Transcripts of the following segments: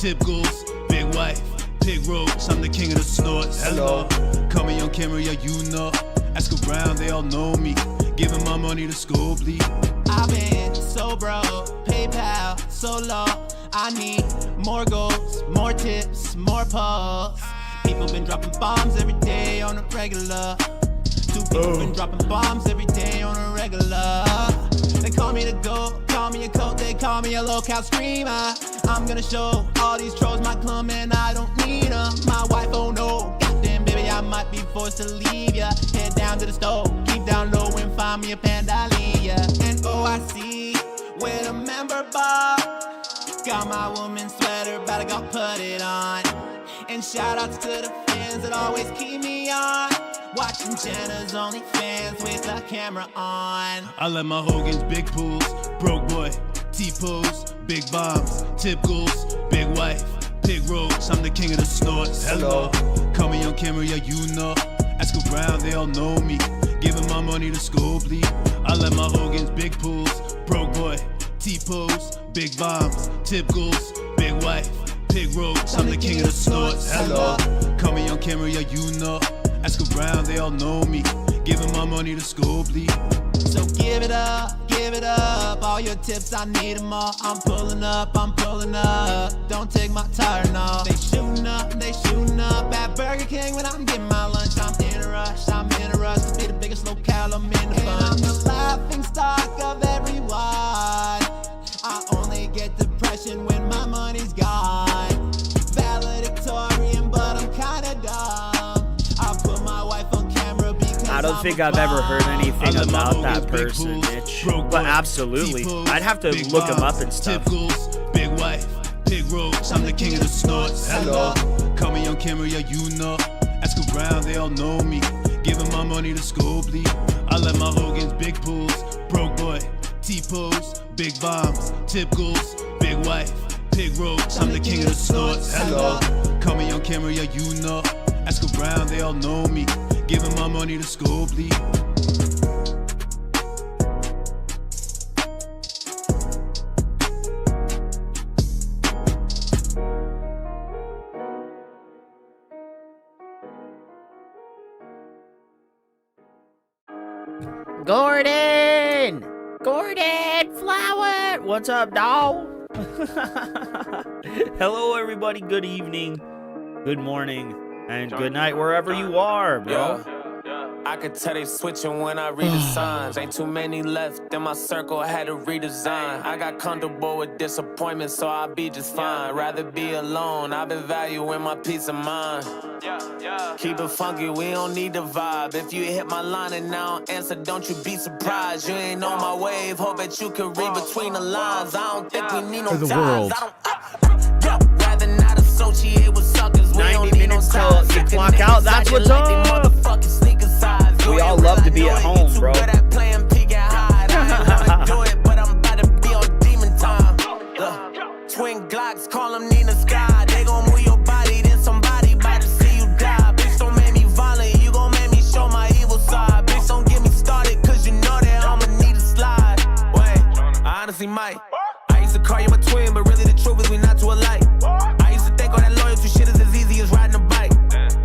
tip goals, big wife, pig roach, I'm the king of the snorts. Hello, call me on camera, yeah you know. Ask around, they all know me. Giving my money to school, bleed. I've been so broke, PayPal so low. I need more goals, more tips, more posts. People been dropping bombs every day on a regular. Two people been dropping bombs every day on a regular. They call me the GOAT, call me a coat, they call me a local screamer. I'm gonna show all these trolls my club and I don't need them. My wife, oh no, goddamn baby, I might be forced to leave ya. Head down to the stove, keep down low and find me a Pandalia. And oh, I see with a member bar. Got my woman's sweater, better go put it on. And shout outs to the fans that always keep me on. Watching Jenna's OnlyFans with the camera on. I let my Hogan's big pools, broke boy, T-pose, big bombs, tip goals, big wife, pig roach, I'm the king of the snorts. Hello, call me on camera, yeah you know. Ask around, they all know me. Giving my money to school, bleed. I let my Hogan's big pools, broke boy, T-pose, big bombs, tip goals, big wife, pig roach, I'm the king of the snorts. Hello, call me on camera, yeah you know. Ask around, they all know me. Giving my money to school, bleed. So give it up, all your tips, I need them all. I'm pulling up, don't take my turn off. They shooting up at Burger King when I'm getting my lunch. I'm in a rush, to be the biggest locale, I'm in the bunch. I'm the laughing stock of everyone. I only get depression when my money's gone. Valedictorian, but I'm kinda dumb. I put my wife on camera because I don't think I've ever heard anything about that person, Mitch. But absolutely, I'd have to look him up and stuff. Big wife, pig roach, I'm the king of the snorts. Hello, call me on camera, yeah you know. Ask around, they all know me. Giving my money to school, bleed. I let my Hogan's big pools, broke boy, T-pose, big bombs, tip goals, big wife, pig roach, I'm the king of the snorts. Hello, call me on camera, yeah you know. Ask around, they all know me. Giving my money to school, bleed. Gordon Flower, what's up, dawg? Hello, everybody. Good evening, good morning, and good night wherever you are, bro. I could tell they switching when I read the signs. Ain't too many left in my circle, I had to redesign. I got comfortable with disappointment, so I'll be just fine. Rather be alone, I've been valuing my peace of mind. Keep it funky, we don't need the vibe. If you hit my line and I don't answer, don't you be surprised. You ain't on my wave, hope that you can read between the lines. I don't think we need no ties. Rather not associate with suckers. We 90 don't need no minutes till ties. you clock out, that's what's up. We all love to be at home, bro. Twin Glocks, call them Nina Sky. They gon' move your body, then somebody bout to see you die. Bitch, don't make me violent, you gon' make me show my evil side. Bitch, don't get me started, cause you know that I'ma need a slide. Wait, I honestly might. I used to call you my twin, but really the truth is we not too alike. I used to think all that loyalty shit is as easy as riding a bike.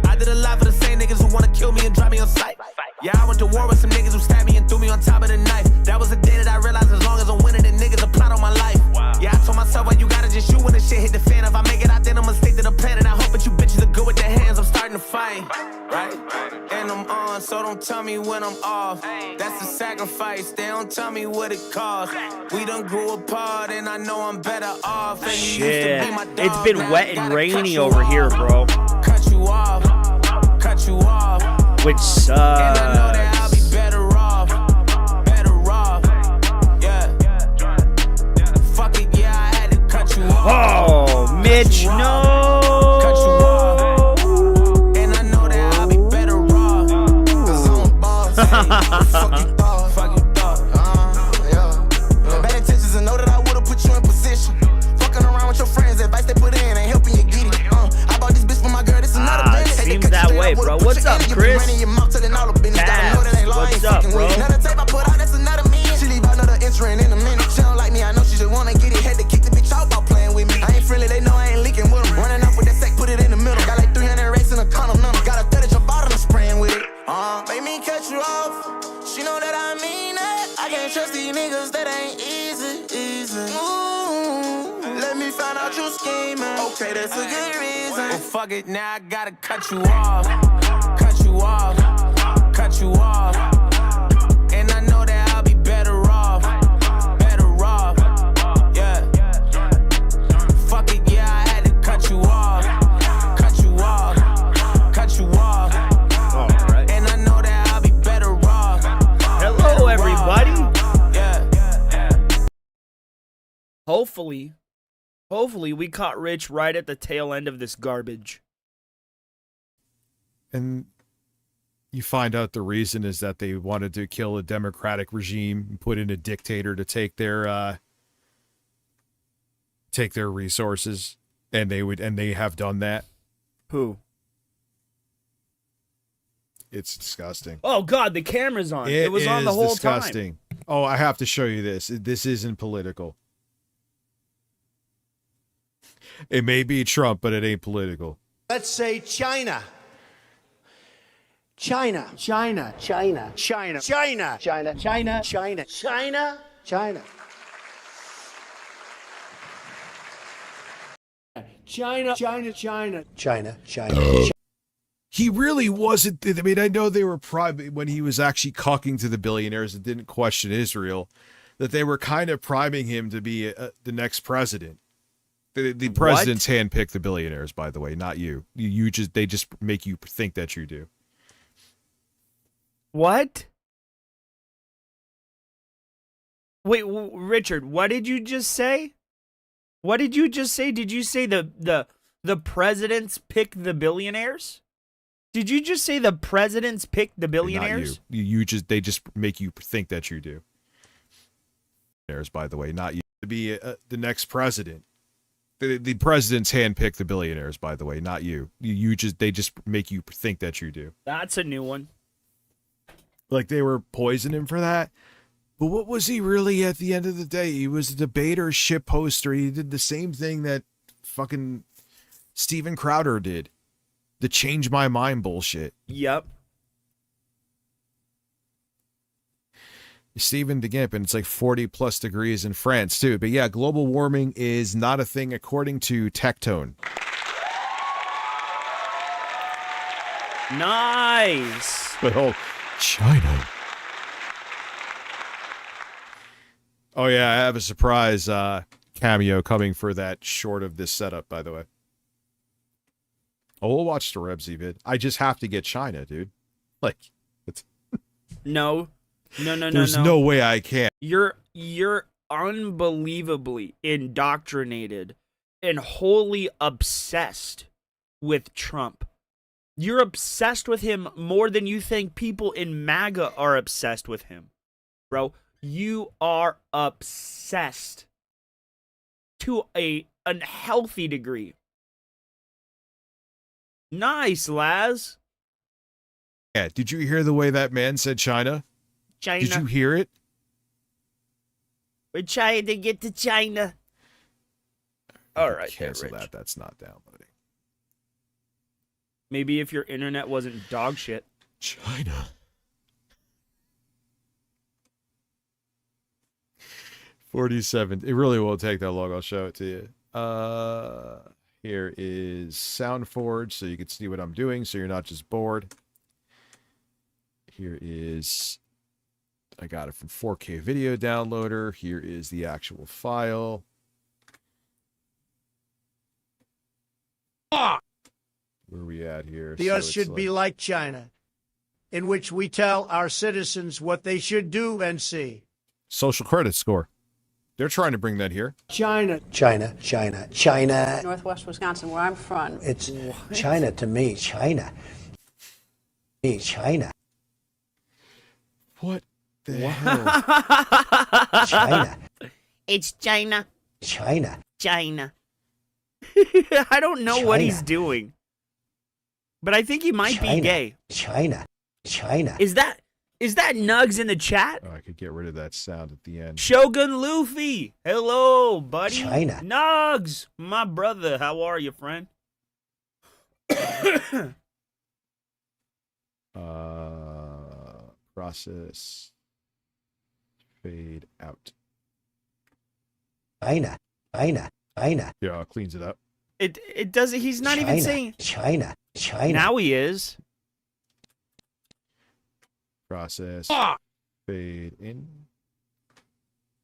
I did a lot for the same niggas who wanna kill me and drive me on sight. Yeah, I went to war with some niggas who stabbed me and threw me on top of the knife. That was the day that I realized as long as I'm winning, the niggas a plot on my life. Yeah, I told myself, well, you gotta just shoot when the shit hit the fan. If I make it out, then I'ma stick to the plan. And I hope that you bitches are good with their hands. I'm starting to fight, right? And I'm on, so don't tell me when I'm off. That's a sacrifice, they don't tell me what it costs. We done grew apart, and I know I'm better off. And you used to be my dog, it's been now wet I and gotta rainy cut you over off. here, bro. Cut you off, cut you off. Which sucks. And I know that I'll be better off, yeah. Fuck it, yeah, I had to cut you off. Oh, Mitch, no. Cut you off. And I know that I'll be better off. Cause I'm a boss. Fuck you thought. Fuck you thought. Yeah. Bad intentions and know that I would've put you in position. Fucking around with your friends, advice they put in ain't helping you get it. I bought this bitch for my girl, this another it seems that way, bro. What's up, Chris? What's up, bro? Another tape I put out, that's another million. She leave another entering in a minute. She don't like me, I know she just wanna get it. Had to kick the bitch out about playing with me. I ain't friendly, they know I ain't leaking. find out you scheming. Okay, that's a good reason. Well, fuck it, now I gotta cut you off. Cut you off. Cut you off. And I know that I'll be better off. Better off. Yeah. Fuck it, yeah, I had to cut you off. Cut you off. Cut you off. All right. And I know that I'll be better off. Hello, everybody. Yeah. Hopefully we caught Rich right at the tail end of this garbage. And you find out the reason is that they wanted to kill a democratic regime and put in a dictator to take their resources, and they have done that. Who? It's disgusting. Oh God, the camera's on. It was on the whole disgusting. time. Oh, I have to show you this. This isn't political. It may be Trump, but it ain't political. Let's say China. China. China. China. China. China. China. China. China. China. China. China. China. China. China. China. He really wasn't. I mean, I know they were priming when he was actually talking to the billionaires and didn't question Israel, that they were kind of priming him to be the next president. The presidents handpick the billionaires, by the way, not you. They just make you think that you do. What? Wait, Richard, what did you just say? What did you just say? Did you say the presidents pick the billionaires? Did you just say the presidents pick the billionaires? Not you. They just make you think that you do. By the way, not you. To be the next president. The presidents handpick the billionaires, by the way, not you. They just make you think that you do. That's a new one. Like they were poisoning him for that. But what was he really at the end of the day? He was a debater, shit poster. He did the same thing that fucking Steven Crowder did. The change my mind bullshit. Yep. Stephen DeGimp, and it's like 40 plus degrees in France too. But yeah, global warming is not a thing according to Tectone. Nice. But oh, China. Oh yeah, I have a surprise cameo coming for that short of this setup, by the way. Oh, we'll watch the Rebsy vid. I just have to get China, dude. Like, it's No. there's no way I can. You're unbelievably indoctrinated and wholly obsessed with Trump. You're obsessed with him more than you think people in MAGA are obsessed with him. Bro, you are obsessed to an unhealthy degree. Nice, Laz. Yeah, did you hear the way that man said China? China. Did you hear it? We're trying to get to China. All right, cancel Rich. that. That's not downloading. Maybe if your internet wasn't dog shit. China. $47. It really won't take that long. I'll show it to you. Here is SoundForge, so you can see what I'm doing, so you're not just bored. Here is, I got it from 4K video downloader. Here is the actual file. Where are we at here? The US should be like China, in which we tell our citizens what they should do and see. Social credit score. They're trying to bring that here. China. China. China. China. Northwest Wisconsin, where I'm from. It's China to me. China. Me, China. What the hell? China. It's China. China. China. I don't know what he's doing. But I think he might be gay. China. China. Is that Nugs in the chat? Oh, I could get rid of that sound at the end. Shogun Luffy. Hello, buddy. China. Nugs, my brother. How are you, friend? Process. Fade out. China. China. China. Yeah, cleans it up. It doesn't. He's not even saying China. Now he is. Process. Fade in.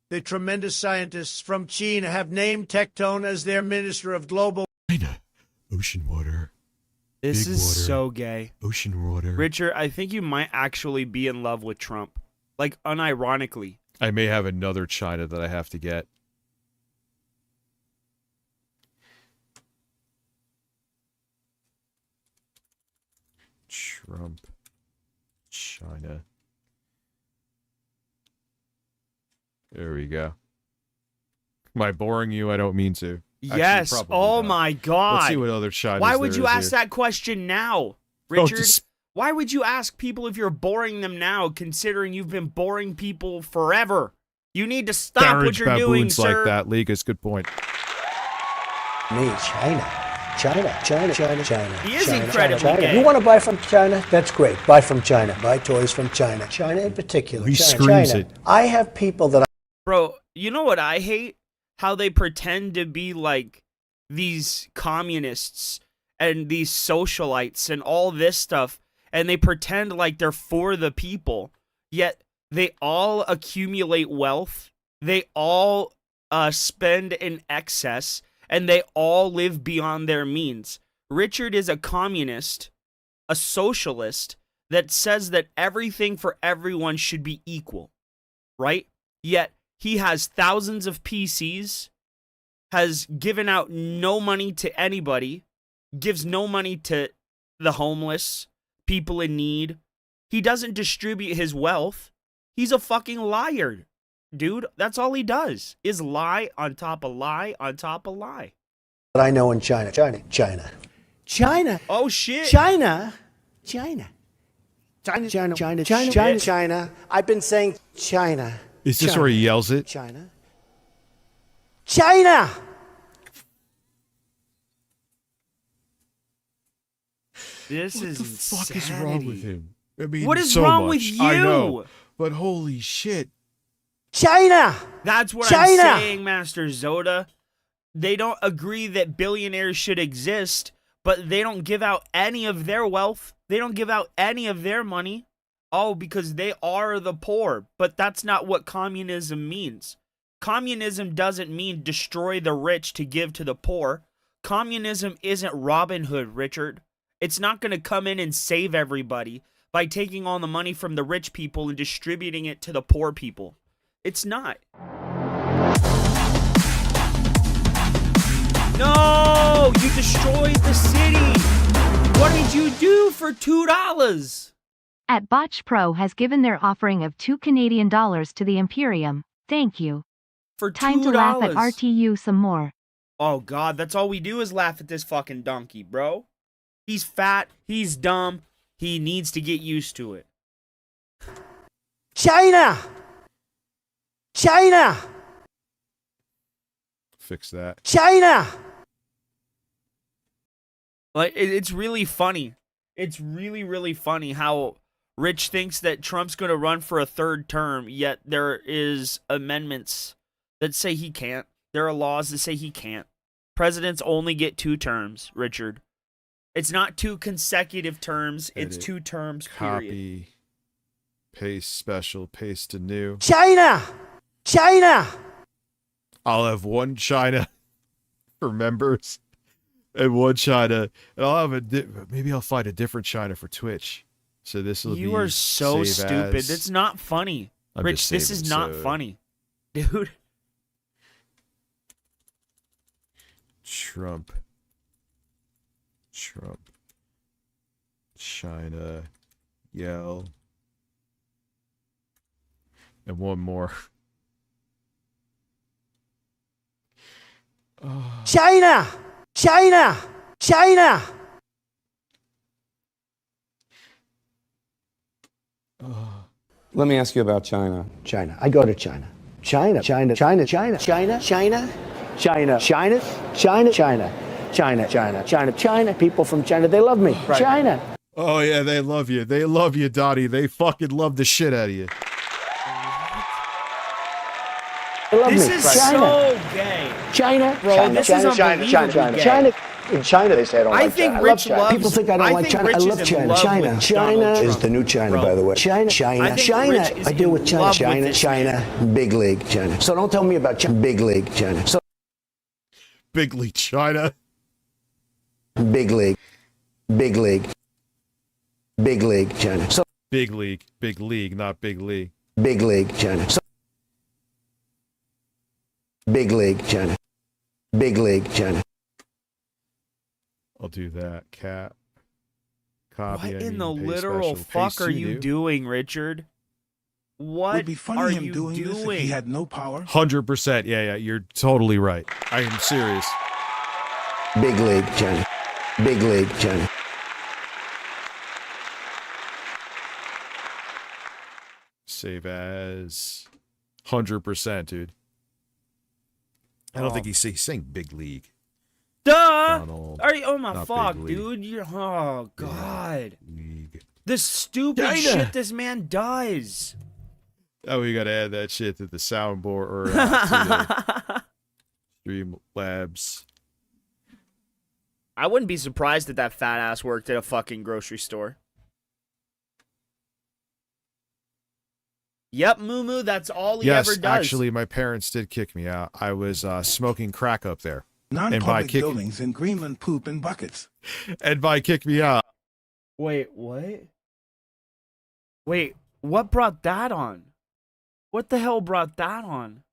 The tremendous scientists from China have named Tectone as their Minister of Global. China. Ocean water. This Big is water. so gay. Ocean water. Richard, I think you might actually be in love with Trump. Like, unironically. I may have another China that I have to get. Trump. China. There we go. Am I boring you? I don't mean to. Actually, Yes. probably Oh not. my God. Let's see what other China. Why would you ask that question now, Richard? just- Why would you ask people if you're boring them now, considering you've been boring people forever? You need to stop what you're doing, sir. like that, League. It's a good point. Me, China. China. He is China, incredibly China. gay. You want to buy from China? That's great. Buy from China. Buy toys from China. China in particular. He China. screams China. it. I have people that Bro, you know what I hate? How they pretend to be like these communists and these socialites and all this stuff, and they pretend like they're for the people, yet they all accumulate wealth, they all spend in excess, and they all live beyond their means. Richard is a communist, a socialist, that says that everything for everyone should be equal, right? Yet he has thousands of PCs, has given out no money to anybody, gives no money to the homeless, people in need. He doesn't distribute his wealth. He's a fucking liar, dude. That's all he does, is lie on top of lie on top of lie. I know in China. China. Oh, shit. China. I've been saying China. Is this where he yells it? China. This What is the fuck is insanity. wrong with him? I mean, What is so wrong much. with you? I know, but holy shit. China. That's what China. I'm saying, Master Zoda. They don't agree that billionaires should exist, but they don't give out any of their wealth. They don't give out any of their money. Oh, because they are the poor. But that's not what communism means. Communism doesn't mean destroy the rich to give to the poor. Communism isn't Robin Hood, Richard. It's not going to come in and save everybody by taking all the money from the rich people and distributing it to the poor people. It's not. No! You destroyed the city! What did you do for $2? At Botch Pro has given their offering of $2 Canadian to the Imperium. Thank you. For $2. Time to laugh at RTU some more. Oh God, that's all we do is laugh at this fucking donkey, bro. He's fat, he's dumb, he needs to get used to it. China. Fix that. China. Like, it's really funny. It's really, really funny how Rich thinks that Trump's going to run for a third term, yet there is amendments that say he can't. There are laws that say he can't. Presidents only get 2 terms, Richard. It's not 2 consecutive terms. It's Edit. 2 terms, period. Copy. Paste special. Paste to new. China. I'll have one China for members and one China. And I'll have maybe I'll find a different China for Twitch. So this will be. You are so save stupid. as. It's not funny. I'm Rich, just this saving, is not so- funny. Dude. Trump. China. Yell. And one more. Oh. China. Let me ask you about China. China. I go to China. China. People from China, they love me. Right. China. Oh yeah, they love you. They love you, Dottie. They fucking love the shit out of you. love This me. is China. so gay. China, Bro, China, this China, is China, unbelievably China, gay. China. In China, they say I don't I like think China. I love Rich China. loves. People think I don't like China. Rich I love is in China. love China, with China Donald is Trump, the new China, bro. by the way. China, I China, think China. Rich is I deal in with China, love with China, this China, big league China. So don't tell me about China, big league China. So Big League China. big league, big league, big league China. So Big league, not big league. big league China. So big league China, big league China. I'll do that. Cat. Copy. What I in mean, the paste literal special. fuck Paste are to you new. doing, Richard? What Would be funny are him you doing this if he had no power. 100%. Yeah, you're totally right. I am serious. Big league China, big league China. Save as 100%, dude. I don't think he's saying big league. Duh! Donald, Are you? Oh my not fuck, big league. dude! You're. Oh god. League. The stupid China. shit this man does. Oh, we gotta add that shit to the soundboard or to the Streamlabs. I wouldn't be surprised if that fat ass worked at a fucking grocery store. Yep, Moo, that's all he ever Yes, does. actually, my parents did kick me out. I was smoking crack up there. Non-public buildings in Greenland poop in buckets. And by kick me out, Wait, what? Wait, what brought that on? What the hell brought that on?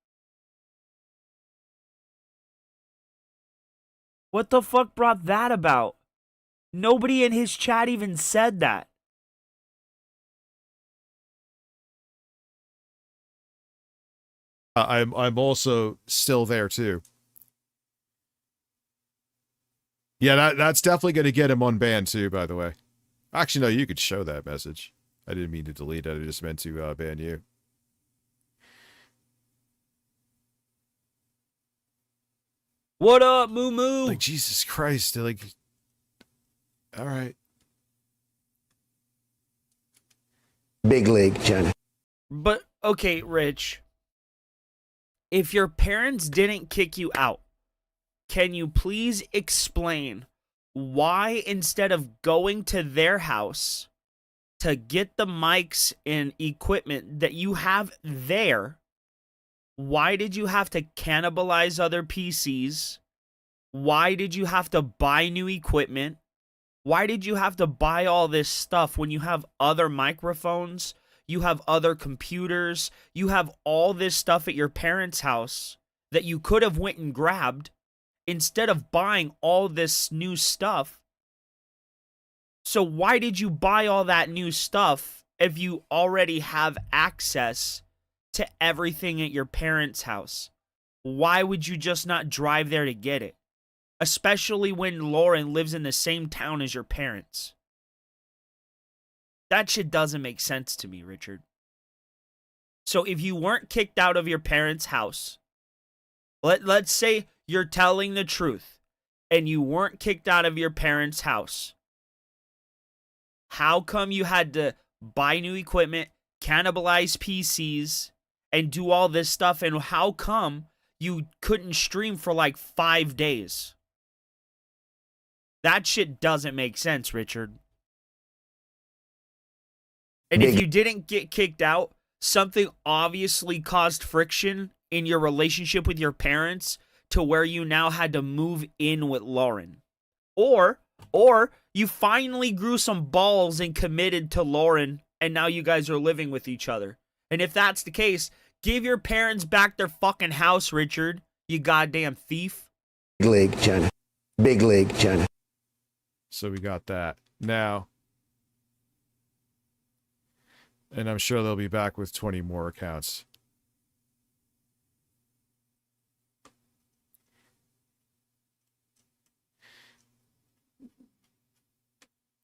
What the fuck brought that about? Nobody in his chat even said that. I'm also still there too. Yeah, that's definitely going to get him unbanned too, by the way. Actually, no, you could show that message. I didn't mean to delete it. I just meant to ban you. What up, Moo? Like, Jesus Christ. Like, all right. Big league China. But, okay, Rich. If your parents didn't kick you out, can you please explain why instead of going to their house to get the mics and equipment that you have there, why did you have to cannibalize other PCs? Why did you have to buy new equipment? Why did you have to buy all this stuff when you have other microphones? You have other computers. You have all this stuff at your parents' house that you could have went and grabbed instead of buying all this new stuff. So why did you buy all that new stuff if you already have access to everything at your parents' house? Why would you just not drive there to get it? Especially when Lauren lives in the same town as your parents. That shit doesn't make sense to me, Richard. So if you weren't kicked out of your parents' house, let's say you're telling the truth and you weren't kicked out of your parents' house, how come you had to buy new equipment, cannibalize PCs, and do all this stuff? And how come you couldn't stream for like 5 days? That shit doesn't make sense, Richard. And if you didn't get kicked out, something obviously caused friction in your relationship with your parents to where you now had to move in with Lauren. Or you finally grew some balls and committed to Lauren, and now you guys are living with each other. And if that's the case, give your parents back their fucking house, Richard, you goddamn thief. Big league China. Big league China. So we got that. Now, and I'm sure they'll be back with 20 more accounts.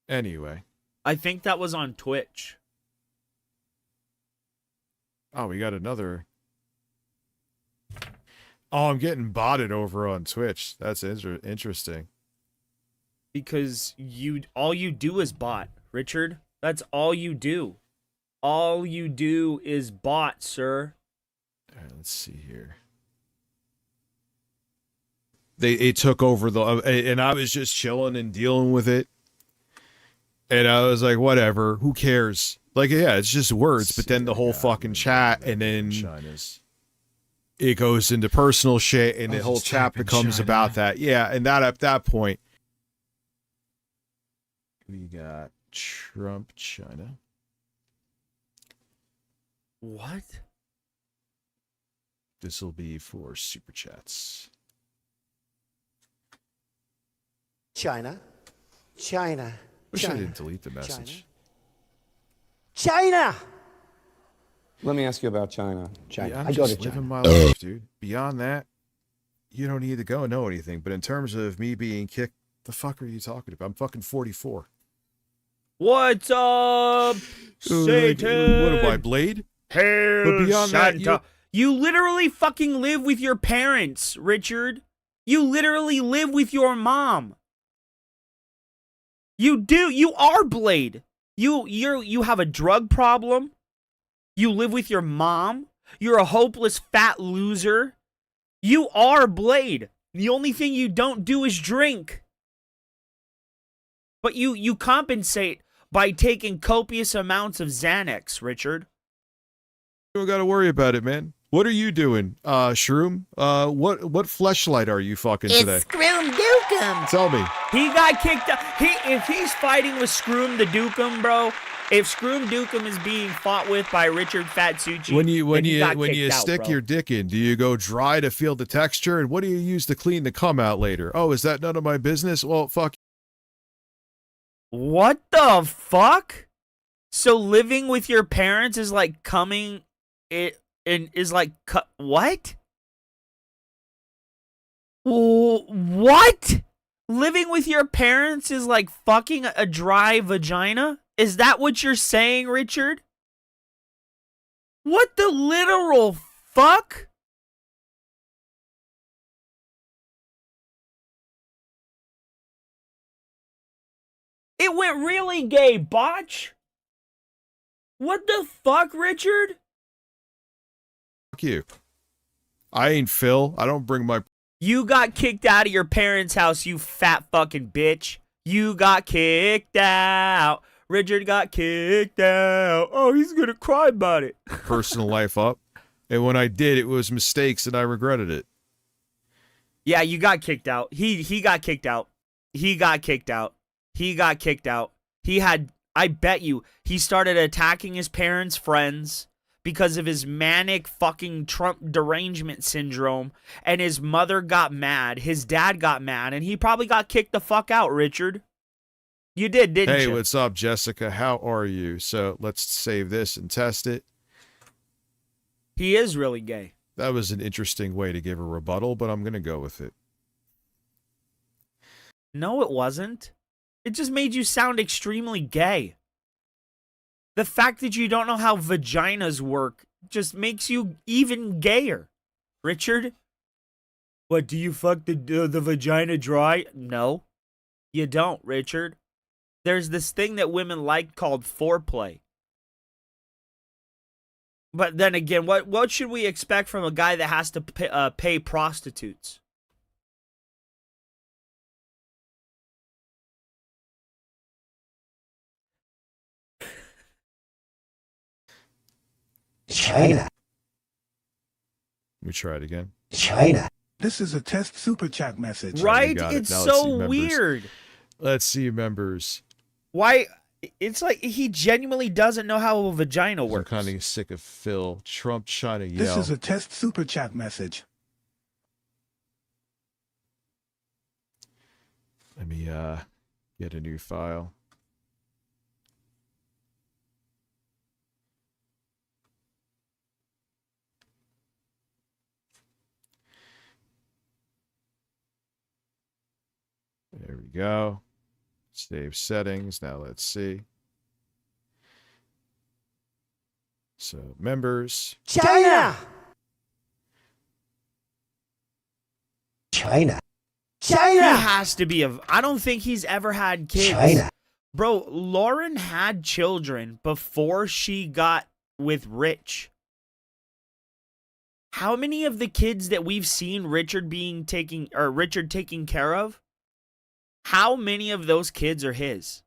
Anyway. I think that was on Twitch. Oh, we got another. Oh, I'm getting botted over on Twitch. That's interesting. Because all you do is bot, Richard. That's all you do. All you do is bot, sir. All right, let's see here. it took over and I was just chilling and dealing with it. And I was like, whatever, who cares? Like, yeah, it's just words, but then the whole fucking chat, and then it goes into personal shit, and the whole chat becomes about that. Yeah, and that at that point, we got Trump, China. What? This will be for super chats. China. China. Wish I China. didn't delete the message. China. Let me ask you about China. China. Yeah, I'm I go to just living China. my life, dude. Beyond that, you don't need to go and know anything. But in terms of me being kicked, the fuck are you talking about? I'm fucking 44. What's up, Satan? What am I, Blade? Hail But beyond that, Santa. You literally fucking live with your parents, Richard. You literally live with your mom. You do. You are Blade. You have a drug problem. You live with your mom. You're a hopeless fat loser. You are Blade. The only thing you don't do is drink. But you compensate by taking copious amounts of Xanax, Richard. You don't got to worry about it, man. What are you doing, Shroom? What fleshlight are you fucking today? It's Scroom Dookum. Tell me. He got kicked out. If he's fighting with Scroom the Dookum, bro, if Scroom Dookum is being fought with by Richard Fatsucci, When you out, stick bro. your dick in, do you go dry to feel the texture? And what do you use to clean the cum out later? Oh, is that none of my business? Well, fuck. What the fuck? So living with your parents is like coming and is like what? What? Living with your parents is like fucking a dry vagina? Is that what you're saying, Richard? What the literal fuck? It went really gay, botch. What the fuck, Richard? Fuck you. I ain't Phil. I don't bring my... You got kicked out of your parents' house, you fat fucking bitch. You got kicked out. Richard got kicked out. Oh, he's gonna cry about it. personal life up. And when I did, it was mistakes and I regretted it. Yeah, you got kicked out. He got kicked out. He got kicked out. He got kicked out. He had, I bet you, he started attacking his parents' friends because of his manic fucking Trump derangement syndrome, and his mother got mad, his dad got mad, and he probably got kicked the fuck out, Richard. You did, didn't you? Hey, what's up, Jessica? How are you? So let's save this and test it. He is really gay. That was an interesting way to give a rebuttal, but I'm going to go with it. No, it wasn't. It just made you sound extremely gay. The fact that you don't know how vaginas work just makes you even gayer. Richard? What, do you fuck the vagina dry? No, you don't, Richard. There's this thing that women like called foreplay. But then again, what should we expect from a guy that has to pay prostitutes? China. Let me try it again. China. This is a test super chat message. Right? got it. It's Now let's see so members. weird. Let's see, members. Why? It's like he genuinely doesn't know how a vagina I'm works. kind of sick of Phil. Trump trying to This yell. is a test super chat message. Let me get a new file. There we go. Save settings. Now let's see. So members. China. China. He China. has to be I don't think he's ever had kids. China. Bro, Lauren had children before she got with Rich. How many of the kids that we've seen Richard taking care of, how many of those kids are his?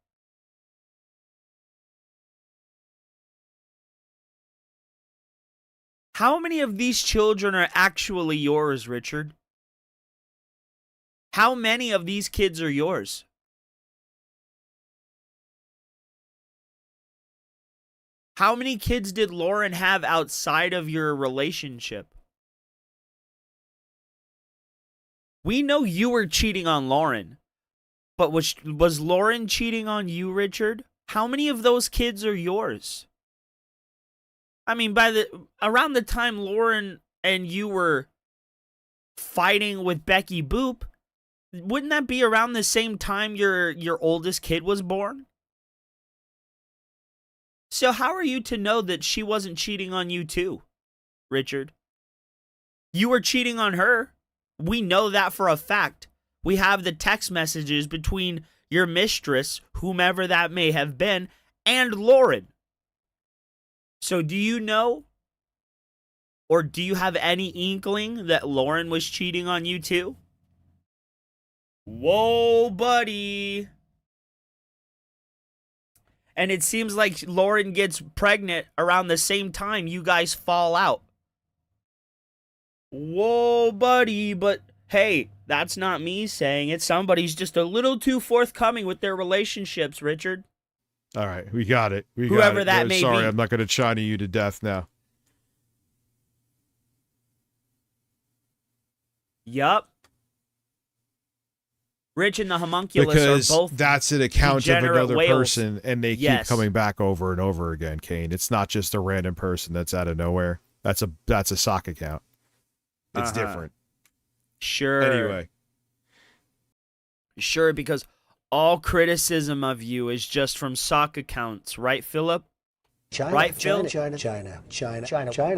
How many of these children are actually yours, Richard? How many of these kids are yours? How many kids did Lauren have outside of your relationship? We know you were cheating on Lauren, but was Lauren cheating on you, Richard? How many of those kids are yours? I mean, around the time Lauren and you were fighting with Becky Boop, wouldn't that be around the same time your oldest kid was born? So how are you to know that she wasn't cheating on you too, Richard? You were cheating on her. We know that for a fact. We have the text messages between your mistress, whomever that may have been, and Lauren. So do you know, or do you have any inkling that Lauren was cheating on you too? Whoa, buddy. And it seems like Lauren gets pregnant around the same time you guys fall out. Whoa, buddy, but hey, that's not me saying it. Somebody's just a little too forthcoming with their relationships, Richard. All right, we got it. Whoever that may be. Sorry, I'm not going to China you to death now. Yup. Rich and the homunculus because are both that's an account of another whales. person, and they keep coming back over and over again, Kane. It's not just a random person that's out of nowhere. That's a sock account. It's different. Sure. Anyway. Sure, because all criticism of you is just from sock accounts, right, Philip? China, right, Phil? China.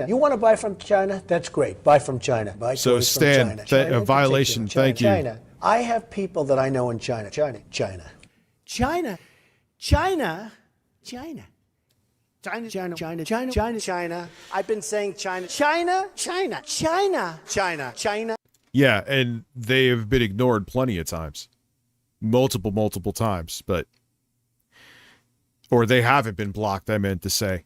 You want to buy from China? That's great. Buy from China. Buy so toys Stan, from China. a violation. Thank you. China. I have people that I know in China. China. I've been saying China. Yeah, and they have been ignored plenty of times. Multiple times, or they haven't been blocked, I meant to say.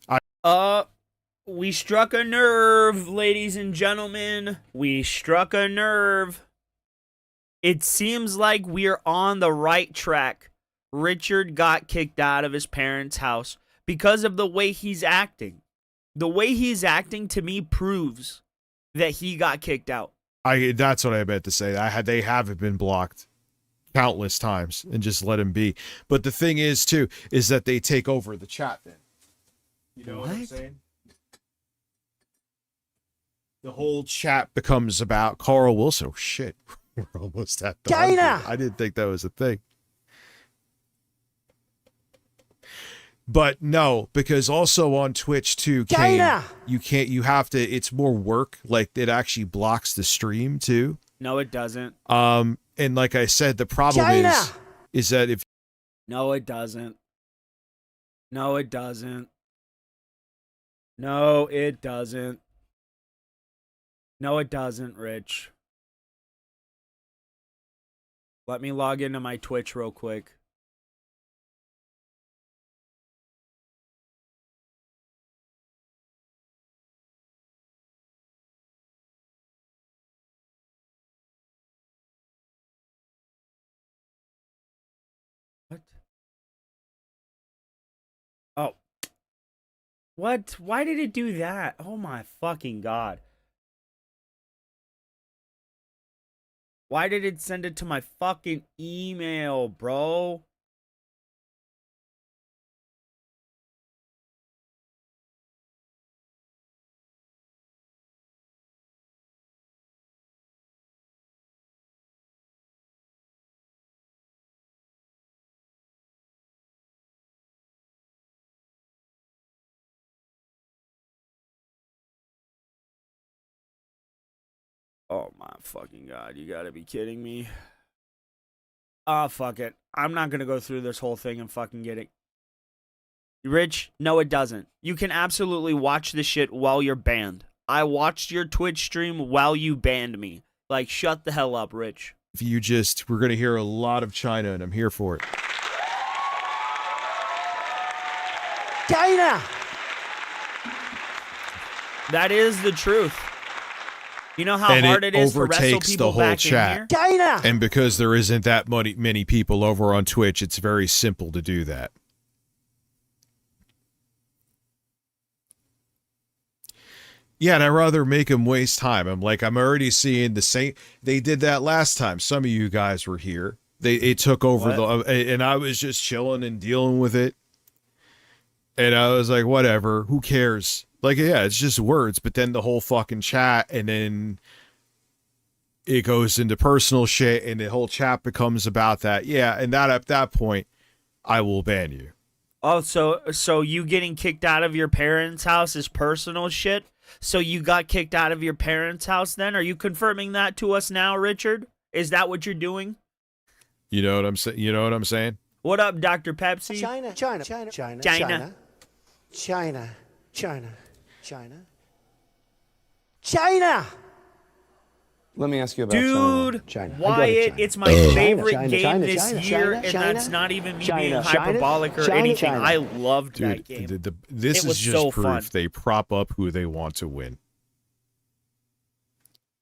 We struck a nerve, ladies and gentlemen. We struck a nerve. It seems like we're on the right track. Richard got kicked out of his parents' house because of the way he's acting. The way he's acting to me proves that he got kicked out. That's what I meant to say. They haven't been blocked countless times and just let him be. But the thing is, too, is that they take over the chat then. You know what I'm saying? The whole chat becomes about Carl Wilson. Oh, shit. We're almost at China. I didn't think that was a thing. But no, because also on Twitch too, China. Kane, you have to, it's more work. Like it actually blocks the stream too. No, it doesn't. And like I said, the problem is that if No, it doesn't. No, it doesn't. No, it doesn't. No, it doesn't, Rich. Let me log into my Twitch real quick. What? Oh. What? Why did it do that? Oh my fucking God. Why did it send it to my fucking email, bro? Oh my fucking God, you gotta be kidding me. Ah, fuck it. I'm not gonna go through this whole thing and fucking get it. Rich, no it doesn't. You can absolutely watch this shit while you're banned. I watched your Twitch stream while you banned me. Like, shut the hell up, Rich. If you just, we're going to hear a lot of China, and I'm here for it. China! That is the truth. You know how and hard it is to wrestle overtakes people the whole back chat. in here? China! And because there isn't that many people over on Twitch, it's very simple to do that. Yeah, and I'd rather make them waste time. I'm already seeing the same. They did that last time. Some of you guys were here. It took over and I was just chilling and dealing with it. And I was like, whatever, who cares? Like, yeah, it's just words, but then the whole fucking chat, and then it goes into personal shit, and the whole chat becomes about that. Yeah, and that at that point, I will ban you. Oh, so you getting kicked out of your parents' house is personal shit? So you got kicked out of your parents' house then? Are you confirming that to us now, Richard? Is that what you're doing? You know what I'm saying? You know what I'm saying? What up, Dr. Pepsi? China, China, China, China, China. China, China, China, China. Let me ask you about Dude, China. Wyatt, it's my favorite game this year, and that's not even me being hyperbolic or anything. I loved that game. This is just so proof fun. they prop up who they want to win.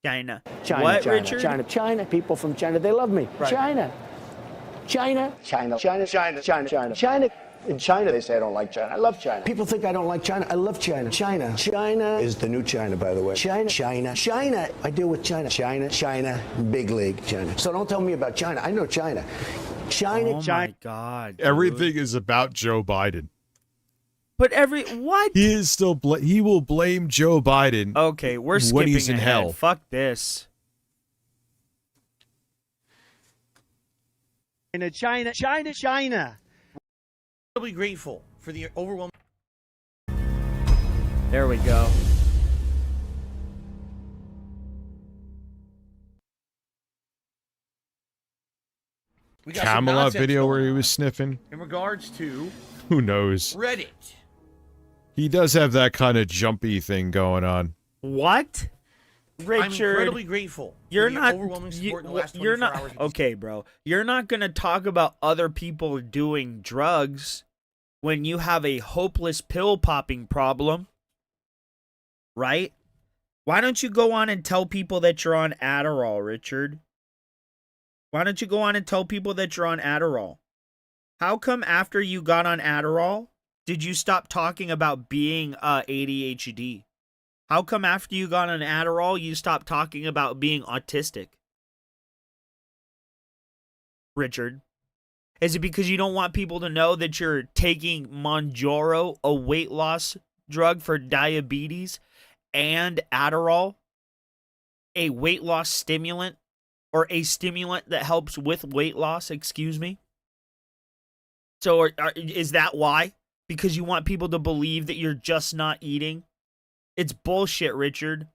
China. China, What, China, Richard? China, China. People from China, they love me. Right. China, China, China, China, China, China, China, China. In China, they say I don't like China. I love China. People think I don't like China. I love China. China. China is the new China, by the way. China. China. China. I deal with China. China. China. Big league China. So don't tell me about China. I know China. China. Oh China. my God. Dude. Everything is about Joe Biden. But what? He is still he will blame Joe Biden. Okay, we're skipping when he's in ahead. hell. Fuck this. China. China. China. Incredibly grateful for the overwhelming. There we go. We got some Camelot nonsense video where going he on was sniffing. in regards to Who knows? Reddit. He does have that kind of jumpy thing going on. What? Richard, I'm incredibly grateful. You're for the not. overwhelming support in the last 24 You're not. hours. Okay, bro. You're not gonna talk about other people doing drugs when you have a hopeless pill popping problem, right? Why don't you go on and tell people that you're on Adderall, Richard? Why don't you go on and tell people that you're on Adderall? How come after you got on Adderall, did you stop talking about being ADHD? How come after you got on Adderall, you stopped talking about being autistic? Richard, is it because you don't want people to know that you're taking Mounjaro, a weight loss drug for diabetes, and Adderall, a weight loss stimulant, or a stimulant that helps with weight loss, excuse me? So is that why? Because you want people to believe that you're just not eating? It's bullshit, Richard.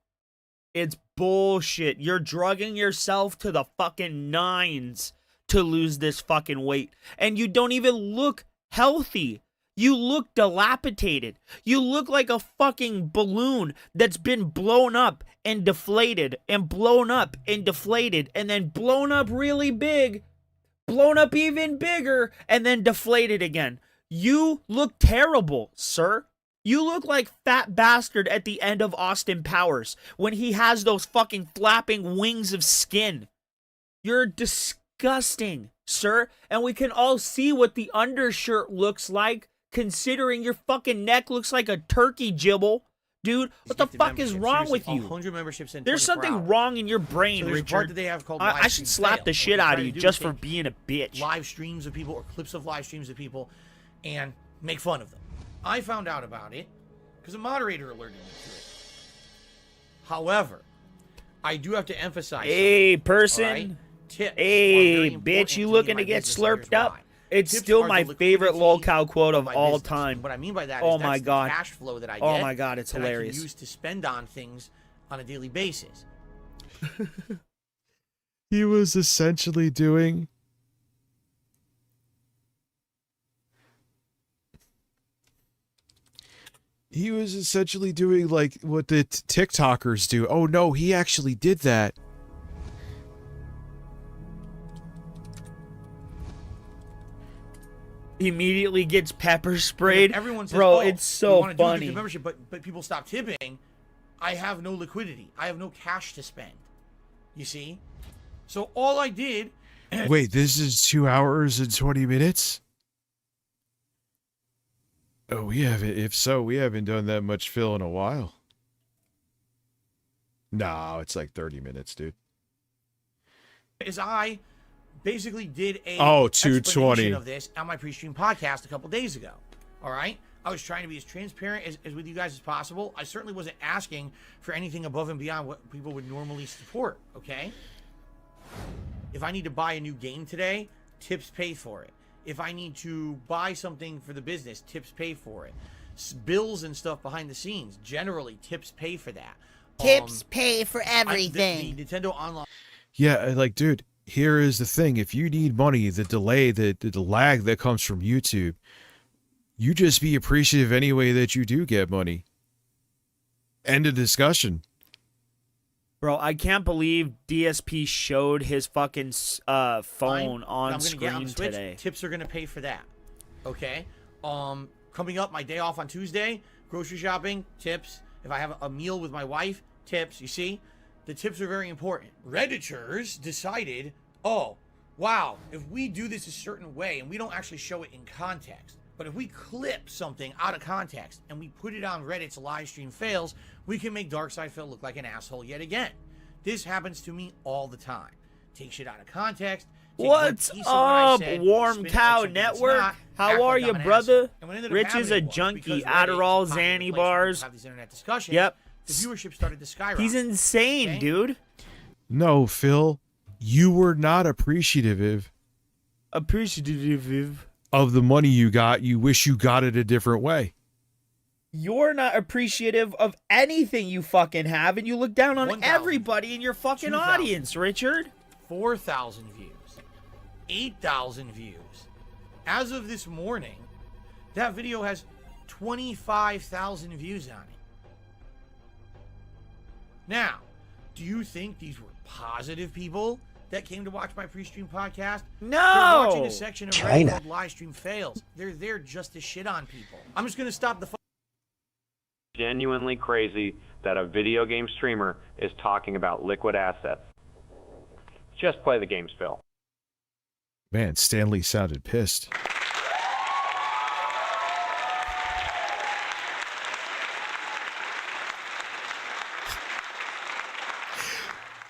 It's bullshit. You're drugging yourself to the fucking nines to lose this fucking weight. And you don't even look healthy. You look dilapidated. You look like a fucking balloon that's been blown up and deflated and blown up and deflated and then blown up really big, blown up even bigger, and then deflated again. You look terrible, sir. You look like fat bastard at the end of Austin Powers when he has those fucking flapping wings of skin. You're disgusting, sir. And we can all see what the undershirt looks like, considering your fucking neck looks like a turkey gibble. Dude, what the fuck is wrong with you? 100 memberships in There's 24 something hours. wrong in your brain, So there's a part Richard. that they have called I live should stream slap fail. the What shit they're out trying of to you do is just for take being a bitch. live streams of people or clips of live streams of people and make fun of them. I found out about it because a moderator alerted me to it. However, I do have to emphasize Hey, something, person. all right? Tips are Hey, very important bitch, you me looking and my to get business, and here's slurped up? why. It's Tips still are my the favorite liquidity lolcow quote of my all business. time. What I mean by that Oh is my that's God. the cash flow that I get. Oh my God, it's that hilarious. I can use to spend on things on a daily basis. He was essentially doing He was essentially doing like what the TikTokers do. Oh no, he actually did that. He immediately gets pepper sprayed. Everyone says, bro, oh, it's so funny. Do membership, but people stop tipping. I have no liquidity. I have no cash to spend. You see? So all I did... Wait, this is 2 hours and 20 minutes? Oh, we haven't... If so, we haven't done that much fill in a while. No, it's like 30 minutes, dude. Is I basically did a 220 of this on my pre-stream podcast a couple days ago. All right? I was trying to be as transparent as with you guys as possible. I certainly wasn't asking for anything above and beyond what people would normally support, okay? If I need to buy a new game today, tips pay for it. If I need to buy something for the business, tips pay for it. Bills and stuff behind the scenes, generally tips pay for that. Tips pay for everything. The Nintendo Online. Yeah, like, dude, here is the thing. If you need money, the delay, the lag that comes from YouTube, you just be appreciative anyway that you do get money. End of discussion. Bro, I can't believe DSP showed his fucking phone on screen today. Tips are gonna pay for that. Okay. Coming up, my day off on Tuesday, grocery shopping, tips. If I have a meal with my wife, tips. You see, the tips are very important. Redditors decided, oh, wow, if we do this a certain way and we don't actually show it in context, but if we clip something out of context and we put it on Reddit's live stream fails, we can make Darkside Phil look like an asshole yet again. This happens to me all the time. Take shit out of context. What's up, Warm Cow Network? How are you, brother? Rich is a junkie. Adderall, Xanny bars. Yep. The viewership started to skyrocket. He's insane, dude. No, Phil, you were not appreciative. Of the money you got. You wish you got it a different way. You're not appreciative of anything you fucking have, and you look down on everybody in your fucking audience, Richard. 4,000 views. 8,000 views. As of this morning, that video has 25,000 views on it. Now, do you think these were positive people that came to watch my pre-stream podcast? No! They're watching a section of Reddit called live stream fails. They're there just to shit on people. I'm just gonna stop the genuinely crazy that a video game streamer is talking about liquid assets. Just play the games, Phil. Man, Stanley sounded pissed.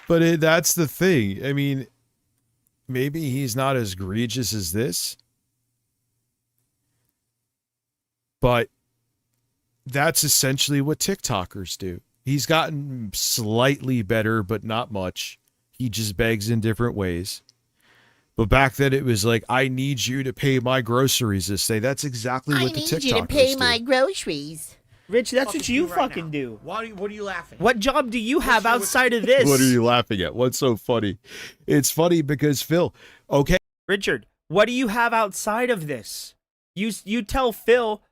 But that's the thing. I mean, maybe he's not as egregious as this. But that's essentially what TikTokers do. He's gotten slightly better, but not much. He just begs in different ways. But back then it was like, I need you to pay my groceries this day. That's exactly what the TikTokers do. I need you to pay my groceries. Rich, that's what you fucking do. What are you laughing at? What job do you have outside of this? What are you laughing at? What's so funny? It's funny because, Phil, okay. Richard, what do you have outside of this? You tell Phil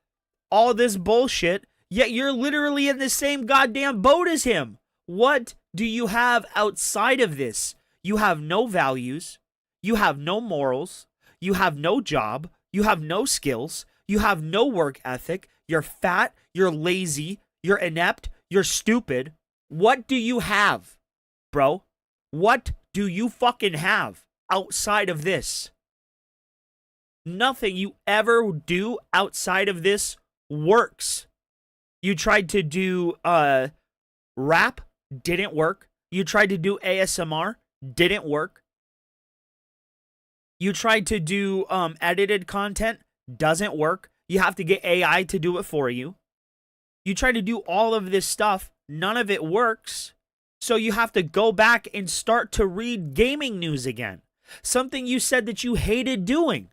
all this bullshit, yet you're literally in the same goddamn boat as him. What do you have outside of this? You have no values. You have no morals. You have no job. You have no skills. You have no work ethic. You're fat. You're lazy. You're inept. You're stupid. What do you have, bro? What do you fucking have outside of this? Nothing you ever do outside of this works. You tried to do rap, didn't work. You tried to do ASMR, didn't work. You tried to do edited content, doesn't work. You have to get AI to do it for you. You try to do all of this stuff, none of it works. So you have to go back and start to read gaming news again. Something you said that you hated doing.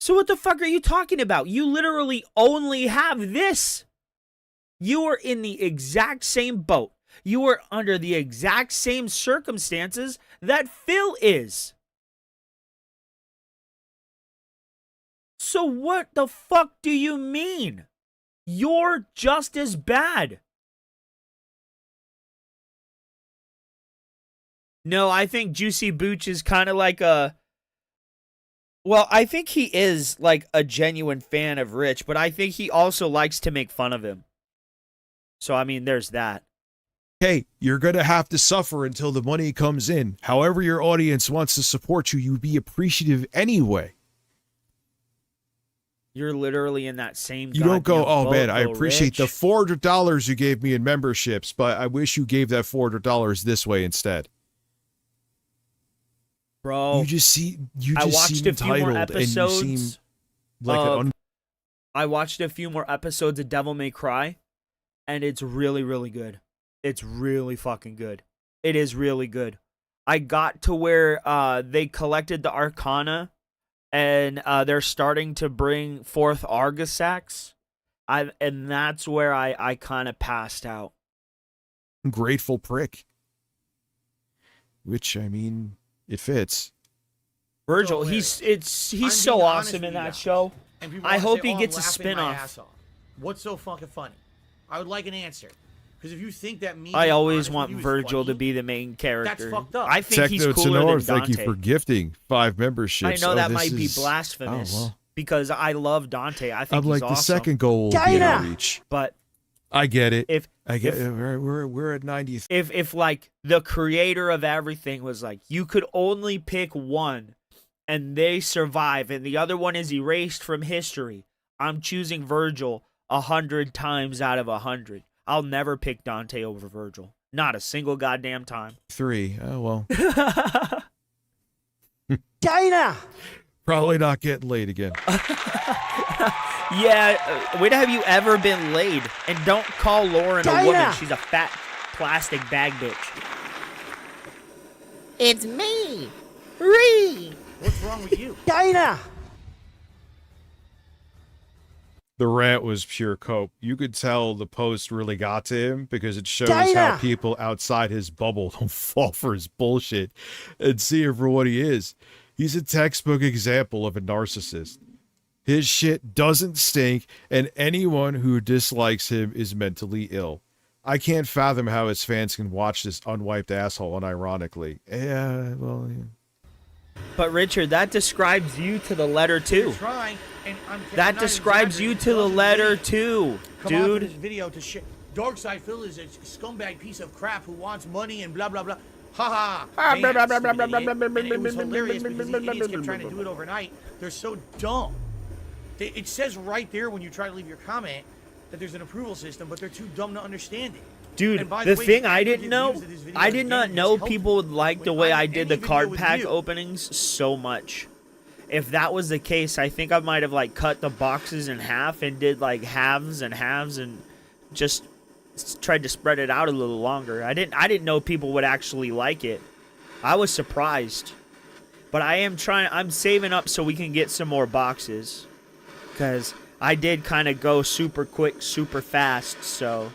So what the fuck are you talking about? You literally only have this. You are in the exact same boat. You are under the exact same circumstances that Phil is. So what the fuck do you mean? You're just as bad. No, I think Juicy Booch is kind of like a... Well, I think he is like a genuine fan of Rich, but I think he also likes to make fun of him. So, I mean, there's that. Hey, you're going to have to suffer until the money comes in. However your audience wants to support you, you'd be appreciative anyway. You're literally in that same. You don't go, oh boat, man, I though, appreciate Rich. the $400 you gave me in memberships, but I wish you gave that $400 this way instead. Bro, you just seem watched a few more entitled, and you seem episodes like I watched a few more episodes of Devil May Cry, and it's really, really good. It's really fucking good. It is really good. I got to where they collected the Arcana, and they're starting to bring forth Argisax, and that's where I kind of passed out. grateful prick. Which, I mean, it fits. Virgil, he's so awesome in that show. I hope he gets a spin-off. What's so fucking funny? I would like an answer. Because if you think that me, I always want Virgil to be the main character. That's fucked up. I think he's cooler than Dante. Thank you for gifting 5 memberships. I know that might be blasphemous because I love Dante. I think I'm like he's the awesome. second goal will be in reach. But I get it. If we're at 90th. If like the creator of everything was like, you could only pick one, and they survive, and the other one is erased from history, I'm choosing Virgil 100 times out of 100. I'll never pick Dante over Virgil. Not a single goddamn time. 3. Oh, well. China! Probably not getting laid again. Yeah, when have you ever been laid? And don't call Lauren a woman. She's a fat plastic bag bitch. It's me, Ree. What's wrong with you? China! The rant was pure cope. You could tell the post really got to him because it shows how people outside his bubble don't fall for his bullshit and see him for what he is. He's a textbook example of a narcissist. His shit doesn't stink, and anyone who dislikes him is mentally ill. I can't fathom how his fans can watch this unwiped asshole unironically. Yeah, well... Yeah. But Richard, that describes you to the letter too. Trying, and that describes you to the letter too, dude. This video to shit. Darkside Phil is a scumbag piece of crap who wants money and blah blah blah. Ha ha. And it was hilarious because these idiots kept trying to do it overnight. They're so dumb. It says right there when you try to leave your comment that there's an approval system, but they're too dumb to understand it. Dude, the thing I didn't know, I did not know people would like the way I did the card pack openings so much. If that was the case, I think I might have like cut the boxes in half and did like halves and just tried to spread it out a little longer. I didn't know people would actually like it. I was surprised. But I'm saving up so we can get some more boxes. Because I did kind of go super quick, super fast, so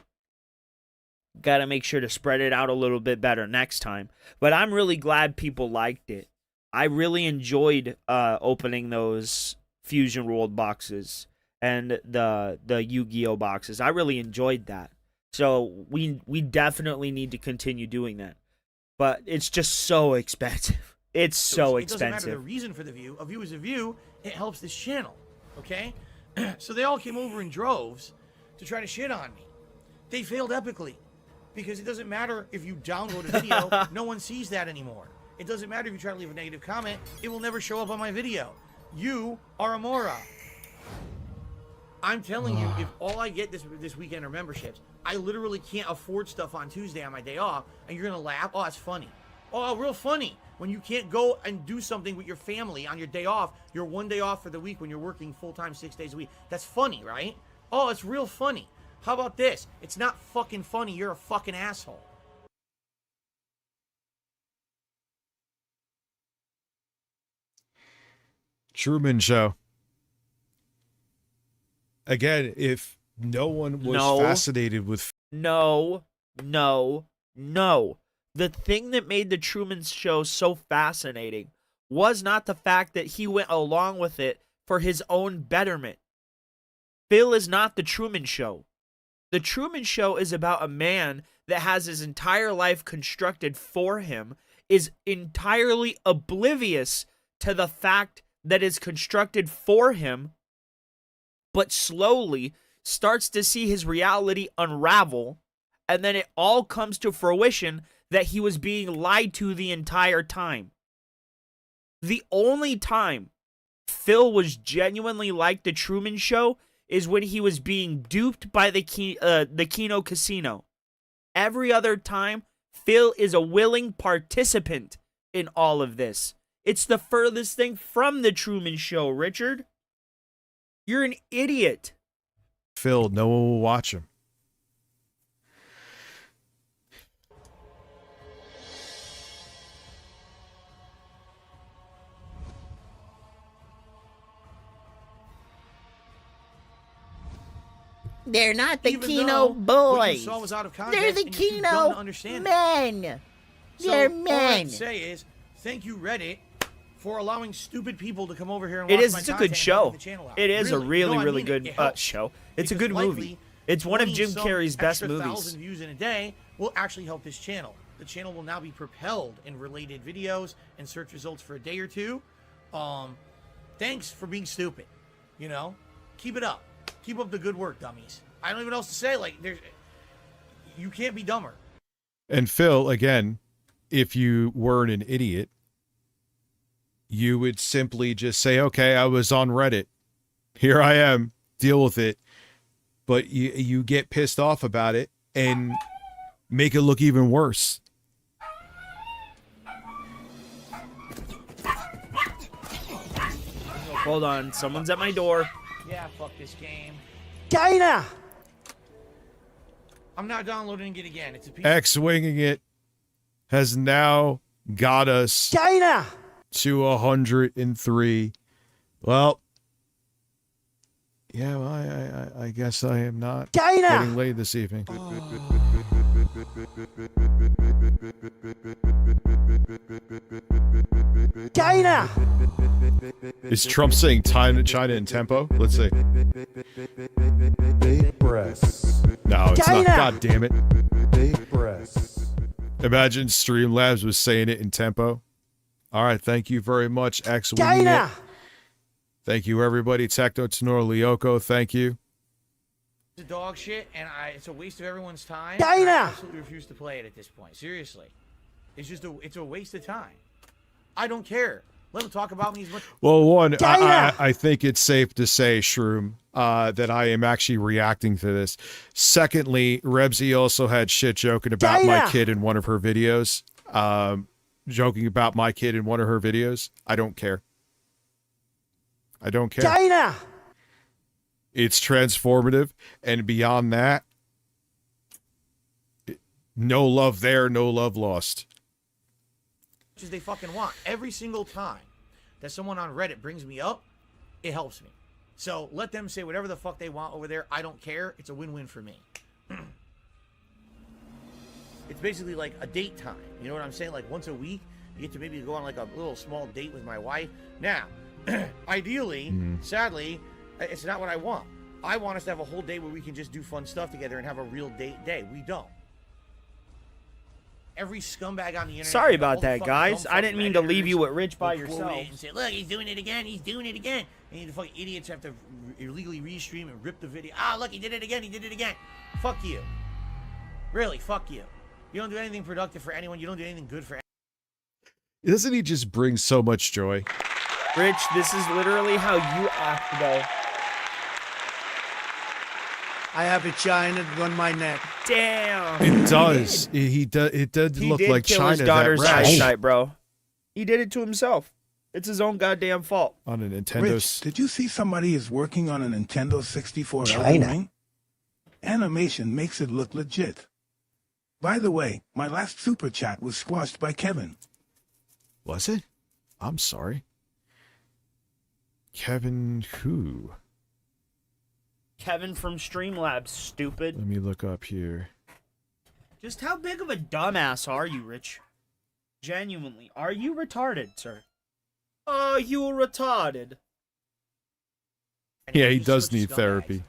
got to make sure to spread it out a little bit better next time. But I'm really glad people liked it. I really enjoyed opening those Fusion World boxes and the Yu-Gi-Oh boxes. I really enjoyed that. So we definitely need to continue doing that. But it's just so expensive. It's so expensive. It doesn't matter the reason for the view. A view is a view. It helps this channel. Okay? So they all came over in droves to try to shit on me. They failed epically. Because it doesn't matter if you download a video, no one sees that anymore. It doesn't matter if you try to leave a negative comment, it will never show up on my video. You are a moron. I'm telling you, if all I get this weekend are memberships, I literally can't afford stuff on Tuesday on my day off, and you're gonna laugh. Oh, that's funny. Oh, real funny. When you can't go and do something with your family on your day off, your one day off for the week when you're working full-time 6 days a week. That's funny, right? Oh, it's real funny. How about this? It's not fucking funny. You're a fucking asshole. Truman Show. Again, if no one was fascinated with... No. The thing that made the Truman Show so fascinating was not the fact that he went along with it for his own betterment. Phil is not the Truman Show. The Truman Show is about a man that has his entire life constructed for him, is entirely oblivious to the fact that is constructed for him, but slowly starts to see his reality unravel, and then it all comes to fruition that he was being lied to the entire time. The only time Phil was genuinely like the Truman Show is when he was being duped by the Keno Casino. Every other time, Phil is a willing participant in all of this. It's the furthest thing from the Truman Show, Richard. You're an idiot. Phil, no one will watch him. They're not the Even Keno though what you boys. saw was out of They're context the and you're too dumb Keno to understand it. men. So, They're all I men. have to say is, thank you, Reddit, for allowing stupid people to come over here and It watch is. my It's a content good and show. helping the channel out. It is a really, No, I really mean good it helps. show. It's a Because good likely movie. It's one of Jim 20-some Carrey's best extra movies. 1,000 views in a day will actually help this channel. The channel will now be propelled in related videos and search results for a day or two. Thanks for being stupid. You know, keep it up. Keep up the good work, dummies. I don't even know what else to say. Like, you can't be dumber. And Phil, again, if you weren't an idiot, you would simply just say, okay, I was on Reddit. Here I am. Deal with it. But you get pissed off about it and make it look even worse. Hold on. Someone's at my door. Yeah, fuck this game. China! I'm not downloading it again. It's a piece X-winging it has now got us China! to 103. Well, yeah, well, I guess I am not China! getting laid this evening. China! Is Trump saying time to China in tempo? Let's see. No, it's China! not. God damn it. Imagine Streamlabs was saying it in tempo. All right, thank you very much, X. China! Thank you, everybody. Tecto Tenor Lyoko, thank you. It's dog shit, and it's a waste of everyone's time. China! I absolutely refuse to play it at this point. Seriously, it's a waste of time. I don't care. Let them talk about me as much. Well, one, China! I think it's safe to say, Shroom, that I am actually reacting to this. Secondly, Rebsy also had shit joking about my China! kid in one of her videos. Joking about my kid in one of her videos. I don't care. I don't care. China! It's transformative, and beyond that, no love there, no love lost. As they fucking want. Every single time that someone on Reddit brings me up, it helps me. So let them say whatever the fuck they want over there. I don't care. It's a win-win for me. It's basically like a date time. You know what I'm saying? Like once a week, you get to maybe go on like a little small date with my wife. Now, ideally, sadly, it's not what I want. I want us to have a whole day where we can just do fun stuff together and have a real date day. We don't. Every scumbag on the internet. Sorry all about the that, fucking guys. dumb I didn't mean to fucking leave you Redditors with Rich by will quote yourself. it and say, look, he's doing it again. He's doing it again. And the fucking idiots have to illegally restream and rip the video. Ah, look, he did it again. He did it again. Fuck you. Really, fuck you. You don't do anything productive for anyone. You don't do anything good for anyone. Doesn't he just bring so much joy? Rich, this is literally how you act, though. I have a China on my neck. Damn. It does. It does He look did like kill China. his daughter's that rash eyesight, bro. He did it to himself. It's his own goddamn fault. on a Nintendo. Rich, did you see somebody is working on a Nintendo 64 Elden China. Ring? Animation makes it look legit. By the way, my last super chat was squashed by Kevin. Was it? I'm sorry. Kevin who? Kevin from Streamlabs, stupid. Let me look up here. Just how big of a dumbass are you, Rich? Genuinely, are you retarded, sir? Are you retarded? Yeah, he does need therapy.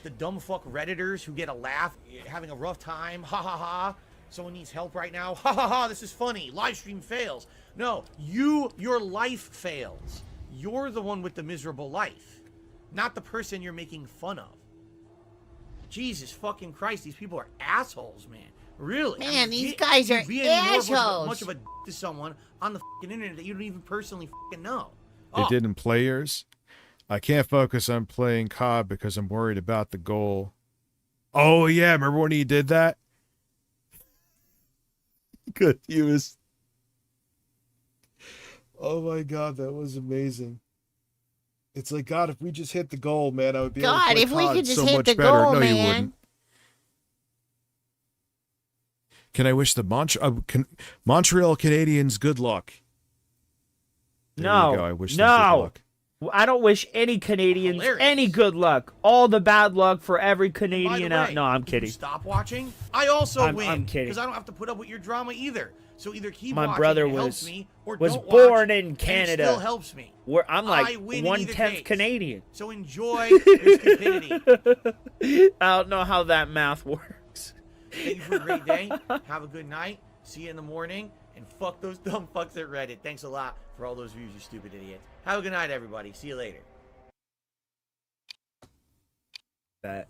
the dumb fuck Redditors who get a laugh, having a rough time, ha ha ha. Someone needs help right now, ha ha ha, this is funny, live stream fails. No, your life fails. You're the one with the miserable life, not the person you're making fun of. Jesus fucking Christ, these people are assholes, man. Really? Man, these guys are assholes. Much of a to someone on the fucking internet that you don't even personally fucking know. It didn't play yours. I can't focus on playing COD because I'm worried about the goal. Oh yeah, remember when he did that? Good, he was. Oh my god, that was amazing. It's like, God, if we just hit the goal, man, I would be able to play if we COD could just so hit much the better. goal, No, you man. wouldn't. Can I wish the Montreal Canadiens good luck? There you go. I wish them good luck. I don't wish any Canadians any good luck. All the bad luck for every Canadian out. No, I'm kidding. Stop watching. I also win. I'm kidding. Because I don't have to put up with your drama either. So either keep My watching, brother it was helps me, or was don't born watch, in Canada. And it still helps me. Where I'm like I win in either 1/10 case. Canadian. So enjoy your stupidity. I don't know how that math works. Thank you for a great day. Have a good night. See you in the morning. And fuck those dumb fucks at Reddit. Thanks a lot for all those views, you stupid idiots. Have a good night, everybody. See you later. That.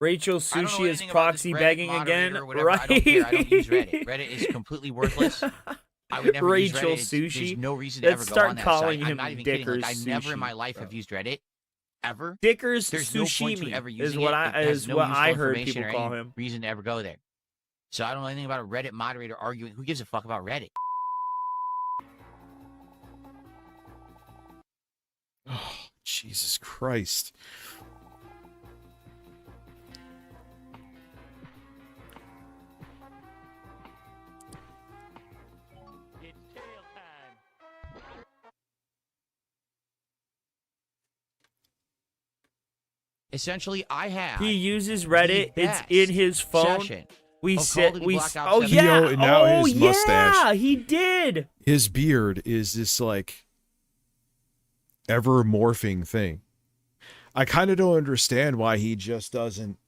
Rachel Sushi is proxy begging again, right? I don't care. I don't use Reddit. Reddit is completely worthless. I would never Rachel use Reddit. Sushi. There's no reason to Let's ever go start on that calling site. him I'm not even Dickers kidding. Like, I never in Sushi, my life bro. have used Reddit. Ever. Dickers There's no point to Sushimi ever is using what it. I It has is no what useful I heard information people or call any him. reason to ever go there. So I don't know anything about a Reddit moderator arguing. Who gives a fuck about Reddit? Oh, Jesus Christ. Essentially, I have. He uses Reddit. It's in his phone. Session We of sit. Call of Duty We. Black Ops Oh 7. yeah. and now oh his yeah. mustache. He did. His beard is this like ever morphing thing. I kind of don't understand why he just doesn't.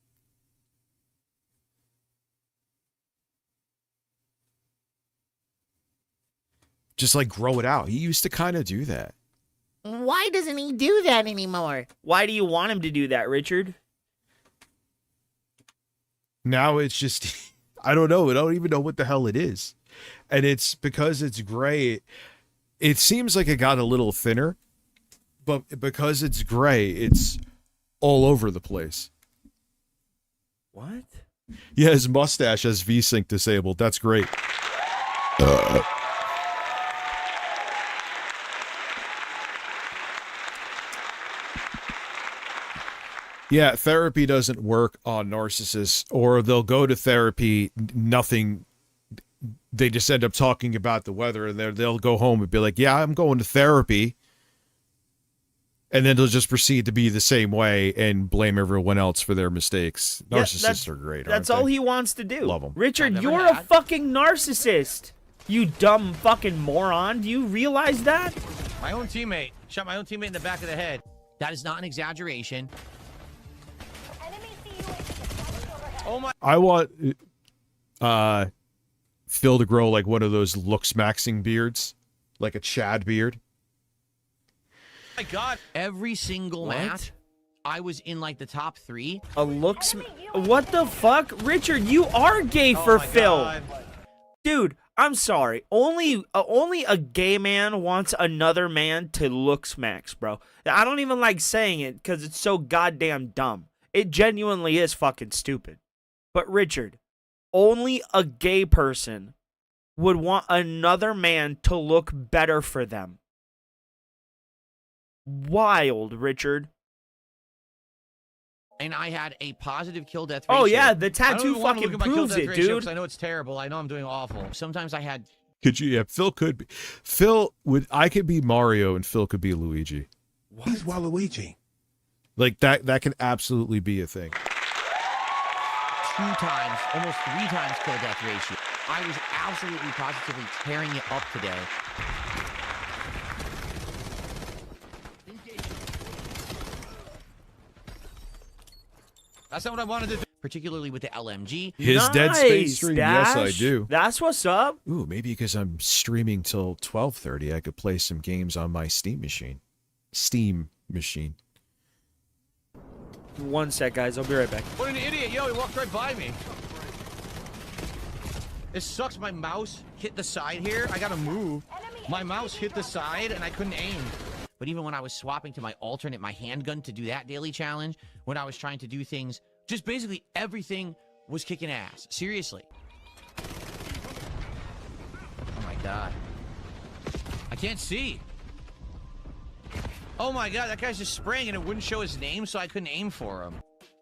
Just like grow it out. He used to kind of do that. Why doesn't he do that anymore? Why do you want him to do that, Richard? Now it's just, I don't know. I don't even know what the hell it is. And it's because it's gray. It seems like it got a little thinner, but because it's gray, it's all over the place. What? Yeah, his mustache has VSync disabled. That's great. Yeah, therapy doesn't work on narcissists, or they'll go to therapy, nothing. They just end up talking about the weather, and they'll go home and be like, yeah, I'm going to therapy. And then they'll just proceed to be the same way and blame everyone else for their mistakes. Narcissists are great, That's aren't all they? he wants to do. Love 'em. Richard, you're a fucking narcissist. You dumb fucking moron. Do you realize that? My own teammate. Shot my own teammate in the back of the head. That is not an exaggeration. Oh my. I want Phil to grow like one of those looks maxing beards, like a Chad beard. My God. Every single match, I was in like the top 3. A looks. What the fuck, Richard? You are gay for Phil, God. dude. I'm sorry. Only a gay man wants another man to looks max, bro. I don't even like saying it because it's so goddamn dumb. It genuinely is fucking stupid. But Richard, only a gay person would want another man to look better for them. Wild, Richard. And I had a positive kill death ratio. Oh yeah, the I don't tattoo even wanna fucking look at my kill proves death it, ratio, dude. 'cause I know it's terrible. I know I'm doing awful. Sometimes I had. Could you? Yeah, Phil could be. Phil would. I could be Mario, and Phil could be Luigi. He's Waluigi. Like that. That can absolutely be a thing. 2 times, almost 3 times kill death ratio. I was absolutely positively tearing it up today. That's not what I wanted to do. Particularly with the LMG. His Dead Space stream. Dash. Yes, I do. That's what's up. Ooh, maybe because I'm streaming till 12:30, I could play some games on my Steam machine. One sec, guys. I'll be right back. What an idiot. Yo, he walked right by me. It sucks. My mouse hit the side here. I gotta move. My mouse hit the side and I couldn't aim. But even when I was swapping to my alternate, my handgun to do that daily challenge, when I was trying to do things, just basically everything was kicking ass. Seriously. Oh my god. I can't see. Oh my god, that guy's just spraying and it wouldn't show his name, so I couldn't aim for him.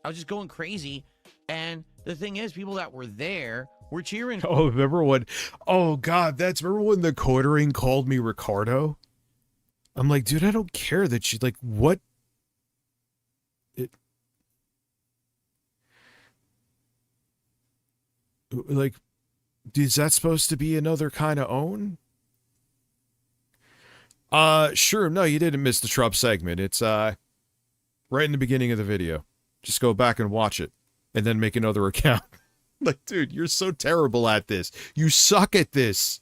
I was just going crazy. And the thing is, people that were there were cheering. Oh, remember when? Oh god, remember when the quartering called me Ricardo? I'm like, dude, I don't care that you like what. Like, is that supposed to be another kind of own? Sure. No, you didn't miss the Trump segment. It's right in the beginning of the video. Just go back and watch it, and then make another account. Like, dude, you're so terrible at this. You suck at this.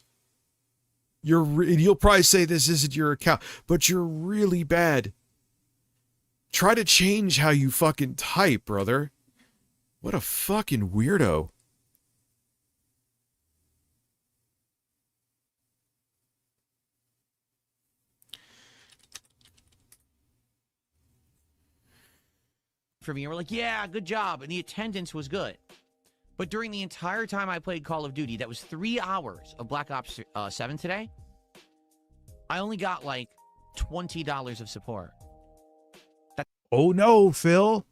You'll probably say this isn't your account, but you're really bad. Try to change how you fucking type, brother. What a fucking weirdo. For me, and we're like, yeah, good job, and the attendance was good. But during the entire time I played Call of Duty, that was 3 hours of Black Ops 7 today, I only got like $20 of support. Oh no, Phil.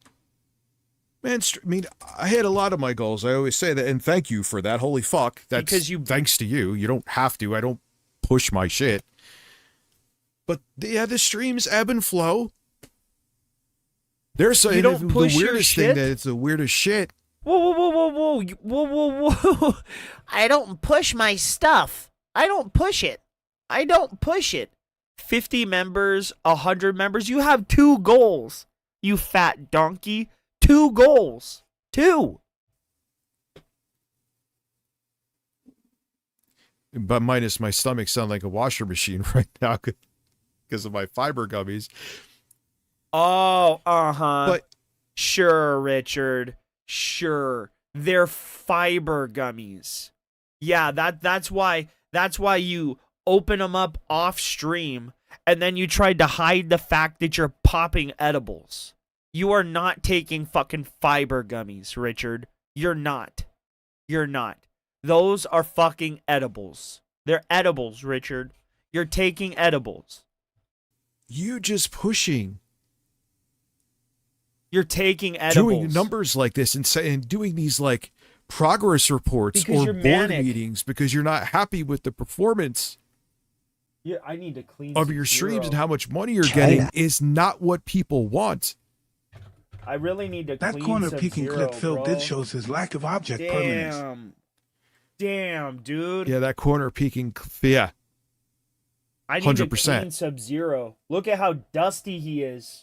Man, I mean, I hit a lot of my goals. I always say that, and thank you for that. Holy fuck. That's thanks to you. You don't have to. I don't push my shit. But yeah, the streams ebb and flow. They're saying the weirdest thing that it's the weirdest shit. Whoa. I don't push my stuff. I don't push it. 50 members, 100 members. You have 2 goals, you fat donkey. 2 goals. 2. But minus my stomach sound like a washer machine right now because of my fiber gummies. Oh, But sure, Richard. Sure. They're fiber gummies. Yeah, that's why you open them up off stream and then you tried to hide the fact that you're popping edibles. You are not taking fucking fiber gummies, Richard. You're not. Those are fucking edibles. They're edibles, Richard. You're taking edibles. You just pushing. You're taking edibles. Doing numbers like this and doing these like progress reports because or board meetings because you're not happy with the performance. Yeah, I need to clean of your streams and how much money you're getting is not what people want. I really need to that clean corner Sub-Zero, peeking clip Phil bro. did shows his lack of object permanence. Damn, dude. Yeah, that corner peeking. Yeah. I need 100%. to clean Sub-Zero. Look at how dusty he is.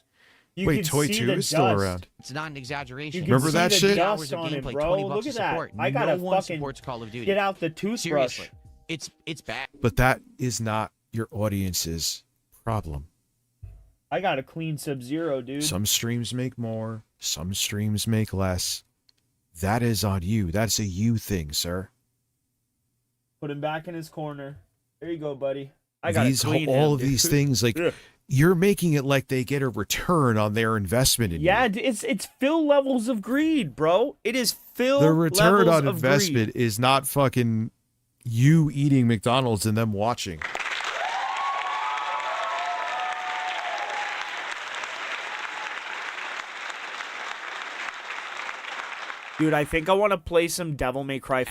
You Wait, can Toy see 2 the is still dust. around. It's not an exaggeration. You can Remember see that the shit? dust Hours of on it, gameplay, bro. $20 Look of at that. support. I gotta no one fucking supports Call of Duty. get out the toothbrush. Seriously, it's bad. But that is not your audience's problem. I gotta clean Sub-Zero, dude. Some streams make more, some streams make less. That is on you. That's a you thing, sir. Put him back in his corner. There you go, buddy. I gotta clean all him, of these dude. things, like you're making it like they get a return on their investment in Yeah, you. it's Phil levels of greed, bro. It is Phil The return levels on of investment greed. is not fucking you eating McDonald's and them watching. Dude, I think I want to play some Devil May Cry.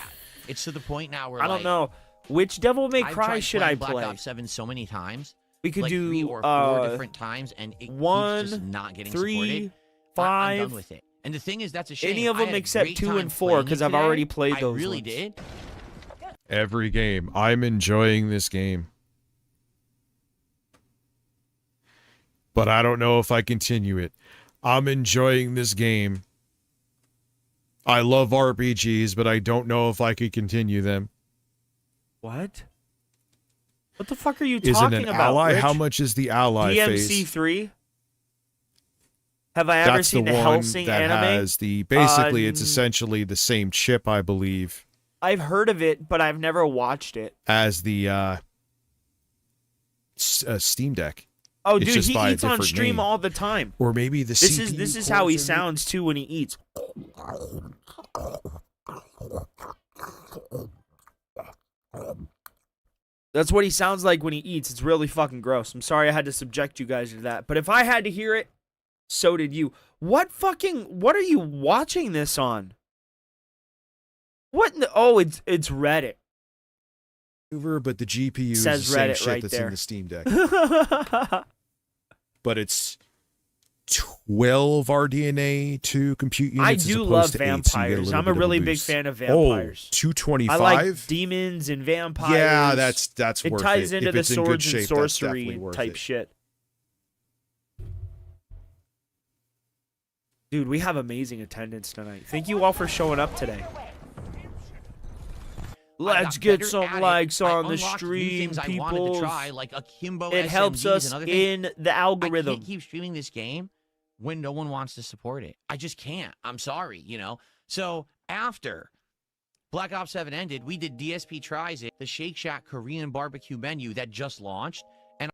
It's to the point now where I don't know. Which Devil May I've Cry tried should playing I Black play? Ops 7 so many times. We could like do 3 or 4 different times, and it keeps just not getting 3, supported. 5. I'm done with it. And the thing is, that's a shame. Any of I them had a except great 2 time and 4, playing because it I've today. already played those I really ones. did. Every game. I'm enjoying this game. But I don't know if I continue it. I'm enjoying this game. I love RPGs, but I don't know if I could continue them. What? What the fuck are you Is talking it an about? ally? Rich? How much is the ally phase? DMC3? Have I ever That's seen the one Helsing that anime? has the basically it's essentially the same chip, I believe, I've heard of it, but I've never watched it. as the Steam Deck. Oh, It's dude, just he by a eats on different stream name. all the time. Or maybe the This CPU is how he cores are- sounds too when he eats. That's what he sounds like when he eats. It's really fucking gross. I'm sorry I had to subject you guys to that. But if I had to hear it, so did you. What are you watching this on? What in the, oh, it's Reddit. But the GPU Says is the same Reddit shit right that's there. in the Steam Deck. But it's 12 RDNA to compute units. I as do opposed love to 8, so you get vampires. little I'm bit a of really big boost. fan of Oh, vampires. 225? I like demons and vampires. Yeah, that's it worth ties it. into If the it's in good swords shape, and that's sorcery definitely worth type it. shit. Dude, we have amazing attendance tonight. Thank you all for showing up today. Let's get some likes on the stream, people. Like Akimbo It helps SMGs us and other things. in the algorithm. I can't keep streaming this game when no one wants to support it. I just can't. I'm sorry, you know. So after Black Ops 7 ended, we did DSP Tries It, the Shake Shack Korean barbecue menu that just launched. And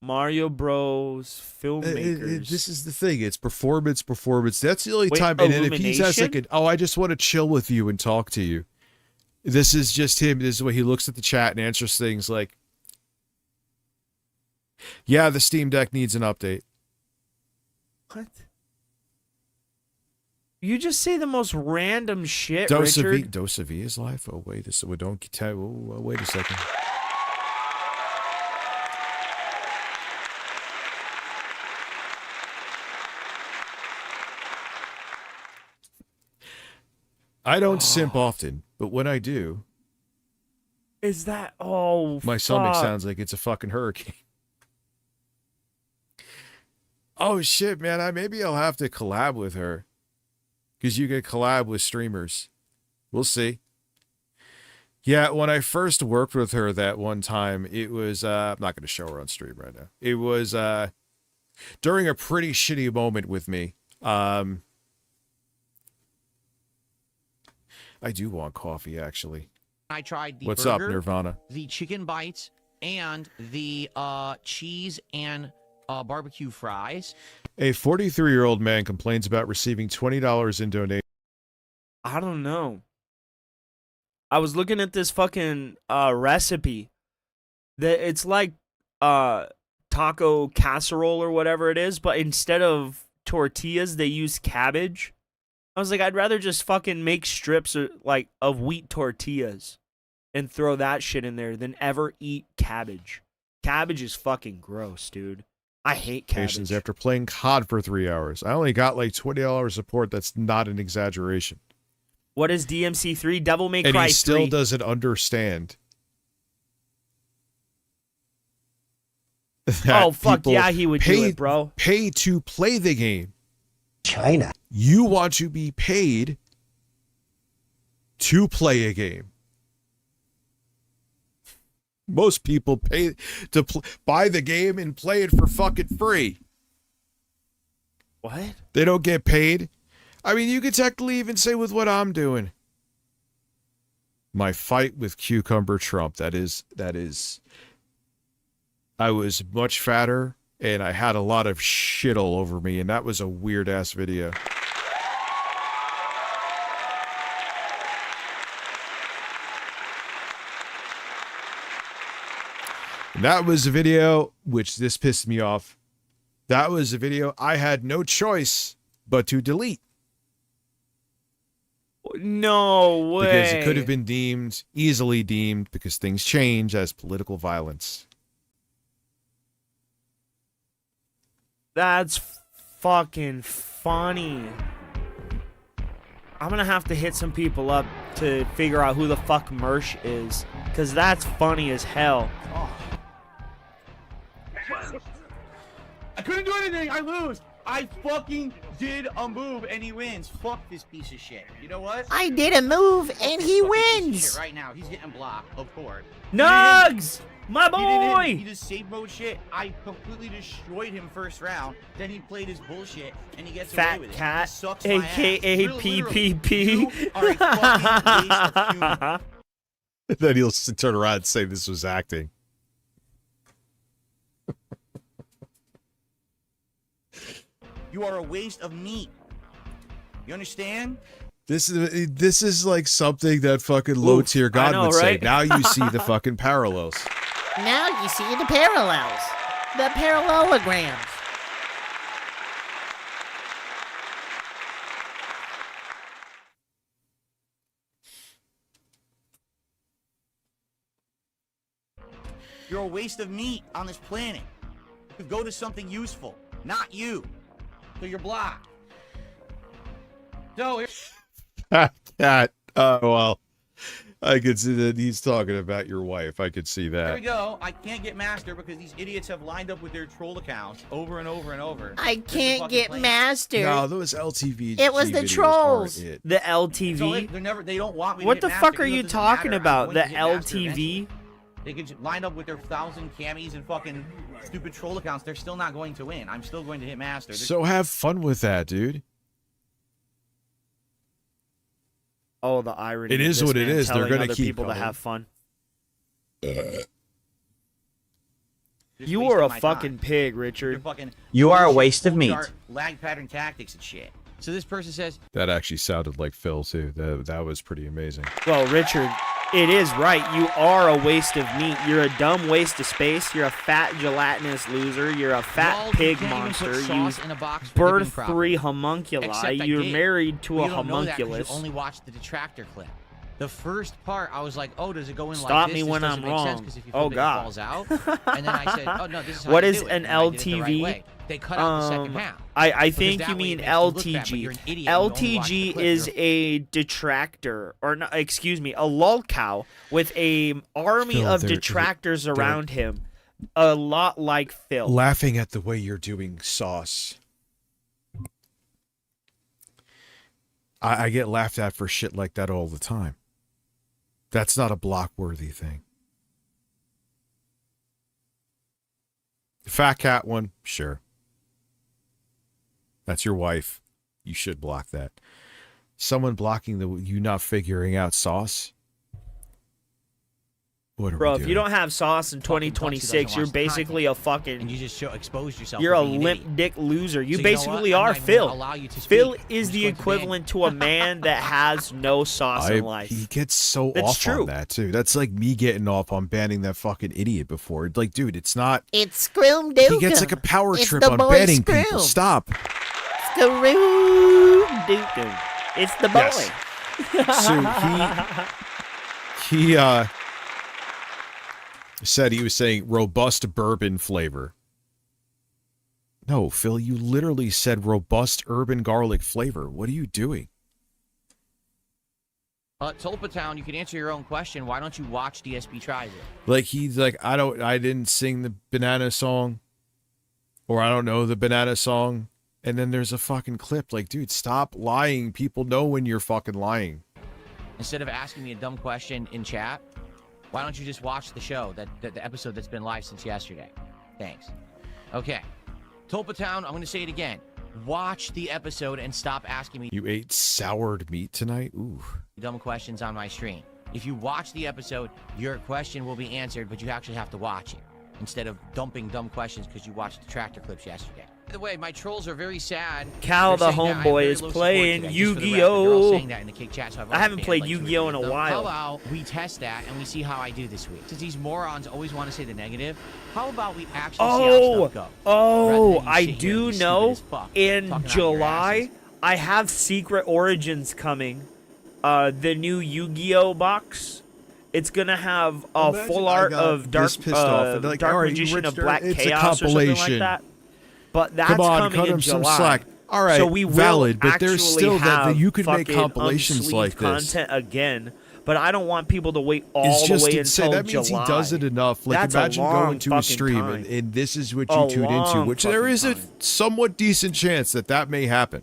Mario Bros. Filmmakers. This is the thing. It's performance. That's the only Wait, time. And then if he says like, Illumination? "Oh, I just want to chill with you and talk to you," this is just him. This is what he looks at the chat and answers things like, "Yeah, the Steam Deck needs an update." What? You just say the most random shit, Dose of Richard. Dose of V is live. Oh wait, this don't tell. Oh, wait a second. I don't simp often, but when I do, Is that oh my stomach fuck. sounds like it's a fucking hurricane. Oh shit, man! Maybe I'll have to collab with her, because you can collab with streamers. We'll see. Yeah, when I first worked with her that one time, it was I'm not going to show her on stream right now. It was during a pretty shitty moment with me. I do want coffee, actually. I tried the What's burger, up, Nirvana? the chicken bites, and the cheese and barbecue fries. A 43-year-old man complains about receiving $20 in donation. I don't know. I was looking at this fucking recipe. That it's like taco casserole or whatever it is, but instead of tortillas, they use cabbage. I was like, I'd rather just fucking make strips of wheat tortillas and throw that shit in there than ever eat cabbage. Cabbage is fucking gross, dude. I hate cabbage. After playing COD for 3 hours. I only got like $20 support. That's not an exaggeration. What is DMC3? Devil May And Cry he still 3. doesn't understand. Oh, fuck yeah, he would do it, bro. Pay to play the game. China. You want to be paid to play a game. Most people pay to buy the game and play it for fucking free. What? They don't get paid. I mean, you could technically even say with what I'm doing. My fight with Cucumber Trump. That is. I was much fatter and I had a lot of shit all over me, and that was a weird ass video. And that was a video which this pissed me off. That was a video I had no choice but to delete. No way. Because it could have been easily deemed, because things change, as political violence. That's fucking funny. I'm gonna have to hit some people up to figure out who the fuck Mersh is, because that's funny as hell. I couldn't do anything. I lose. I fucking did a move and he wins. Fuck this piece of shit. You know what? I did a move and he Fucking piece of wins. shit right now. He's getting blocked, of course. Nugs! My He didn't hit me. boy! He just save mode shit. I completely destroyed him first round. Then he played his bullshit and he gets away Fat with it. cat, He sucks my ass. aka Literally, PPP. you are a fucking waste of humor. Then he'll turn around and say this was acting. You are a waste of meat. You understand? This is like something that fucking low tier God know, would right? say. Now you see the fucking parallels. Now you see the parallels. The parallelograms. You're a waste of meat on this planet. You could go to something useful, not you. So you're blocked. So Cat. Oh well, I could see that he's talking about your wife. I could see there that. we go. I can't get master because these idiots have lined up with their troll accounts over and over and over. I Just to can't fucking get play. master. No, those LTV. It was the videos trolls. aren't it. The So LTV? they're never. They don't want me. To What hit the master, fuck are even though you it doesn't talking matter. I'm about? going The to hit master eventually. LTV? They could just line up with their 1,000 camis and fucking stupid troll accounts. They're still not going to win. I'm still going to hit master. So have fun with that, dude. Oh, the irony. It of is this what it man is. They're telling gonna other keep people to going. have fun. Just You wasting are a my fucking time. pig, You're Richard. fucking You are a bullshit, waste of full meat. chart, lag pattern tactics and shit. So this person says, That actually sounded like Phil too. That was pretty amazing. Well, Richard, it is right. You are a waste of meat. You're a dumb waste of space. You're a fat gelatinous loser. You're a fat "Lol, pig you can't even monster. put You sauce in a box for dipping birthed properly." 3 homunculi. Except I You're did. married to Well, a you don't know that 'cause homunculus. You only watched the detractor clip. The first part, I was like, "Oh, does it go in Stop like this? me This when doesn't I'm make sense wrong. 'cause if you Oh, flip it, God. it falls out." And then I said, "Oh no, this is how What you is do it." an And I did it the right LTV? way. They cut out the second half. I Because think that you way it mean makes you look bad, but LTG. you're an idiot and you only watch the LTG clip. is You're- a detractor, or not, excuse me, a lolcow with a army Phil, of they're- detractors around him, a lot like Phil. Laughing at the way you're doing sauce. I get laughed at for shit like that all the time. That's not a block-worthy thing. The fat cat one, sure. That's your wife. You should block that. Someone blocking you not figuring out sauce? What are Bro, we if doing? you don't have sauce in Fucking cunts who 2026, doesn't you're watch the basically a fucking. and you just exposed yourself. You're for a being an limp idiot. dick loser. You So you know basically what? I'm are not even Phil. gonna allow you to Phil speak. is I'm the just going to equivalent to a man that has no sauce in life. He gets so That's off true. on that too. That's like me getting off on banning that fucking idiot before. Like, dude, it's not. It's Scroom Dookum. He gets like a power It's trip the on boy banning Scroom. people. Stop. Scroom Dookum. It's the boy. Yes. So he said he was saying robust bourbon flavor. No, Phil, you literally said robust urban garlic flavor. What are you doing? Tulpa Town, you can answer your own question. Why don't you watch DSP Tries It? Like he's like, I didn't sing the banana song, or I don't know the banana song. And then there's a fucking clip. Like, dude, stop lying. People know when you're fucking lying. Instead of asking me a dumb question in chat, why don't you just watch the show, the episode that's been live since yesterday? Thanks. Okay. Tulpa Town, I'm going to say it again. Watch the episode and stop asking me You ate soured meat tonight? Ooh. dumb questions on my stream. If you watch the episode, your question will be answered, but you actually have to watch it instead of dumping dumb questions because you watched the tractor clips yesterday. By the way, my trolls are very sad. Cal They're the saying that I have homeboy very is low support playing today, just for the record. They're all Yu-Gi-Oh! saying that in the kick chat, so I've I haven't already played banned, like, Yu-Gi-Oh! 2 or in a 3 of them. while. How about we test that and we see how I do this week? Since these morons always want to say the negative, how about we actually see how stuff goes? Oh, rather than you I sit here and do be stupid know. as fuck, In talking out your July, asses. I have Secret Origins coming. The new Yu-Gi-Oh box. It's gonna have a Imagine full I art got of Dark, this pissed off and like, Dark all right, Magician you of rich Black nerd, it's a Chaos or something like compilation. that. But that's Come on, coming cut in him some July. slack. All right, so we will valid, but there's actually still that have you could make fucking compilations unsleeved like this. content again. but I don't want people to wait all It's just the way insane. until That means July. he does it enough. Like, That's imagine a long going to a fucking stream time. and this is what A you tune into, long which there fucking is a time. somewhat decent chance that may happen.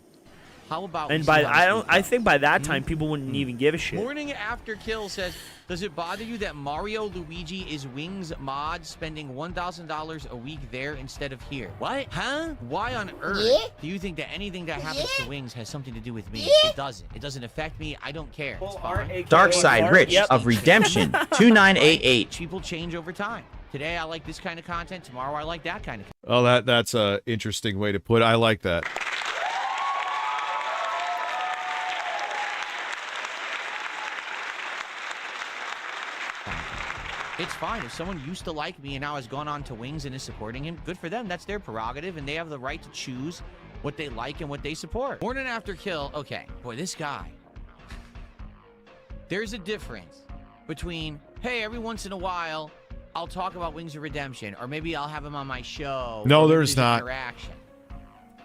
How about And we by see how this I think by that time people wouldn't even give a shit. Morning After Kill says, does it bother you that Mario Luigi is Wings mod spending $1,000 a week there instead of here? What? Huh? Why on earth do you think that anything that happens to Wings has something to do with me? It doesn't. It doesn't affect me. I don't care. It's fine. Dark Side Rich of Redemption 2988. People change over time. Today I like this kind of content. Tomorrow I like that kind of content. Oh, that's a interesting way to put it. I like that. It's fine. If someone used to like me and now has gone on to Wings and is supporting him, good for them. That's their prerogative, and they have the right to choose what they like and what they support. Morning After Kill, okay. Boy, this guy. There's a difference between, hey, every once in a while, I'll talk about Wings of Redemption, or maybe I'll have him on my show. No, or maybe there's not. Interaction.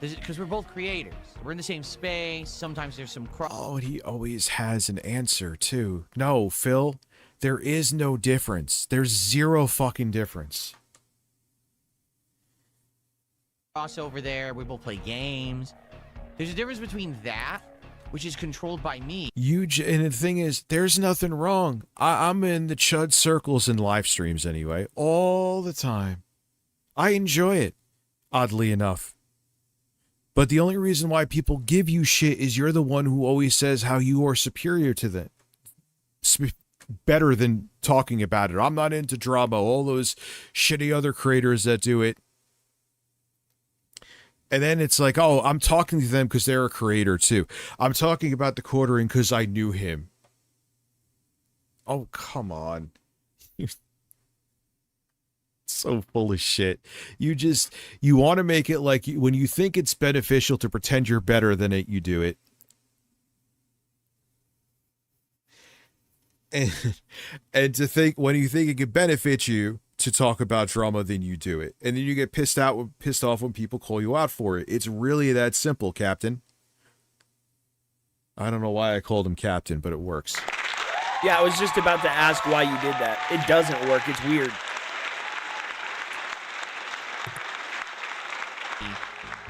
Because we're both creators. We're in the same space. Sometimes there's some cross. Oh, and he always has an answer, too. No, Phil, there is no difference. There's zero fucking difference. Crossover there. We both play games. There's a difference between that, which is controlled by me. And the thing is, there's nothing wrong. I'm in the chud circles in live streams anyway, all the time. I enjoy it, oddly enough. But the only reason why people give you shit is you're the one who always says how you are superior to them. Better than talking about it. I'm not into drama. All those shitty other creators that do it. And then it's like, oh, I'm talking to them because they're a creator too. I'm talking about the quartering because I knew him. Oh, come on. You're so full of shit. You want to make it like when you think it's beneficial to pretend you're better than it, you do it. And to think when you think it could benefit you to talk about drama, then you do it. And then you get pissed off when people call you out for it. It's really that simple, Captain. I don't know why I called him Captain, but it works. Yeah, I was just about to ask why you did that. It doesn't work. It's weird.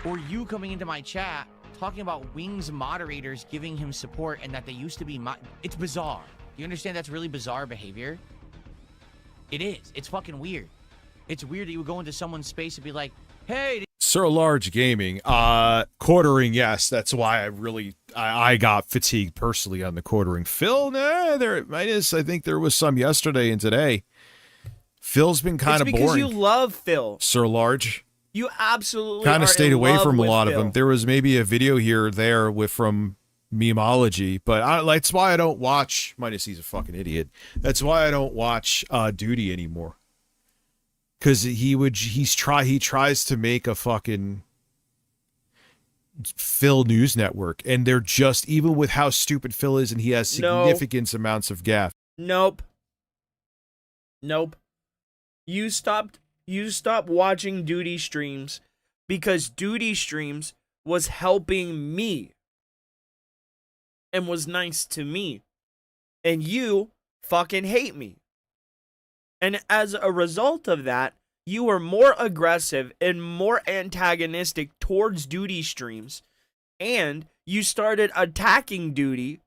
Or you coming into my chat talking about Wings moderators giving him support and that they used to be it's bizarre. You understand that's really bizarre behavior? It is. It's fucking weird. It's weird that you would go into someone's space and be like, hey... Sir Large Gaming, quartering, yes, that's why I got fatigued personally on the quartering. Phil, I think there was some yesterday and today. Phil's been kind of boring. It's because you love Phil. Sir Large. You absolutely kind of stayed away from a lot of Phil. them. There was maybe a video here or there from Memeology, but that's why I don't watch, minus he's a fucking idiot. That's why I don't watch Duty anymore. Because he tries to make a fucking Phil news network, and they're just, even with how stupid Phil is, and he has significant amounts of gaff. Nope. You stopped watching Duty streams because Duty streams was helping me and was nice to me, and you fucking hate me. And as a result of that, you were more aggressive and more antagonistic towards Duty streams, and you started attacking Duty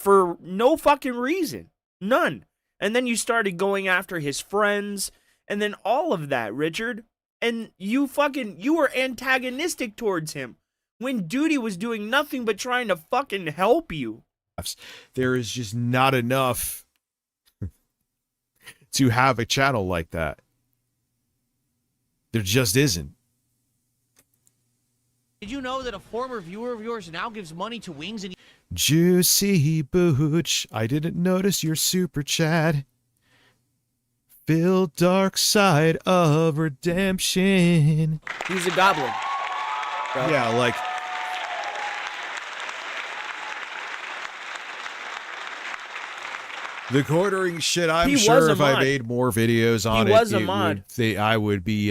for no fucking reason. None. And then you started going after his friends, and then all of that, Richard. And you were antagonistic towards him when Duty was doing nothing but trying to fucking help you. There is just not enough to have a channel like that. There just isn't. Did you know that a former viewer of yours now gives money to Wings and... Juicy Booch, I didn't notice your super chat. Phil Dark Side of Redemption. He's a goblin. Bro. Yeah, like... The quartering shit, I'm sure if I made more videos on he was a mod. I would be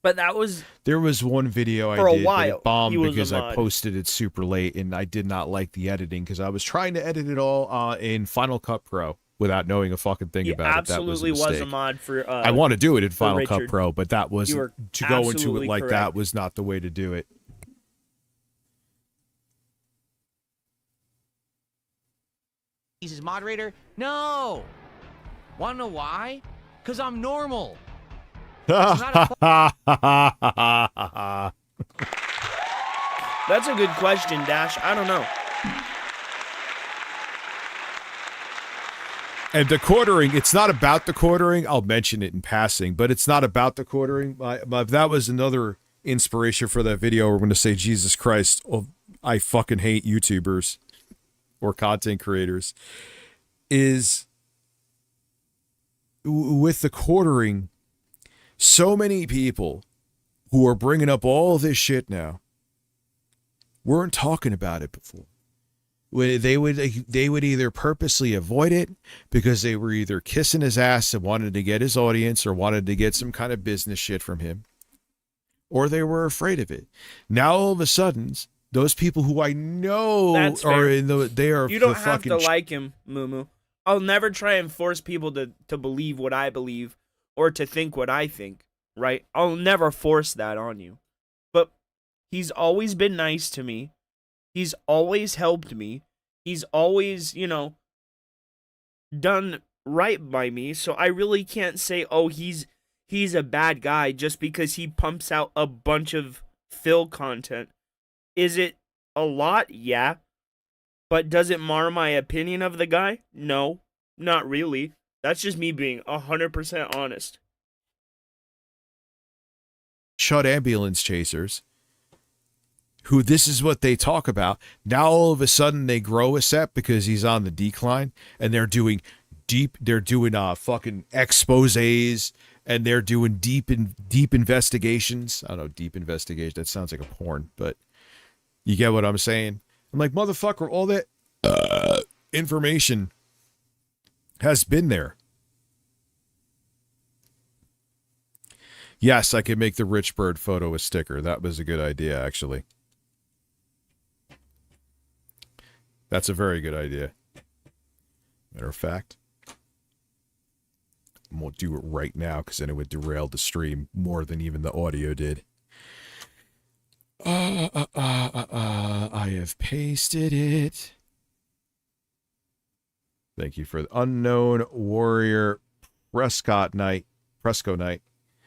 But that was There was one video For I a did, but while, it bombed he was a because I mod. posted it super late, and I did not like the editing because I was trying to edit it all in Final Cut Pro without knowing a fucking thing he about it. That was absolutely a was a mistake. mod for. I want to do it in Final Cut Richard. Pro, but that was You were to go into it absolutely like that correct. was not the way to do it. He's his moderator? No. Wanna know why? Because I'm normal. That's a good question, Dash. I don't know. And the quartering, it's not about the quartering. I'll mention it in passing, but it's not about the quartering. That was another inspiration for that video. We're going to say, Jesus Christ, oh, I fucking hate YouTubers or content creators. Is with the quartering, so many people who are bringing up all this shit now weren't talking about it before. They would either purposely avoid it because they were either kissing his ass and wanted to get his audience or wanted to get some kind of business shit from him, or they were afraid of it. Now all of a sudden, those people who I know That's are fair. in they are You don't the have fucking to like him, Moo. I'll never try and force people to believe what I believe or to think what I think, right? I'll never force that on you. But he's always been nice to me. He's always helped me. He's always, done right by me. So I really can't say, oh, he's a bad guy just because he pumps out a bunch of fill content. Is it a lot? Yeah. But does it mar my opinion of the guy? No, not really. That's just me being 100% honest. shut ambulance chasers who this is what they talk about. Now all of a sudden they grow a set because he's on the decline and they're doing fucking exposés and they're doing deep investigations. I don't know, deep investigation. That sounds like a porn, but you get what I'm saying? I'm like, motherfucker, all that information has been there. Yes, I could make the Rich Bird photo a sticker. That was a good idea, actually. That's a very good idea. Matter of fact, I won't do it right now because then it would derail the stream more than even the audio did. I have pasted it. Thank you for the Unknown Warrior Presco night.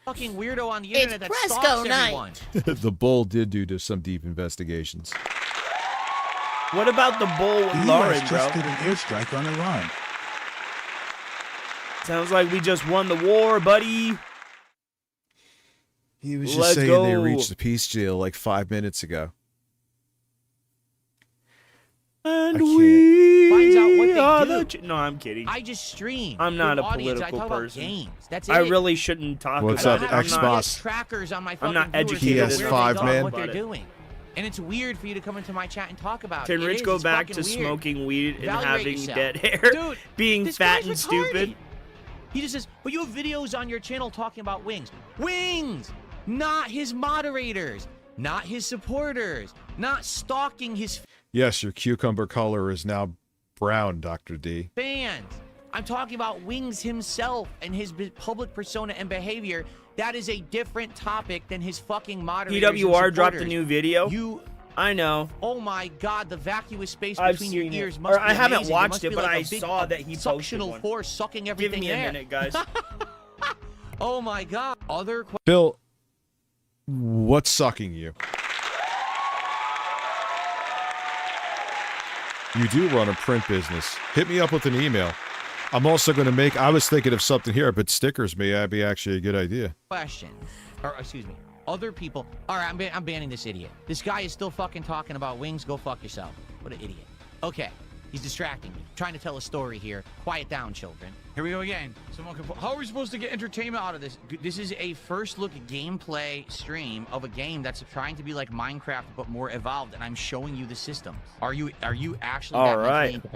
Fucking weirdo on the internet that Fresco stalks night. everyone. The Bull did do some deep investigations. What about the bull with The Lauren, U.S. bro? just did an airstrike on Iran. Sounds like we just won the war, buddy. He was just Let's saying go. they reached the peace deal like 5 minutes ago. And we finds out what they are do. No, I'm kidding. I just stream. I'm not to a an audience. political I talk person. About games. That's I it. really shouldn't talk What's about up, it. I'm not- Xbox? Trackers on my I'm fucking not viewers educated to know PS5, where they go and man. what they're doing. And it's weird for you to come into my chat and talk about Can it. Rich It go is, back it's to fucking weird. smoking weed and Evaluate having yourself. dead hair, Dude, being this fat guy's and retarded. stupid? He just says, but you have videos on your channel talking about wings. Wings! Not his moderators. Not his supporters. Not stalking his Yes, your cucumber color is now brown, Dr. D. fans. I'm talking about Wings himself and his public persona and behavior. That is a different topic than his fucking moderators and PWR dropped a supporters. new video. You, I know. oh my God, the vacuous space I've between your seen it. ears must Or be I haven't amazing. There watched must it, be but like I a big, saw that he posted suctional one. force sucking Give everything me a there. minute, guys. Oh my God. Other Bill, what's sucking you? You do run a print business. Hit me up with an email. I'm also going to make, I was thinking of something here, but stickers may be actually a good idea. question, or excuse me, other people. All right, I'm banning this idiot. This guy is still fucking talking about wings. Go fuck yourself. What an idiot. Okay, he's distracting me. Trying to tell a story here. Quiet down, children. Here we go again. How are we supposed to get entertainment out of this? This is a first look gameplay stream of a game that's trying to be like Minecraft but more evolved, and I'm showing you the systems. Are you actually? All that right. mentally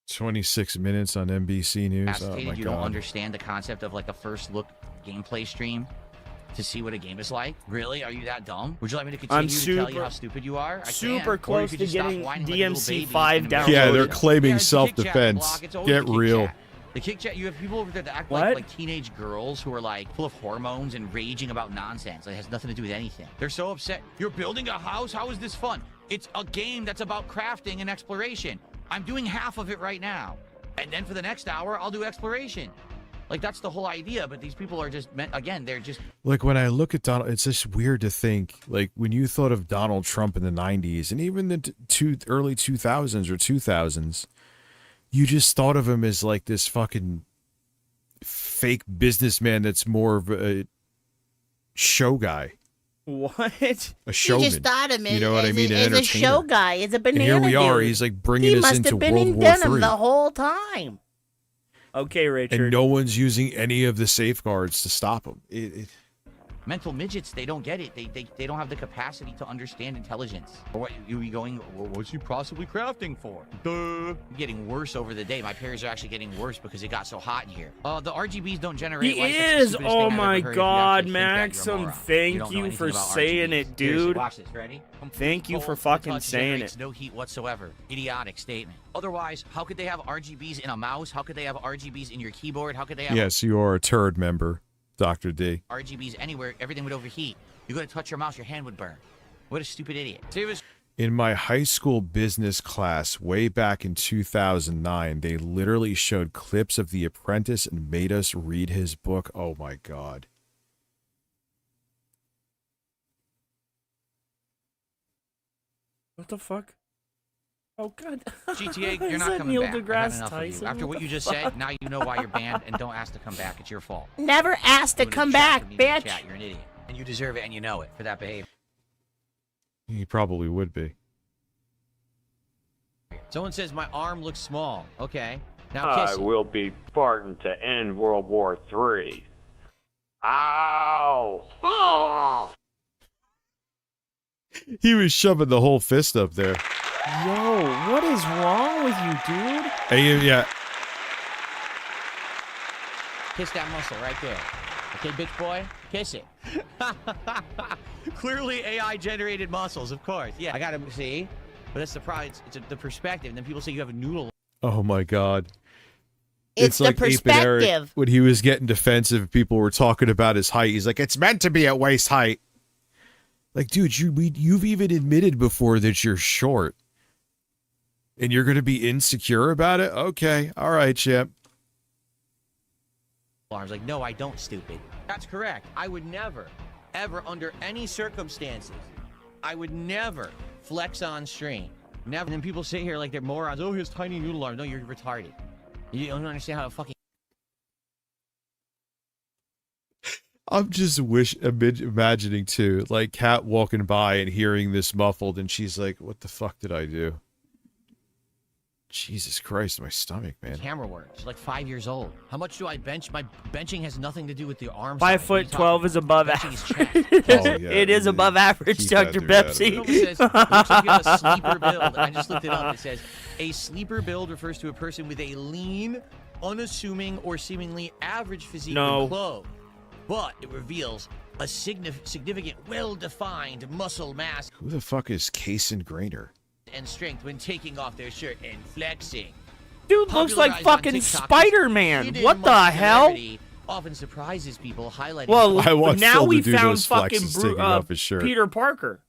26 minutes on NBC News. Oh incapacitated? my You don't God. understand the concept of like a first look gameplay stream to see what a game is like? Really? Are you that dumb? Would you like me to continue to tell you how stupid you are? I super can. close to getting DMC5 downloaded. Yeah, they're claiming Yeah, it's the Kick Chat self-defense. block. It's always Get the Kick real. Chat. The Kick Chat, you have people over there that act What? like teenage girls who are like full of hormones and raging about nonsense. It has nothing to do with anything. They're so upset. You're building a house? How is this fun? It's a game that's about crafting and exploration. I'm doing half of it right now. And then for the next hour, I'll do exploration. Like, that's the whole idea, but these people are just, again, they're just... Like, when I look at Donald, it's just weird to think, like, when you thought of Donald Trump in the 90s and even the early 2000s or 2000s, you just thought of him as, like, this fucking fake businessman that's more of a show guy. What? A showman. You just thought of him You know what I mean? An as a entertainer. show guy, as a banana And here we are. dude. He's, like, bringing He us must into have been World in War denim III. the whole time. Okay, Richard. And no one's using any of the safeguards to stop him. Mental midgets, they don't get it. They don't have the capacity to understand intelligence. Or what you be going, well, what's he possibly crafting for? Duh. Getting worse over the day. My parents are actually getting worse because it got so hot in here. The RGBs don't generate He light. That's the is. stupidest Oh thing I've ever my heard. If you God, actually think that, you're a Maxim. moron. Thank You don't know you anything for about saying RGBs. it, Seriously, dude. watch this. Ready? Thank you for Cold, fucking touch saying generates it. no heat whatsoever. Idiotic statement. Otherwise, how could they have RGBs in a mouse? How could they have RGBs in your keyboard? How could they have Yes, you are a turd member, Dr. D. RGBs anywhere? Everything would overheat. You go to touch your mouse, your hand would burn. What a stupid idiot. In my high school business class, way back in 2009, they literally showed clips of The Apprentice and made us read his book. Oh my God. What the fuck? Oh God. GTA, Is you're not that coming Neil back. I've had deGrasse enough of you. Tyson? After What what you the just said, now you know why you're banned, and don't ask to come back. It's your fault. Never asked to Doing a come chat back, with me in the bitch. chat, you're an idiot. And you deserve it, and you know it for that behavior. He probably would be. Someone says my arm looks small. Okay. Now I kiss it. will be Spartan to end World War III. Ow! Oh! He was shoving the whole fist up there. Yo, what is wrong with you, dude? Hey, yeah. Kiss that muscle right there. Okay, bitch boy? Kiss it. Clearly AI-generated muscles, of course. Yeah, I gotta see. But that's the problem. It's the perspective. And then people say you have a noodle. Oh my God. It's the like Ape and Eric perspective. when he was getting defensive, people were talking about his height. He's like, it's meant to be at waist height. Like, dude, you've even admitted before that you're short. And you're going to be insecure about it? Okay. All right, champ. Arms like, no, I don't, stupid. That's correct. I would never, ever, under any circumstances, I would never flex on stream. Never. And then people sit here like they're morons. Oh, he has tiny noodle arms. No, you're retarded. You don't understand how to fucking... I'm just imagining too, like Kat walking by and hearing this muffled, and she's like, "What the fuck did I do?" Jesus Christ, my stomach, man. camera work. She's like 5 years old. How much do I bench? My benching has nothing to do with the arms. 5'12" is above average. Oh, yeah, It is above average, keep that Dr. dude out of Pepsi. It says, looks like you have a sleeper build. I just looked it up. It says, a sleeper build refers to a person with a lean, unassuming, or seemingly average physique No. when clothed. But it reveals a significant, well-defined muscle mass Who the fuck is Case and Grainer? and strength when taking off their shirt and flexing. Dude looks like Popularized on fucking TikTok, Spider-Man. hidden What the hell? muscularity often surprises people, highlighting... Well, I watched now all the we dude found those fucking flexes taking off his shirt. Peter Parker.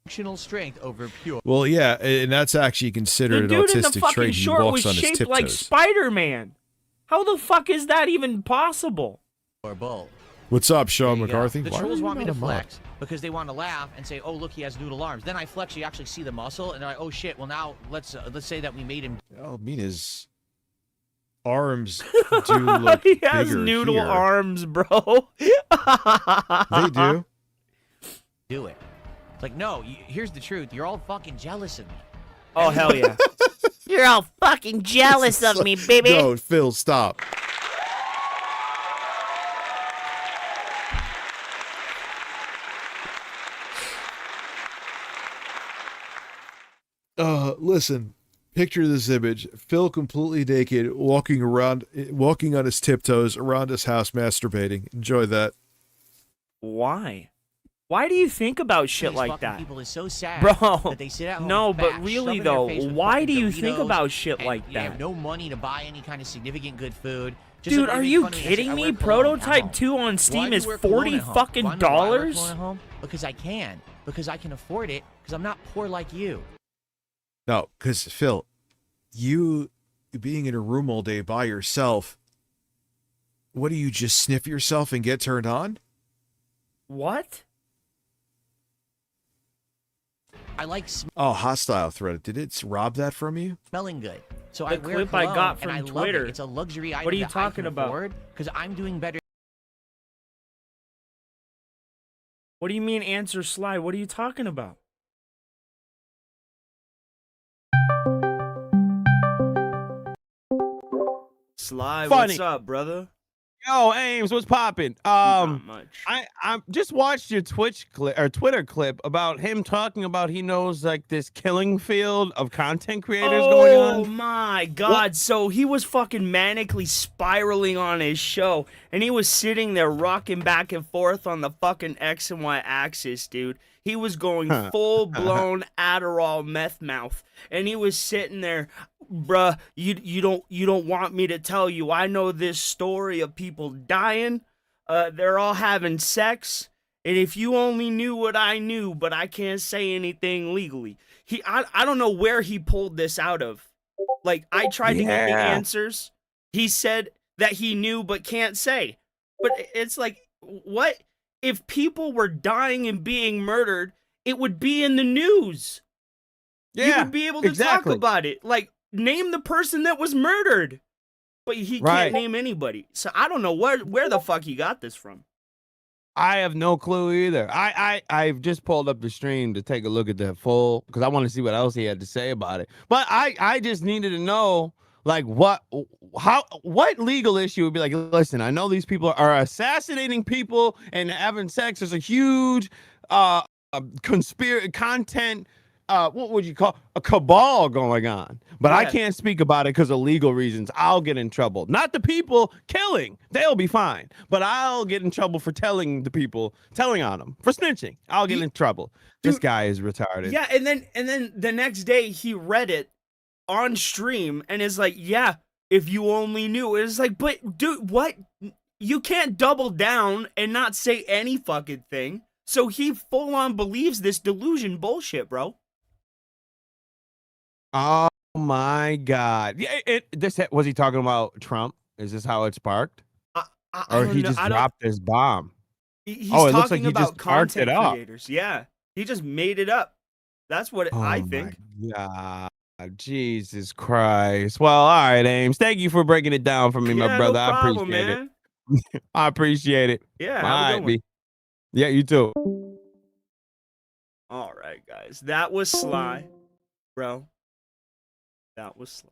functional strength over pure... Well, yeah, and that's actually The considered an dude in the autistic fucking trait. He short walks was on his shaped tiptoes. like Spider-Man. How the fuck is that even possible? or bold. What's up, Sean There you go. McCarthy? The Why are trolls you want me not to a mod? flex because they want to laugh and say, "Oh, look, he has noodle arms." Then I flex, you actually see the muscle, and they're like, "Oh shit!" Well, now let's say that we made him. Oh, I mean, his arms do look He has bigger noodle here. arms, bro. They do. Do it. It's like, no. Here's the truth. You're all fucking jealous of me. Oh, hell yeah. You're all fucking jealous of me, baby. No, Phil, stop. Listen, Picture this image: Phil completely naked, walking on his tiptoes around his house, masturbating. Enjoy that. Why? Why do you think about shit These like fucking that? people is so sad Bro, that they sit at home no, but fat, really shoving their though, face with why fucking do you think Doritos, about shit and like they that? have no money to buy any kind of significant good food. Just Dude, like they are make you fun of me. I say, kidding I me? wear cologne at Prototype home. 2 on Why Steam do is you wear cologne 40 at home? fucking Why know why I wear dollars? cologne at home? Because I can. Because I can afford it. Because I'm not poor like you. No, because Phil, you being in a room all day by yourself, what do you just sniff yourself and get turned on? What? I like Oh, hostile threat. Did it rob that from you? smelling good. So The I wear clip I cologne, got and from I love Twitter. it. It's a luxury item What are you that talking I can about? afford because I'm doing better. What do you mean answer Sly? What are you talking about? Sly, Funny. what's up, brother? Yo, Ames, what's popping? Not much. I just watched your Twitch clip or Twitter clip about him talking about he knows like this killing field of content creators going on. Oh my god. So he was fucking manically spiraling on his show and he was sitting there rocking back and forth on the fucking X and Y axis, dude. He was going full blown Adderall meth mouth and he was sitting there, bruh, you don't want me to tell you. I know this story of people dying. They're all having sex. And if you only knew what I knew, but I can't say anything legally. I don't know where he pulled this out of. Like, I tried to get the answers. He said that he knew but can't say. But it's like, what? If people were dying and being murdered, it would be in the news. You would be able to talk about it. Like, name the person that was murdered. But he can't name anybody. So I don't know where the fuck he got this from. I have no clue either. I've just pulled up the stream to take a look at the full because I want to see what else he had to say about it. But I just needed to know like what legal issue would be like, listen, I know these people are assassinating people and having sex. There's a huge content what would you call a cabal going on, but I can't speak about it because of legal reasons. I'll get in trouble. Not the people killing, they'll be fine, but I'll get in trouble for telling on them for snitching. I'll get in trouble. This guy is retarded. Yeah, and then the next day he read it on stream and is like, yeah, if you only knew. It's like, but dude, what? You can't double down and not say any fucking thing. So he full on believes this delusion bullshit, bro. Oh my God! Yeah, was he talking about Trump? Is this how it sparked? Or he just dropped this bomb? He's it looks like talking he about just sparked it content up. creators. Yeah, he just made it up. That's what I think. Yeah, Jesus Christ. Well, all right, Ames. Thank you for breaking it down for me, my brother. No problem, I appreciate man. it. I appreciate it. Yeah, all have a right, good one. B. Yeah, you too. All right, guys. That was Sly, bro. That was Sly.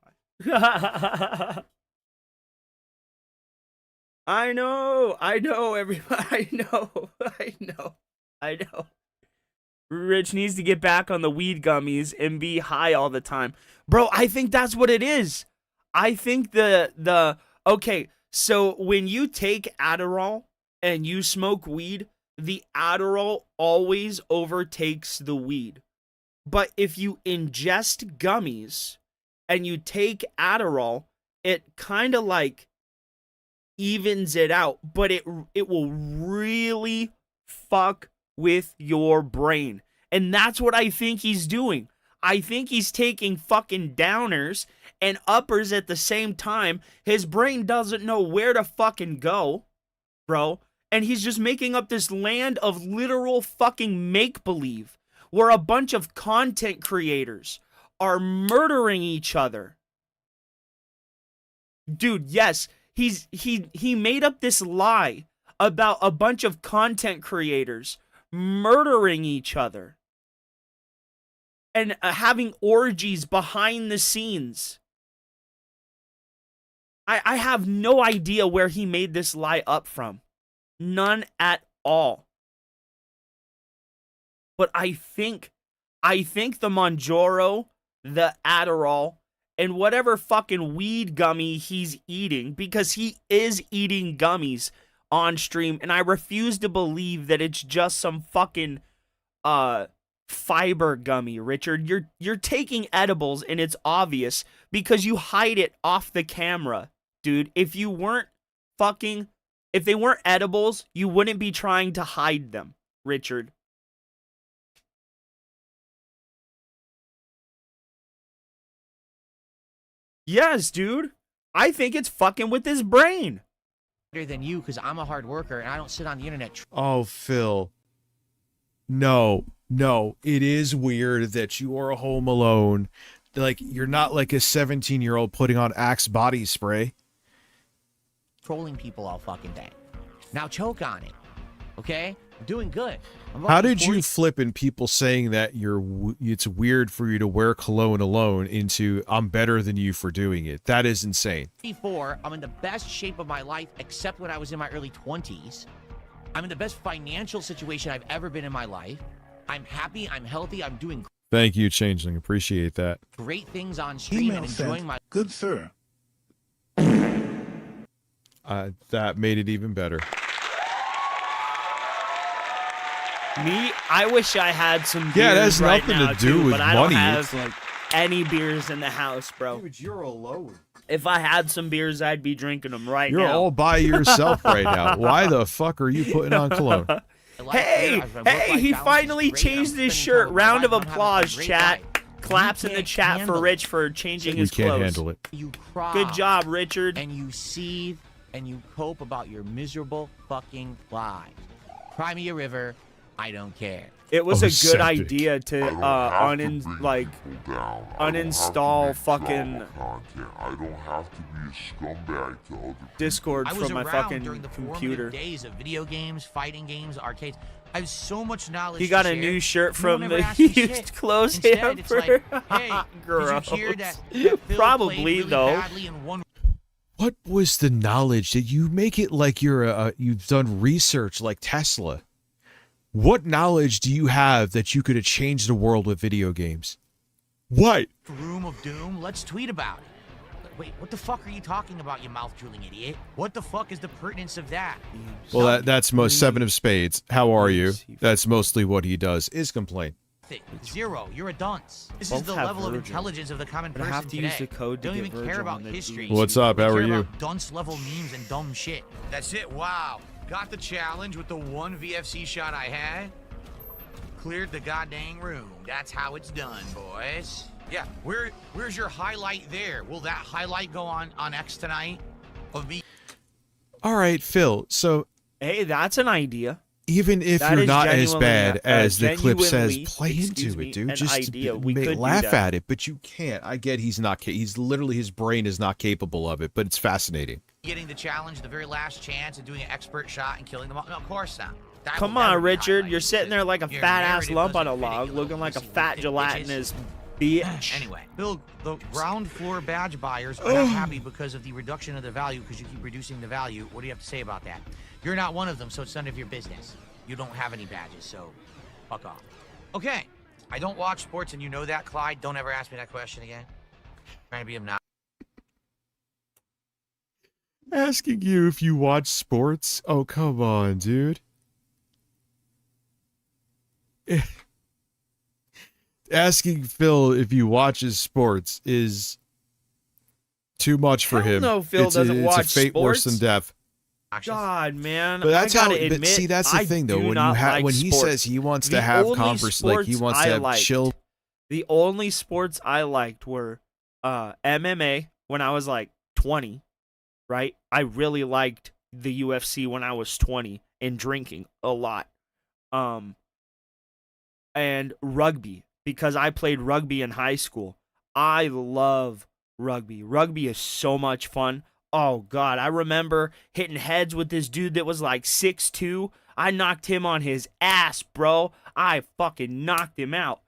I know, everybody. I know. Rich needs to get back on the weed gummies and be high all the time. Bro, I think that's what it is. I think okay, so when you take Adderall and you smoke weed, the Adderall always overtakes the weed. But if you ingest gummies and you take Adderall, it kind of like evens it out, but it will really fuck with your brain. And that's what I think he's doing. I think he's taking fucking downers and uppers at the same time. His brain doesn't know where to fucking go, bro. And he's just making up this land of literal fucking make-believe where a bunch of content creators are murdering each other. Dude, yes, he made up this lie about a bunch of content creators murdering each other and having orgies behind the scenes. I have no idea where he made this lie up from. None at all. But I think the Monjoro, the Adderall, and whatever fucking weed gummy he's eating, because he is eating gummies on stream, and I refuse to believe that it's just some fucking fiber gummy, Richard. You're taking edibles, and it's obvious because you hide it off the camera, dude. If they weren't edibles, you wouldn't be trying to hide them, Richard. Yes, dude. I think it's fucking with his brain. Than you, because I'm a hard worker and I don't sit on the internet. Oh, Phil. No. It is weird that you are home alone. Like, you're not like a 17-year-old putting on Axe body spray. Trolling people all fucking day. Now choke on it. Okay? I'm doing good. How did you flip in people saying that it's weird for you to wear cologne alone into I'm better than you for doing it? That is insane. 24, I'm in the best shape of my life, except when I was in my early 20s. I'm in the best financial situation I've ever been in my life. I'm happy, I'm healthy, I'm doing Thank you, Changeling. Appreciate that. great things on stream and enjoying my... Good sir. That made it even better. Me, I wish I had some beers Yeah, it has right nothing now, to do too, with but I money. don't have It's like any beers in the house, bro. Dude, you're alone. If I had some beers, I'd be drinking them right You're now. all by yourself right now. Why the fuck are you putting on cologne? Hey, he finally changed his shirt. Round of applause, chat. Claps in the chat for Rich for changing his can't clothes. handle it. You cry. Good job, Richard. And you seethe and you cope about your miserable fucking lives. Cry me a river. I don't care. It was a good idea to uninstall fucking I don't have to be a scumbag to other Discord I was from my around fucking during the computer. formative days of video games, fighting games, arcades. I have so much knowledge. He got to a share. new shirt No from one ever the asked me used shit. clothes Instead, hamper. it's like, hey, Gross. did you hear that Phil Probably played really though. badly in one What was the knowledge that you make it like you've done research like Tesla? What knowledge do you have that you could have changed the world with video games? What? room of doom? Let's tweet about it. Wait, what the fuck are you talking about, you mouth-drooling idiot? What the fuck is the pertinence of that? Well, that's most seven of spades. How are you? That's mostly what he does is complain. Zero. You're a dunce. This Both is the have level of Virgil. intelligence of the common But I person have to today. use the code to Don't get even Virgil care about on the history. What's up? How They are care you? about dunce-level memes and dumb shit. That's it. Wow. Got the challenge with the one VFC shot I had. Cleared the goddamn room. That's how it's done, boys. Yeah, where's your highlight there? Will that highlight go on X tonight? Of me? All right, Phil. So Hey, that's an idea. even if That you're is not as genuinely bad as the clip says, genuinely, play into excuse me, it, dude. an Just idea. We could do laugh that. at it, but you can't. I get he's not. He's literally his brain is not capable of it, but it's fascinating. Getting the challenge, the very last chance, and doing an expert shot and killing them all? No, of course not. That Come will never on, be Richard. highlighted. You're sitting there like a Your fat ass narrative lump on a doesn't fit log, you looking little like a pussy fat bitches. gelatinous bitch. Anyway, Bill, the ground floor badge buyers are not happy because of the reduction of the value because you keep reducing the value. What do you have to say about that? You're not one of them, so it's none of your business. You don't have any badges, so fuck off. Okay, I don't watch sports, and you know that, Clyde. Don't ever ask me that question again. Trying to be obnoxious. Asking you if you watch sports? Oh, come on, dude. Asking Phil if he watches sports is too much for Hell him. no, Phil doesn't it's watch a fate worse than sports. death. God, man. But that's I gotta how. admit, But see, that's the I thing, though. do When not like when he sports. says he wants The to have only converse, like he sports wants to I have liked- chill. The only sports I liked were MMA when I was like 20, right? I really liked the UFC when I was 20 and drinking a lot. And rugby because I played rugby in high school. I love rugby. Rugby is so much fun. Oh God, I remember hitting heads with this dude that was like 6'2". I knocked him on his ass, bro. I fucking knocked him out.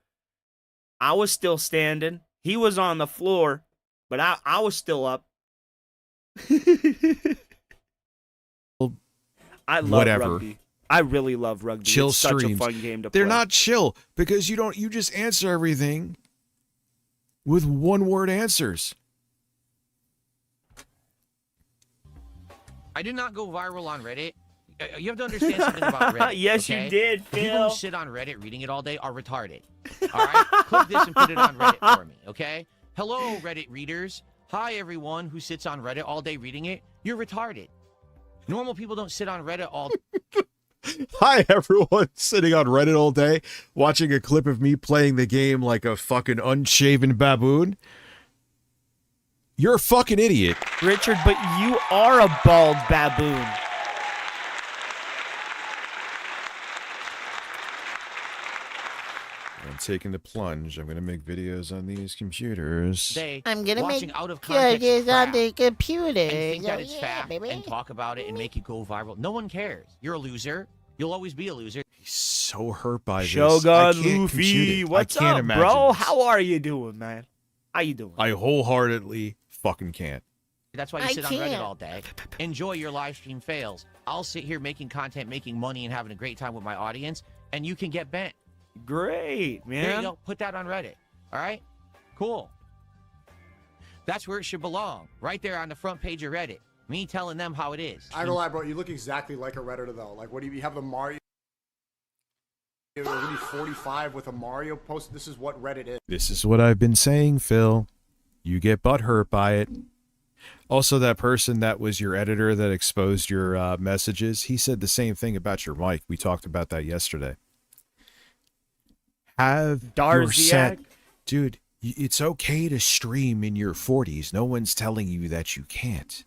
I was still standing. He was on the floor, but I was still up. I love Whatever. rugby. I really love rugby. Chill It's such streams. a fun game to They're play. not chill because you just answer everything. with one-word answers. I did not go viral on Reddit. You have to understand something about Reddit. Yes, okay? you did, The people Phil. who sit on Reddit reading it all day are retarded. All right? Click this and put it on Reddit for me, okay? Hello, Reddit readers. Hi, everyone who sits on Reddit all day reading it. You're retarded. Normal people don't sit on Reddit all Hi, everyone sitting on Reddit all day, watching a clip of me playing the game like a fucking unshaven baboon. You're a fucking idiot. Richard, but you are a bald baboon. I'm taking the plunge. I'm going to make videos on these computers. day I'm gonna watching make out of context videos on crap the computer. and think that Oh, it's yeah, fact baby. and talk about it and make it go viral. No one cares. You're a loser. You'll always be a loser. He's so hurt by this. I Shogun can't compute Luffy, it. what's I can't up, imagine bro? this. How are you doing, man? How you doing? I wholeheartedly fucking can't. That's why you I sit on Reddit can't. all day. Enjoy your live stream fails. I'll sit here making content, making money, and having a great time with my audience, and you can get bent. Great, man. There you go. Put that on Reddit. All right? Cool. That's where it should belong. Right there on the front page of Reddit. Me telling them how it is. I ain't gonna lie, bro. You look exactly like a Redditor, though. Like, what do you have the Mario? You're 45 with a Mario post. This is what Reddit is. This is what I've been saying, Phil. You get butthurt by it. Also, that person that was your editor that exposed your messages, he said the same thing about your mic. We talked about that yesterday. Have your set. Dude, it's okay to stream in your 40s. No one's telling you that you can't.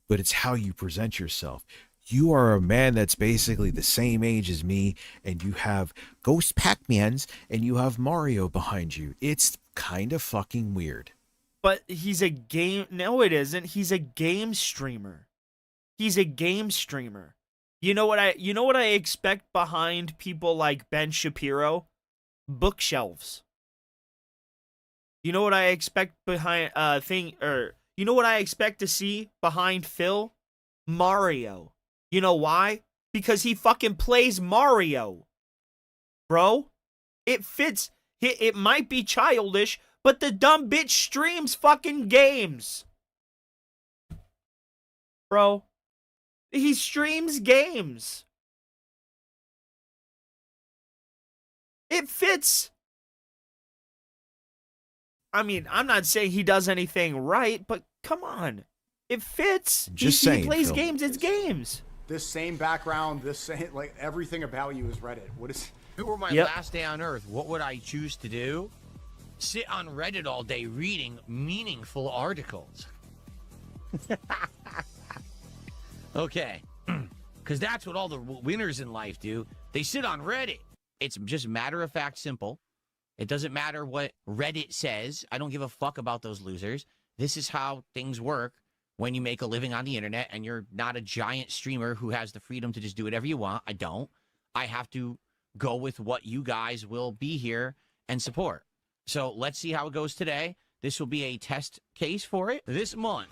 But it's how you present yourself. You are a man that's basically the same age as me, and you have Ghost Pac-Mans, and you have Mario behind you. It's kind of fucking weird. But he's a game. No, it isn't. He's a game streamer. He's a game streamer. You know what I expect behind people like Ben Shapiro? Bookshelves. You know what I expect behind you know what I expect to see behind Phil? Mario. You know why? Because he fucking plays Mario. Bro, it fits. It might be childish, but the dumb bitch streams fucking games. Bro, he streams games. It fits. I mean, I'm not saying he does anything right, but come on. It fits. Just he saying, plays Phil. games, it's games. This same background, this same, like, everything about you is Reddit. What is... If it were my last day on Earth, what would I choose to do? Sit on Reddit all day reading meaningful articles. Okay. Because that's what all the winners in life do. They sit on Reddit. It's just matter-of-fact simple. It doesn't matter what Reddit says. I don't give a fuck about those losers. This is how things work when you make a living on the internet and you're not a giant streamer who has the freedom to just do whatever you want. I don't. I have to go with what you guys will be here and support. So let's see how it goes today. This will be a test case for it. This month,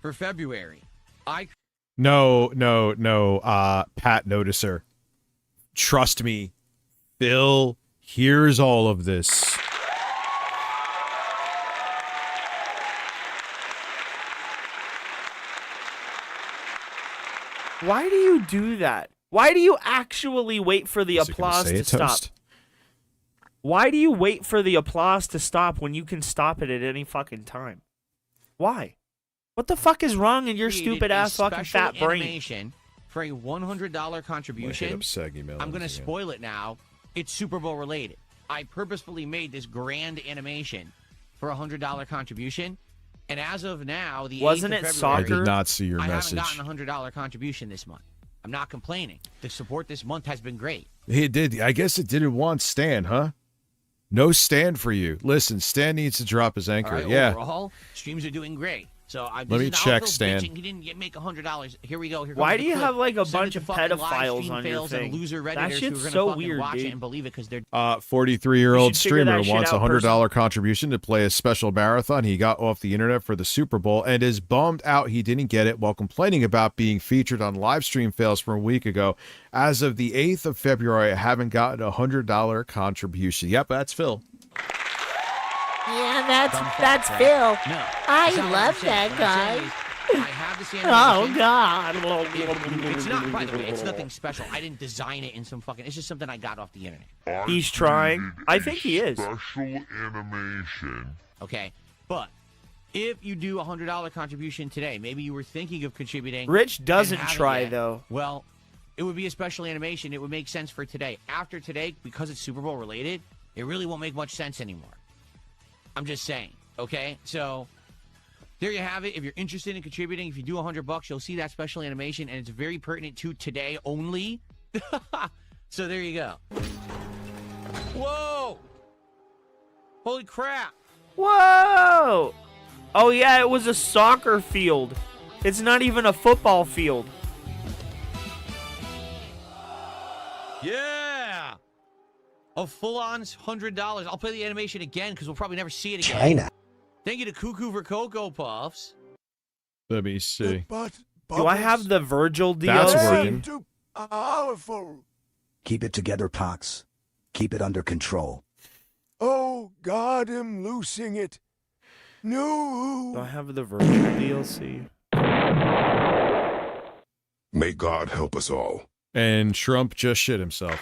for February, No, Pat Noticer. Trust me, Phil hears all of this. Why do you do that? Why do you actually wait for the Is it gonna applause say to it, stop? Toast? Why do you wait for the applause to stop when you can stop it at any fucking time? Why? What the fuck is wrong in your created stupid a ass fucking special fat brain? animation for a $100 contribution. up Saggy Melons I'm going to again. spoil it now. It's Super Bowl related. I purposefully made this grand animation for a $100 contribution. And as of now, the Wasn't 8th of it February, I did not see your I message. haven't gotten a $100 contribution this month. I'm not complaining. The support this month has been great. It did. I guess it didn't want Stan, huh? No Stan for you. Listen, Stan needs to drop his anchor. All right, Yeah. Overall, streams are doing great. So Let me check, Stan. He didn't make $100. Here we go. Here Why comes do the you clip. have like a Send bunch it of to fucking live pedophiles stream on your fails and thing? loser That Redditors who shit's are gonna so fucking weird, watch it dude. and believe it because they're 43-year-old You should figure that streamer shit wants a out $100 contribution to play a special marathon he got off the internet for the Super Bowl and is bummed out he didn't get it while complaining about being featured on live stream fails from a week ago. As of the 8th of February, I haven't gotten a $100 contribution. Yep, that's Phil. Yeah, that's right? Phil. No. I that's not what I'm love saying. that What I'm guy. saying is, I have this animation. Oh God. It's not, by the way, it's nothing special. I didn't design it in some fucking, it's just something I got off the internet. He's trying. I think he is. Special animation. Okay, but if you do a $100 contribution today, maybe you were thinking of contributing. Rich doesn't and haven't try, yet, though. Well, it would be a special animation. It would make sense for today. After today, because it's Super Bowl related, it really won't make much sense anymore. I'm just saying, okay? So there you have it. If you're interested in contributing, if you do $100, you'll see that special animation, and it's very pertinent to today only. So there you go. Whoa! Holy crap! Whoa! Oh, yeah, it was a soccer field. It's not even a football field. Yeah! A full-on $100. I'll play the animation again because we'll probably never see it again. China. Thank you to Cuckoo for Cocoa Puffs. Let me see. Do I have the Virgil DLC? That's working. Too powerful. Keep it together, Pox. Keep it under control. Oh, God, I'm losing it. No. Do I have the Virgil DLC? May God help us all. And Trump just shit himself.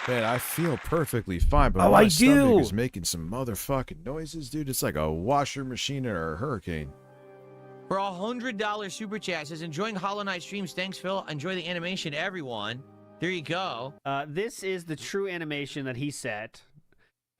Man, I feel perfectly fine, but my stomach is making some motherfucking noises, dude. It's like a washer machine or a hurricane. For $100 super chat says, enjoying Hollow Knight streams. Thanks, Phil. Enjoy the animation, everyone. There you go. This is the true animation that he set.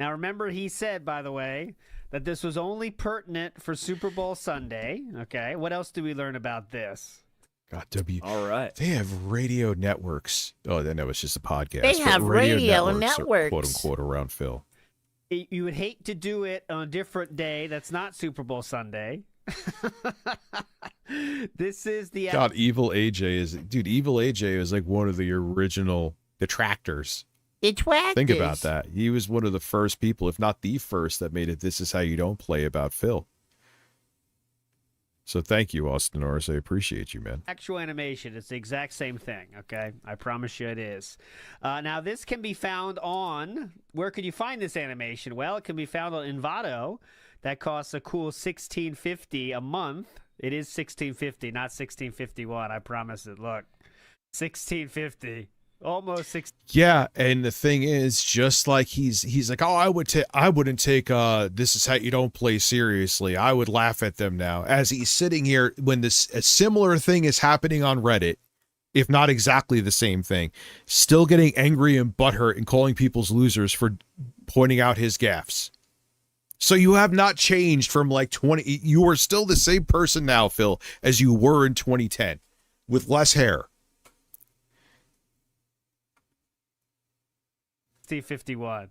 Now, remember, he said, by the way, that this was only pertinent for Super Bowl Sunday. Okay, what else do we learn about this? God, All right. They have radio networks. Oh, then no, it's just a podcast. They have radio are, networks. quote unquote, around Phil. You would hate to do it on a different day that's not Super Bowl Sunday. This is the... God, Evil AJ is... Dude, Evil AJ is like one of the original detractors. Detractors. Think about that. He was one of the first people, if not the first, that made it This Is How You Don't Play about Phil. So thank you, Austin Norris. I appreciate you, man. Actual animation. It's the exact same thing, okay? I promise you it is. Now, this can be found on... Where could you find this animation? Well, it can be found on Envato. That costs a cool $16.50 a month. It is $16.50, not $16.51. I promise it. Look, $16.50. Almost 6. Yeah, and the thing is, just like he's like, oh, I wouldn't take This Is How You Don't Play seriously. I would laugh at them now. As he's sitting here when a similar thing is happening on Reddit, if not exactly the same thing, still getting angry and butthurt and calling people's losers for pointing out his gaffes. So you have not changed from like 20. You are still the same person now, Phil, as you were in 2010, with less hair. $16.51,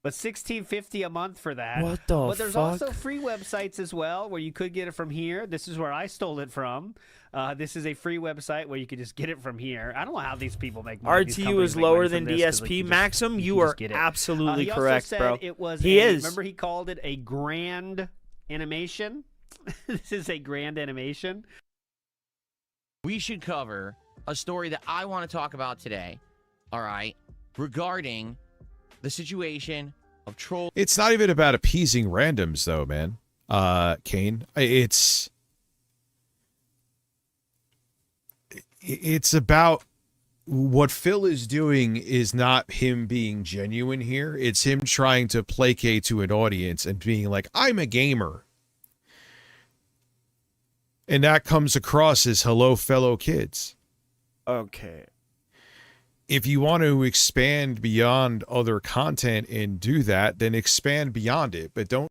but $16.50 a month for that. What the But there's fuck? also free websites as well where you could get it from here. This is where I stole it from. This is a free website where you could just get it from here. I don't know how these people make money. These RTU companies is make lower money than from this 'cause, like, DSP. you just- Maxim, you just are get it. absolutely He also correct, said bro. It was He is. Remember, he called it a grand animation. This is a grand animation. We should cover a story that I want to talk about today, all right, regarding the situation of troll. It's not even about appeasing randoms, though, man. Kane, it's about what Phil is doing is not him being genuine here. It's him trying to placate to an audience and being like, I'm a gamer. And that comes across as hello, fellow kids. Okay. If you want to expand beyond other content and do that, then expand beyond it. But don't...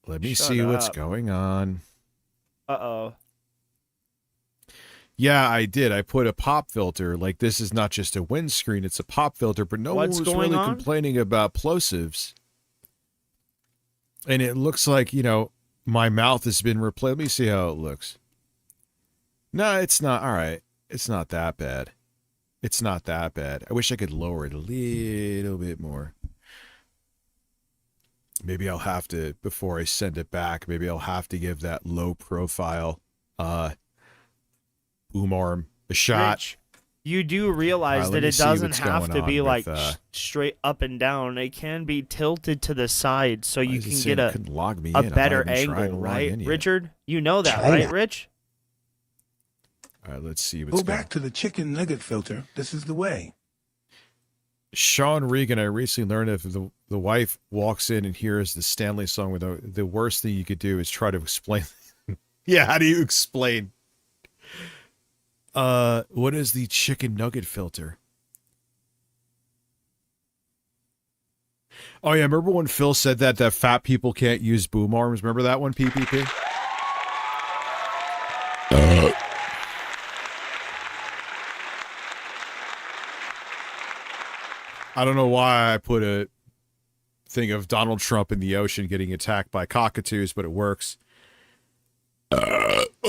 Let me see what's going on. Uh-oh. Yeah, I did. I put a pop filter. Like, this is not just a windscreen, it's a pop filter, but no one was really complaining about plosives. And it looks like, you know, my mouth has been replaced. Let me see how it looks. No, it's not. All right. It's not that bad. It's not that bad. I wish I could lower it a little bit more. Maybe I'll have to, before I send it back, maybe I'll have to give that low profile boom arm a shot. Rich, You do realize Alright, let that me it see doesn't what's have going to on be with, like straight up and down. It can be tilted to the side so you is it can saying get it a couldn't log me a in? I'm not better even trying to angle, log right, in yet. Richard? You know that, China. right, Rich? All right, let's see what's Go going back to the chicken nugget filter. This is the way. Sean Regan, I recently learned if the wife walks in and hears the Stanley song, with the worst thing you could do is try to explain. Yeah, how do you explain? What is the chicken nugget filter? Oh yeah, remember when Phil said that fat people can't use boom arms? Remember that one, PPP? I don't know why I put a thing of Donald Trump in the ocean getting attacked by cockatoos, but it works.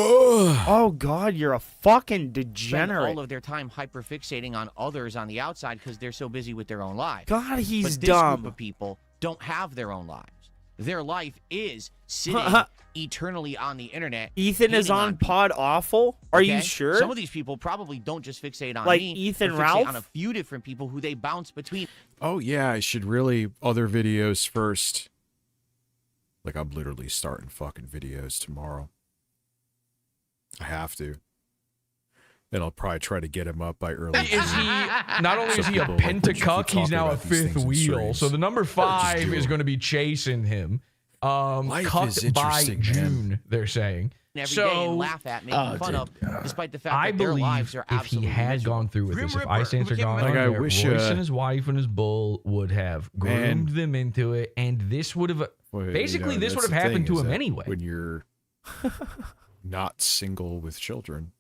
Oh God, you're a fucking Spend degenerate. all of their time hyperfixating on others on the outside because they're so busy with their own lives. God, he's but this dumb. group of people don't have their own lives. Their life is sitting eternally on the internet. Ethan is hating on people. Pod Awful? Are you Okay? sure? Some of these people probably don't just fixate on Like me. Ethan they fixate Ralph? on a few different people who they bounce between. Oh yeah, I should really other videos first. Like I'm literally starting fucking videos tomorrow. I have to. And I'll probably try to get him up by early. Is he not only is he a pentacuck, he's now a fifth wheel. So the number 5 is going to be chasing him. Life is Cucked by interesting, June, man. they're saying. Every so day and laugh at, making fun of, despite the fact I that their lives believe are if he absolutely had miserable. gone through with Grim this, if Ripper, Ice Ants who are came gone from through Like, I there, wish, Royce and his wife and his bull would have groomed them into it, and this would have basically this would have happened to him anyway. When you're not single with children,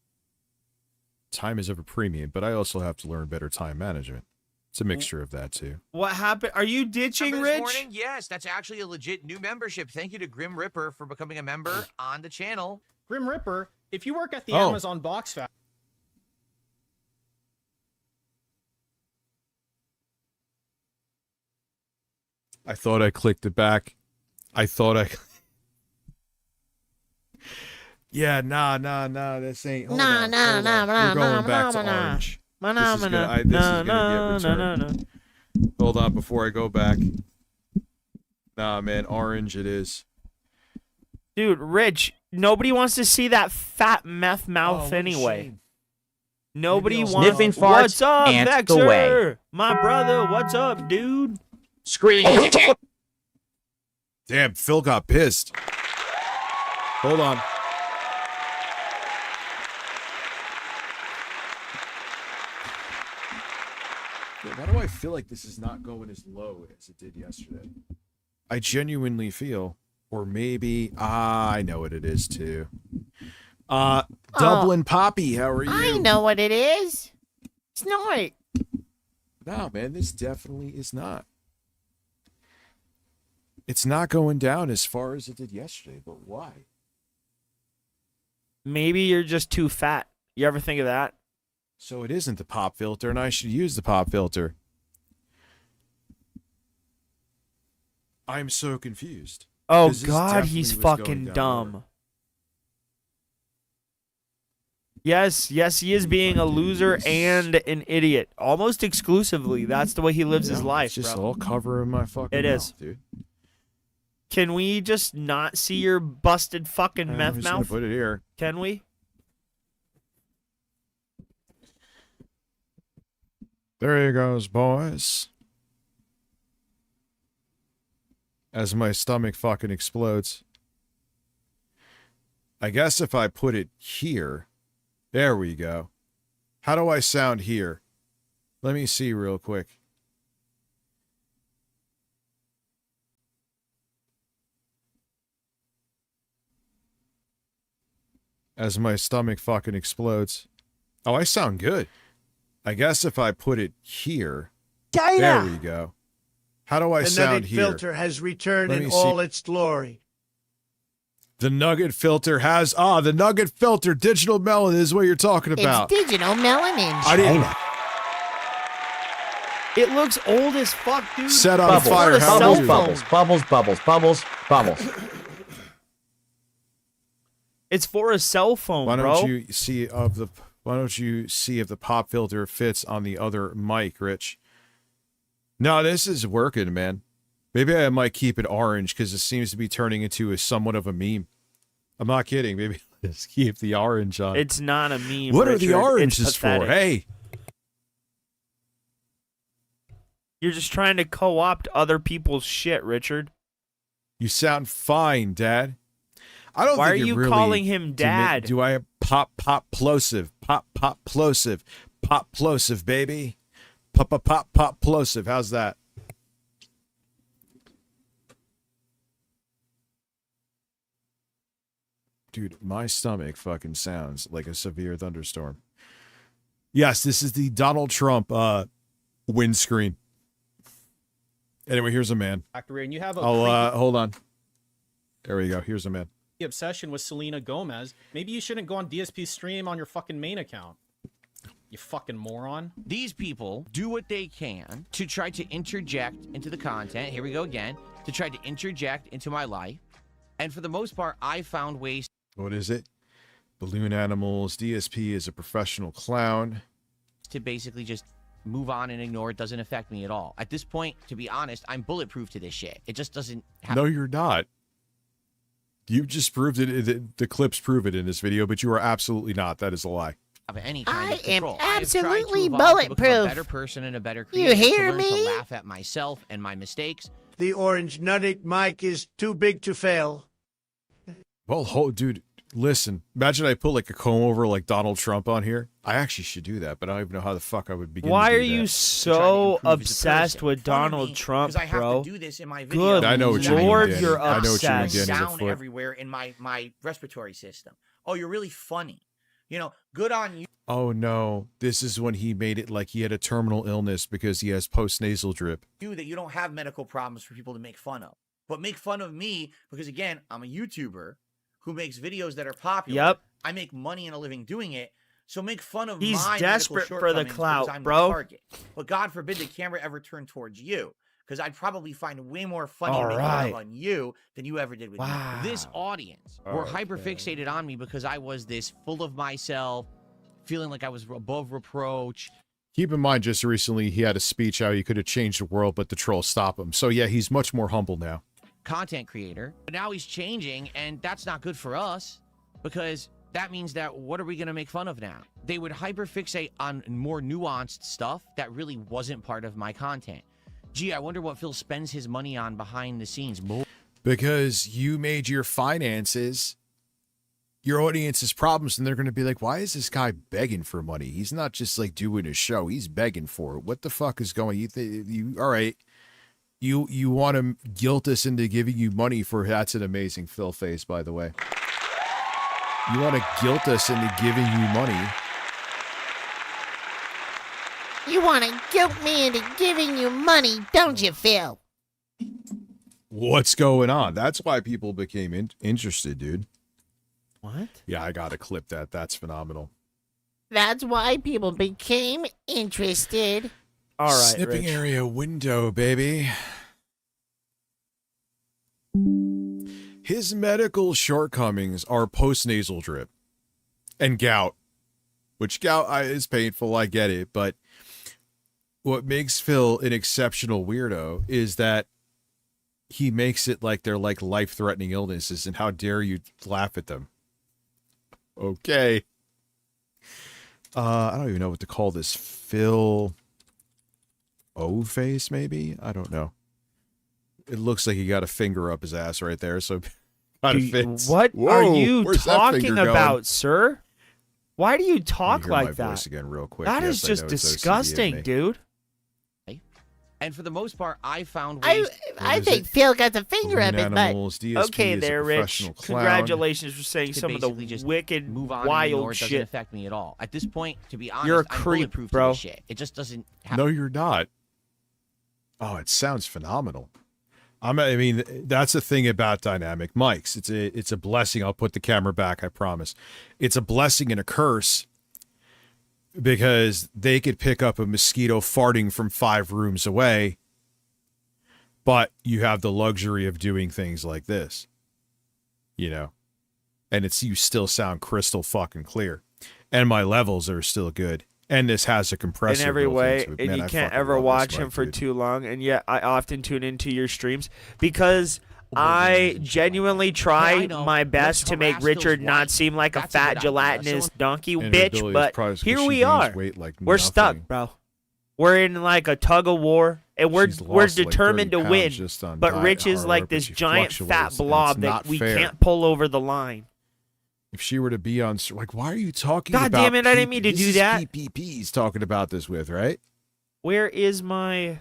time is of a premium, but I also have to learn better time management. It's a mixture of that too. What happened? Are you ditching, Remember this Rich? morning? Yes, that's actually a legit new membership. Thank you to Grim Ripper for becoming a member on the channel. Grim Ripper, if you work at the Oh. Amazon box factory. I thought I clicked it back. I thought I. Yeah, nah. This ain't. Hold on, hold on. We're going back to orange. This is gonna get returned. Hold on, before I go back. Nah, man, orange it is. Dude, Rich, nobody wants to see that fat meth mouth anyway. Nobody wants. Sniffing farts, What's up, ants Vexer? away. My brother, what's up, dude? Scream. Damn, Phil got pissed. Hold on. Why do I feel like this is not going as low as it did yesterday? I genuinely feel, or maybe, I know what it is too. Dublin Poppy, how are you? I know what it is. It's not. No, man, this definitely is not. It's not going down as far as it did yesterday, but why? Maybe you're just too fat. You ever think of that? So it isn't the pop filter, and I should use the pop filter. I'm so confused. Oh 'Cause this God, he's definitely was going fucking down dumb. lower. Yes, he is being a loser and an idiot. Almost exclusively. That's the way he lives his life, It's just bro. all covering my fucking It is. mouth, dude. Can we just not see your busted fucking I'm meth just gonna mouth? put it here. Can we? There he goes, boys. As my stomach fucking explodes. I guess if I put it here. There we go. How do I sound here? Let me see real quick. As my stomach fucking explodes. Oh, I sound good. I guess if I put it here. China! There we go. How do I The sound nugget here? filter has returned Let in me all see. its glory. The nugget filter has the nugget filter digital melon is what you're talking about. It's digital melanin. I didn't It looks old as fuck, dude. set on Bubbles. fire. How Bubbles, do you? bubbles. It's for a cell phone, Why bro. don't you see of the Why don't you see if the pop filter fits on the other mic, Rich? No, this is working, man. Maybe I might keep it orange because it seems to be turning into somewhat of a meme. I'm not kidding. Maybe let's keep the orange on. It's not a meme. What Richard. are the oranges It's for? pathetic. Hey. You're just trying to co-opt other people's shit, Richard. You sound fine, Dad. I don't Why think are you really calling him Dad? Do I have pop plosive? Pop plosive. Pop plosive, baby. Pop plosive. How's that? Dude, my stomach fucking sounds like a severe thunderstorm. Yes, this is the Donald Trump windscreen. Anyway, here's a man. And you have a Hold on. There we go. Here's a man. creepy obsession with Selena Gomez. Maybe you shouldn't go on DSP's stream on your fucking main account. You fucking moron. These people do what they can to try to interject into the content. Here we go again. To try to interject into my life. And for the most part, I found ways. What is it? Balloon animals. DSP is a professional clown. To basically just move on and ignore it. Doesn't affect me at all. At this point, to be honest, I'm bulletproof to this shit. It just doesn't have. No, you're not. You just proved it. The clips prove it in this video, but you are absolutely not. That is a lie. Of any kind of I am control. absolutely I have tried to evolve to become a bulletproof. better person and a better You creator. hear to learn me? To laugh at myself and my mistakes. The orange nutty mic is too big to fail. Well, dude, listen. Imagine I put like a comb over like Donald Trump on here. I actually should do that, but I don't even know how the fuck I would begin. Why to do are you that. so obsessed with Donald Trump, because I have bro? to do this in my Good videos. I know what you mean, Lord, Danny. you're I know what you mean, obsessed. Danny. Sound everywhere in my respiratory system. Oh, you're really funny. You know, good on you. Oh no, this is when he made it like he had a terminal illness because he has post-nasal drip. That you don't have medical problems for people to make fun of. But make fun of me because, again, I'm a YouTuber who makes videos that are popular. Yep. I make money and a living doing it. So make fun of He's my desperate medical for the shortcomings clout, because I'm bro. the target. But God forbid the camera ever turned towards you. Because I'd probably find way more funny All making right. fun on you than you ever did with me. This audience were hyper-fixated on me because I was this full of myself, feeling like I was above reproach. Keep in mind, just recently he had a speech how he could have changed the world, but the trolls stop him. So yeah, he's much more humble now. Content creator. But now he's changing, and that's not good for us because that means that what are we going to make fun of now? They would hyper-fixate on more nuanced stuff that really wasn't part of my content. Gee, I wonder what Phil spends his money on behind the scenes. Because you made your finances your audience's problems, and they're going to be like, why is this guy begging for money? He's not just like doing a show. He's begging for it. What the fuck is going? All right. You want to guilt us into giving you money for, that's an amazing Phil face, by the way. You want to guilt us into giving you money. You want to guilt me into giving you money, don't you, Phil? What's going on? That's why people became interested, dude. What? Yeah, I got to clip that. That's phenomenal. That's why people became interested. All right, Snipping Rich. area window, baby. His medical shortcomings are post-nasal drip and gout, which gout is painful. I get it. But what makes Phil an exceptional weirdo is that he makes it like they're like life-threatening illnesses, and how dare you laugh at them? Okay. I don't even know what to call this. Phil O-face, maybe? I don't know. It looks like he got a finger up his ass right there, so kind of fits. What Whoa, are you where's that talking finger going? about, sir? Why do you Let me talk hear like my that? voice again real quick. That Yes, is I just know it's OCD of disgusting, me. dude. And for the most part, I found ways. I think Phil got the finger up his butt. Animals, DSP Okay, is a there, Rich. professional clown. Congratulations for saying to some of the basically just wicked, move on and ignore wild it. Doesn't shit. affect me at all. At this point, to be honest, You're a I'm creep, bulletproof bro. to this shit. It just doesn't happen. No, you're not. Oh, it sounds phenomenal. I mean, that's the thing about dynamic mics. It's a blessing. I'll put the camera back, I promise. It's a blessing and a curse because they could pick up a mosquito farting from 5 rooms away, but you have the luxury of doing things like this, you know, and you still sound crystal fucking clear. And my levels are still good. And this has a compressor in every built way, into it. and Man, you I can't fucking ever love this watch him mic, for dude. too long. And yet, I often tune into your streams because I genuinely try my best to make Richard not seem like a fat gelatinous donkey And her bitch. ability is But probably 'cause here she we gains are. weight like We're nothing. stuck, bro. We're in like a tug of war, and we're She's lost, like, determined 30 to win. pounds just on But diet Rich is hard like work, this but she giant fat fluctuates, and it's blob that not we fair. can't pull over the line. If she were to be on, like, why are you talking God about damn it, I didn't mean to this do is that. PPP he's talking about this with, right? Where is my...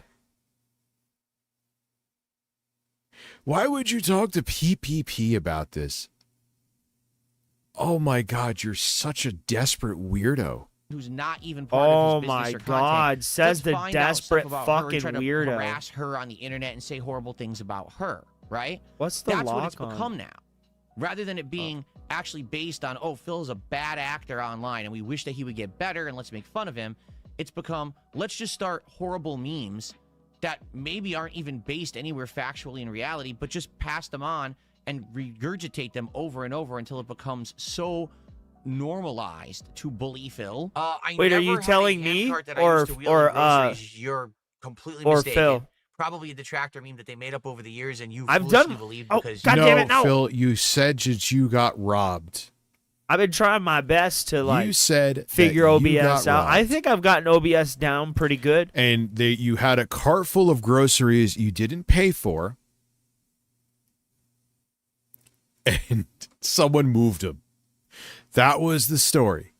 Why would you talk to PPP about this? Oh my God, you're such a desperate weirdo. Who's not even part Oh of his business my or content. God, says Let's the find out desperate stuff about her and fucking try to weirdo. harass her on the internet and say horrible things about her, right? What's the That's what lock it's on? become now. Rather than it being actually based on, oh, Phil's a bad actor online and we wish that he would get better and let's make fun of him, it's become, let's just start horrible memes that maybe aren't even based anywhere factually in reality, but just pass them on and regurgitate them over and over until it becomes so normalized to bully Phil. Wait, are you telling me or You're completely or mistaken. Phil? Probably a detractor meme that they made up over the years, and you I've foolishly done. believed Oh, because God damn it! No, Phil, you said that you got robbed. I've been trying my best to You said figure that you OBS got out. I robbed. think I've gotten OBS down pretty good. And you had a cart full of groceries you didn't pay for, and someone moved them. That was the story.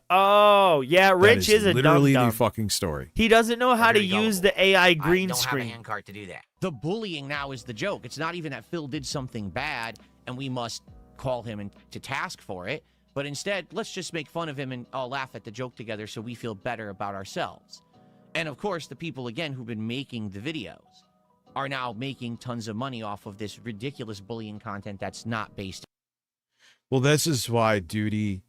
Oh yeah, Rich That is a literally dumb the dumb. fucking story. He doesn't know how to Very gullible. use the AI green don't have a screen. hand cart to do that. The bullying now is the joke. It's not even that Phil did something bad and we must call him to task for it, but instead, let's just make fun of him and all laugh at the joke together so we feel better about ourselves. And of course, the people, again, who've been making the videos are now making tons of money off of this ridiculous bullying content that's not based. Well, this is why Duty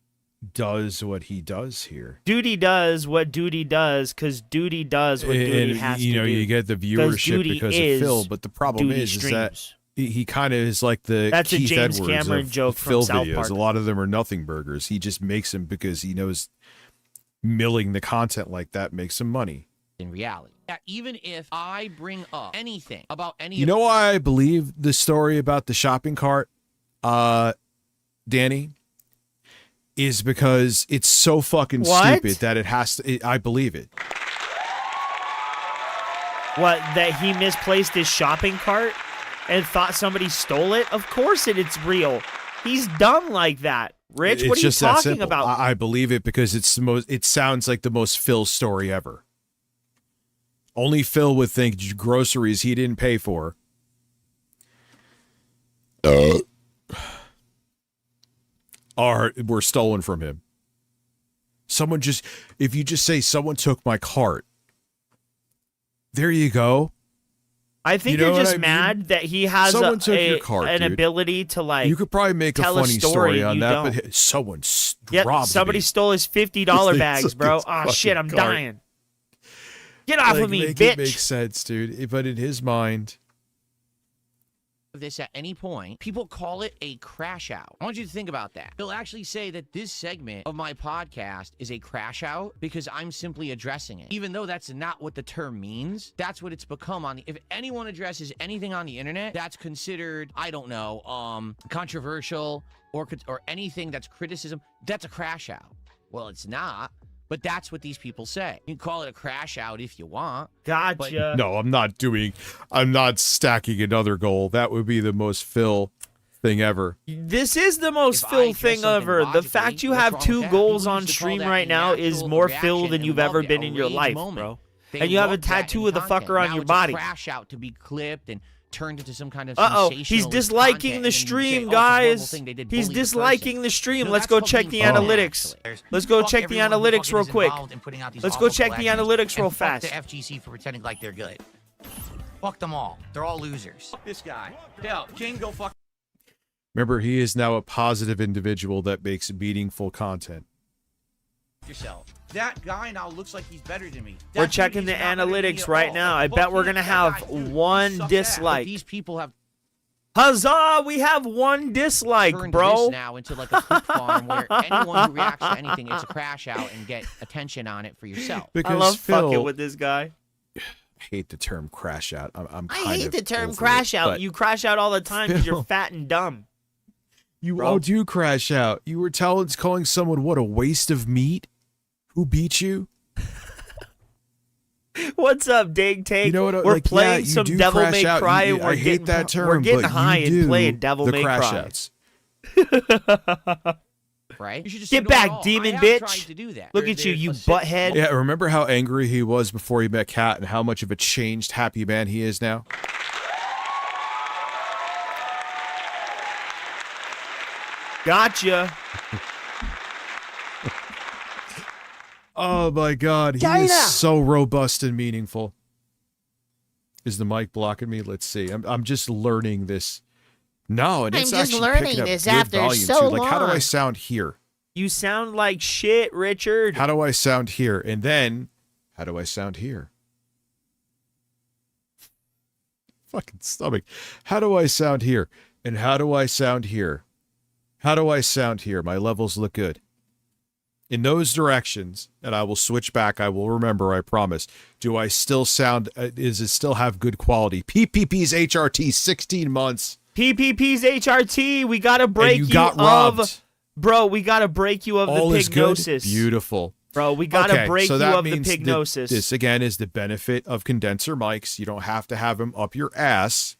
does what he does here. Duty does what Duty does because Duty does what Duty And, has to you know, do. you get the 'Cause viewership Duty because of is Phil, but the problem Duty is that streams. he kind of is like the That's a Keith James Edwards Cameron of joke from Phil South videos. Park. A lot of them are nothing burgers. He just makes them because he knows milling the content like that makes him money. In reality, even if I bring up anything about any You know why I believe the story about the shopping cart, Danny? Is because it's so fucking What? stupid that it has to. I believe it. What, that he misplaced his shopping cart and thought somebody stole it? Of course it's real. He's dumb like that. Rich, It's what are you just that talking simple. about? I believe it because it's the most. It sounds like the most Phil story ever. Only Phil would think groceries he didn't pay for. Were stolen from him. If you just say someone took my cart, there you go. I think You know you're what just I mean? mad that he has Someone took your cart, an dude. ability to like. You could probably make a tell funny story on you that, don't. but someone Yep, robbed somebody me. stole his $50 They bags, took bro. his Oh shit, I'm fucking cart. dying. Get off Like, of me, make bitch. It makes sense, dude. But in his mind, this at any point, people call it a crash out. I want you to think about that. They'll actually say that this segment of my podcast is a crash out because I'm simply addressing it. Even though that's not what the term means, that's what it's become on the, if anyone addresses anything on the internet, that's considered, I don't know, controversial or anything that's criticism, that's a crash out. Well, it's not. But that's what these people say. You can call it a crash out if you want. Gotcha. no, I'm not stacking another goal. That would be the most Phil thing ever. This is the most Phil thing ever. The fact you have 2 goals on stream right now is more Phil than you've ever been in your life, bro. And you have a tattoo of the fucker on your body. Crash out to be clipped and turned into some kind of He's disliking the stream, guys. He's disliking the stream. Let's go check the analytics. Let's go check the analytics real quick. Let's go check the analytics real fast. Fuck the FGC for pretending like they're good. Fuck them all. They're all losers. Fuck this guy. Hell, King, go fuck Remember, he is now a positive individual that makes meaningful content. yourself. That guy now looks like he's better than me. We're checking the analytics right now. I bet we're gonna have 1 dislike. These people have Huzzah! We have one dislike, turned bro. this now into like a poop farm where anyone who reacts to anything, it's a crash out and get attention on it for yourself. Because I love Phil, fucking with this guy. I hate the term crash out. I'm I kind hate of the term over crash it, out. but You crash out all the time because you're Phil, fat and dumb. You bro. all do crash out. You were calling someone what a waste of meat. Who beat you? What's up, Dig Take? You know what? We're like, playing yeah, you some do Devil crash May out. Cry. You- and we're I hate getting, that term. We're getting but high you and do playing Devil the May crash Cry. outs. Right? You should just Get ignore it back, all. demon I have bitch. tried to do that. Look at you, you butthead. Yeah, remember how angry he was before he met Kat and how much of a changed, happy man he is now? Gotcha. Oh my God, he China! is so robust and meaningful. Is the mic blocking me? Let's see. I'm just learning this. No, and I'm it's just actually learning picking up this good after volume so too. Like, how do I long. sound here? You sound like shit, Richard. How do I sound here? And then, how do I sound here? Fucking stomach. How do I sound here? And how do I sound here? How do I sound here? My levels look good. In those directions, and I will switch back. I will remember, I promise. Do I still sound, does it still have good quality? PPP's HRT, 16 months. PPP's HRT. We gotta break you got of, robbed. bro. We gotta break you of All the is good. pignosis. Beautiful. Bro, we gotta Okay, break so you that of the means that pignosis. this, again, is the benefit of condenser mics. You don't have to have them up your ass.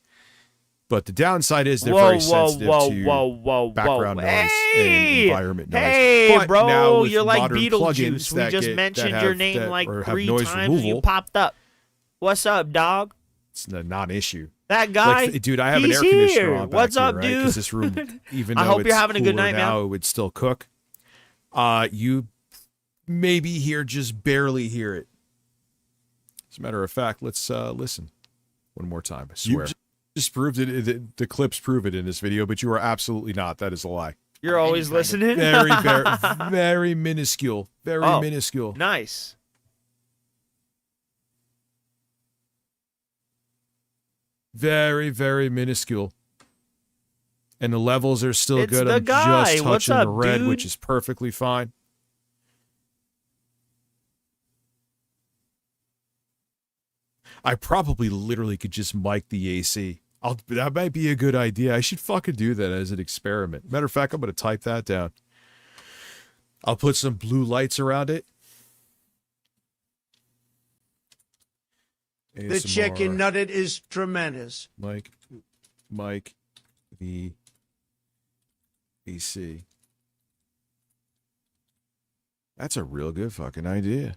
But the downside is they're very sensitive to background noise and environment noise. Hey, But now bro, with you're like modern Beetlejuice. plugins We that just get- mentioned that your have- name that- like or have 3 noise times. You removal, popped up. What's up, dog? it's a non-issue. That guy, Like, dude, I have an he's air conditioner here. on back What's here, up, right? dude? 'Cause this room, even I though hope it's you're having a good cooler night, now, man. it would still cook. You maybe just barely hear it. As a matter of fact, let's listen one more time. I swear. You just proved it. The clips prove it in this video, but you are absolutely not. That is a lie. You're always listening. Very, very minuscule. Very minuscule. Nice. Very, very minuscule. And the levels are still It's good. the I'm guy. just What's touching up, the red, dude? which is perfectly fine. I probably literally could just mic the AC. That might be a good idea. I should fucking do that as an experiment. Matter of fact, I'm going to type that down. I'll put some blue lights around it. The chicken nugget is tremendous. Mike, the AC. That's a real good fucking idea.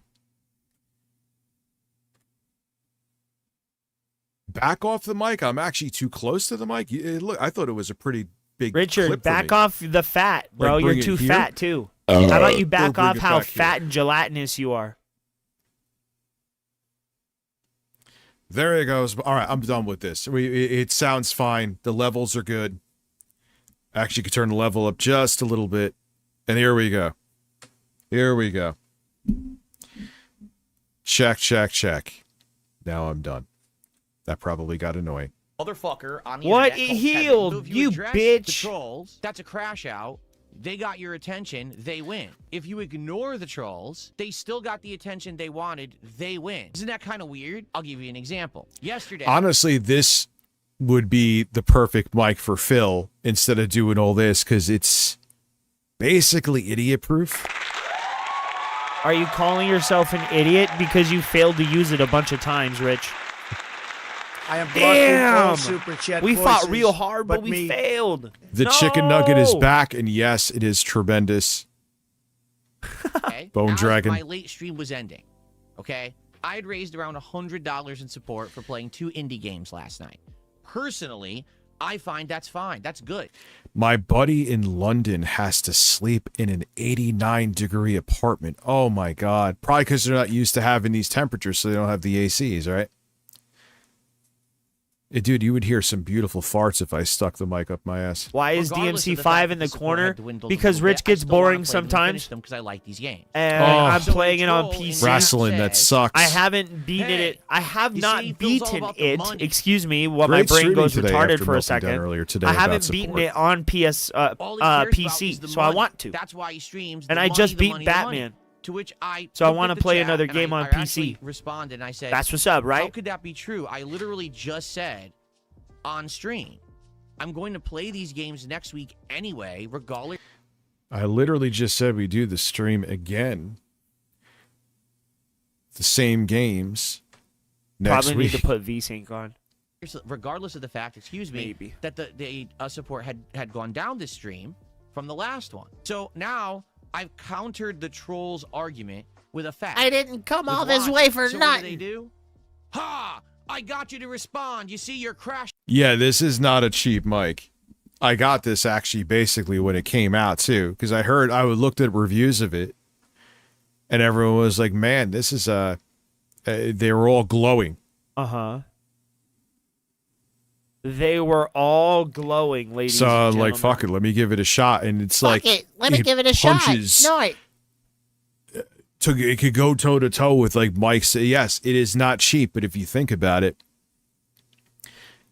Back off the mic. I'm actually too close to the mic. Look, I thought it was a pretty big Richard, clip for back me. off the fat, bro. Like, You're bring it too here? fat too. How about you back bring off it how back here. fat and gelatinous you are? There it goes. All right, I'm done with this. It sounds fine. The levels are good. Actually, could turn the level up just a little bit. And here we go. Here we go. Check, check, check. Now I'm done. That probably got annoying. Motherfucker on the What? internet It called healed, Kevin. So if you address bitch. The trolls, that's a crash out. They got your attention, they win. If you ignore the trolls, they still got the attention they wanted, they win. Isn't that kind of weird? I'll give you an example. Yesterday, Honestly, this would be the perfect mic for Phil instead of doing all this because it's basically idiot-proof. Are you calling yourself an idiot because you failed to use it a bunch of times, Rich? I am blocking all Damn! super chat We fought voices, real hard, but we me. failed. The chicken nugget is back, and yes, it is tremendous. okay, Bone as Dragon. my late stream was ending, okay? I had raised around $100 in support for playing 2 indie games last night. Personally, I find that's fine. That's good. My buddy in London has to sleep in an 89-degree apartment. Oh, my God. Probably because they're not used to having these temperatures, so they don't have the ACs, right? Dude, you would hear some beautiful farts if I stuck the mic up my ass. Why is Regardless DMC of the 5 fact in that the support corner? had dwindled a Because little Rich bit, I gets still wanna boring play them and finish sometimes. them because I like these games. And Oh. I'm So playing it on troll in PC. that Wrestling, that says, sucks. I haven't beaten it. I have you not see, it feels all beaten about the it. money. Excuse me, while Great my brain streaming goes today retarded after for a melting down second. earlier today I about haven't support. beaten it on All he cares about PC, is the so I money. want to. That's why he streams. And the I money, just the beat money, the money. Batman. To which I So I looked wanna at the play chat another and game on I actually PC. responded and I said, That's what's up, how right? could that be true? I literally just said on stream, I'm going to play these games next week anyway, regardless. I literally just said we do the stream again. The same games next Probably week. need to put VSync on. Regardless of the fact, Maybe. that the support had gone down this stream from the last one. So now I've countered the troll's argument with a fact. I didn't come With all this logic. way for so nothing. What do they do? Ha! I got you to respond. You see, you're crashing. Yeah, this is not a cheap mic. I got this actually basically when it came out too, because I looked at reviews of it, and everyone was like, "Man, this is they were all glowing." They were all glowing, ladies So and I'm gentlemen. like, "Fuck it, let me give it a shot." And it's like, Fuck it. Let me give it a punches shot. No, it could go toe to toe with like mics. Yes, it is not cheap, but if you think about it,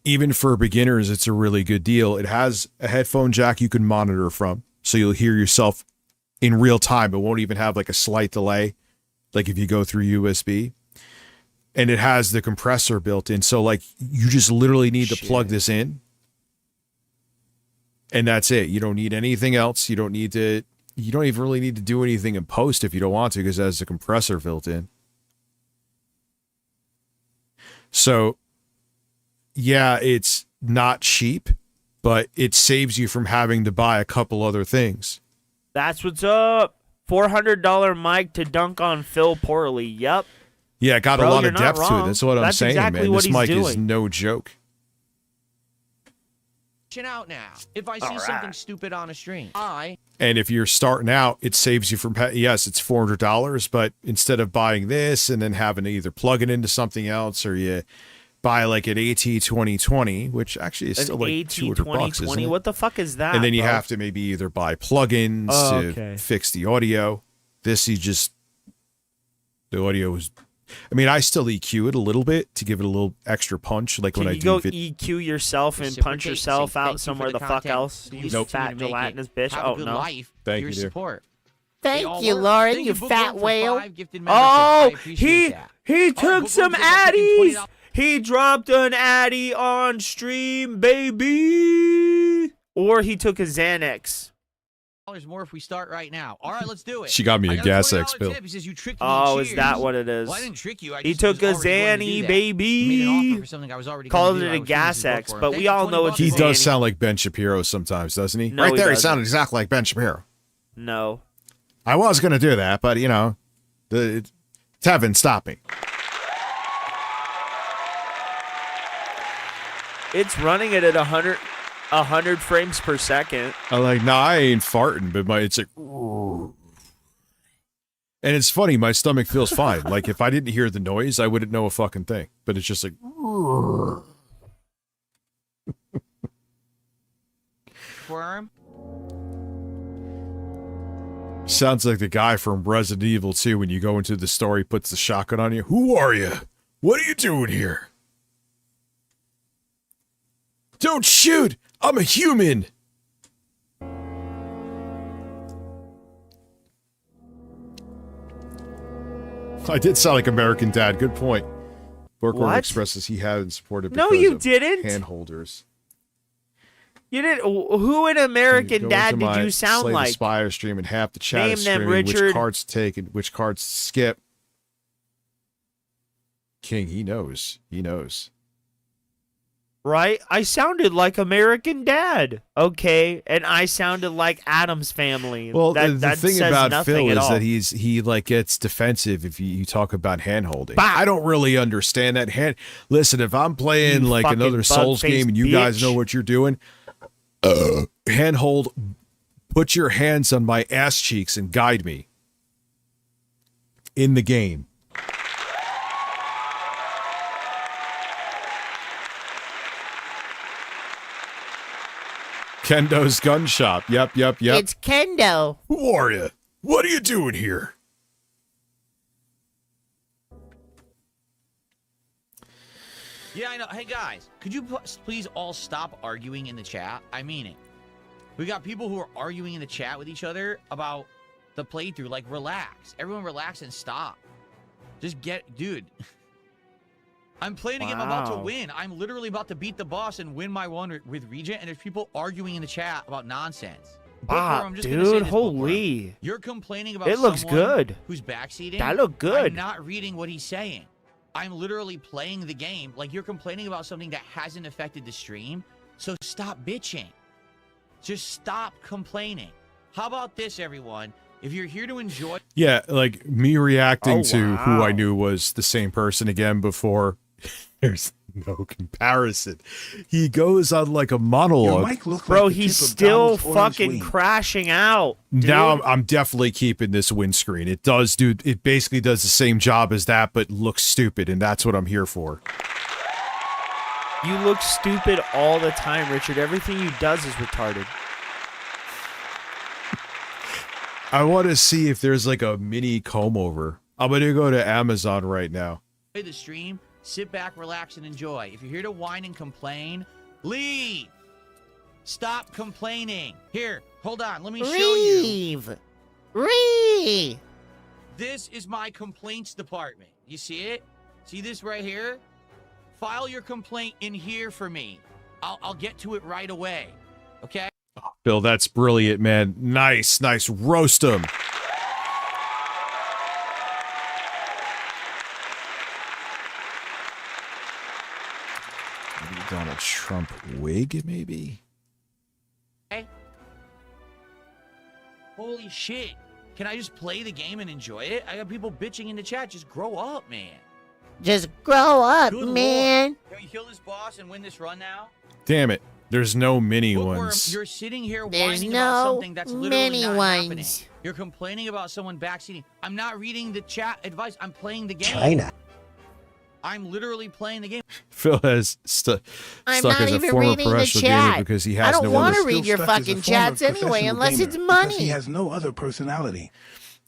even for beginners, it's a really good deal. It has a headphone jack you can monitor from, so you'll hear yourself in real time. It won't even have like a slight delay, like if you go through USB. And it has the compressor built in, so like you just literally need to plug this in, and that's it. You don't need anything else. You don't even really need to do anything in post if you don't want to, because it has the compressor built in. So yeah, it's not cheap, but it saves you from having to buy a couple other things. That's what's up. $400 mic to dunk on Phil Poorly. Yep. Yeah, it got Bro, a lot you're of not depth to it. wrong. That's what I'm That's saying, exactly man. what This he's mic is doing. no joke. Out now. If I see something stupid on a stream, And if you're starting out, it saves you from, yes, it's $400, but instead of buying this and then having to either plug it into something else, or you buy like an AT2020, which actually is still like $200, isn't it? What the fuck is that? And then you bro? have to maybe either buy plugins to fix the audio. This, the audio is, I mean, I still EQ it a little bit to give it a little extra punch. Like Can when you I go do EQ yourself and punch yourself out somewhere the fuck else? You Nope. fat gelatinous bitch. Oh, no. Thank you, dear. Support. Thank you, Lauren, you fat whale. Oh, he took some addies. He dropped an addy on stream, baby. Or he took a Xanax. More if we start right now. All right, let's do it. She got me a gas X bill. He says, you tricked me. Oh, Cheers. is that what it is? Well, I didn't trick you. He took a Zanny, baby. Called it a gas X, but we all know it's He Zanny. does sound like Ben Shapiro sometimes, doesn't he? No, right he there, he doesn't. sounded exactly like Ben Shapiro. No. I was going to do that, but, you know, Tevin, stop me. It's running it at 100 frames per second. I'm like, nah, I ain't farting, but it's like, and it's funny, my stomach feels fine. Like, if I didn't hear the noise, I wouldn't know a fucking thing. But it's just like, Worm. sounds like the guy from Resident Evil 2 when you go into the store, he puts the shotgun on you. Who are you? What are you doing here? Don't shoot! I'm a human! I did sound like American Dad. Good point. Borkworm What? expresses he hadn't supported No, because you of didn't. hand holders. You didn't. Who in American Go Dad into did my you sound Slay the like? Spire stream and half the chat Name is them, screaming Richard. which cards to take and which cards to skip. King, he knows. He knows. Right? I sounded like American Dad. Okay, and I sounded like Adam's Family. Well, that the thing says about nothing Phil at is all. that he like gets defensive if you talk about hand holding. I don't really understand that hand. Listen, if I'm playing You like fucking another Souls bug-faced game and you guys bitch. know what you're doing, hand hold, put your hands on my ass cheeks and guide me in the game. Kendo's gun shop. Yep. It's Kendo. Who are you? What are you doing here? Yeah, I know. Hey, guys, could you please all stop arguing in the chat? I mean it. We got people who are arguing in the chat with each other about the playthrough. Like, relax. Everyone relax and stop. Just dude. I'm playing a game I'm about to win. I'm literally about to beat the boss and win my one with Regent, and there's people arguing in the chat about nonsense. Dude, holy. You're complaining about it looks someone good. Who's backseating. That looked good. I'm not reading what he's saying. I'm literally playing the game. Like, you're complaining about something that hasn't affected the stream. So stop bitching. Just stop complaining. How about this, everyone? If you're here to enjoy... Yeah, like me reacting to who I knew was the same person again before. There's no comparison. He goes on like a monologue. Bro, he's still fucking crashing out. Dude. Now I'm definitely keeping this windscreen. It basically does the same job as that, but looks stupid, and that's what I'm here for. You look stupid all the time, Richard. Everything you does is retarded. I want to see if there's like a mini comb over. I'm going to go to Amazon right now. The stream, sit back, relax, and enjoy. If you're here to whine and complain, leave. Stop complaining. Here, hold on. Let me show you. This is my complaints department. You see it? See this right here? File your complaint in here for me. I'll get to it right away. Okay? Bill, that's brilliant, man. Nice. Roast him. Maybe Donald Trump wig, maybe? Okay. Holy shit. Can I just play the game and enjoy it? I got people bitching in the chat. Just grow up, man. Just grow up, Good man. Lord. Can we kill this boss and win this run now? Damn it. There's no mini ones. You're sitting here There's whining no about something that's literally mini not ones. happening. You're complaining about someone backseating. I'm not reading the chat advice. I'm playing the game. China. I'm literally playing the game. Phil has stuck I'm as not a even former reading the professional gamer chat. because he has I don't no want to other... read your Still stuck as a fucking former chats anyway, professional unless gamer it's because money. He has no other personality.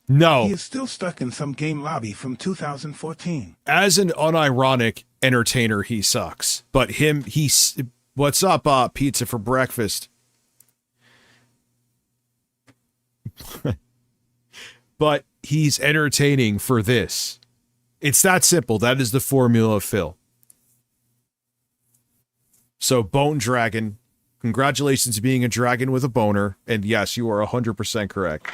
No. He is still stuck in some game lobby from 2014. As an unironic entertainer, he sucks. But he's... What's up, pizza for breakfast? But he's entertaining for this. It's that simple. That is the formula of Phil. So, Bone Dragon, congratulations being a dragon with a boner. And yes, you are 100% correct.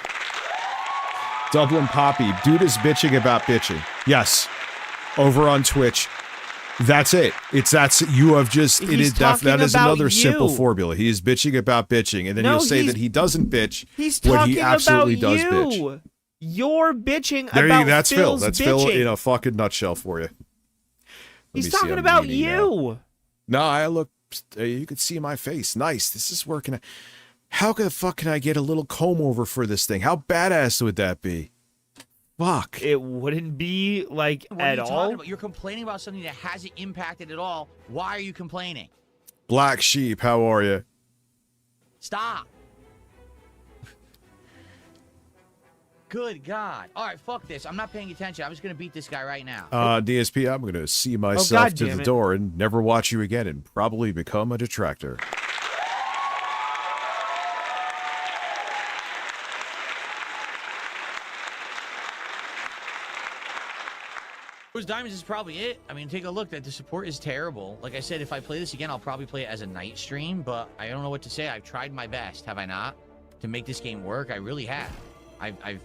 Dublin Poppy, dude is bitching about bitching. Yes. Over on Twitch. That's it. You have just, that is another simple formula. He is bitching about bitching, and then he'll say that he doesn't bitch when he absolutely does bitch. You're bitching about that's Phil's Phil. That's bitching. Phil in a fucking nutshell for you. He's talking about you. No, I look, you can see my face. Nice. This is working. How the fuck can I get a little comb over for this thing? How badass would that be? Fuck. It wouldn't be like at all. You're complaining about something that hasn't impacted at all. Why are you complaining? Black Sheep, how are you? Stop. Good God. All right, fuck this. I'm not paying attention. I'm just going to beat this guy right now. DSP, I'm going to see myself to the door and never watch you again and probably become a detractor. Those diamonds is probably it. I mean, take a look. That the support is terrible. Like I said, if I play this again, I'll probably play it as a night stream, but I don't know what to say. I've tried my best, have I not, to make this game work? I really have. I've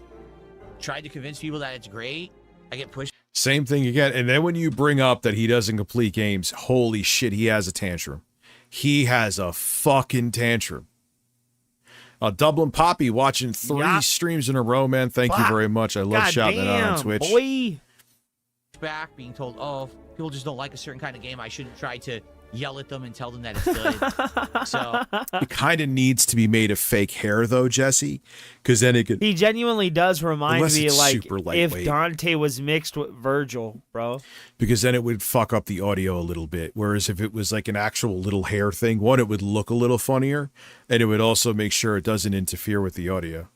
tried to convince people that it's great. I get pushed. Same thing again. And then when you bring up that he doesn't complete games, holy shit, he has a tantrum. He has a fucking tantrum. Dublin Poppy watching 3 streams in a row, man. Thank you very much. I love shouting that out on Twitch. Boy. Back being told, oh, people just don't like a certain kind of game. I shouldn't try to yell at them and tell them that it's good. So It kind of needs to be made of fake hair, though, Jesse, because then it could. He genuinely does remind Unless me it's like super if lightweight. Dante was mixed with Virgil, bro. Because then it would fuck up the audio a little bit. Whereas if it was like an actual little hair thing, one, it would look a little funnier, and it would also make sure it doesn't interfere with the audio.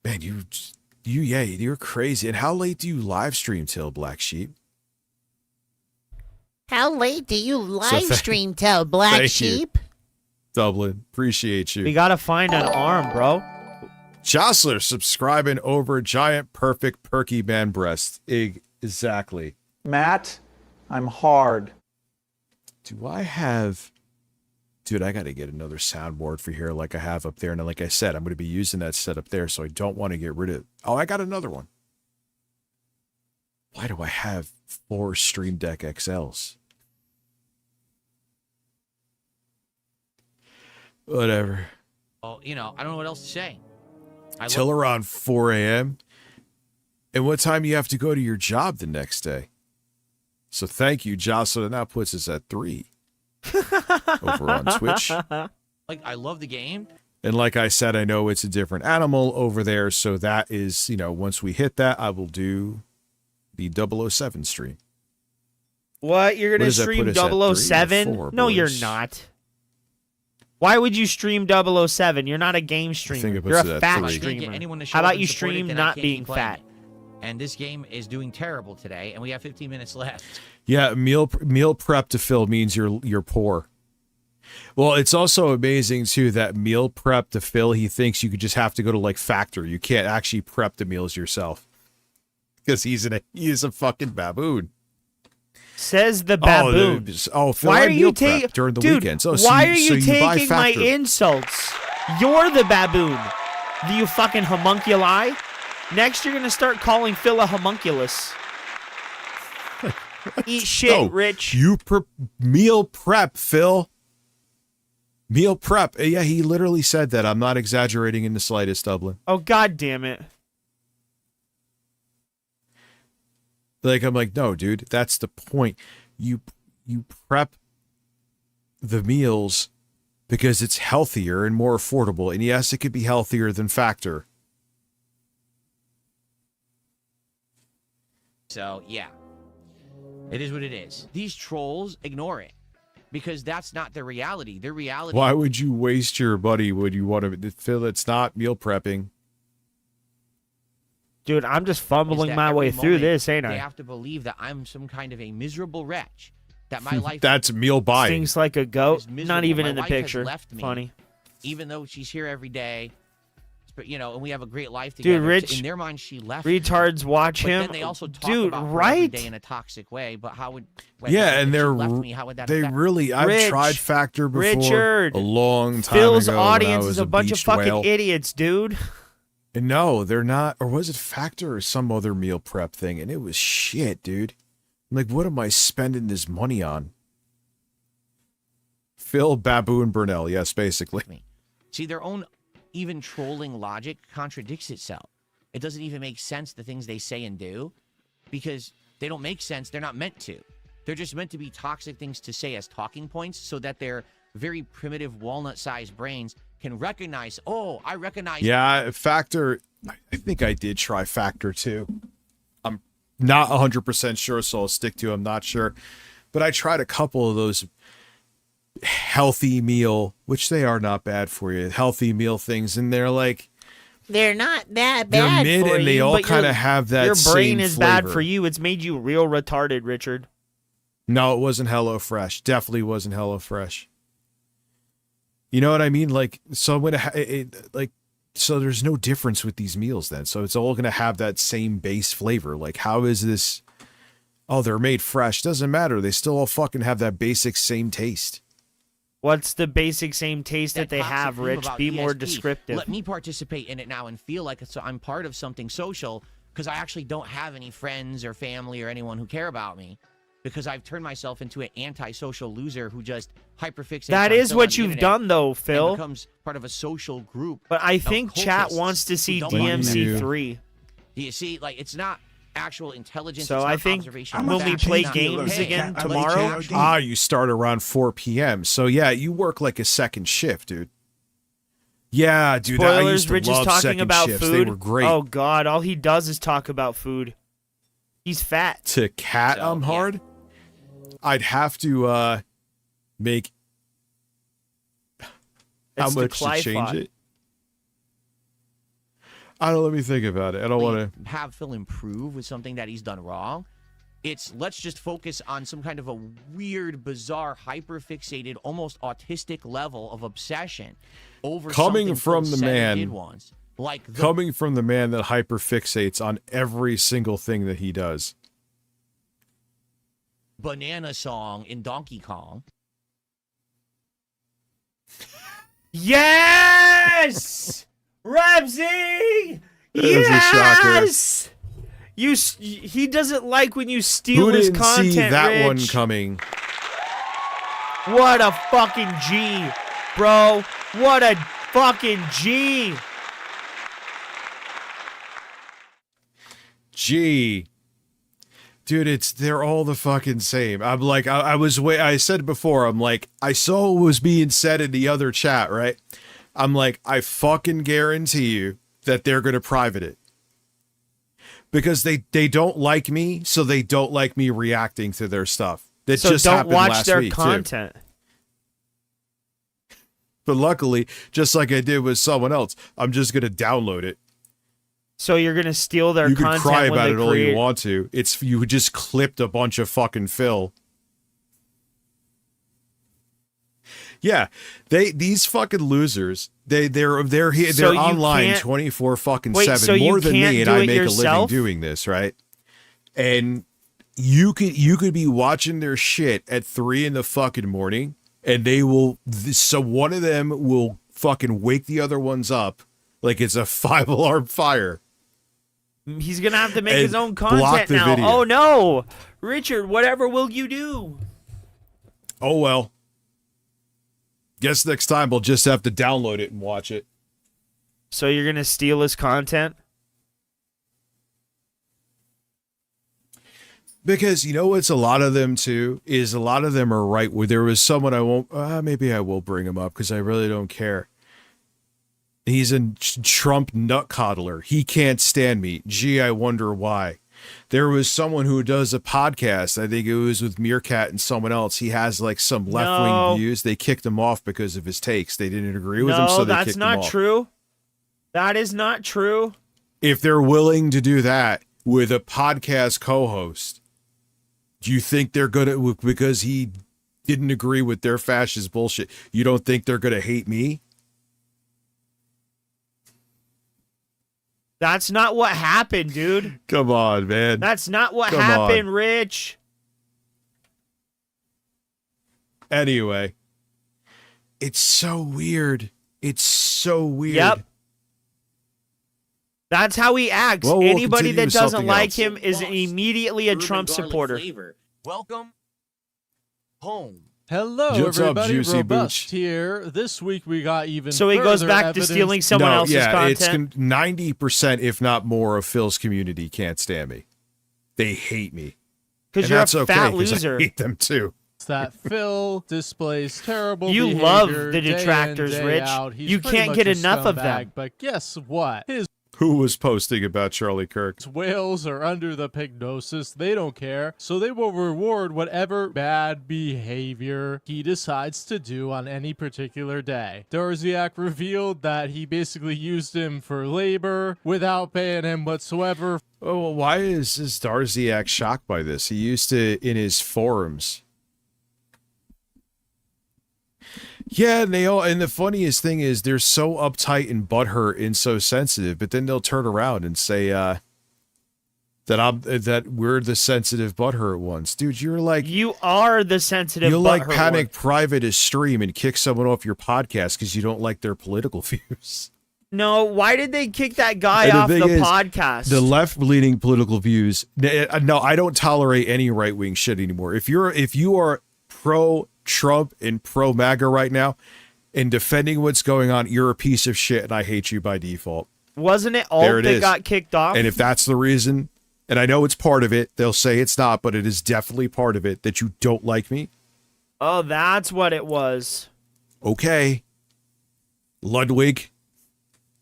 Man, you're crazy. And how late do you live stream till, Black Sheep? How late do you live thank- stream till, Black thank you. Sheep? Dublin, appreciate you. We gotta find an arm, bro. Jostler subscribing over giant, perfect, perky man breast. Exactly. Matt, I'm hard. Do I have... Dude, I got to get another soundboard for here like I have up there. And like I said, I'm going to be using that set up there, so I don't want to get rid of... Oh, I got another one. Why do I have 4 Stream Deck XLs? Whatever. well, you know, I don't know what else to say. Till around 4 a.m. And what time do you have to go to your job the next day? So thank you, Jocelyn. That puts us at 3 over on Twitch. Like, I love the game. And like I said, I know it's a different animal over there. So that is, you know, once we hit that, I will do the 007 stream. What? You're What gonna does that stream put us at, 3 or 007? 4, No, you're boys? not. Why would you stream 007? You're not a game streamer. it You're puts a it at fat 3. I can't get streamer. anyone to show How up about and you support it, stream then I not can't being keep playing fat? it. And this game is doing terrible today, and we have 15 minutes left. Yeah, meal prep to fill means you're poor. Well, it's also amazing too that meal prep to fill, he thinks you could just have to go to like factory. You can't actually prep the meals yourself because he is a fucking baboon. Says the baboon. Phil, why I are meal you prep taking during the Dude, weekends? Oh, why are you so buy taking my factory. insults? You're the baboon. Do you fucking homunculi? Next, you're gonna start calling Phil a homunculus. Eat shit, No, Rich. You meal prep, Phil. Meal prep. Yeah, he literally said that. I'm not exaggerating in the slightest, Dublin. Oh, god damn it. Like, I'm like, no, dude, that's the point. You prep the meals because it's healthier and more affordable. And yes, it could be healthier than Factor. So, yeah. It is what it is. These trolls ignore it because that's not their reality. Their reality... Why would you waste your money when you want to feel it's not meal prepping? Dude, I'm just is fumbling that my every way through moment this, ain't They I? have to believe that I'm some kind of a miserable wretch. That my life... That's meal buying. Stinks like a goat. is Not miserable. even My in the wife has picture. left me, Funny. Even though she's here every day, but you know, and we have a great life together. Dude, Rich, in their mind, she left me. retards watch But him. then they also talk Dude, about her every right? day in a toxic way. But how would? Yeah, and if she they're left me, how would that they affect me? really. I've Rich, tried Factor before Richard, a long time Phil's ago. when I audience was is a bunch of beached fucking whale. idiots, dude. And no, they're not. Or was it Factor or some other meal prep thing? And it was shit, dude. I'm like, what am I spending this money on? Phil, Babu, and Burnell. Yes, basically. See, their own even trolling logic contradicts itself. It doesn't even make sense, the things they say and do, because they don't make sense. They're not meant to. They're just meant to be toxic things to say as talking points so that their very primitive walnut-sized brains can recognize, oh, I recognize... Yeah, Factor. I think I did try Factor too. I'm not 100% sure, so I'll stick to. I'm not sure, but I tried a couple of those healthy meal, which they are not bad for you. Healthy meal things, and they're like They're not that they're bad mid, for and they you, all but kind your- of have that. Your brain same is bad flavor. for you. It's made you real retarded, Richard. No, it wasn't HelloFresh. Definitely wasn't HelloFresh. You know what I mean? Like, so I'm gonna so there's no difference with these meals then. So it's all gonna have that same base flavor. Like, how is this? Oh, they're made fresh. Doesn't matter. They still all fucking have that basic same taste. What's the basic same taste that they toxic have, thing Rich? about Be more ESP. descriptive. Let me participate in it now and feel like I'm part of something social because I actually don't have any friends or family or anyone who care about me because I've turned myself into an antisocial loser who just hyperfixates That on is someone what on the you've internet done, though, and Phil. becomes part of a social group. But I of think chat cultists wants to who see don't want that. DMC3. Do you see? Like, it's not actual intelligence. So it's I not think observation. when we Facts, play it's not, games hey, again I like tomorrow, chat. you start around 4 p.m. So yeah, you work like a second shift, dude. Yeah, dude. I spoilers, used to Rich is love talking second about shifts. food. They were great. Oh God, all he does is talk about food. He's fat. To cat, I'm hard. I'd have to make how It's much to the change Clyfot. it. I don't. Let me think about it. I don't want to have Phil improve with something that he's done wrong. It's let's just focus on some kind of a weird, bizarre, hyper-fixated, almost autistic level of obsession over coming something from Phil the said and man. did once. Like the Coming from the man that hyperfixates on every single thing that he does. banana song in Donkey Kong. Yes, Rebsy. That is a shocker. Yes. He doesn't like when you steal Who his didn't content. see that Rich. one coming? What a fucking G, bro. What a fucking G. G. Dude, they're all the fucking same. I'm like, I said before, I'm like, I saw what was being said in the other chat, right? I'm like, I fucking guarantee you that they're going to private it. Because they don't like me, so they don't like me reacting to their stuff. That So just don't happened watch last their week, too. content. But luckily, just like I did with someone else, I'm just going to download it. So you're gonna steal their You can content cry when about they it all you create- want to. You just clipped a bunch of fucking Phil. Yeah, these fucking losers. They're So you online can't- 24 fucking Wait, 7 so you more than can't me, and do I it make a yourself? living doing this, right? And you could be watching their shit at 3 in the fucking morning, and they will. So one of them will fucking wake the other ones up like it's a 5-alarm fire. He's gonna have to make And his own block content the now. video. Oh no, Richard, whatever will you do? Oh well. Guess next time we'll just have to download it and watch it. So you're gonna steal his content? Because you know what's a lot of them too is a lot of them are right where there was someone I won't maybe I will bring him up because I really don't care. He's a Trump nut coddler. He can't stand me. Gee, I wonder why. There was someone who does a podcast. I think it was with Meerkat and someone else. He has like some left-wing No. views. They kicked him off because of his takes. They didn't agree with him, No, so they that's kicked him not off. true. That is not true. If they're willing to do that with a podcast co-host, do you think they're gonna, because he didn't agree with their fascist bullshit, you don't think they're gonna hate me? That's not what happened, dude. Come on, man. That's not what Come happened, on. Rich. Anyway, it's so weird. It's so weird. Yep. That's how he acts. Well, we'll Anybody continue that with doesn't something like else. him is immediately a Urban Trump garlic supporter. flavor. Welcome home. Hello, What's up, everybody. Juicy Robust Booch? here. This week we got even So he goes further back to evidence- stealing someone else's it's content. 90%, if not more, of Phil's community can't stand me. They hate me. Because And you're a that's okay, fat 'cause loser. I hate them too. that Phil displays terrible You behavior love the day in, detractors, day Rich. out. He's You pretty can't much get a enough of them. scumbag, But guess what? His Who was posting about Charlie Kirk? whales are under the pygnosis. They don't care. So they will reward whatever bad behavior he decides to do on any particular day. Darziak revealed that he basically used him for labor without paying him whatsoever. Oh, well, why is Darziak shocked by this? He used to in his forums. Yeah, and the funniest thing is they're so uptight and butthurt and so sensitive, but then they'll turn around and say that we're the sensitive butthurt ones. Dude, you're like You are the sensitive. you like butthurt panic one. private a stream and kick someone off your podcast because you don't like their political views. No, why did they kick that guy And off the thing is, podcast? The left-leaning political views. No, I don't tolerate any right-wing shit anymore. If you are pro-Trump and pro-MAGA right now, and defending what's going on, you're a piece of shit, and I hate you by default. Wasn't it There Alt it that is. got kicked off? And if that's the reason, and I know it's part of it. They'll say it's not, but it is definitely part of it that you don't like me. Oh, that's what it was. Okay. Ludwig.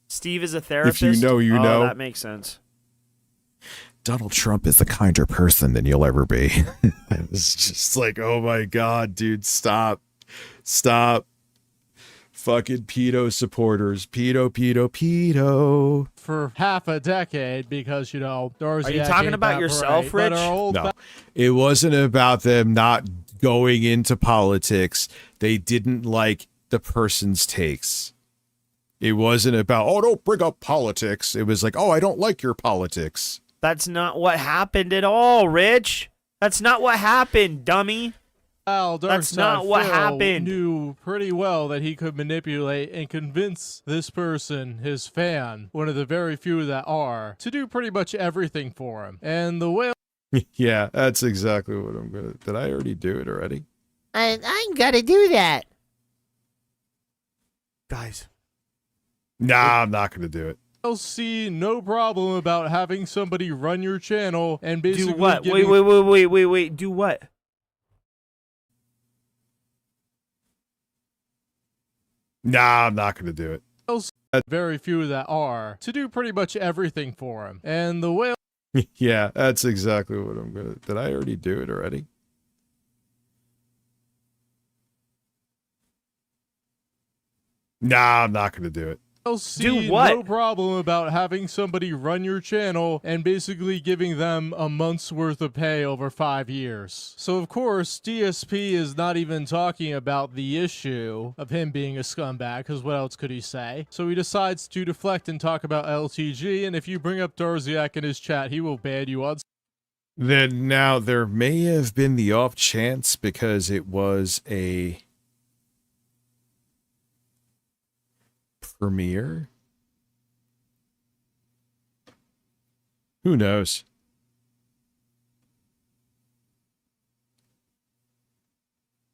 Steve is a therapist? If you know, you know. That makes sense. Donald Trump is a kinder person than you'll ever be. I was just like, oh my God, dude, stop. Stop. Fucking pedo supporters. Pedo. For half a decade because, you know, Dorsey. Are you talking about yourself, Rich? No, it wasn't about them not going into politics. They didn't like the person's takes. It wasn't about, oh, don't bring up politics. It was like, oh, I don't like your politics. That's not what happened at all, Rich. That's not what happened, dummy. That's not what happened. Knew pretty well that he could manipulate and convince this person, his fan, one of the very few that are, to do pretty much everything for him. And the whale. Yeah, that's exactly what I'm gonna. Did I already do it already? I ain't gotta do that. Guys. Nah, I'm not gonna do it. I'll see no problem about having somebody run your channel and basically do what? giving... Wait. Do what? Nah, I'm not gonna do it. Very few that are, to do pretty much everything for him. And the whale. Yeah, that's exactly what I'm gonna. Did I already do it already? Nah, I'm not gonna do it. I'll see no problem about having somebody run your channel and basically giving them a month's worth of pay over 5 years. So of course, DSP is not even talking about the issue of him being a scumbag, because what else could he say? So he decides to deflect and talk about LTG, and if you bring up Darziak in his chat, he will ban you on. Then now there may have been the off chance because it was a premiere. Who knows?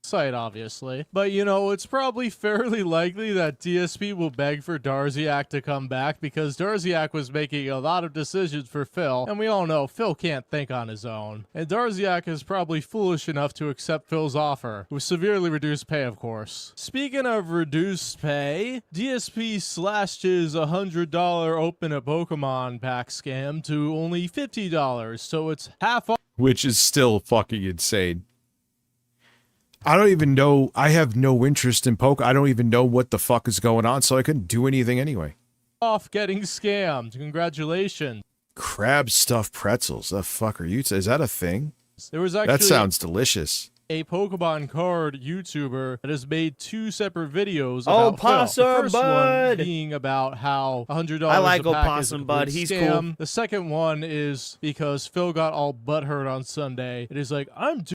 Site, obviously. But, you know, it's probably fairly likely that DSP will beg for Darziak to come back because Darziak was making a lot of decisions for Phil, and we all know Phil can't think on his own. And Darziak is probably foolish enough to accept Phil's offer, with severely reduced pay, of course. Speaking of reduced pay, DSP slashed his $100 open a Pokemon pack scam to only $50, so it's half off. Which is still fucking insane. I don't even know. I have no interest in poke. I don't even know what the fuck is going on, so I couldn't do anything anyway. Off getting scammed. Congratulations. Crab stuffed pretzels. The fuck are you? Is that a thing? There was actually that sounds delicious. A Pokemon card YouTuber that has made 2 separate videos about Opossum Phil. The first Bud. one being about how $100 I like a pack Opossum is a Bud. complete He's scam. cool. The second one is because Phil got all butthurt on Sunday. It is like, I'm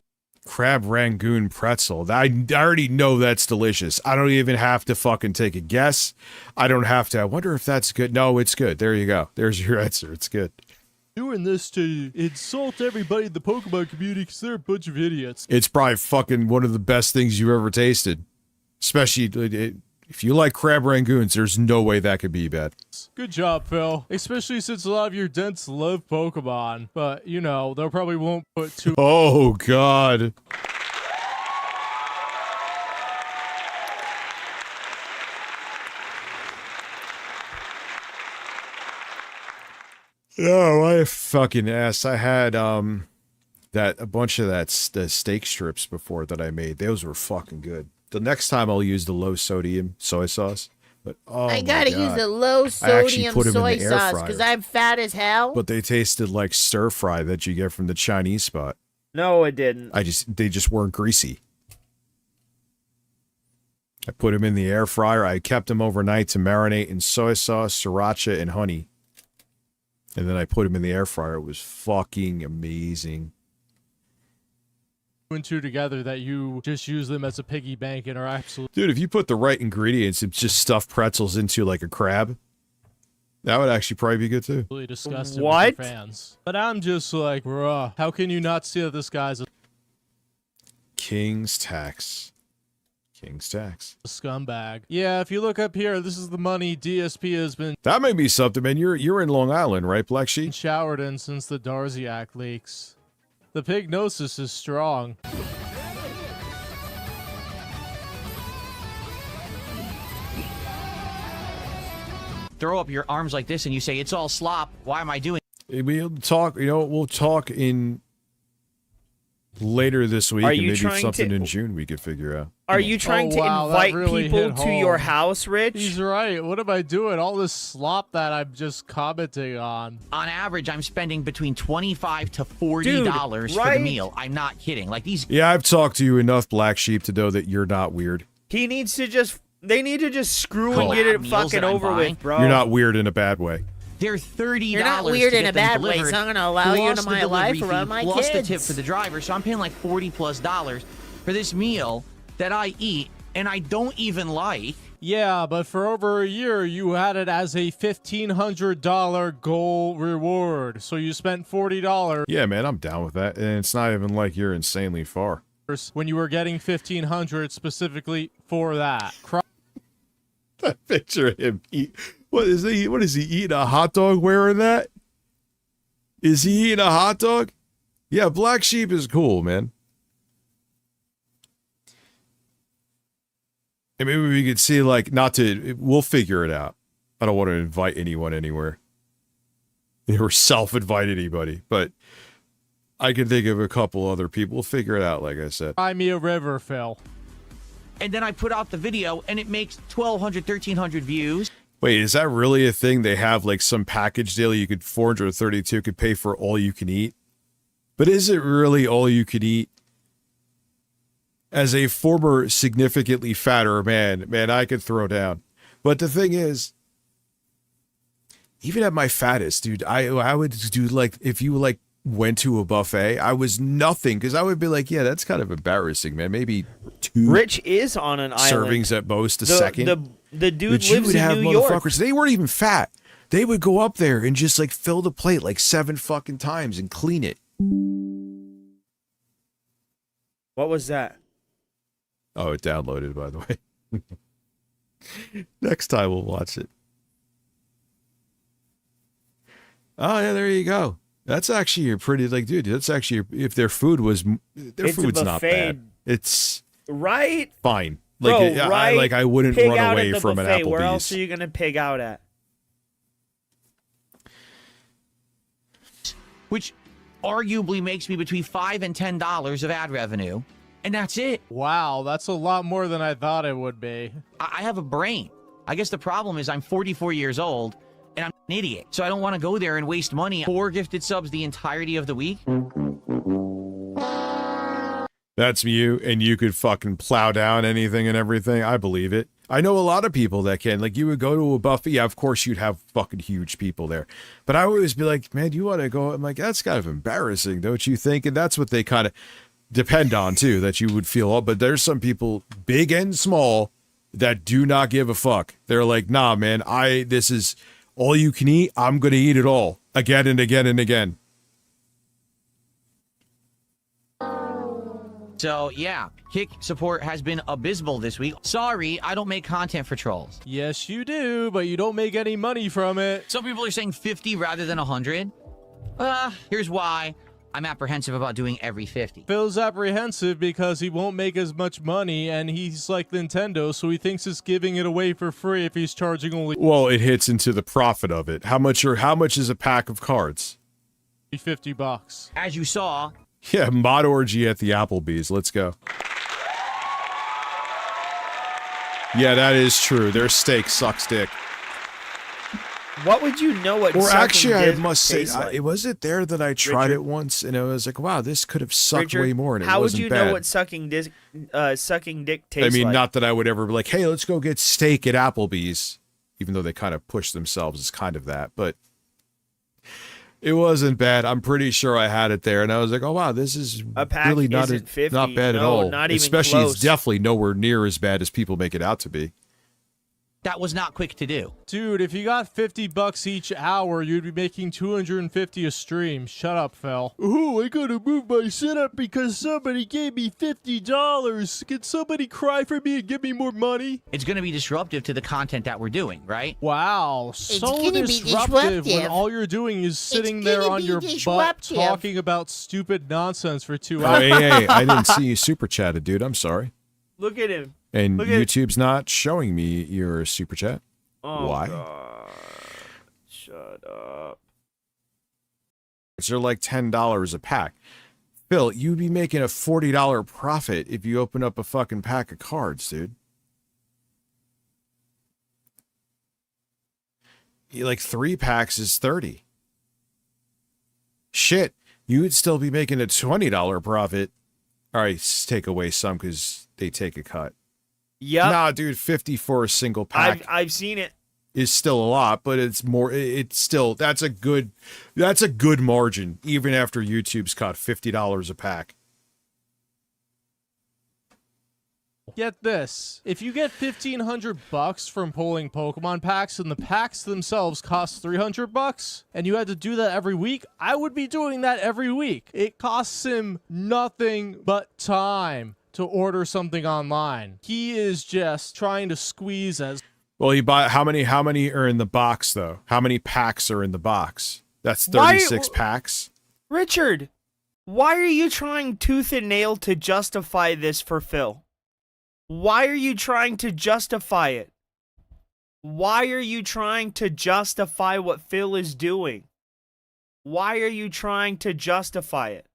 Crab Rangoon pretzel. I already know that's delicious. I don't even have to fucking take a guess. I don't have to. I wonder if that's good. No, it's good. There you go. There's your answer. It's good. doing this to insult everybody in the Pokemon community because they're a bunch of idiots. It's probably fucking one of the best things you've ever tasted. Especially if you like crab rangoons, there's no way that could be bad. Good job, Phil. Especially since a lot of your dents love Pokemon. But, you know, they probably won't put too... Oh, God. Oh, I fucking ass. I had a bunch of the steak strips before that I made. Those were fucking good. The next time I'll use the low sodium soy sauce. But oh, I gotta use the low sodium soy sauce because I'm fat as hell. But they tasted like stir fry that you get from the Chinese spot. No, it didn't. They just weren't greasy. I put them in the air fryer. I kept them overnight to marinate in soy sauce, sriracha, and honey. And then I put them in the air fryer. It was fucking amazing. And two together that you just use them as a piggy bank and are absolutely... Dude, if you put the right ingredients and just stuff pretzels into like a crab, that would actually probably be good too. Really disgusting what? With your fans. But I'm just like, bruh, how can you not see that this guy's a... King's Tax. King's tax. Scumbag. Yeah, if you look up here, this is the money DSP has been That may be something, man. You're in Long Island, right, Black Sheep? showered in since the Darziak leaks. The pignosis is strong. Throw up your arms like this and you say, it's all slop. Why am I doing We'll talk, we'll talk in later this week, Are and you maybe trying something to- in June we could figure out. Are you trying to wow, that invite really people hit to your home. house, Rich? He's right. What am I doing? All this slop that I'm just commenting on. On average, I'm spending between $25 to $40 for right? the meal. I'm not kidding. Like these. Yeah, I've talked to you enough, Black Sheep, to know that you're not weird. He needs to just. They need to just screw Cool. and get it Meals fucking that I'm over buying. with, bro. You're not weird in a bad way. They're $30. You're not weird to in get a them bad way, delivered, so I'm gonna allow you plus into the my life delivery around fee, my plus kids. the tip for the driver. So I'm paying like $40+ for this meal that I eat and I don't even like. Yeah, but for over a year, you had it as a $1,500 goal reward. So you spent $40 Yeah, man, I'm down with that. And it's not even like you're insanely far. when you were getting $1,500 specifically for that. I picture him eat. What is he eating a hot dog wearing that? Is he eating a hot dog? Yeah, Black Sheep is cool, man. And maybe we could see, like, we'll figure it out. I don't want to invite anyone anywhere. Or self-invite anybody, but I can think of a couple other people. We'll figure it out, like I said. Buy me a river, Phil. And then I put out the video and it makes 1,200, 1,300 views. Wait, is that really a thing? They have like some package deal you could 432 could pay for all you can eat. But is it really all you could eat? As a former significantly fatter man, I could throw down. But the thing is, even at my fattest, dude, I would do like, if you like went to a buffet, I was nothing, because I would be like, yeah, that's kind of embarrassing, man. Maybe 2 Rich is on an island. servings at most a second. The dude But you lives would in have New York. motherfuckers. They weren't even fat. They would go up there and just like fill the plate like 7 fucking times and clean it. What was that? Oh, it downloaded, by the way. Next time we'll watch it. Oh yeah, there you go. That's actually a pretty, like, dude. That's actually, if their food was, their It's a food's not buffet. bad. It's Right? fine. Bro, Like, right? I wouldn't Pig run out away at the from an buffet. Applebee's. Where else are you gonna pig out at? Which arguably makes me between $5 and $10 of ad revenue. And that's it. Wow, that's a lot more than I thought it would be. I have a brain. I guess the problem is I'm 44 years old and I'm an idiot. So I don't want to go there and waste money. 4 gifted subs the entirety of the week. That's you, and you could fucking plow down anything and everything. I believe it. I know a lot of people that can. Like, you would go to a buffet. Yeah, of course you'd have fucking huge people there. But I would always be like, man, you want to go? I'm like, that's kind of embarrassing, don't you think? And that's what they kind of depend on, too, that you would feel. But there's some people, big and small, that do not give a fuck. They're like, nah, man, this is all you can eat. I'm going to eat it all again and again and again. So yeah, Kick support has been abysmal this week. Sorry, I don't make content for trolls. Yes, you do, but you don't make any money from it. Some people are saying 50 rather than 100. Here's why I'm apprehensive about doing every 50. Phil's apprehensive because he won't make as much money, and he's like Nintendo, so he thinks it's giving it away for free if he's charging only. Well, it hits into the profit of it. How much is a pack of cards? $50. As you saw. Yeah, mod orgy at the Applebee's. Let's go. Yeah, that is true. Their steak sucks dick. What would you know what? Or sucking actually, I dick must say, tastes like? was it there that I tried Richard? it once, and I was like, wow, this could have sucked Richard, way more, and it how would wasn't you bad. know what sucking dick tastes I mean, like? not that I would ever be like, hey, let's go get steak at Applebee's, even though they kind of push themselves as kind of that, but it wasn't bad. I'm pretty sure I had it there, and I was like, oh, wow, this is A pack really not isn't 50. not bad at No, all. not even Especially, close. it's definitely nowhere near as bad as people make it out to be. That was not quick to do. Dude, if you got $50 each hour, you'd be making $250 a stream. Shut up, Phil. Oh, I gotta move my setup because somebody gave me $50. Can somebody cry for me and give me more money? It's going to be disruptive to the content that we're doing, right? Wow, so disruptive when all you're doing is sitting there on your butt talking about stupid nonsense for 2 hours. Hey, I didn't see you super chatted, dude. I'm sorry. Look at him. And Look at YouTube's not showing me your super chat. Oh, Why? God. Shut up. They're like $10 a pack. Phil, you'd be making a $40 profit if you open up a fucking pack of cards, dude. Like 3 packs is 30. Shit, you would still be making a $20 profit. All right, take away some because they take a cut. Yep. Nah, dude, 50 for a single pack. I've seen it. Is still a lot, but it's more. It's still that's a good margin even after YouTube's cut $50 a pack. Get this. If you get $1,500 from pulling Pokemon packs and the packs themselves cost $300 and you had to do that every week, I would be doing that every week. It costs him nothing but time to order something online. He is just trying to squeeze as Well, you buy how many are in the box though? How many packs are in the box? That's 36 packs. Richard, why are you trying tooth and nail to justify this for Phil? Why are you trying to justify it? Why are you trying to justify what Phil is doing? Why are you trying to justify it?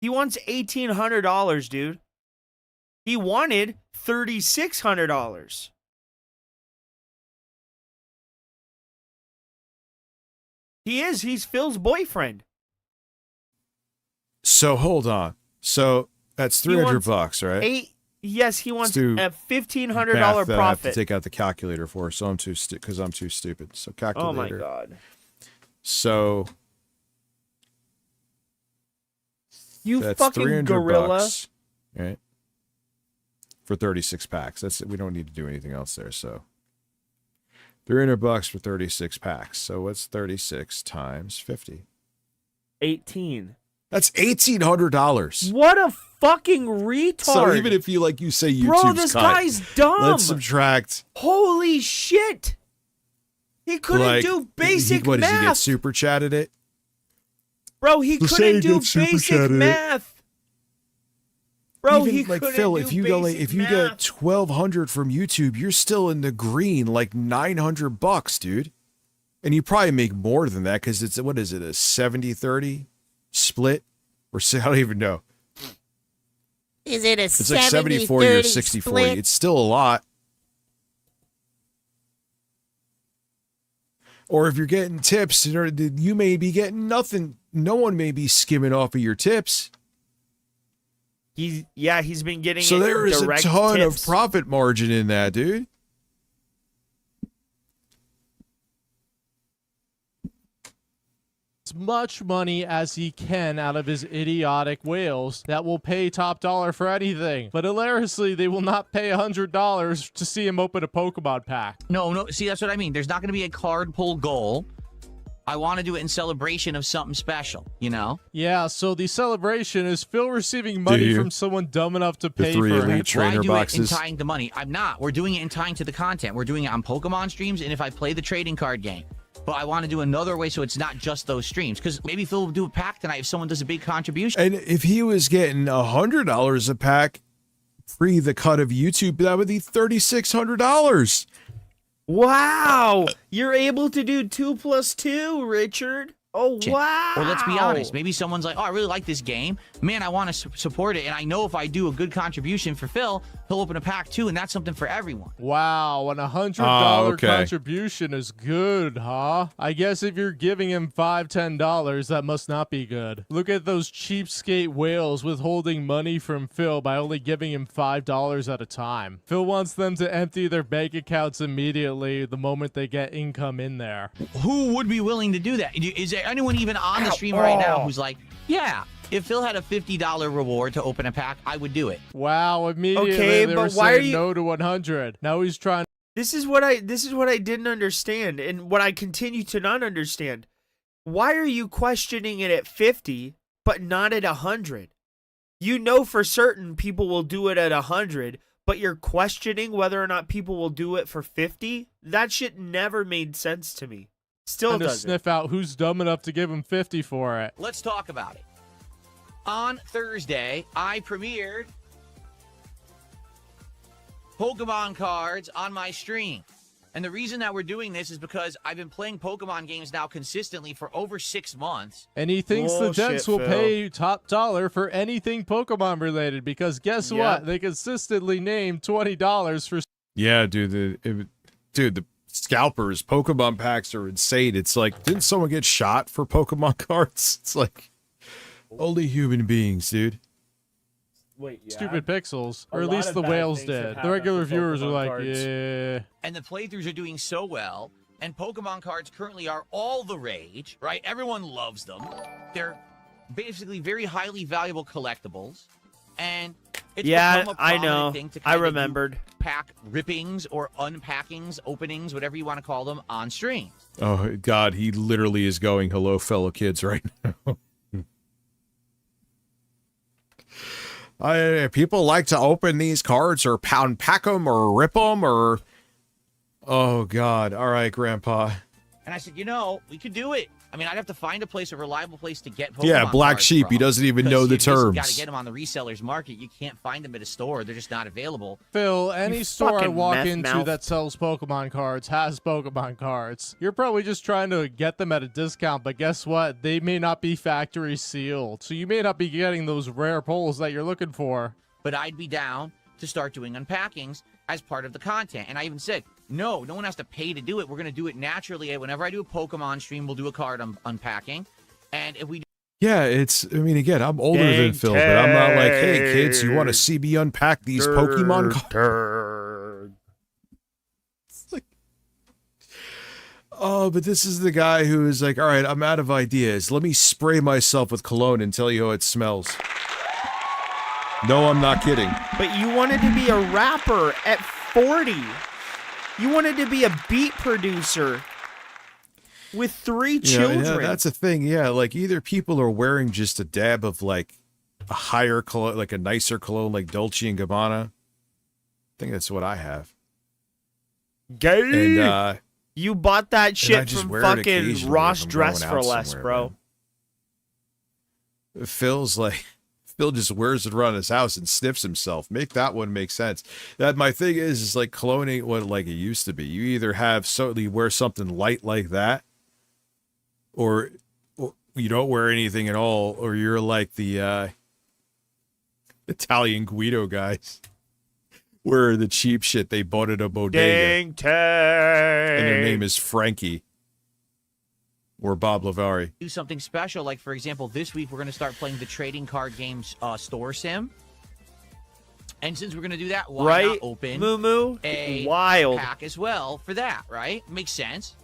He wants $1,800, dude. He wanted $3,600. He's Phil's boyfriend. So hold on. So that's $300, right? Yes, he wants a $1,500 math that I have to profit. take out the calculator for, so I'm too stupid. So calculator. Oh my God. So You that's fucking $300, gorilla. right? For 36 packs. That's it. We don't need to do anything else there. So $300 for 36 packs. So what's 36 times 50? 18. That's $1,800. What a fucking retard. So even if you like you say YouTube's Bro, this cut, guy's dumb. let's subtract. Holy shit. He couldn't do basic what, math. Does he get super chatted it? Bro, he Let's say couldn't he do gets super basic chatted it. math. Bro, Even, he like couldn't Phil, do if you basic math. get 1,200 from YouTube, you're still in the green, like $900, dude. And you probably make more than that because it's what is it, a 70-30 split, or I don't even know. Is it a It's like 70-40 or 60-40. split? It's still a lot. Or if you're getting tips, you may be getting nothing. No one may be skimming off of your tips. He's been getting So there is a direct ton tips. of profit margin in that, dude. as much money as he can out of his idiotic whales that will pay top dollar for anything. But hilariously, they will not pay $100 to see him open a Pokemon pack. No, see, that's what I mean. There's not going to be a card pull goal. I want to do it in celebration of something special, you know? Yeah, so the celebration is Phil receiving money from someone dumb enough to pay for it. Why do it in tying to money? I'm not. We're doing it in tying to the content. We're doing it on Pokemon streams and if I play the trading card game. But I want to do another way so it's not just those streams. Because maybe Phil will do a pack tonight if someone does a big contribution. And if he was getting $100 a pack pre the cut of YouTube, that would be $3,600. Wow. You're able to do 2 + 2, Richard. Oh, wow. Or let's be honest. Maybe someone's like, oh, I really like this game. Man, I want to support it. And I know if I do a good contribution for Phil, he'll open a pack too. And that's something for everyone. Wow, and $100 contribution is good, huh? I guess if you're giving him $5, $10, that must not be good. Look at those cheapskate whales withholding money from Phil by only giving him $5 at a time. Phil wants them to empty their bank accounts immediately the moment they get income in there. Who would be willing to do that? Is there anyone even on the stream right now who's like, yeah, If Phil had a $50 reward to open a pack, I would do it. Wow, immediately Okay, they but were why are saying you- no to 100. Now he's trying. This is what I didn't understand, and what I continue to not understand. Why are you questioning it at 50 but not at 100? You know for certain people will do it at 100, but you're questioning whether or not people will do it for 50? That shit never made sense to me. Still trying to doesn't. sniff out who's dumb enough to give him 50 for it. Let's talk about it. On Thursday, I premiered Pokemon cards on my stream. And the reason that we're doing this is because I've been playing Pokemon games now consistently for over 6 months. And he thinks the Bullshit, gents will Phil. pay top dollar for anything Pokemon related because guess Yep. what? They consistently name $20 for. Yeah, dude. The scalpers, Pokemon packs are insane. It's like, didn't someone get shot for Pokemon cards? It's like, only human beings, dude. Wait, yeah. Stupid pixels, A or at lot least of the bad whales things did. have The happened regular with viewers are Pokemon like, cards. yeah. And the playthroughs are doing so well. And Pokemon cards currently are all the rage, right? Everyone loves them. They're basically very highly valuable collectibles. And it's Yeah, become a I prominent know. thing to I kinda do remembered. pack rippings or unpackings, openings, whatever you want to call them, on stream. Oh, God, he literally is going, hello, fellow kids, right now. People like to open these cards or pack them or rip them or... Oh, God. All right, Grandpa. And I said, we could do it. I mean, I'd have to find a reliable place to get Pokemon Yeah, Black cards Sheep. from, He doesn't even know the You got terms. to get them on the resellers market. You can't find them at a store. They're just not available. Phil, any You store I fucking walk meth into mouth. that sells Pokemon cards has Pokemon cards. You're probably just trying to get them at a discount, but guess what? They may not be factory sealed, so you may not be getting those rare pulls that you're looking for. But I'd be down to start doing unpackings as part of the content. And I even said, no one has to pay to do it. We're going to do it naturally. Whenever I do a Pokemon stream, we'll do a card unpacking. And if we Yeah, again, I'm older than Phil, but I'm not like, hey, kids, you want to see me unpack these Pokemon cards? It's like, oh, but this is the guy who is like, all right, I'm out of ideas. Let me spray myself with cologne and tell you how it smells. No, I'm not kidding. But you wanted to be a rapper at 40. You wanted to be a beat producer with 3 children. Yeah, that's a thing. Yeah, like either people are wearing just a dab of like a higher cologne, like a nicer cologne, like Dolce and Gabbana. I think that's what I have. Gay. And you bought that I shit just from wear it fucking occasionally Ross if I'm Dress going for out Less, somewhere, bro. man. Phil just wears it around his house and sniffs himself. Make that one make sense. That my thing is like cloning what like it used to be. You either have you wear something light like that, or you don't wear anything at all, or you're like the Italian Guido guys. Where the cheap shit they bought at a bodega. Dang tang. And their name is Frankie. Or Bob Lavari. do something special, like, for example, this week we're going to start playing the trading card games store sim. And since we're going to do that, why not open Moo a Wild. pack as well for that, right? Makes sense.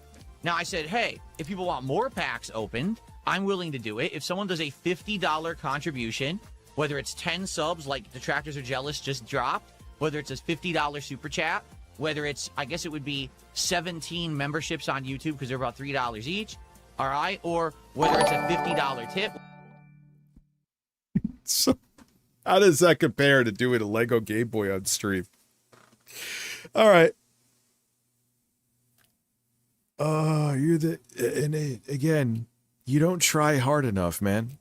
Now, I said, hey, if people want more packs opened, I'm willing to do it. If someone does a $50 contribution, whether it's 10 subs like Detractors Are Jealous just dropped, whether it's a $50 super chat, whether it's, I guess it would be 17 memberships on YouTube because they're about $3 each, all right? Or whether it's a $50 tip. So, how does that compare to doing a Lego Game Boy on stream? All right. Again, you don't try hard enough, man.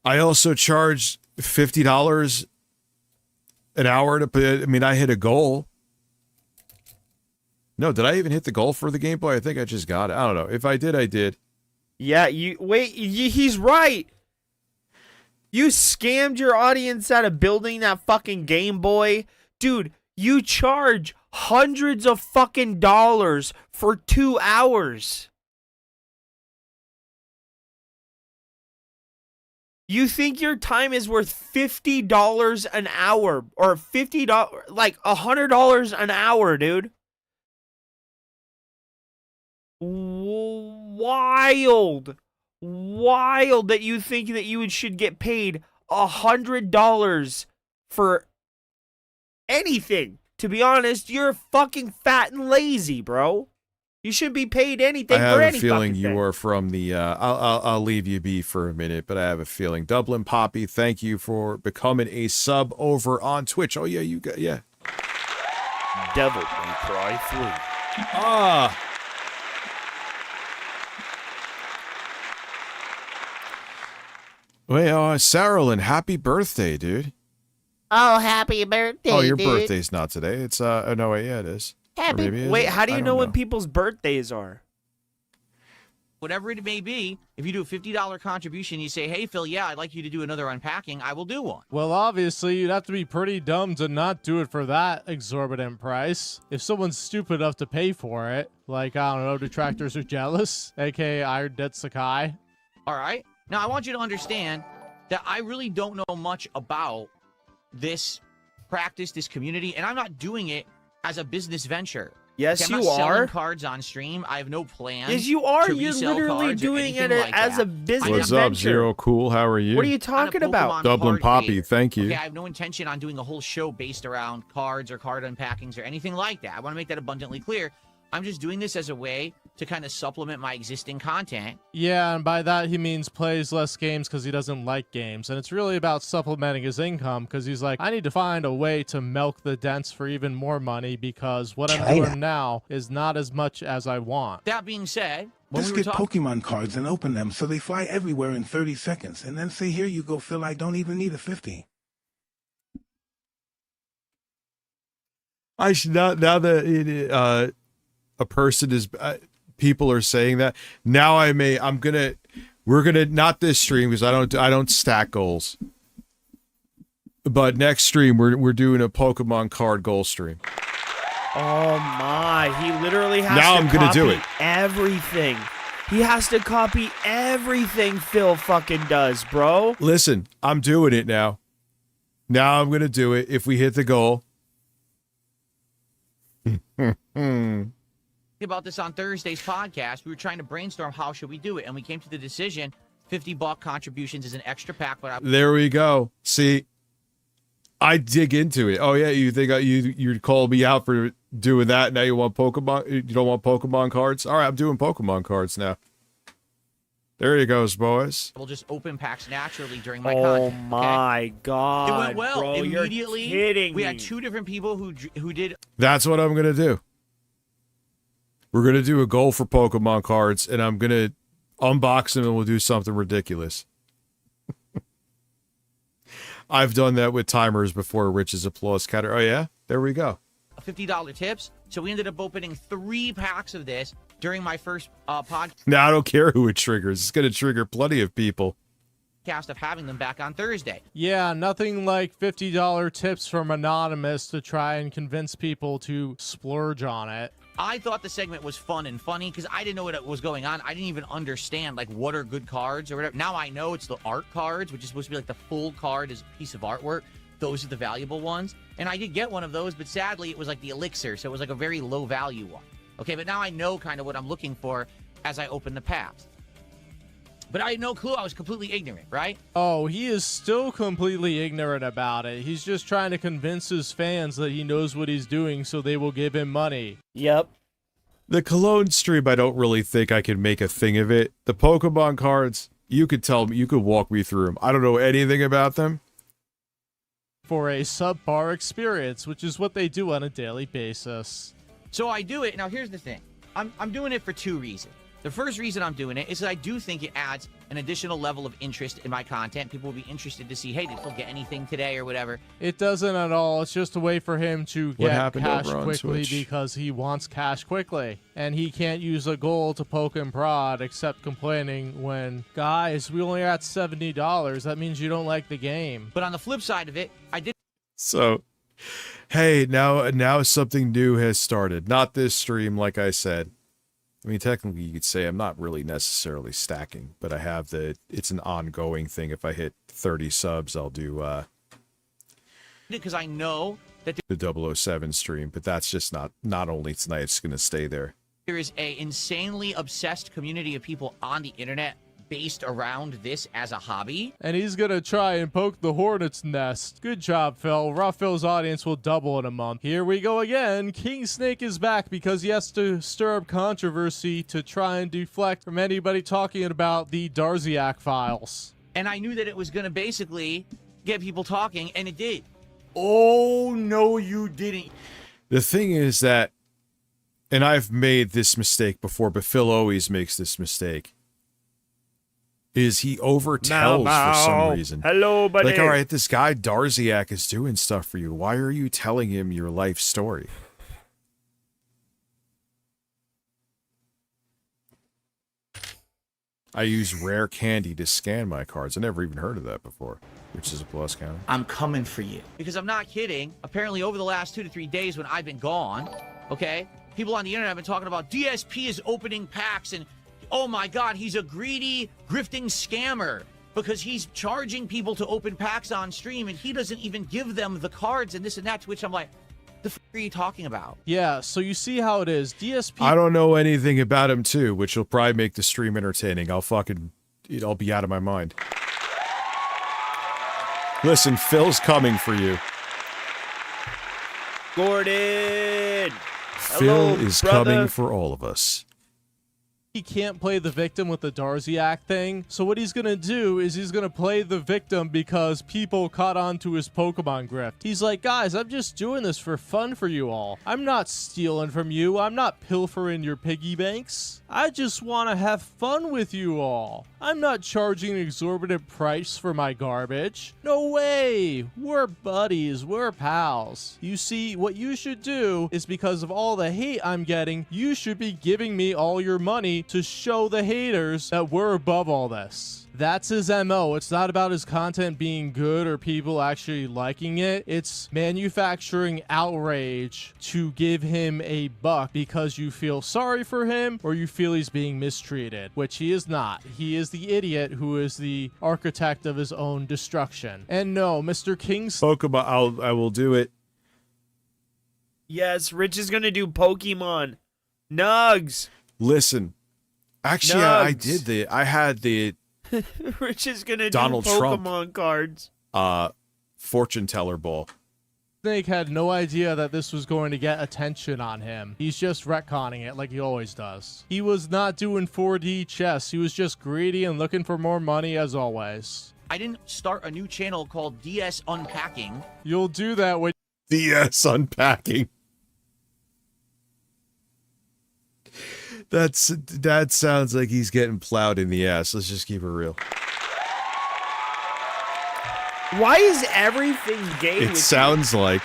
I also charged $50 an hour to put, I hit a goal. No, did I even hit the goal for the Game Boy? I think I just got it. I don't know. If I did, I did. Yeah, he's right. You scammed your audience out of building that fucking Game Boy. Dude, you charge hundreds of fucking dollars for 2 hours. You think your time is worth $50 an hour or $50, like $100 an hour, dude? Wild. wild that you think that you should get paid $100 for anything. To be honest, you're fucking fat and lazy, bro. You should be paid anything I for have any a feeling fucking you thing. are from the. I'll leave you be for a minute, but I have a feeling Dublin Poppy. Thank you for becoming a sub over on Twitch. Oh yeah, you got Devil May Cry 3. Ah. Wait, Saralyn, happy birthday, dude. Oh, happy birthday, Oh, your dude. birthday's not today. It's oh, no, wait, yeah, it is. Or Happy- maybe it Wait, isn't. how do I you don't know when people's birthdays are? Whatever it may be, if you do a $50 contribution, you say, hey, Phil, yeah, I'd like you to do another unpacking, I will do one. Well, obviously, you'd have to be pretty dumb to not do it for that exorbitant price. If someone's stupid enough to pay for it, like, I don't know, detractors are jealous, aka Iron Dead Sakai. All right? Now, I want you to understand that I really don't know much about this practice, this community, and I'm not doing it as a business venture. Yes, Okay, I'm you not selling are. cards on stream. I have no plan. Yes, you are. to You're resell literally cards or doing anything it like as that. a business What's up, venture. Zero Cool? How are you? What are you I'm a talking about? Pokemon Dublin card Poppy, creator. thank you. Okay, I have no intention on doing a whole show based around cards or card unpackings or anything like that. I want to make that abundantly clear. I'm just doing this as a way to kind of supplement my existing content. Yeah, and by that he means plays less games because he doesn't like games. And it's really about supplementing his income because he's like, I need to find a way to milk the dents for even more money because what I'm doing now is not as much as I want. That being said, when Just we were get talking... Pokemon cards and open them so they fly everywhere in 30 seconds. And then say, here you go, Phil, I don't even need a 50. I should not, now that a person is, people are saying that, now we're gonna, not this stream, because I don't stack goals. But next stream, we're doing a Pokemon card goal stream. Oh my, he literally has Now to I'm gonna do copy it. everything. He has to copy everything Phil fucking does, bro. Listen, I'm doing it now. Now I'm gonna do it if we hit the goal. about this on Thursday's podcast. We were trying to brainstorm how should we do it, and we came to the decision $50 contributions is an extra pack. But There we go. See, I dig into it. Oh yeah, you think you'd call me out for doing that? Now you want Pokemon? You don't want Pokemon cards? All right, I'm doing Pokemon cards now. There you goes, boys. we'll just open packs naturally during my Oh content. my god, It went well. bro, Immediately, you're kidding we me. had 2 different people who did. That's what I'm gonna do. We're gonna do a goal for Pokemon cards, and I'm gonna unbox them, and we'll do something ridiculous. I've done that with timers before. Rich's applause counter. Oh yeah, there we go. $50 tips. So we ended up opening 3 packs of this during my first podcast Now I don't care who it triggers. It's gonna trigger plenty of people. of having them back on Thursday. Yeah, nothing like $50 tips from Anonymous to try and convince people to splurge on it. I thought the segment was fun and funny because I didn't know what was going on. I didn't even understand, like, what are good cards or whatever. Now I know it's the art cards, which is supposed to be like the full card is a piece of artwork. Those are the valuable ones. And I did get one of those, but sadly it was like the elixir, so it was like a very low value one. Okay, but now I know kind of what I'm looking for as I open the packs. But I had no clue. I was completely ignorant, right? Oh, he is still completely ignorant about it. He's just trying to convince his fans that he knows what he's doing so they will give him money. Yep. The Cologne stream, I don't really think I can make a thing of it. The Pokemon cards, you could tell me, you could walk me through them. I don't know anything about them. For a subpar experience, which is what they do on a daily basis. So I do it. Now, here's the thing. I'm doing it for 2 reasons. The first reason I'm doing it is that I do think it adds an additional level of interest in my content. People will be interested to see, hey, did Phil get anything today or whatever? It doesn't at all. It's just a way for him to What get happened cash over on quickly Twitch? because he wants cash quickly. And he can't use a goal to poke and prod except complaining when, guys, we only got $70. That means you don't like the game. But on the flip side of it, I did. So, hey, now something new has started. Not this stream, like I said. I mean, technically, you could say I'm not really necessarily stacking, but I have it's an ongoing thing. If I hit 30 subs, I'll do because I know that the 007 stream, but that's just not only tonight, it's going to stay there. there is a insanely obsessed community of people on the internet based around this as a hobby. And he's gonna try and poke the hornet's nest. Good job, Phil. Rough Phil's audience will double in a month. Here we go again. King Snake is back because he has to stir up controversy to try and deflect from anybody talking about the Darziak files. And I knew that it was going to basically get people talking, and it did. Oh, no, you didn't. The thing is that, and I've made this mistake before, but Phil always makes this mistake, is he overtells for some reason. Hello, buddy. Like, all right, this guy Darziak is doing stuff for you. Why are you telling him your life story? I use rare candy to scan my cards. I never even heard of that before, which is a plus counter. I'm coming for you. Because I'm not kidding. Apparently, over the last 2 to 3 days when I've been gone, okay, people on the internet have been talking about DSP is opening packs and, oh my God, he's a greedy, grifting scammer because he's charging people to open packs on stream and he doesn't even give them the cards and this and that, to which I'm like, the f are you talking about? Yeah, so you see how it is. DSP. I don't know anything about him too, which will probably make the stream entertaining. I'll be out of my mind. Listen, Phil's coming for you. Gordon! Phil Hello, is brother. coming for all of us. He can't play the victim with the Darziak thing. So what he's going to do is he's going to play the victim because people caught on to his Pokemon grift. He's like, guys, I'm just doing this for fun for you all. I'm not stealing from you. I'm not pilfering your piggy banks. I just want to have fun with you all. I'm not charging an exorbitant price for my garbage. No way. We're buddies. We're pals. You see, what you should do is because of all the hate I'm getting, you should be giving me all your money to show the haters that we're above all this. That's his MO. It's not about his content being good or people actually liking it. It's manufacturing outrage to give him a buck because you feel sorry for him or you feel he's being mistreated, which he is not. He is the idiot who is the architect of his own destruction. And no, Mr. King's Pokemon, I will do it. Yes, Rich is gonna do Pokemon. Nugs! Listen, actually, I had the Rich is gonna Donald do Trump, Pokemon cards. fortune teller ball. Snake had no idea that this was going to get attention on him. He's just retconning it like he always does. He was not doing 4D chess. He was just greedy and looking for more money as always. I didn't start a new channel called DS Unpacking. You'll do that when DS Unpacking. That sounds like he's getting plowed in the ass. Let's just keep it real. Why is everything gay? It with sounds like.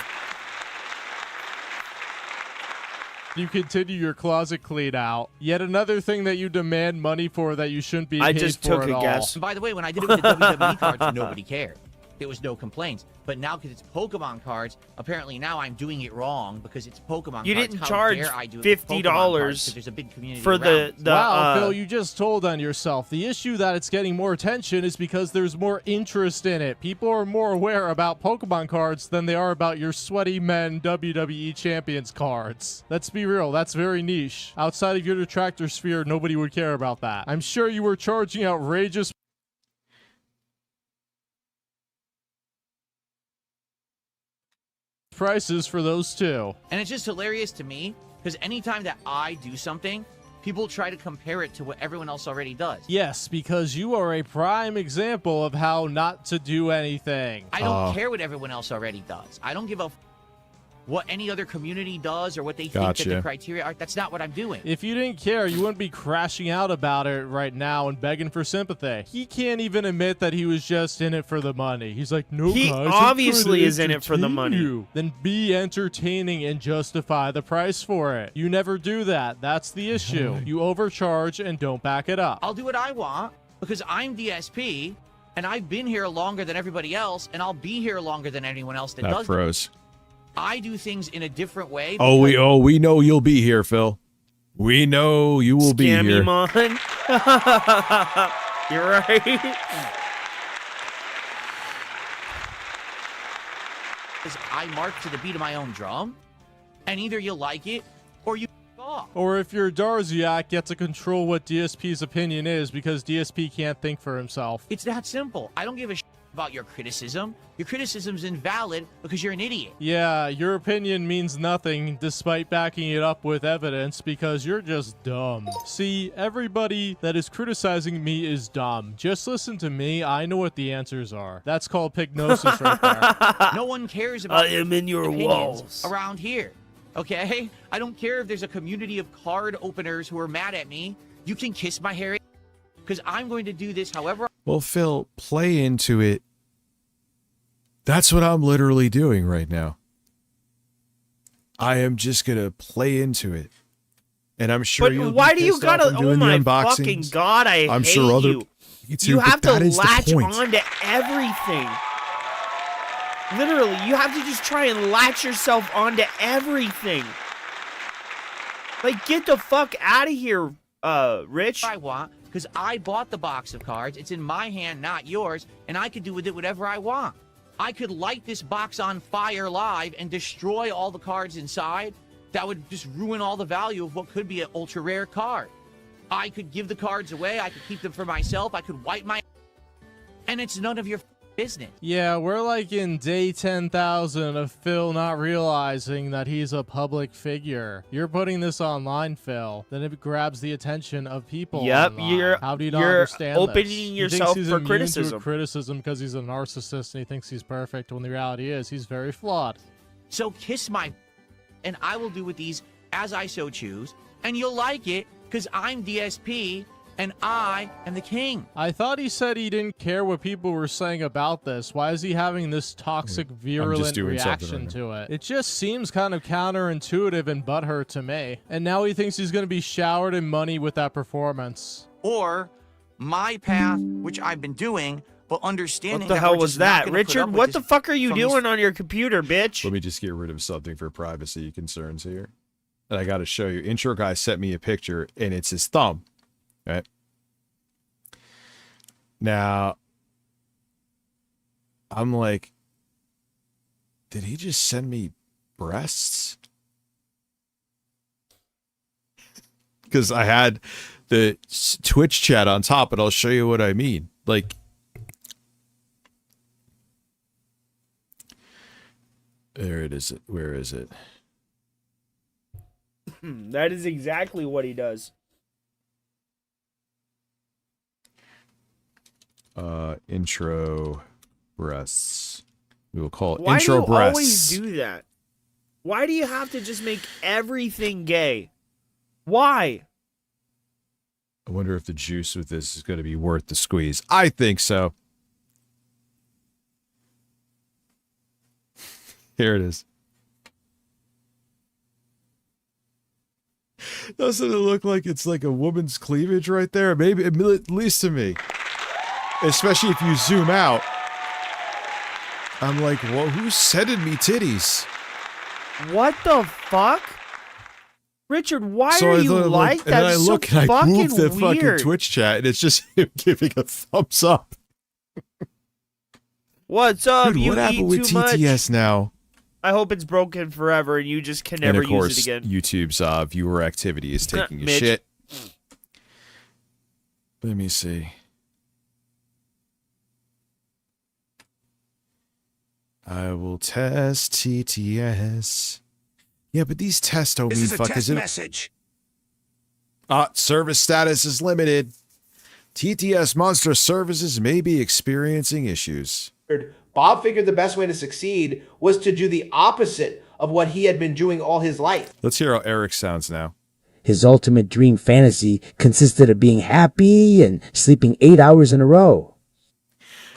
you continue your closet clean out. Yet another thing that you demand money for that you shouldn't be paid for at all. And by the way, when I did it with the WWE cards, nobody cared. There was no complaints. But now, because it's Pokemon cards, apparently now I'm doing it wrong because it's Pokemon You cards. didn't How charge dare I do it with Pokemon cards, 'cause there's a big community for the around. Wow, Phil, you just told on yourself. The issue that it's getting more attention is because there's more interest in it. People are more aware about Pokemon cards than they are about your sweaty men WWE Champions cards. Let's be real, that's very niche. Outside of your detractor sphere, nobody would care about that. I'm sure you were charging outrageous prices for those too. And it's just hilarious to me because anytime that I do something, people try to compare it to what everyone else already does. Yes, because you are a prime example of how not to do anything. I don't care what everyone else already does. I don't give a what any other community does or what they think that the criteria are. That's not what I'm doing. If you didn't care, you wouldn't be crashing out about it right now and begging for sympathy. He can't even admit that he was just in it for the money. He's like, no, He guys, obviously is in it for the money. You. Then be entertaining and justify the price for it. You never do that. That's the issue. You overcharge and don't back it up. I'll do what I want because I'm DSP and I've been here longer than everybody else and I'll be here longer than anyone else that That does. froze. I do things in a different way. Oh, we know you'll be here, Phil. We know you will be here. Scammy-mon. You're right. Because I march to the beat of my own drum, and either you like it or you off. Or if you're Darziak, get to control what DSP's opinion is because DSP can't think for himself. It's that simple. I don't give a shit about your criticism. Your criticism's invalid because you're an idiot. Yeah, your opinion means nothing despite backing it up with evidence because you're just dumb. See, everybody that is criticizing me is dumb. Just listen to me. I know what the answers are. That's called pignosis right there. No one cares about I am in your opinions walls. around here. Okay? I don't care if there's a community of card openers who are mad at me. You can kiss my hair because I'm going to do this however. Well, Phil, play into it. That's what I'm literally doing right now. I am just going to play into it. And I'm sure But why do you gotta? Oh my fucking god! I'm hate sure other. you. Too, you have to that is the latch point. onto everything. Literally, you have to just try and latch yourself onto everything. Like, get the fuck out of here, Rich. I want because I bought the box of cards. It's in my hand, not yours, and I could do with it whatever I want. I could light this box on fire live and destroy all the cards inside. That would just ruin all the value of what could be an ultra rare card. I could give the cards away. I could keep them for myself. I could wipe my... And it's none of your business. Yeah, we're like in day 10,000 of Phil not realizing that he's a public figure. You're putting this online, Phil. Then it grabs the attention of people. Yep, online. How do you not you're understand opening this? yourself he thinks he's for immune criticism. to criticism because he's a narcissist and he thinks he's perfect when the reality is he's very flawed. So kiss my... And I will do with these as I so choose. And you'll like it because I'm DSP and I am the king. I thought he said he didn't care what people were saying about this. Why is he having this toxic, virulent reaction to it? It just seems kind of counterintuitive and butthurt to me. And now he thinks he's going to be showered in money with that performance. Or my path, which I've been doing, but understanding What the hell was that? Richard, what the fuck are you doing on your computer, bitch? Let me just get rid of something for privacy concerns here. And I got to show you. Intro guy sent me a picture, and it's his thumb. Right? Now, I'm like, did he just send me breasts? Because I had the Twitch chat on top, and I'll show you what I mean. Like, there it is. Where is it? That is exactly what he does. Intro breasts. We will call it Why intro do you breasts. always do that? Why do you have to just make everything gay? Why? I wonder if the juice with this is going to be worth the squeeze. I think so. Here it is. Doesn't it look like it's like a woman's cleavage right there? Maybe, at least to me. Especially if you zoom out. I'm like, well, who's sending me titties? What the fuck? Richard, why So are I you thought, like that? and then I It's so look and I fucking move the weird. fucking Twitch chat, and it's just him giving a thumbs up. What's up? Dude, You what happened eat with too much? TTS now? I hope it's broken forever and you just can never And of course, use it again. YouTube's viewer activity is taking a Mitch. shit. Let me see. I will test TTS. Yeah, but these tests don't mean fuck. Is it message. Service status is limited. TTS Monster Services may be experiencing issues. Bob figured the best way to succeed was to do the opposite of what he had been doing all his life. Let's hear how Eric sounds now. His ultimate dream fantasy consisted of being happy and sleeping 8 hours in a row.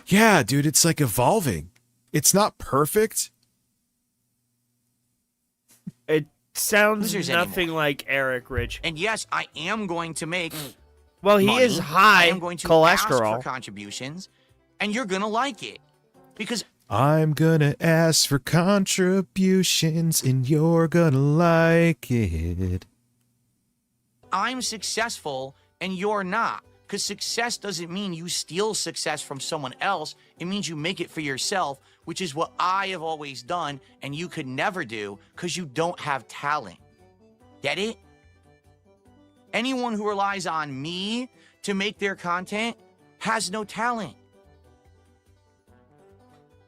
Yeah, dude, it's like evolving. It's not perfect. It sounds Losers nothing like Eric, Rich. And yes, I am going to make Well, he money. is high I am going to cholesterol. ask for contributions, and you're going to like it. Because I'm gonna ask for contributions and you're gonna like it. I'm successful and you're not. Because success doesn't mean you steal success from someone else. It means you make it for yourself, which is what I have always done and you could never do because you don't have talent. Get it? Anyone who relies on me to make their content has no talent.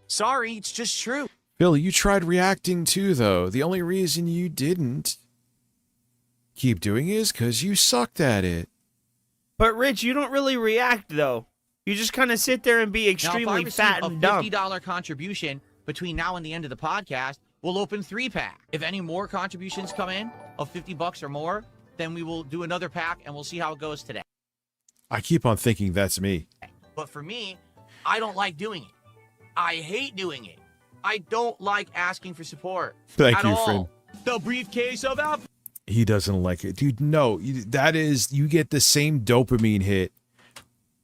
Sorry, it's just true. Phil, you tried reacting too, though. The only reason you didn't keep doing it is because you sucked at it. But Rich, you don't really react though. You just kind of sit there and be extremely fat and dumb. Now, if I receive a $50 contribution between now and the end of the podcast, we'll open 3-pack. If any more contributions come in of $50 or more, then we will do another pack and we'll see how it goes today. I keep on thinking that's me. But for me, I don't like doing it. I hate doing it. I don't like asking for support. Thank at you, all. friend. The briefcase of alpha. He doesn't like it. Dude, no. That is, you get the same dopamine hit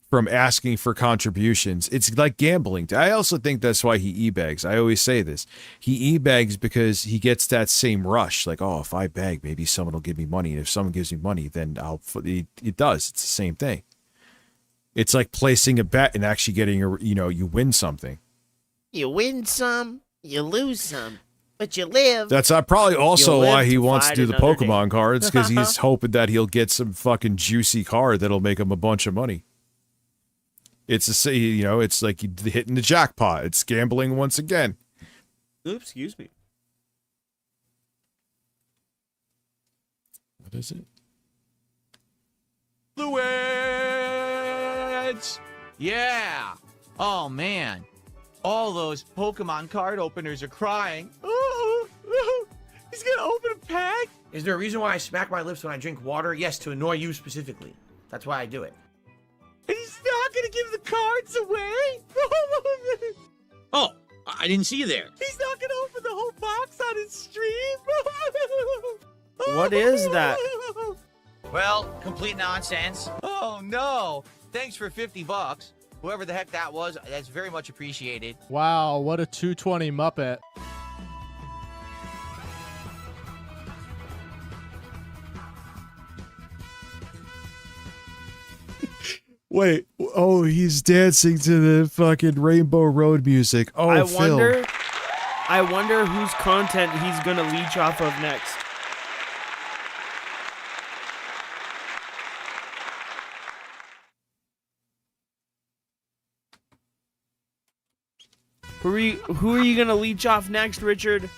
from asking for contributions. It's like gambling. I also think that's why he e-begs. I always say this. He e-begs because he gets that same rush. Like, oh, if I beg, maybe someone will give me money. And if someone gives me money, then it does. It's the same thing. It's like placing a bet and actually getting you win something. You win some, you lose some, but you live. That's probably also why he wants to do the another Pokemon cards, because he's hoping that he'll get some fucking juicy card that'll make him a bunch of money. It's it's like hitting the jackpot. It's gambling once again. Oops, excuse me. What is it? Fluids! Yeah! Oh, man. All those Pokemon card openers are crying. Ooh, he's gonna open a pack? Is there a reason why I smack my lips when I drink water? Yes, to annoy you specifically. That's why I do it. And he's not gonna give the cards away? Oh, I didn't see you there. He's not gonna open the whole box on his stream? What is that? Well, complete nonsense. Oh, no. Thanks for $50. Whoever the heck that was, that's very much appreciated. Wow, what a 220 Muppet. Wait, oh, he's dancing to the fucking Rainbow Road music. Oh, I Phil. wonder whose content he's gonna leech off of next. Who are you gonna leech off next, Richard?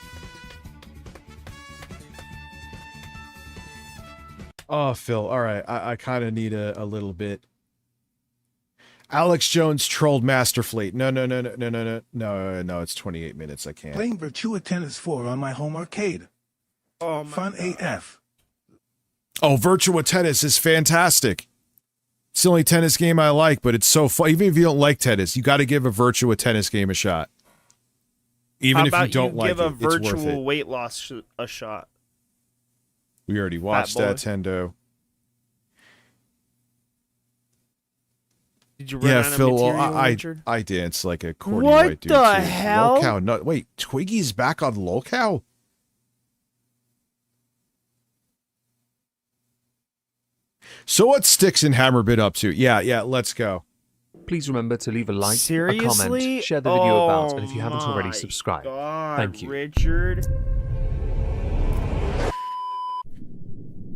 Oh, Phil. All right. I kind of need a little bit. Alex Jones trolled Master Fleet. No. It's 28 minutes. I can't. Playing Virtua Tennis 4 on my home arcade. Oh, Fun AF. Oh, Virtua Tennis is fantastic. It's the only tennis game I like, but it's so fun. Even if you don't like tennis, you got to give a Virtua Tennis game a shot. Even if you don't like it, give a it's worth it. virtual weight loss a shot? We already watched that, Tendo. Did you run out of material, Richard? I dance like a corny What white dude. the too. hell? Lolcow, no, wait, Twiggy's back on Lolcow? So what Sticks and Hammer been up to? Yeah, let's go. Please remember to leave a like, a Seriously? comment, share the video about, Oh and if you haven't already, my subscribe. God, Thank you. Richard.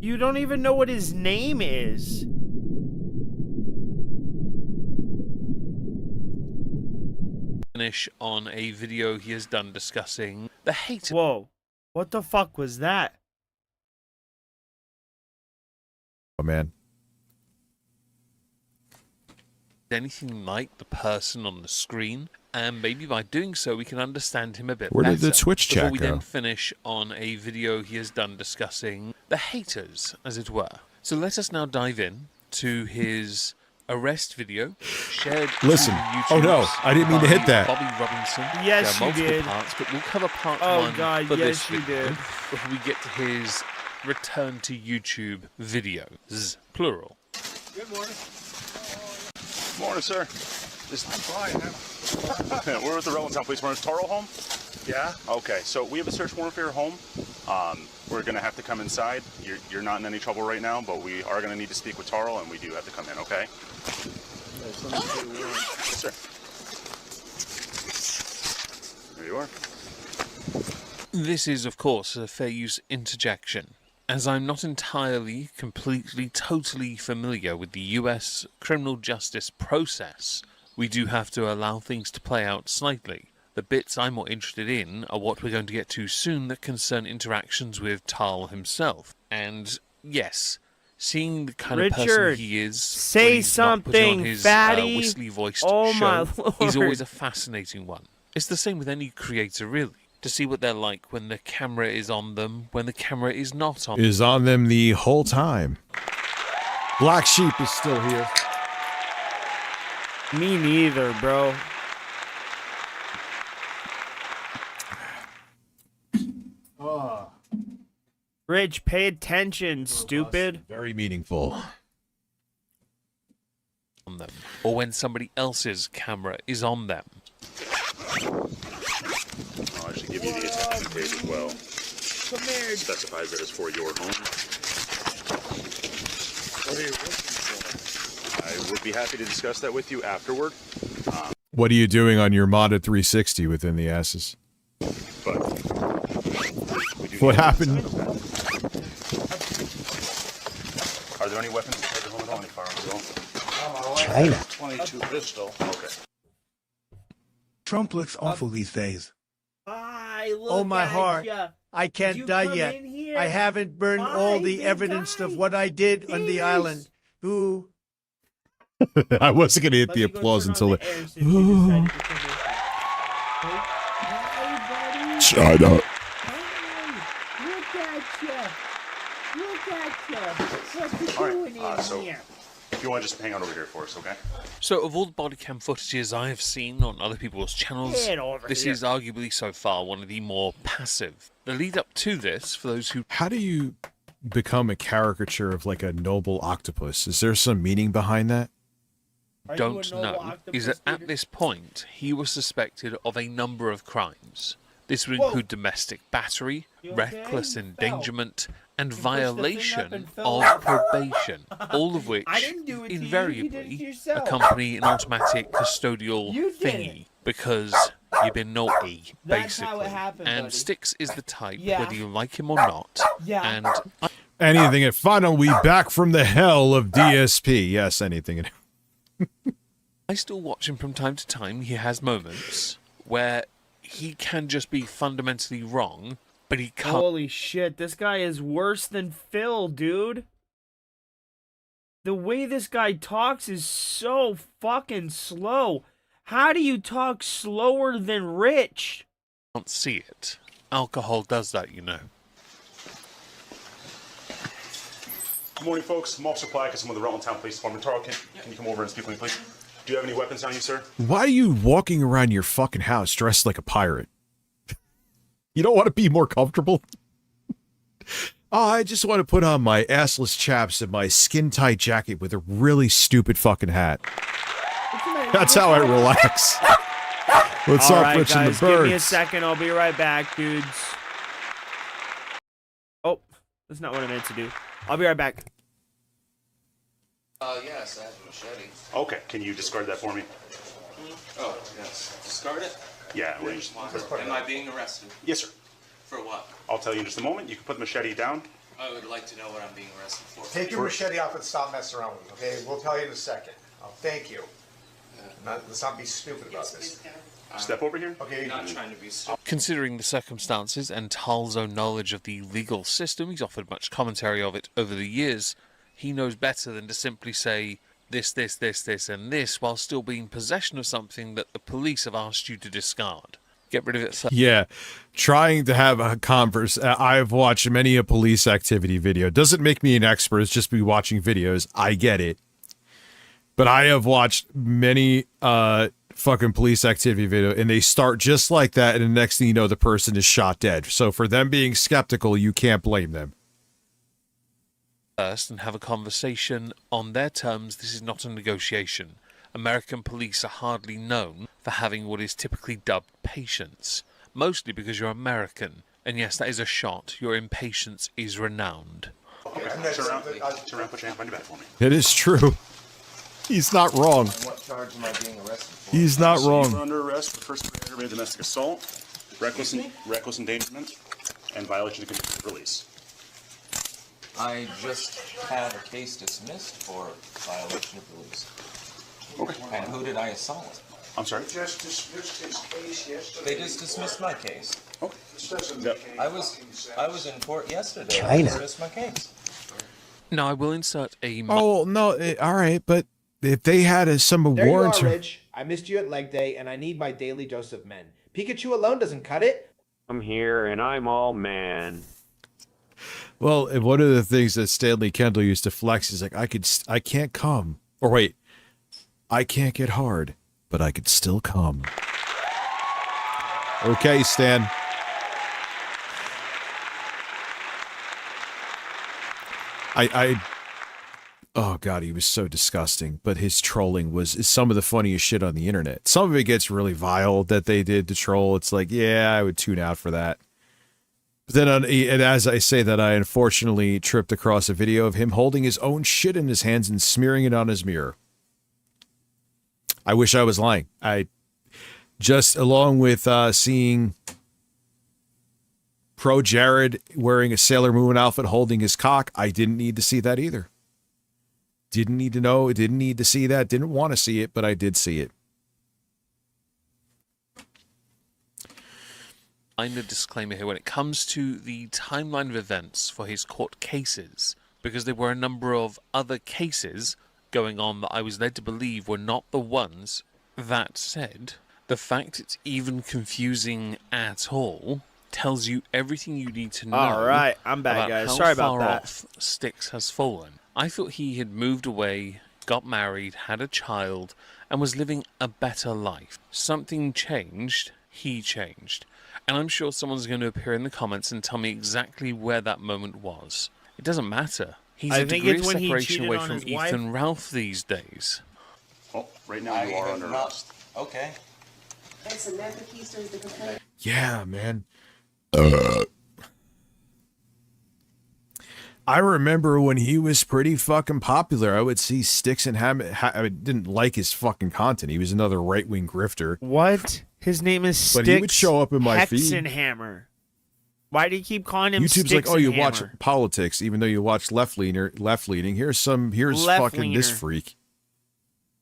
You don't even know what his name is. Finish on a video he has done discussing the hate. Whoa, what the fuck was that? Oh, man. Anything like the person on the screen, and maybe by doing so we can understand him a bit Where better. did the Twitch chat Before we go? then finish on a video he has done discussing the haters, as it were. So let us now dive in to his arrest video shared Listen. to YouTube. Oh, no, I didn't mean to hit that. Bobby Robinson. Yes, there are you multiple did. parts, but we'll cover part Oh, one God, for yes, this you video did. before we get to his return to YouTube videos, plural. Good morning. Morning, sir. Just fine. We're with the Rowantown Police. We're in Toro home? Yeah. Okay, so we have a search warrant for your home. We're going to have to come inside. You're not in any trouble right now, but we are going to need to speak with Taro, and we do have to come in, okay? Yes, sir. There you are. This is, of course, a fair use interjection, As I'm not entirely, completely, totally familiar with the US criminal justice process, we do have to allow things to play out slightly. The bits I'm more interested in are what we're going to get to soon that concern interactions with Tal himself. And yes, seeing the kind of person Richard, he is, say when he's not putting something, on his fatty. whistly-voiced Oh, my show, he's always Lord. a fascinating one. It's the same with any creator, really. To see what they're like when the camera is on them, when the camera is not on them. Is on them the whole time. Black Sheep is still here. Me neither, bro. Rich, pay attention, stupid. Very meaningful. On them, or when somebody else's camera is on them. I'll actually give you the attention page as well. Specifies that it's for your home. What are you looking for? I would be happy to discuss that with you afterward. What are you doing on your modded 360 within the asses? What happened? Are there any weapons inside the home at all? Any firearms at all? China. 22 pistol. Okay. Trump looks awful these days. Oh, my heart. I can't die yet. I haven't burned all the evidence of what I did on the island. Ooh. I wasn't going to hit the applause until China. Alright, so if you want to just hang out over here for us, okay? So, of all the body cam footages I have seen on other people's channels, Get over this here. is arguably so far one of the more passive. The lead up to this, for those who... How do you become a caricature of like a noble octopus? Is there some meaning behind that? don't know is that at this point he was suspected of a number of crimes. This would include domestic battery, reckless endangerment, and violation of probation, all of which invariably accompany an automatic custodial thingy because you've been naughty, basically. And Styx is the type, whether you like him or not. And Anything. And finally, back from the hell of DSP. Yes, anything. I still watch him from time to time. He has moments where he can just be fundamentally wrong, but he can't. Holy shit, this guy is worse than Phil, dude. The way this guy talks is so fucking slow. How do you talk slower than Rich? Can't see it. Alcohol does that, you know. Good morning, folks. I'm Officer Plackett. I'm with the Rutland Town Police Department. Taro, can you come over and speak with me, please? Do you have any weapons on you, sir? Why are you walking around your fucking house dressed like a pirate? You don't want to be more comfortable? Oh, I just want to put on my assless chaps and my skin-tight jacket with a really stupid fucking hat. That's how I relax. What's All up, right, Rich and guys, the Birds? give me a second. I'll be right back, dudes. Oh, that's not what I meant to do. I'll be right back. Yes, I have a machete. Okay, can you discard that for me? Oh, yes. Discard it? Yeah. Am I being arrested? Yes, sir. For what? I'll tell you in just a moment. You can put the machete down. I would like to know what I'm being arrested for. Take your machete off and stop messing around with it, okay? We'll tell you in a second. Oh, thank you. Let's not be stupid about this. Step over here. Okay. Not trying to be stupid. Considering the circumstances and Tal's own knowledge of the legal system, he's offered much commentary of it over the years. He knows better than to simply say this, and this, while still being in possession of something that the police have asked you to discard. Get rid of it first. Yeah, trying to have a converse. I've watched many a police activity video. Doesn't make me an expert. It's just me watching videos. I get it. But I have watched many fucking police activity video, and they start just like that, and the next thing you know, the person is shot dead. So for them being skeptical, you can't blame them. First and have a conversation on their terms. This is not a negotiation. American police are hardly known for having what is typically dubbed patience, mostly because you're American. And yes, that is a shot. Your impatience is renowned. Okay, turn around, put your hand behind your back for me. It is true. He's not wrong. What charge am I being arrested for? He's not So wrong. you're under arrest for first degree aggravated domestic assault, reckless endangerment, and violation of conditions of release. I just had a case dismissed for violation of rules. Okay. And who did I assault? I'm sorry? Just dismissed his case yesterday. They just dismissed my case. Okay. This doesn't Yep. make any I was in court yesterday. China. They dismissed my case. Now I will insert a. Oh no! All right, but if they had some There you are, warrants, Rich. I missed you at leg day, and I need my daily dose of men. Pikachu alone doesn't cut it. I'm here and I'm all man. well, and one of the things that Stanley Kendall used to flex is like, I can't come, or wait, I can't get hard, but I could still come. Okay, Stan. Oh god, he was so disgusting. But his trolling is some of the funniest shit on the internet. Some of it gets really vile that they did to troll. It's like, yeah, I would tune out for that. But then, and as I say that, I unfortunately tripped across a video of him holding his own shit in his hands and smearing it on his mirror. I wish I was lying. I just, along with seeing Pro Jared wearing a Sailor Moon outfit holding his cock, I didn't need to see that either. Didn't need to know, didn't need to see that, didn't want to see it, but I did see it. I'm a disclaimer here when it comes to the timeline of events for his court cases, because there were a number of other cases going on that I was led to believe were not the ones. That said, the fact it's even confusing at all tells you everything you need to know. All right, I'm back, about guys. how Sorry about far that. off Styx has fallen. I thought he had moved away, got married, had a child, and was living a better life. Something changed. He changed. And I'm sure someone's going to appear in the comments and tell me exactly where that moment was. It doesn't matter. He's I a think degree it's of when he separation cheated away on from his wife. Ethan Ralph these days. Oh, right now you are under arrest. Okay. Yeah, man. I remember when he was pretty fucking popular, I would see Styx and I didn't like his fucking content. He was another right-wing grifter. What? His name is Styx. But he would show up in my feed. Hexenhammer. Why do you keep calling him YouTube's Styx like, oh, you and watch Hammer? politics, even though you watch left-leaning. Here's fucking this freak.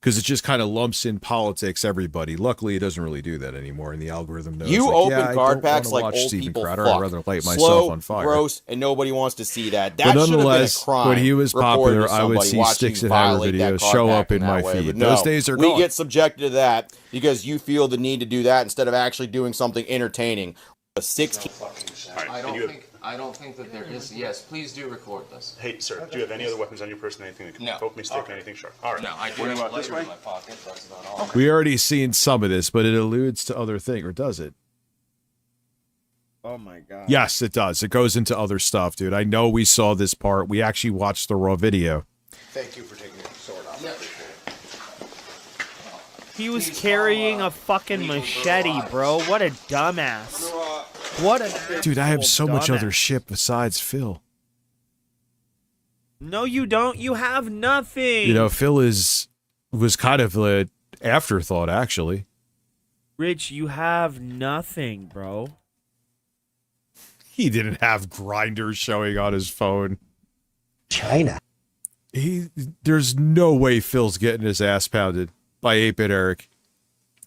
Because it just kind of lumps in politics, everybody. Luckily, it doesn't really do that anymore, and the algorithm knows. You like, open yeah, card I packs don't like watch old Steven people Crowder. fuck. I'd rather light myself Slow, on fire. gross, and nobody wants to see that. But That should have been a nonetheless, crime. when he was reported popular, to I would somebody see watching Styx you and Hammer violate that videos card show pack up in my way. feed. But no, Those days are we gone. get subjected to that because you feel the need to do that instead of actually doing something entertaining. A 16. I don't think that there is. Yes, please do record this. Hey, sir, do you have any other weapons on your person? Anything that can No. poke me, stick, Okay. anything sharp? All right. No, I do We're have gonna a go this lighter way. in my pocket. That's about all. We already seen some of this, but it alludes to other things, or does it? Oh my god. Yes, it does. It goes into other stuff, dude. I know we saw this part. We actually watched the raw video. Thank you for taking the sword off. He was carrying a fucking machete, bro. What a dumbass. What a Dude, I have so much dumbass. other shit besides Phil. No, you don't. You have nothing. You know, Phil was kind of an afterthought, actually. Rich, you have nothing, bro. He didn't have grinders showing on his phone. China. There's no way Phil's getting his ass pounded by 8-Bit Eric.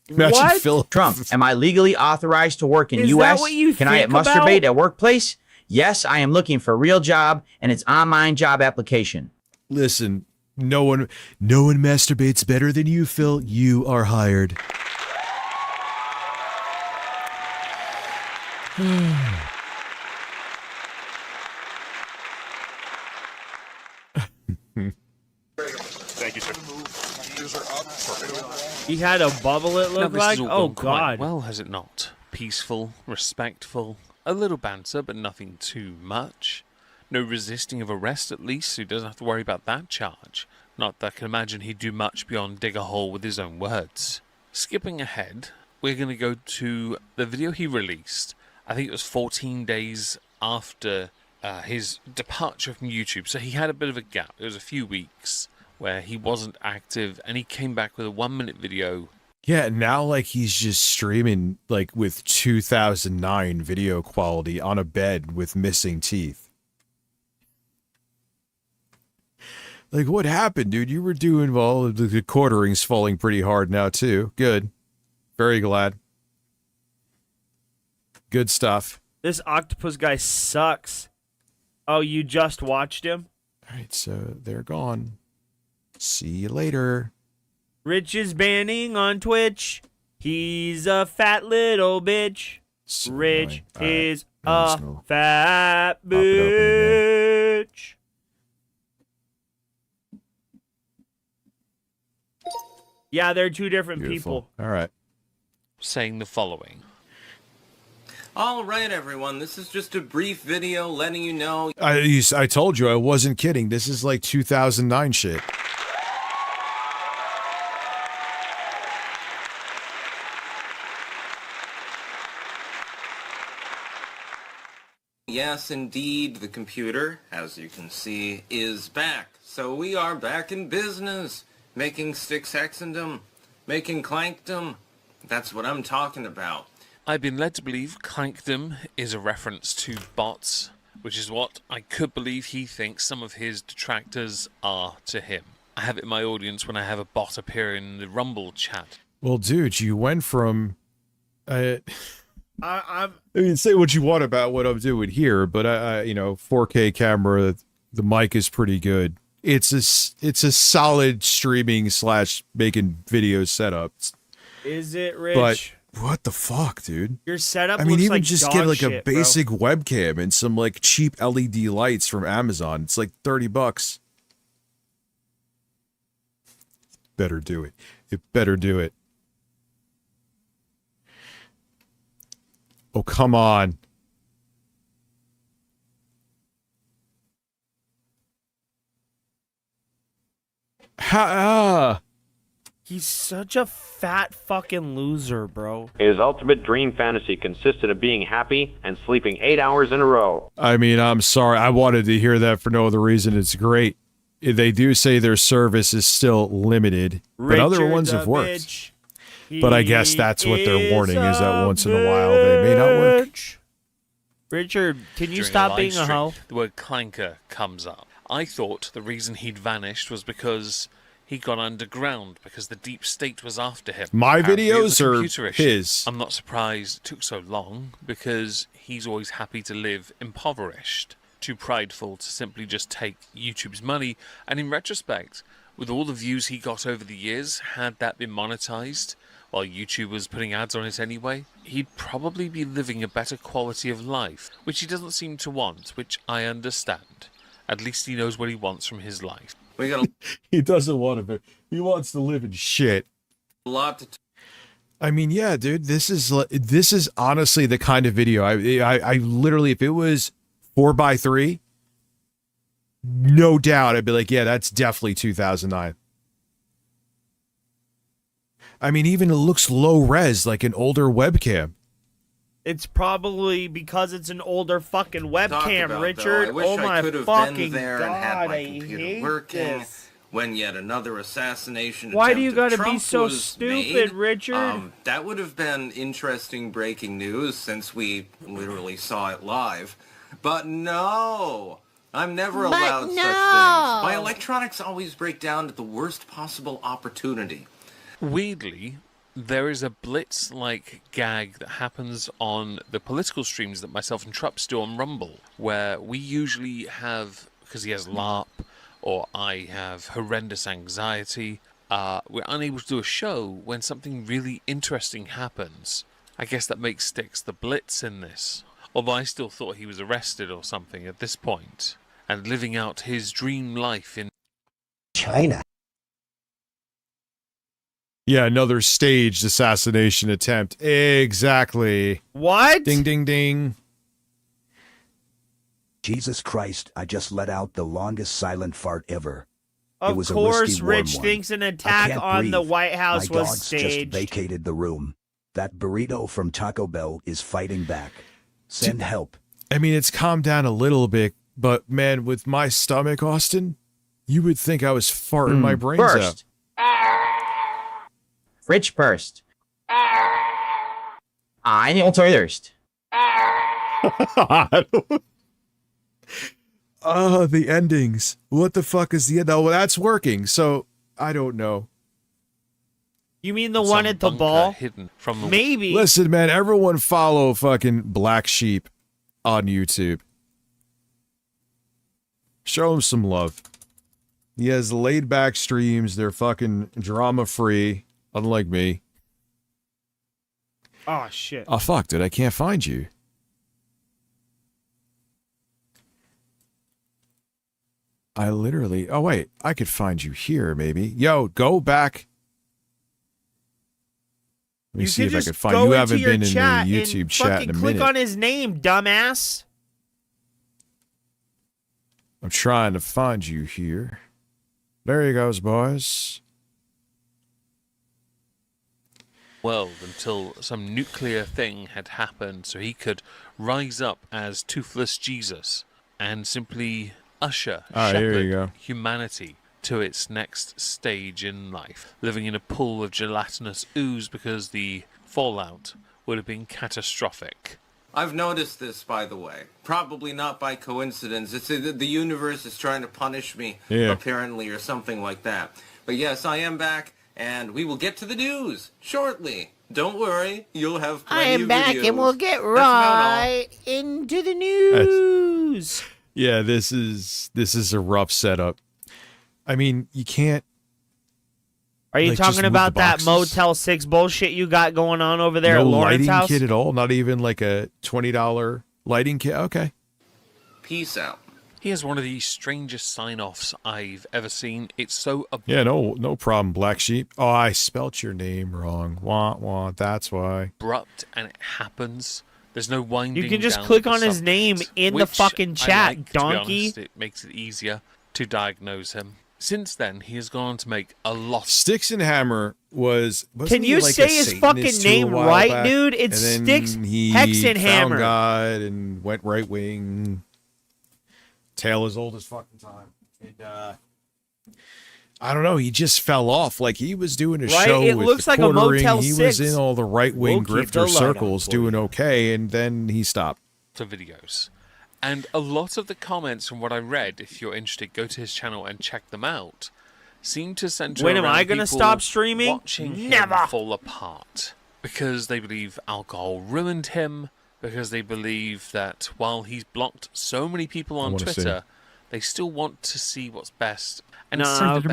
Imagine What? Phil. Trump, am I legally authorized to work in Is U.S.? that what you Can I think masturbate about? at workplace? Yes, I am looking for a real job, and it's online job application. Listen, no one masturbates better than you, Phil. You are hired. Thank you, sir. He had a bubble, it Now, looked this like. has all Oh, gone quite God. well, has it not? Peaceful, respectful, a little banter, but nothing too much. No resisting of arrest, at least, so he doesn't have to worry about that charge. Not that I can imagine he'd do much beyond dig a hole with his own words. Skipping ahead, we're going to go to the video he released. I think it was 14 days after his departure from YouTube. So he had a bit of a gap. It was a few weeks where he wasn't active, and he came back with a 1-minute video. Yeah, now like he's just streaming like with 2009 video quality on a bed with missing teeth. Like, what happened, dude? You were doing well. The quartering's falling pretty hard now, too. Good. Very glad. Good stuff. This octopus guy sucks. Oh, you just watched him? All right, so they're gone. See you later. Rich is banning on Twitch. He's a fat little bitch. So Rich is right. a fat bitch. Yeah, they're two different people. All right. Saying the following. All right, everyone. This is just a brief video letting you know. I told you I wasn't kidding. This is like 2009 shit. Yes, indeed, the computer, as you can see, is back. So we are back in business, making sticks hexendom, making clankdom. That's what I'm talking about. I've been led to believe Clankdom is a reference to bots, which is what I could believe he thinks some of his detractors are to him. I have it in my audience when I have a bot appear in the Rumble chat. Well, dude, you went from... I'm I mean, say what you want about what I'm doing here, but I 4K camera, the mic is pretty good. It's a solid streaming / making videos setup. Is it, Rich? But what the fuck, dude? Your setup. I mean, looks even like just dog get like shit, a basic webcam and some like cheap LED lights from Amazon. It's like $30. Better do it. It better do it. Oh, come on. He's such a fat fucking loser, bro. His ultimate dream fantasy consisted of being happy and sleeping 8 hours in a row. I mean, I'm sorry. I wanted to hear that for no other reason. It's great. They do say their service is still limited, but other ones have worked. But I guess that's what they're warning, is that once in a while they may not work. Richard, can you During stop live being a stream, hoe? The word clanker comes up. I thought the reason he'd vanished was because he got underground, because the deep state was after him. My Apparently it was videos a or computer issue. his? I'm not surprised it took so long, because he's always happy to live impoverished, too prideful to simply just take YouTube's money. And in retrospect, with all the views he got over the years, had that been monetized, while YouTube was putting ads on it anyway, he'd probably be living a better quality of life, which he doesn't seem to want, which I understand. At least he knows what he wants from his life. We got He doesn't want to. He wants to live in shit. a lot to I mean, yeah, dude. This is honestly the kind of video I literally, if it was 4x3, no doubt I'd be like, yeah, that's definitely 2009. I mean, even it looks low res, like an older webcam. It's probably because it's an older fucking talk webcam, about, Richard. though. I wish Oh my I could have fucking been there god, and had my I computer hate working this. when yet another assassination Why do you attempt at gotta be Trump so was stupid, made. Richard? That would have been interesting breaking news since we literally saw it live. But no! I'm never But allowed such no! things. My electronics always break down at the worst possible opportunity. Weirdly, there is a blitz-like gag that happens on the political streams that myself and Trups do on Rumble, where we usually have, because he has LARP, or I have horrendous anxiety, we're unable to do a show when something really interesting happens. I guess that makes Styx the blitz in this. Although I still thought he was arrested or something at this point, and living out his dream life in China. Yeah, another staged assassination attempt. Exactly. What? Ding, ding, ding. Jesus Christ, I just let out the longest silent fart ever. It Of was a course, risky, warm Rich one. thinks an I attack can't on the breathe. White House My was dogs staged. just vacated the room. That burrito from Taco Bell is fighting back. Send help. I mean, it's calmed down a little bit, but man, with my stomach, Austin, you would think I was farting my brains out. Burst. Rich burst. I need thirst. The endings. What the fuck is the end? Oh, well, that's working. So I don't know. You mean the one at the ball? Hidden from the Maybe. Listen, man, everyone follow fucking Black Sheep on YouTube. Show him some love. He has laid back streams. They're fucking drama free, unlike me. Oh, shit. Oh, fuck, dude. I can't find you. I literally... Oh, wait. I could find you here, maybe. Yo, go back. Let me see if I can find you. You haven't been in the YouTube chat in a minute. Click on his name, dumbass. I'm trying to find you here. There he goes, boys. world until some nuclear thing had happened so he could rise up as Toothless Jesus and simply usher, shepherd humanity to its next stage in life, living in a pool of gelatinous ooze because the fallout would have been catastrophic. I've noticed this, by the way. Probably not by coincidence. It's the universe is trying to punish me, apparently, or something like that. But yes, I am back, and we will get to the news shortly. Don't worry, you'll have plenty of videos. I am back, and we'll get right into the news. Yeah, this is a rough setup. I mean, you can't. Are you talking about that Motel 6 bullshit you got going on over there at Lauren's house? No lighting kit at all? Not even like a $20 lighting kit? Okay. Peace out. He has one of the strangest sign-offs I've ever seen. It's so... Yeah, no problem, Black Sheep. Oh, I spelt your name wrong. Wah, wah, that's why. Abrupt, and it happens. There's no winding You can just down click the on his subject, name in the fucking chat, like, donkey. To be honest, it makes it easier to diagnose him. Since then, he has gone on to make a lot. Sticks and Hammer was. Can you say his fucking name right, dude? It's Sticks Hexenhammer. God and went right wing. Tail as old as fucking time. And, I don't know. He just fell off. Like he was doing a show it with looks the like a quartering. Motel He 6. was in all the right wing grifter circles, doing okay, and then he stopped. To videos. And a lot of the comments from what I read, if you're interested, go to his channel and check them out, seem to center When am around I going to people stop streaming? watching Never. him fall apart. Because they believe alcohol ruined him, because they believe that while he's blocked so many people on Twitter, they still want to see what's best. And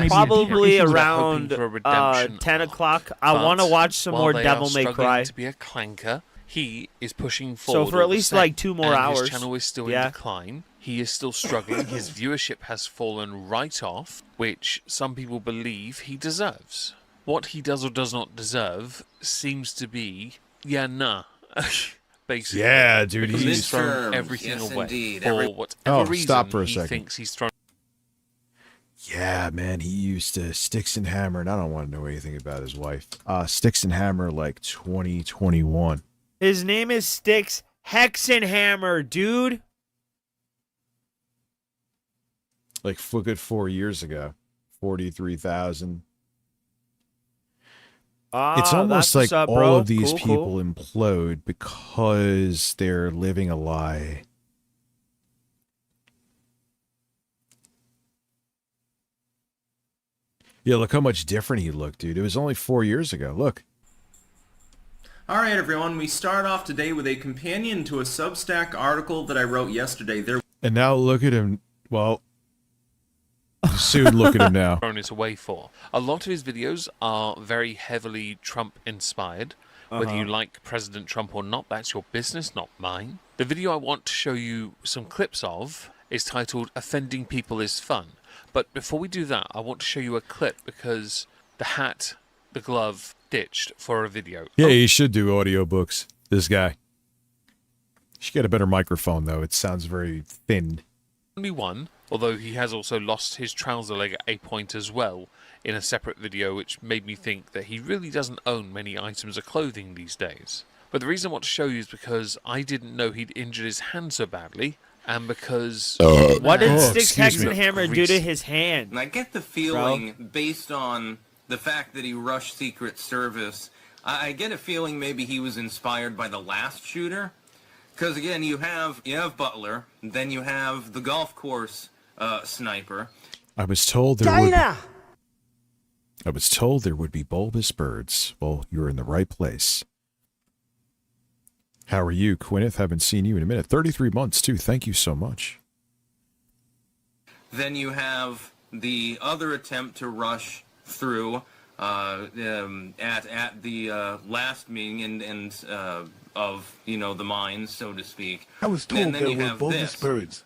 probably around 10 o'clock. I want to watch some more Devil May Cry. To be a clanker, he is pushing forward. So for at least like 2 more hours. His channel is still in decline. He is still struggling. His viewership has fallen right off, which some people believe he deserves. What he does or does not deserve seems to be, basically. Yeah, dude. He's thrown everything away indeed. for whatever reason stop for a he second. thinks he's thrown. Yeah, man, he used to Sticks and Hammer, and I don't want to know anything about his wife. Sticks and Hammer, like 2021. His name is Sticks Hexenhammer, dude. Like good 4 years ago, 43,000. It's almost like all of these people implode because they're living a lie. Yeah, look how much different he looked, dude. It was only 4 years ago. Look. Alright everyone, we start off today with a companion to a Substack article that I wrote yesterday. And now look at him. Well, soon look at him now. Thrown it away for. A lot of his videos are very heavily Trump inspired. Whether you like President Trump or not, that's your business, not mine. The video I want to show you some clips of is titled "Offending People is Fun." But before we do that, I want to show you a clip because the hat, the glove, ditched for a video. Yeah, he should do audiobooks, this guy. Should get a better microphone, though. It sounds very thin. Only one, although he has also lost his trouser leg at a point as well in a separate video, which made me think that he really doesn't own many items of clothing these days. But the reason I want to show you is because I didn't know he'd injured his hand so badly, and because... what did Sticks Hexenhammer do to his hand? And I get the feeling, based on the fact that he rushed Secret Service, I get a feeling maybe he was inspired by the last shooter. Because again, you have Butler, then you have the golf course sniper. I was told there China! I was told there would be bulbous birds. Well, you're in the right place. How are you, Gwyneth? Haven't seen you in a minute. 33 months, too. Thank you so much. Then you have the other attempt to rush through at the last meeting and of the mines, so to speak. I was told and then there you were have bulbous this. birds.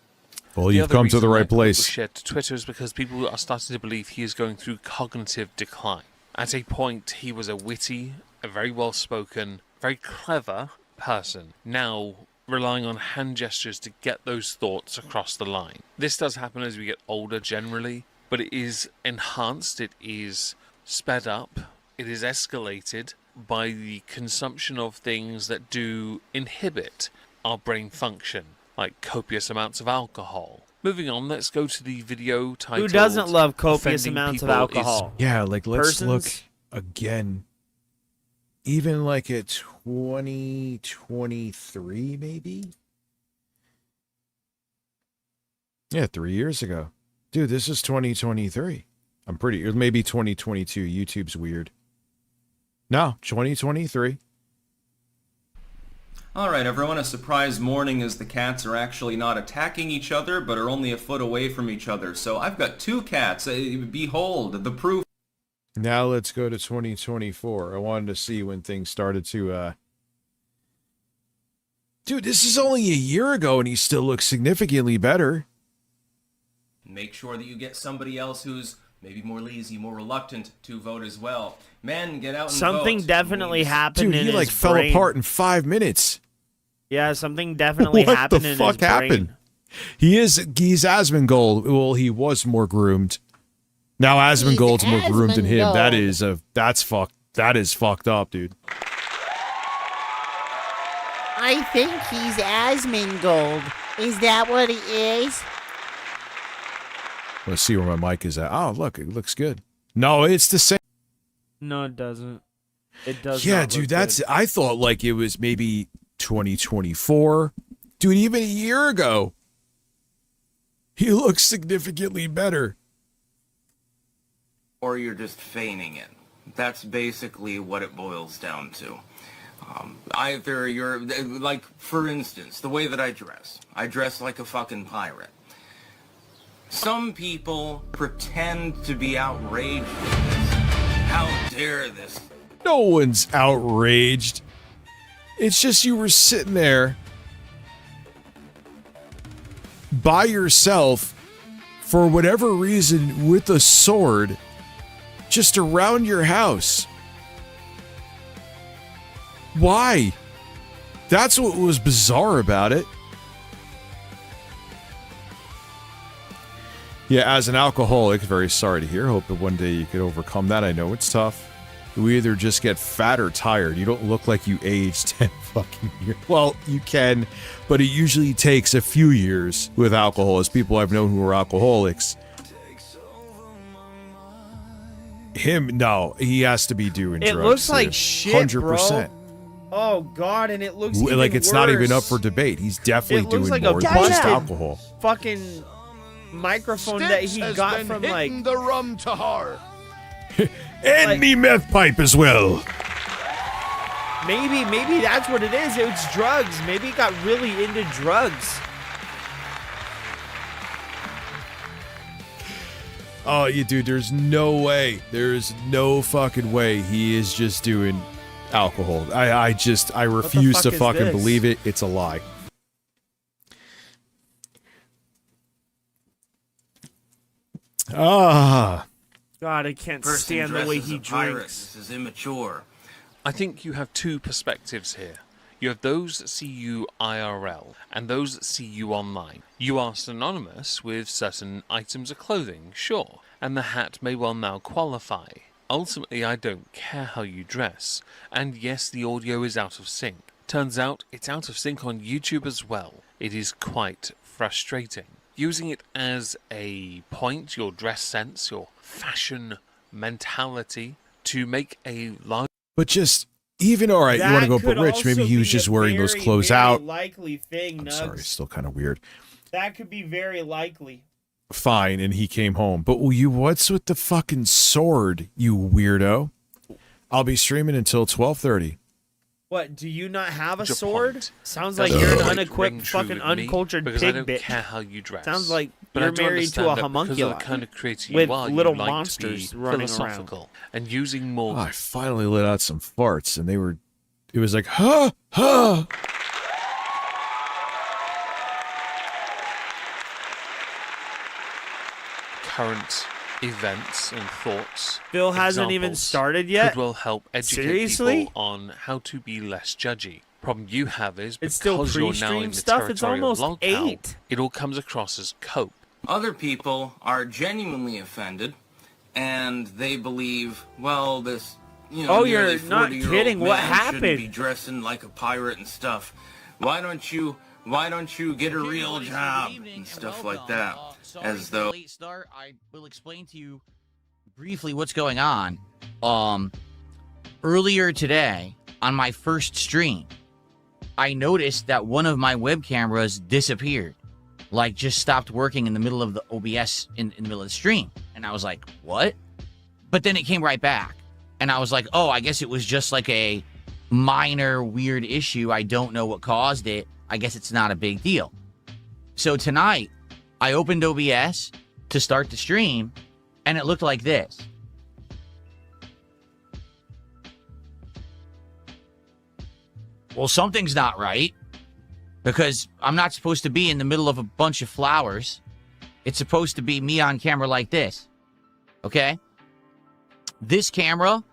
Well, you've come to the right place. Shared to Twitter is because people are starting to believe he is going through cognitive decline. At a point, he was a witty, a very well-spoken, very clever person. Now, relying on hand gestures to get those thoughts across the line. This does happen as we get older generally, but it is enhanced, it is sped up, it is escalated by the consumption of things that do inhibit our brain function, like copious amounts of alcohol. Moving on, let's go to the video titled... Who doesn't love copious Offending amounts of People alcohol? Yeah, like, let's Persons? look again. Even like at 2023, maybe? Yeah, 3 years ago. Dude, this is 2023. I'm pretty... Or maybe 2022. YouTube's weird. No, 2023. All right, everyone, a surprise morning as the cats are actually not attacking each other, but are only a foot away from each other. So I've got two cats. Behold, the proof. Now let's go to 2024. I wanted to see when things started to, Dude, this is only a year ago and he still looks significantly better. Make sure that you get somebody else who's maybe more lazy, more reluctant to vote as well. Men, get out and Something vote. definitely happened Dude, in he like his fell brain. apart in 5 minutes. Yeah, something definitely What happened the in fuck his brain. happened? He's Asmongold. Well, he was more groomed. Now Asmongold's more groomed than him. That is fucked up, dude. I think he's Asmongold. Is that what he is? Let's see where my mic is at. Oh, look, it looks good. No, it's the same. No, it doesn't. It does. Yeah, not dude, look that's. good. I thought like it was maybe 2024. Dude, even a year ago, he looks significantly better. Or you're just feigning it. That's basically what it boils down to. Either you're, like, for instance, the way that I dress like a fucking pirate. Some people pretend to be outraged with this. How dare this? No one's outraged. It's just you were sitting there by yourself for whatever reason with a sword just around your house. Why? That's what was bizarre about it. Yeah, as an alcoholic, very sorry to hear. Hope that one day you could overcome that. I know it's tough. You either just get fat or tired. You don't look like you aged 10 fucking years. Well, you can, but it usually takes a few years with alcohol, as people I've known who are alcoholics. Him, no, he has to be doing drugs. It looks like dude. shit, 100%. bro. Oh god, and it looks even like it's not even up worse. for debate. He's definitely doing like more a than just busted alcohol. Fucking microphone that he got from like the rum to heart. And me meth pipe as well. maybe that's what it is. It's drugs. Maybe he got really into drugs. Oh, you dude, there's no way. There's no fucking way he is just doing alcohol. I refuse to fucking this? believe it. It's a lie. Ah. God, I can't stand the way he drinks. This is immature. I think you have two perspectives here. You have those that see you IRL and those that see you online. You are synonymous with certain items of clothing, sure, and the hat may well now qualify. Ultimately, I don't care how you dress, and yes, the audio is out of sync. Turns out, it's out of sync on YouTube as well. It is quite frustrating. Using it as a point, your dress sense, your fashion mentality, to make a large... But just Even all right, you want to go That but Rich? could Maybe also he was be just a wearing those very, clothes very out. Likely thing, I'm sorry, Nugs. still kind of weird. That could be very likely. Fine, and he came home. But what's with the fucking sword, you weirdo? I'll be streaming until 12:30. What? Do you not have a Good sword? point. Sounds Doesn't like you're an quite unequipped, ring true fucking with me, uncultured because pig I don't bitch. care how you dress. Sounds like But I you're do married to a understand that because of homunculi the kind of creator with you are, little you like monsters to be running around. philosophical and using more. Oh, I finally let out some farts, and it was like, huh, huh. Current events and thoughts. Phil hasn't even examples started yet? Could well help educate Seriously? people on how to be less judgy. Problem you have is It's still because you're now pre-stream in the stuff, it's territory almost of lolcow, 8. it all comes across as cope. Other people are genuinely offended, and they believe, well, this, Oh, nearly you're not 40-year-old kidding. What man happened? shouldn't be dressing like a pirate and stuff. Why don't you get a real job and stuff like that? As though. Late start. I will explain to you briefly what's going on. Earlier today on my first stream, I noticed that one of my web cameras disappeared, like just stopped working in the middle of the OBS in the middle of the stream, and I was like, "What?" But then it came right back, and I was like, "Oh, I guess it was just like a minor weird issue. I don't know what caused it. I guess it's not a big deal." So tonight, I opened OBS to start the stream, and it looked like this. Well, something's not right, because I'm not supposed to be in the middle of a bunch of flowers. It's supposed to be me on camera like this. Okay? This camera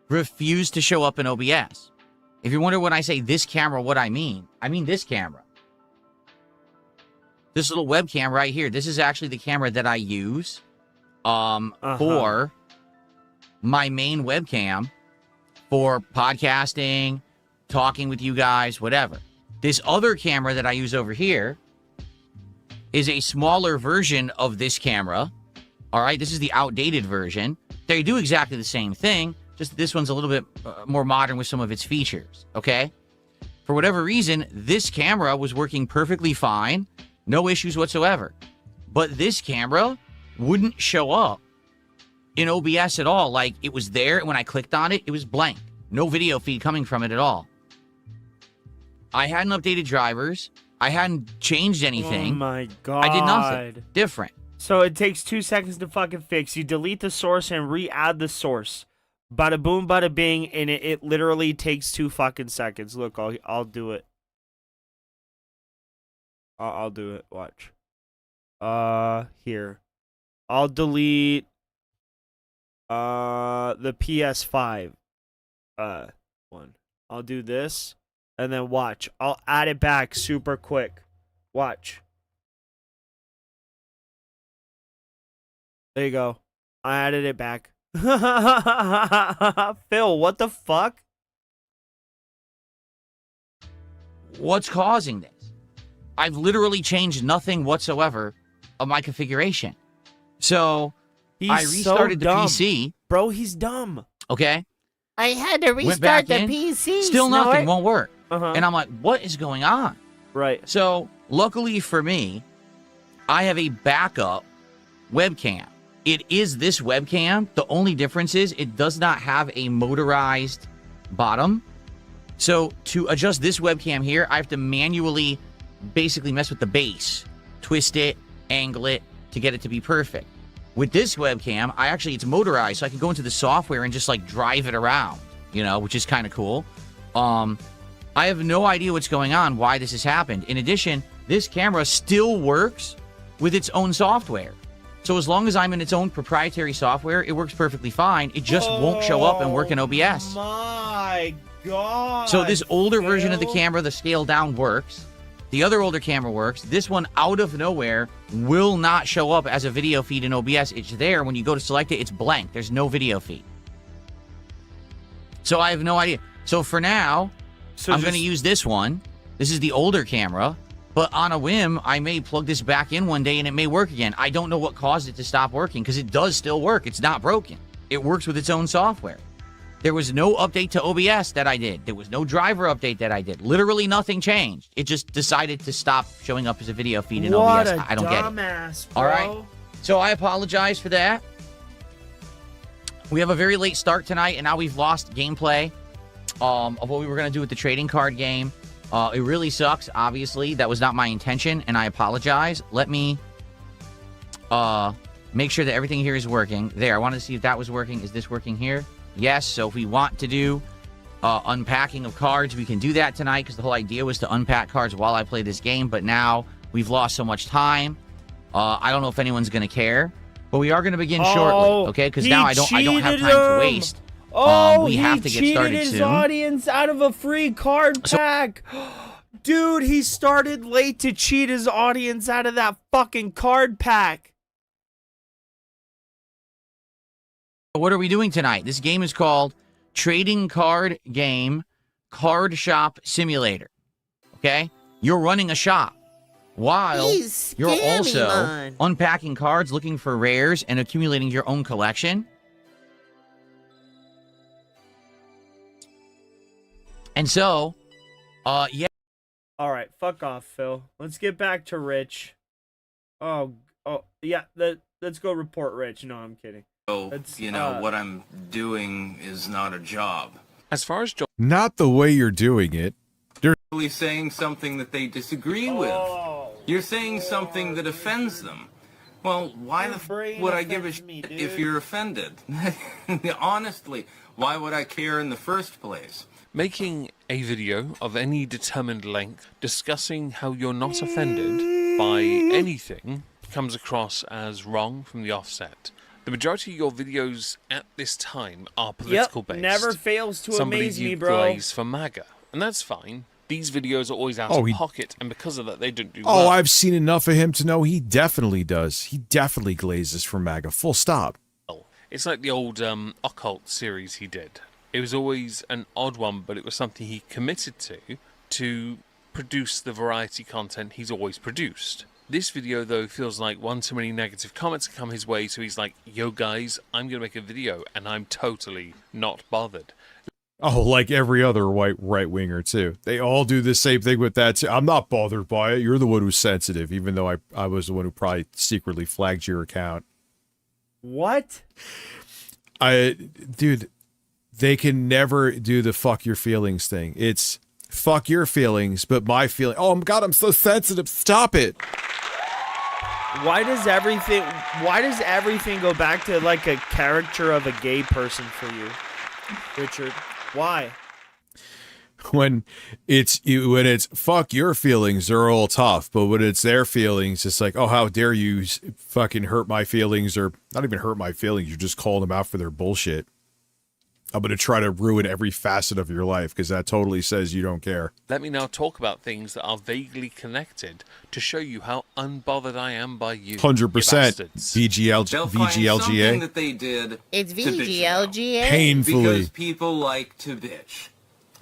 refused to show up in OBS. If you wonder when I say this camera, what I mean this camera. This little webcam right here. This is actually the camera that I use for my main webcam for podcasting, talking with you guys, whatever. This other camera that I use over here is a smaller version of this camera. All right, this is the outdated version. They do exactly the same thing, just this one's a little bit more modern with some of its features, okay? For whatever reason, this camera was working perfectly fine, no issues whatsoever. But this camera wouldn't show up in OBS at all. Like, it was there, and when I clicked on it, it was blank. No video feed coming from it at all. I hadn't updated drivers. I hadn't changed anything. Oh my god. I did nothing different. So it takes 2 seconds to fucking fix. You delete the source and re-add the source. Bada boom, bada bing, and it literally takes 2 fucking seconds. Look, I'll do it. I'll do it. Watch. Here. I'll delete the PS5 one. I'll do this. And then watch. I'll add it back super quick. Watch. There you go. I added it back. Phil, what the fuck? What's causing this? I've literally changed nothing whatsoever of my configuration. So I restarted the PC. Bro, he's dumb. Okay. I had to Went back restart the in, PC. Still nothing won't work. Uh-huh. And I'm like, what is going on? Right. So luckily for me, I have a backup webcam. It is this webcam. The only difference is it does not have a motorized bottom. So to adjust this webcam here, I have to manually basically mess with the base, twist it, angle it to get it to be perfect. With this webcam, it's motorized, so I can go into the software and just like drive it around, which is kind of cool. I have no idea what's going on, why this has happened. In addition, this camera still works with its own software. So as long as I'm in its own proprietary software, it works perfectly fine. It just won't show up and work in OBS. My God. So this older version of the camera, the scale down, works. The other older camera works. This one, out of nowhere, will not show up as a video feed in OBS. It's there. When you go to select it, it's blank. There's no video feed. So I have no idea. So for now, I'm going to use this one. This is the older camera. But on a whim, I may plug this back in one day and it may work again. I don't know what caused it to stop working because it does still work. It's not broken. It works with its own software. There was no update to OBS that I did. There was no driver update that I did. Literally nothing changed. It just decided to stop showing up as a video feed in OBS. I don't get it. Dumbass, bro. All right. So I apologize for that. We have a very late start tonight, and now we've lost gameplay of what we were going to do with the trading card game. It really sucks, obviously. That was not my intention, and I apologize. Let me make sure that everything here is working. There, I wanted to see if that was working. Is this working here? Yes, so if we want to do unpacking of cards, we can do that tonight, because the whole idea was to unpack cards while I play this game, but now we've lost so much time. I don't know if anyone's going to care, but we are going to begin shortly, okay? Because now I don't have time to waste. We have to get started his soon. audience out of a free card pack. Dude, he started late to cheat his audience out of that fucking card pack. What are we doing tonight? This game is called Trading Card Game Card Shop Simulator. Okay? You're running a shop while you're also unpacking cards, looking for rares, and accumulating your own collection. And so, yeah. All right, fuck off, Phil. Let's get back to Rich. Oh, yeah, let's go report Rich. No, I'm kidding. So, you know, what I'm doing is not a job. As far as Not the way you're doing it. You're really saying something that they disagree with. You're saying something that offends them. Well, why the f would I give a shit if you're offended? Honestly, why would I care in the first place? Making a video of any determined length discussing how you're not offended by anything comes across as wrong from the offset. The majority of your videos at this time are political based. Never fails to amaze me, bro. Somebody glaze for MAGA, and that's fine. These videos are always out of pocket, and because of that, they don't do well. Oh, I've seen enough of him to know he definitely does. He definitely glazes for MAGA. Full stop. It's like the old occult series he did. It was always an odd one, but it was something he committed to produce the variety content he's always produced. This video, though, feels like one too many negative comments come his way, so he's like, yo guys, I'm going to make a video, and I'm totally not bothered. Oh, like every other right-winger, too. They all do the same thing with that, too. I'm not bothered by it. You're the one who's sensitive, even though I was the one who probably secretly flagged your account. What? Dude, they can never do the fuck your feelings thing. It's fuck your feelings, but my feeling. Oh, God, I'm so sensitive. Stop it. Why does everything go back to like a caricature of a gay person for you, Richard? Why? When it's fuck your feelings, they're all tough, but when it's their feelings, it's like, oh, how dare you fucking hurt my feelings, or not even hurt my feelings, you're just calling them out for their bullshit. I'm going to try to ruin every facet of your life because that totally says you don't care. Let me now talk about things that are vaguely connected to show you how unbothered I am by you. 100%. VGLGA. Something that they did. It's VGLGA. Painfully. Because people like to bitch.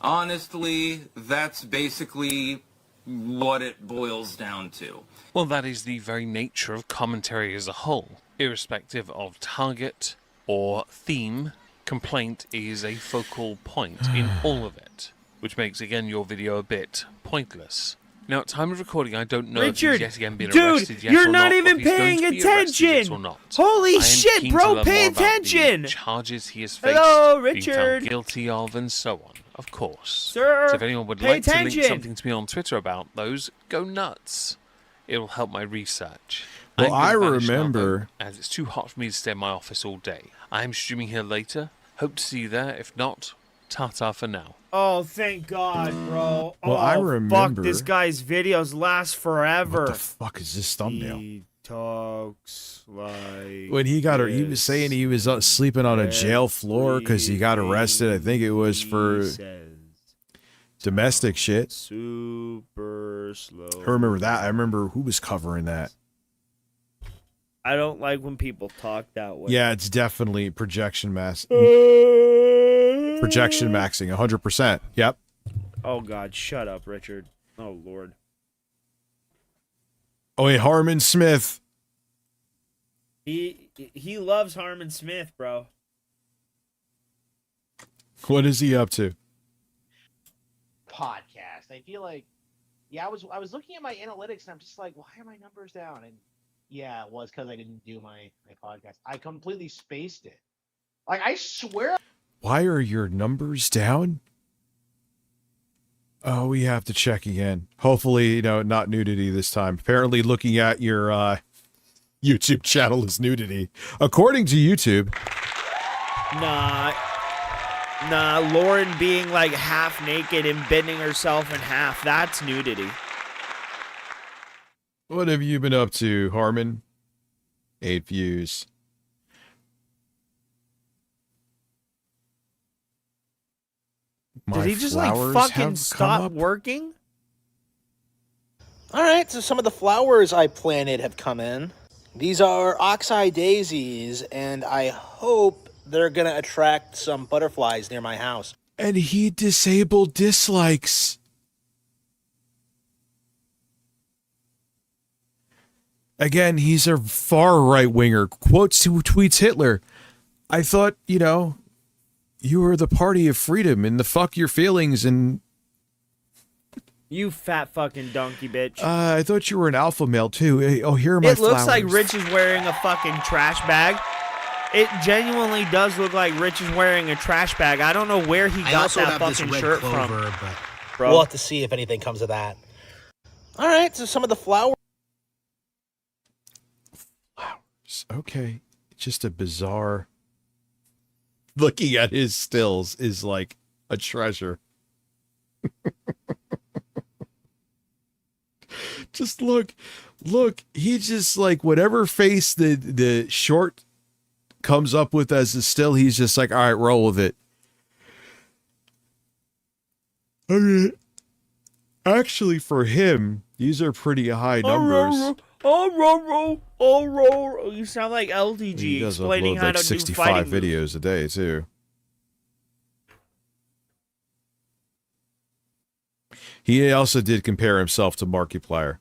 Honestly, that's basically what it boils down to. Well, that is the very nature of commentary as a whole. Irrespective of target or theme, complaint is a focal point in all of it, which makes, again, your video a bit pointless. Now, at time of recording, I don't know Richard, if he's yet again been dude, arrested yet you're or not not, even or if he's paying going to be arrested yet attention. or not. Holy I am shit, keen bro, to learn pay more about the attention. charges he has faced, Hello, being Richard. found guilty of, and so on. Of course. Sir, so if anyone would pay like to attention. link something to me on Twitter about those, go nuts. It will help my research. Well, I'm I gonna vanish now, remember... though, as it's too hot for me to stay in my office all day. I am streaming here later. Hope to see you there. If not, ta-ta for now. Oh, thank God, bro. Well, I remember... Fuck, this guy's videos last forever. What the fuck is this thumbnail? He talks like... When he got, he was saying he was sleeping on a jail floor because he got arrested. I think it was for domestic shit. Super slow. I remember that. I remember who was covering that. I don't like when people talk that way. Yeah, it's definitely projection maxing, 100%. Yep. Oh, God, shut up, Richard. Oh, Lord. Oh, wait, Harmon Smith. He loves Harmon Smith, bro. What is he up to? Podcast. I feel like, yeah, I was looking at my analytics and I'm just like, why are my numbers down? And yeah, it was because I didn't do my podcast. I completely spaced it. Like, I swear. Why are your numbers down? Oh, we have to check again. Hopefully, not nudity this time. Apparently, looking at your YouTube channel is nudity. According to YouTube. Nah, Lauren being like half naked and bending herself in half, that's nudity. What have you been up to, Harmon? 8 views. Did he just like fucking stop working? All right, so some of the flowers I planted have come in. These are oxeye daisies, and I hope they're going to attract some butterflies near my house. And he disabled dislikes. Again, he's a far right-winger. Quotes who tweets Hitler. I thought, you were the party of freedom and the fuck your feelings and... You fat fucking donkey bitch. I thought you were an alpha male too. Hey, oh, here are my flowers. It looks like Rich is wearing a fucking trash bag. It genuinely does look like Rich is wearing a trash bag. I don't know where he got that fucking shirt from. Bro. We'll have to see if anything comes of that. All right, so some of the flowers. Okay. Just a bizarre... Looking at his stills is like a treasure. Just look, he just like whatever face the short comes up with as a still, he's just like, all right, roll with it. I mean, actually for him, these are pretty high numbers. You sound like LTG He does explaining upload how like to 65 do fighting videos a day too. He also did compare himself to Markiplier.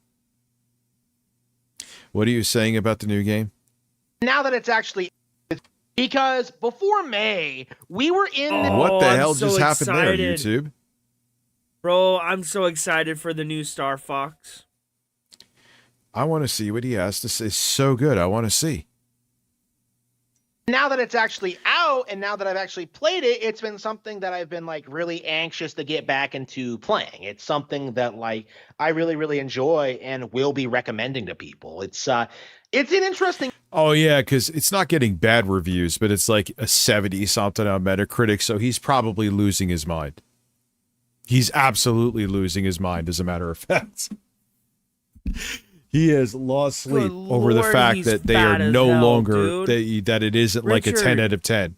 What are you saying about the new game? Now that it's actually... Because before May, we were in... What the hell just happened there, YouTube? Bro, I'm so excited for the new Star Fox. I want to see what he has to say. It's so good. I want to see. Now that it's actually out and now that I've actually played it, it's been something that I've been like really anxious to get back into playing. It's something that like I really, really enjoy and will be recommending to people. It's an interesting. Oh yeah, because it's not getting bad reviews, but it's like a 70 something on Metacritic, so he's probably losing his mind. He's absolutely losing his mind, as a matter of fact. He has lost sleep over the fact that they are no longer, that it isn't like a 10 out of 10.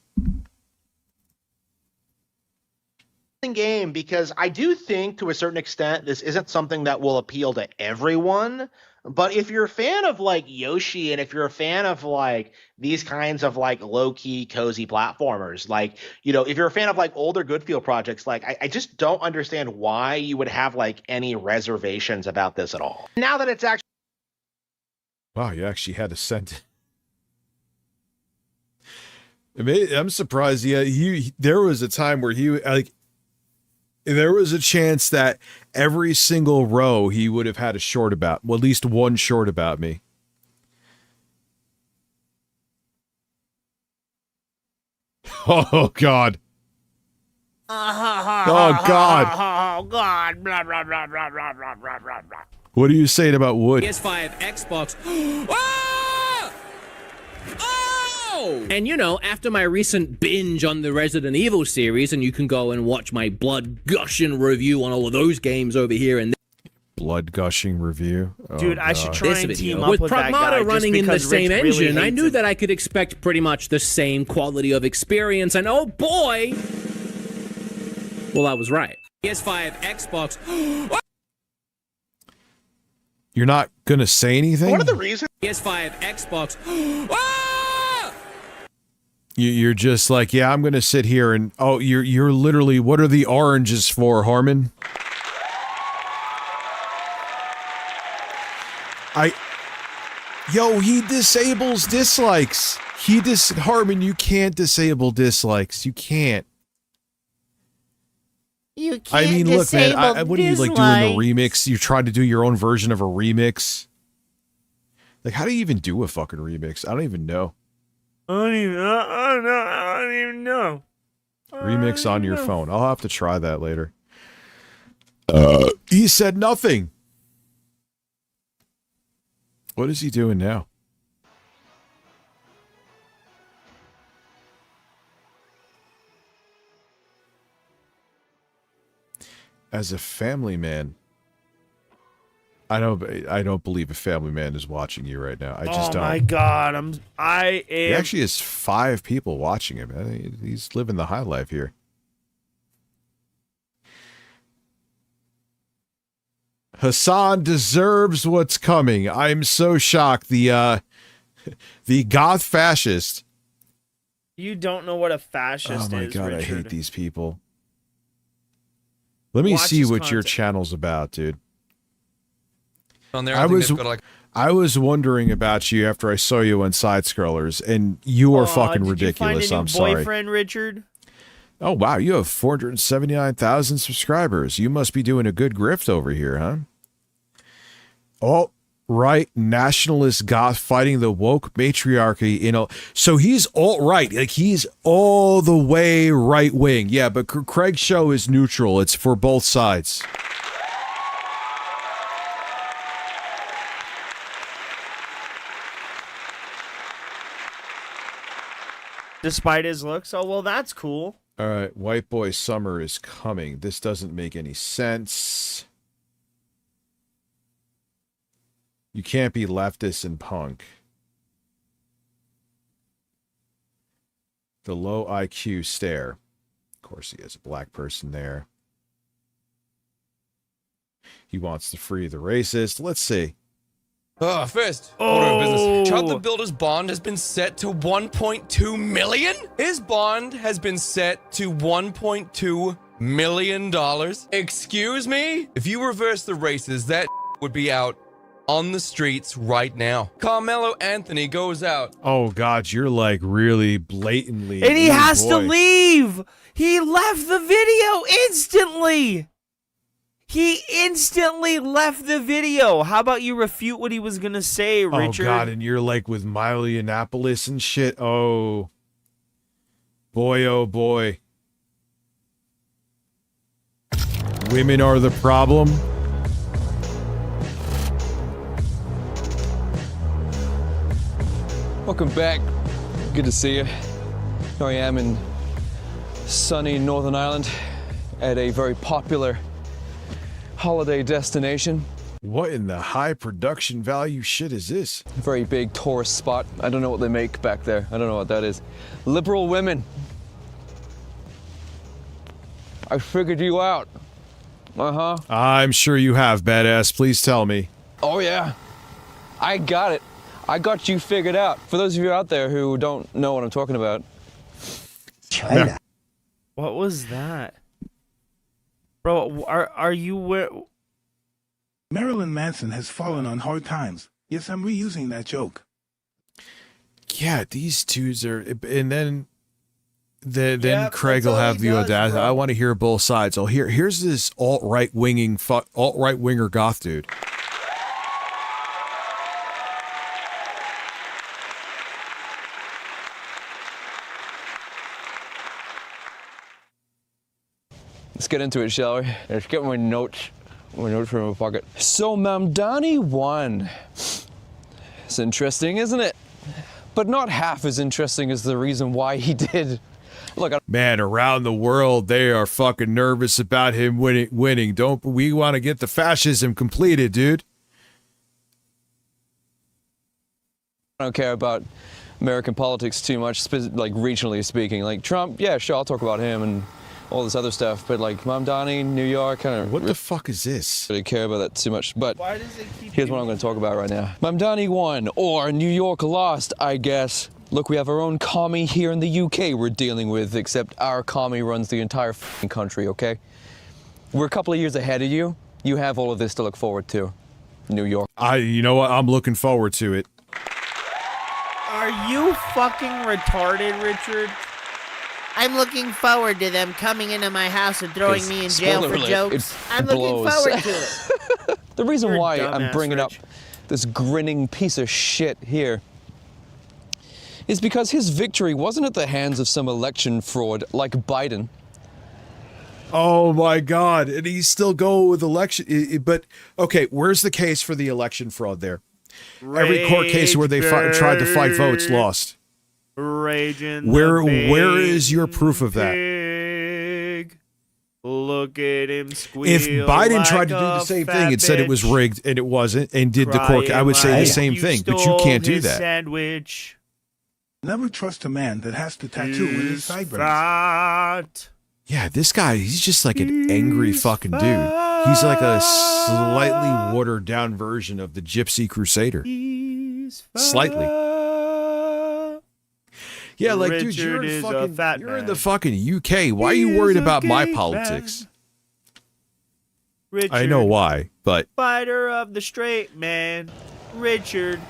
Game, because I do think to a certain extent this isn't something that will appeal to everyone, but if you're a fan of like Yoshi and if you're a fan of like these kinds of like low-key cozy platformers, like if you're a fan of like older Goodfield projects, like I just don't understand why you would have like any reservations about this at all. Now that it's actually... Wow, you actually had to send it. I'm surprised. Yeah, there was a time where there was a chance that every single row he would have had a short about, well, at least one short about me. Oh God. Oh God. Oh God. Blah, blah, blah, blah, blah, blah, blah, blah. What are you saying about wood? PS5, Xbox. Ah! Oh! And after my recent binge on the Resident Evil series, and you can go and watch my blood gushing review on all of those games over here and blood gushing review. Oh, dude, I should try and team up with that guy Pragmata running in the same Rich really engine. I knew him. that I could expect pretty much the same quality of experience, and oh boy, well, I was right. PS5, Xbox. You're not gonna say anything? One of the reasons... PS5, Xbox. You're just like, yeah, I'm gonna sit here and... Oh, you're literally... What are the oranges for, Harmon? Yo, he disables dislikes. Harmon, you can't disable dislikes. You can't. You I can't mean, look, man. disable What are you like doing the remix? You tried to do your own version of a remix. Like, how do you even do a fucking remix? I don't even know. I don't even know. Remix on your phone. I'll have to try that later. He said nothing. What is he doing now? As a family man, I don't believe a family man is watching you right now. I just don't. Oh my god, I am. He actually has 5 people watching him. I mean, he's living the high life here. Hassan deserves what's coming. I'm so shocked. The goth fascist. You don't know what a fascist is. Oh my god, Richard. I hate these people. Let me Watch see his what your content. channel's about, dude. On there, I was wondering about you after I saw you on Side Scrollers, and you are fucking ridiculous. Did you find a new I'm sorry. boyfriend, Richard? Oh wow, you have 479,000 subscribers. You must be doing a good grift over here, huh? Alt-right nationalist goth fighting the woke matriarchy in a... So he's alt-right, like he's all the way right-wing. Yeah, but Craig's show is neutral. It's for both sides. Despite his looks? Oh, well, that's cool. All right, white boy summer is coming. This doesn't make any sense. You can't be leftist and punk. The low IQ stare. Of course, he has a black person there. He wants to free the racist. Let's see. First order of business. Chud the Builder's bond has been set to 1.2 million? His bond has been set to $1.2 million. Excuse me? If you reverse the races, that would be out on the streets right now. Carmelo Anthony goes out. Oh, God, you're like really blatantly... And he oh, has to boy. leave! He left the video instantly! He instantly left the video. How about you refute what he was going to say, Richard? Oh, God, and you're like with Miley Annapolis and shit. Oh. Boy, oh, boy. Women are the problem. Welcome back. Good to see you. Here I am in sunny Northern Ireland at a very popular holiday destination. What in the high production value shit is this? Very big tourist spot. I don't know what they make back there. I don't know what that is. Liberal women. I figured you out. Uh-huh. I'm sure you have, badass. Please tell me. Oh, yeah. I got it. I got you figured out. For those of you out there who don't know what I'm talking about. China. What was that? Bro, are you where? Marilyn Manson has fallen on hard times. Yes, I'm reusing that joke. Yeah, these twos are... And then Yep, Craig that's will all have he the does, audacity. bro. I want to hear both sides. Oh, here's this alt-right winger goth dude. Let's get into it, shall we? Let's get my notes from my pocket. So Mamdani won. It's interesting, isn't it? But not half as interesting as the reason why he did. Look, Man, around the world, they are fucking nervous about him winning. Don't we want to get the fascism completed, dude? I don't care about American politics too much, like regionally speaking. Like Trump, yeah, sure, I'll talk about him and all this other stuff, but like Mamdani, New York, kind of... What the fuck is this? I don't care about that too much, but Why does it keep here's what I'm going to talk about right now. Mamdani won, or New York lost, I guess. Look, we have our own commie here in the UK we're dealing with, except our commie runs the entire f***ing country, okay? We're a couple of years ahead of you. You have all of this to look forward to, New York. You know what? I'm looking forward to it. Are you fucking retarded, Richard? I'm looking forward to them coming into my house and throwing me in jail for jokes. I'm looking blows. forward to it. The reason You're a why I'm dumbass, bringing up Rich. this grinning piece of shit here is because his victory wasn't at the hands of some election fraud like Biden. Oh my God! And he's still going with election. But okay, where's the case for the election fraud there? Every court case where they tried to fight votes lost. Raging Where is your proof of that? pig. Look at him squeal. If Biden like tried to do the same thing and said it was rigged and it wasn't, and did the court, I would say the same thing. But you can't do that. Sandwich. Never trust a man that has the tattoo in his sideburns. Fat. Yeah, this guy, he's just like an angry fucking dude. He's like a slightly watered down version of the Gypsy Crusader. Slightly. Yeah, like, dude, you're in the fucking UK. Why are you worried about my politics? Richard, I know why, but fighter of the straight man. Richard,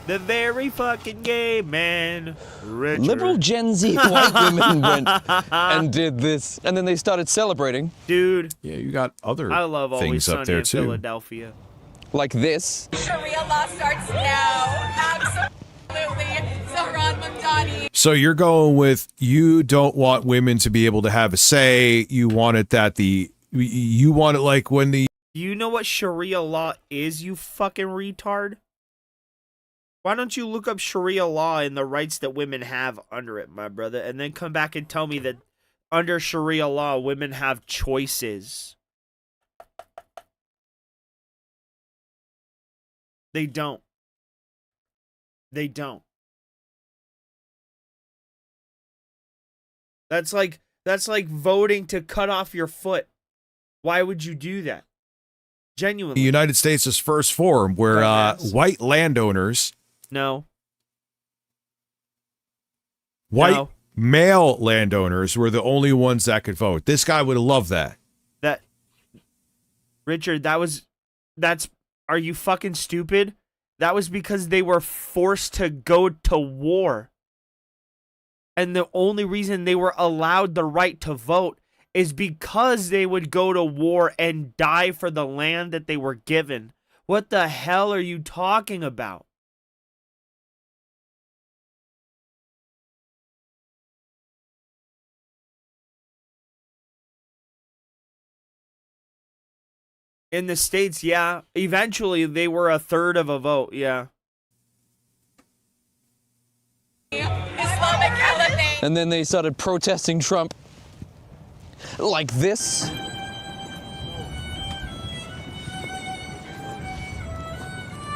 the very fucking gay man. Richard. Liberal Gen Z white women went and did this, and then they started celebrating. Dude. Yeah, you got other I love Always things up Sunny there in too. Philadelphia. Like this. Sharia law starts now. Absolutely. Zahran Mamdani. So you're going with, you don't want women to be able to have a say. You want it that you want it like when the... You know what Sharia law is, you fucking retard? Why don't you look up Sharia law and the rights that women have under it, my brother, and then come back and tell me that under Sharia law, women have choices. They don't. They don't. That's like voting to cut off your foot. Why would you do that? Genuinely. The United States' first forum where white landowners... White male landowners were the only ones that could vote. This guy would have loved that. Richard, are you fucking stupid? That was because they were forced to go to war. And the only reason they were allowed the right to vote is because they would go to war and die for the land that they were given. What the hell are you talking about? In the States, yeah. Eventually, they were a third of a vote, yeah. Islamic Caliphate. And then they started protesting Trump like this.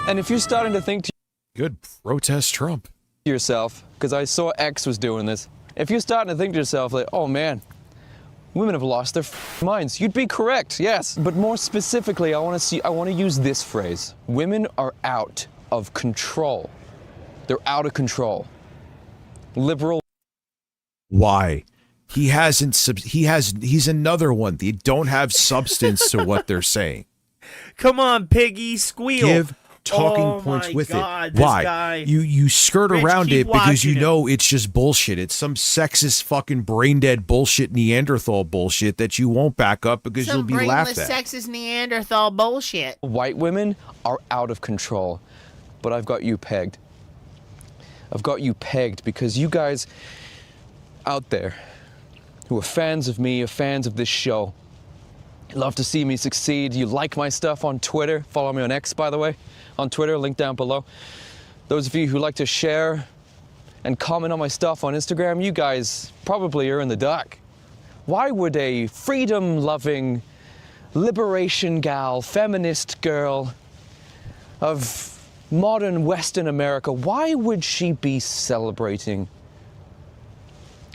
And if you're starting to think to Good protest Trump. yourself, because I saw X was doing this, if you're starting to think to yourself like, oh man, women have lost their minds, you'd be correct, yes. But more specifically, I want to use this phrase. Women are out of control. They're out of control. Liberal. Why? He's another one. They don't have substance to what they're saying. Come on, piggy, squeal. Give talking points my with God, it. this Why? guy. You skirt Rich, around keep it because you watching know it's just bullshit. It's some sexist fucking brain dead bullshit Neanderthal bullshit that you won't back up because Some you'll be laughed brainless, at. sexist Neanderthal bullshit. White women are out of control, but I've got you pegged. I've got you pegged because you guys out there who are fans of me, are fans of this show, love to see me succeed. You like my stuff on Twitter. Follow me on X, by the way, on Twitter, link down below. Those of you who like to share and comment on my stuff on Instagram, you guys probably are in the dark. Why would a freedom-loving, liberation gal, feminist girl of modern Western America, why would she be celebrating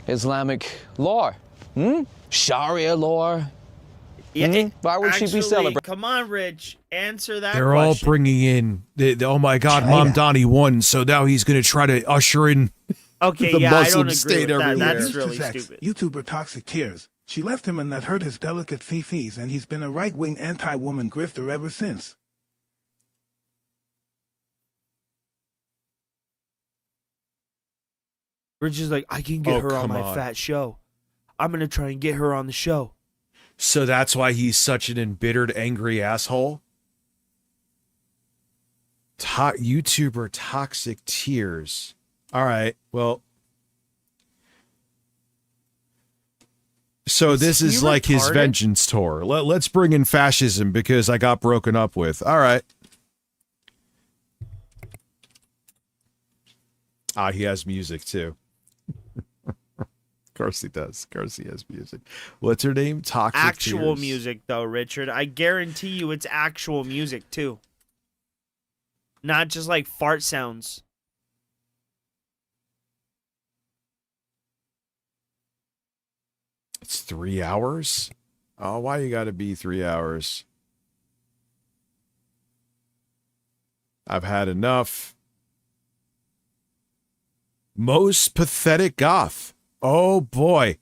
Islamic law? Sharia law? Yeah, Why would she be celebrating? Come on, Rich. Answer that They're question. all bringing in, oh my God, Mom Donnie won, so now he's going to try to usher in Okay, the yeah, Muslim I don't agree state with that. everywhere. That's really Sex, stupid. YouTuber Toxic Tears. She left him and that hurt his delicate fifis, and he's been a right-wing anti-woman grifter ever since. Rich is like, I can get her on my fat show. I'm going to try and get her on the show. So that's why he's such an embittered, angry asshole? YouTuber Toxic Tears. All right, well. So this is like his vengeance tour. Let's bring in fascism because I got broken up with. All right. He has music too. Of course he does. Of course he has music. What's her name? Toxic Actual Tears. music, though, Richard. I guarantee you it's actual music, too. Not just like fart sounds. It's 3 hours? Oh, why you gotta be 3 hours? I've had enough. Most pathetic goth. Oh boy.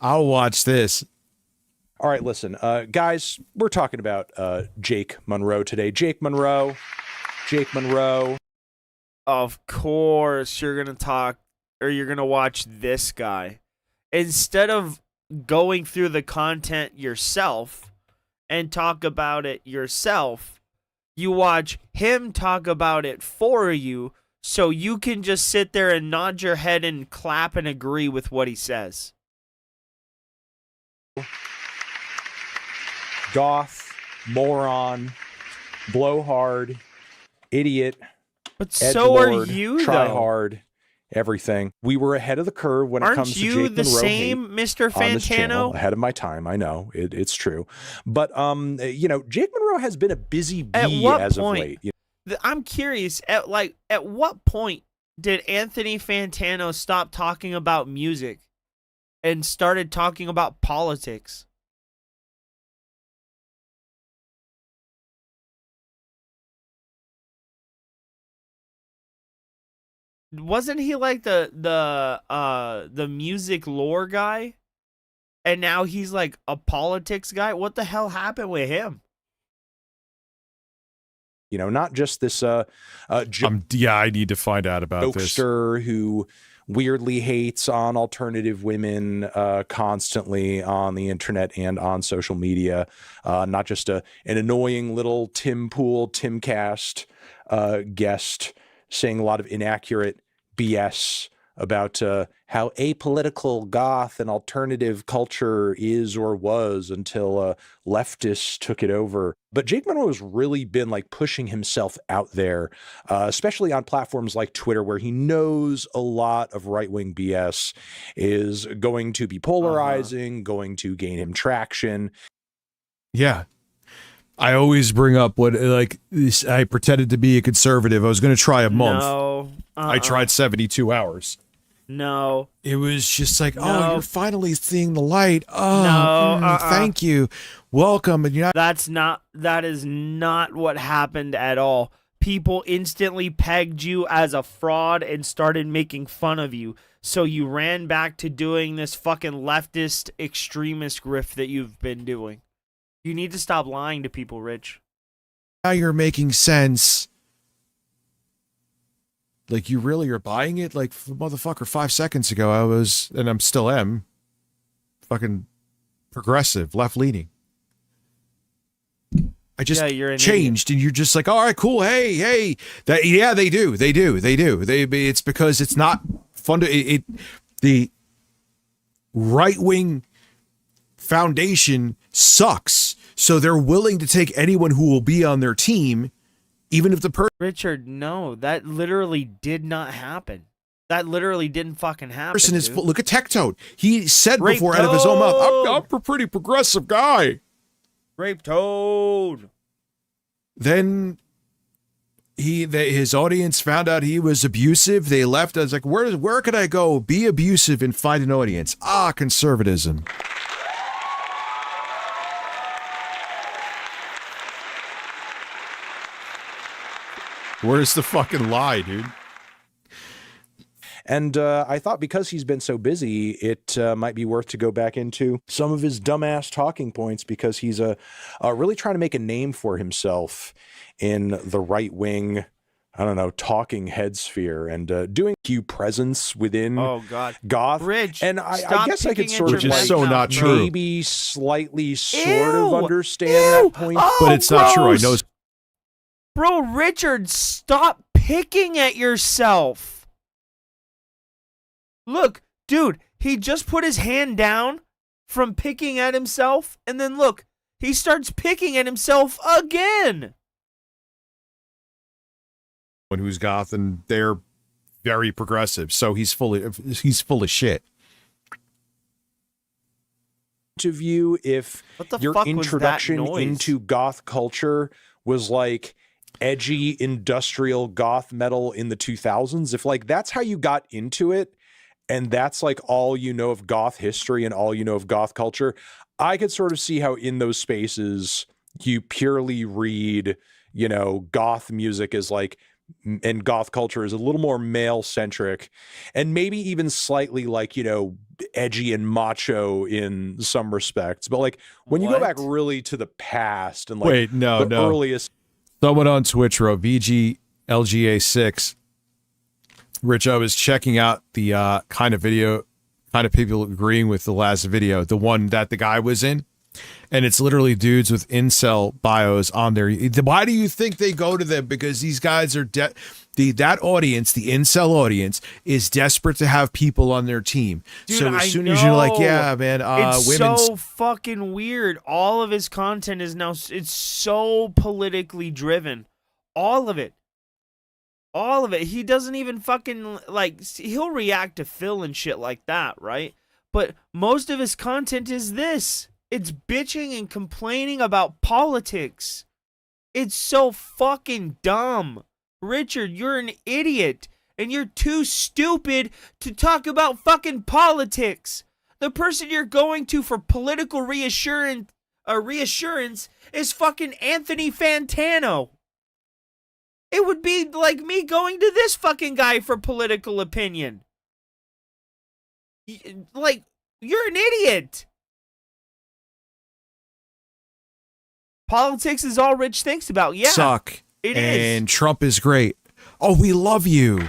I'll watch this. All right, listen, guys, we're talking about Jake Monroe today. Jake Monroe. Of course, you're going to talk, or you're going to watch this guy. Instead of going through the content yourself and talk about it yourself, you watch him talk about it for you so you can just sit there and nod your head and clap and agree with what he says. Goth, moron, blowhard, idiot, but so are edgelord, you, try though. hard, everything. We were ahead of the curve when it comes to Jake Monroe. Aren't you the same, Mr. On this channel, Fantano? ahead of my time, I know it's true, but you know, Jake Monroe has been a busy bee At what as point? of late. You I'm curious, at what point did Anthony Fantano stop talking about music and started talking about politics? Wasn't he like the music lore guy? And now he's like a politics guy? What the hell happened with him? You know, not just this yeah, I need to find out about this. jokester who weirdly hates on alternative women constantly on the internet and on social media. Not just an annoying little Timcast guest saying a lot of inaccurate BS about how apolitical goth and alternative culture is or was until leftists took it over. But Jake Monroe has really been like pushing himself out there, especially on platforms like Twitter, where he knows a lot of right-wing BS is going to be polarizing, going to gain him traction. Yeah. I always bring up what, like, I pretended to be a conservative. I was going to try a month. No. I tried 72 hours. No. It was just like, No. oh, you're finally seeing the light. Oh, thank you. Welcome. And you're not. That is not what happened at all. People instantly pegged you as a fraud and started making fun of you. So you ran back to doing this fucking leftist extremist grift that you've been doing. You need to stop lying to people, Rich. Now you're making sense. Like, you really are buying it? Like, motherfucker, 5 seconds ago, I was, and I'm still am, fucking progressive, left-leaning. I just changed, and you're just like, all right, cool, hey. Yeah, they do. It's because it's not fun to, the right-wing foundation sucks, so they're willing to take anyone who will be on their team, even if the person. Richard, no, that literally did not happen. That literally didn't fucking happen. Person is dude. look at Tech Toad. He said Rape before out of his own mouth, Toad! I'm a pretty progressive guy. Rape Toad. Then his audience found out he was abusive. They left. I was like, where could I go? Be abusive and find an audience. Conservatism. Where's the fucking lie, dude? And I thought because he's been so busy, it might be worth to go back into some of his dumbass talking points, because he's really trying to make a name for himself in the right-wing I don't know, talking head sphere and doing Q presence within goth. Rich, and I guess I could sort of Which is so not true. maybe slightly sort of understand that point. But it's not true. I know. Bro, Richard, stop picking at yourself. Look, dude, he just put his hand down from picking at himself, and then look, he starts picking at himself again. Who's goth, and they're very progressive, so he's full of shit. To view if your introduction into goth culture was like edgy industrial goth metal in the 2000s, if like that's how you got into it and that's like all you know of goth history and all you know of goth culture, I could sort of see how in those spaces you purely read, you know, goth music is like, and goth culture is a little more male centric and maybe even slightly like, you know, edgy and macho in some respects. But like when you go back really to the past and like the earliest. Someone on Twitch wrote VGLGA6. Rich, I was checking out the kind of people agreeing with the last video, the one that the guy was in. And it's literally dudes with incel bios on there. Why do you think they go to them? Because these guys are that audience, the incel audience, is desperate to have people on their team. Dude, so as soon as you're like, yeah, man, it's women's so fucking weird. All of his content is now, it's so politically driven. All of it. All of it. He doesn't even fucking, like, he'll react to Phil and shit like that, right? But most of his content is this. It's bitching and complaining about politics. It's so fucking dumb. Richard, you're an idiot. And you're too stupid to talk about fucking politics. The person you're going to for political reassurance is fucking Anthony Fantano. It would be like me going to this fucking guy for political opinion. Like, you're an idiot. Politics is all Rich thinks about. Yeah. suck. It and is. Trump is great. Oh, we love you. Oh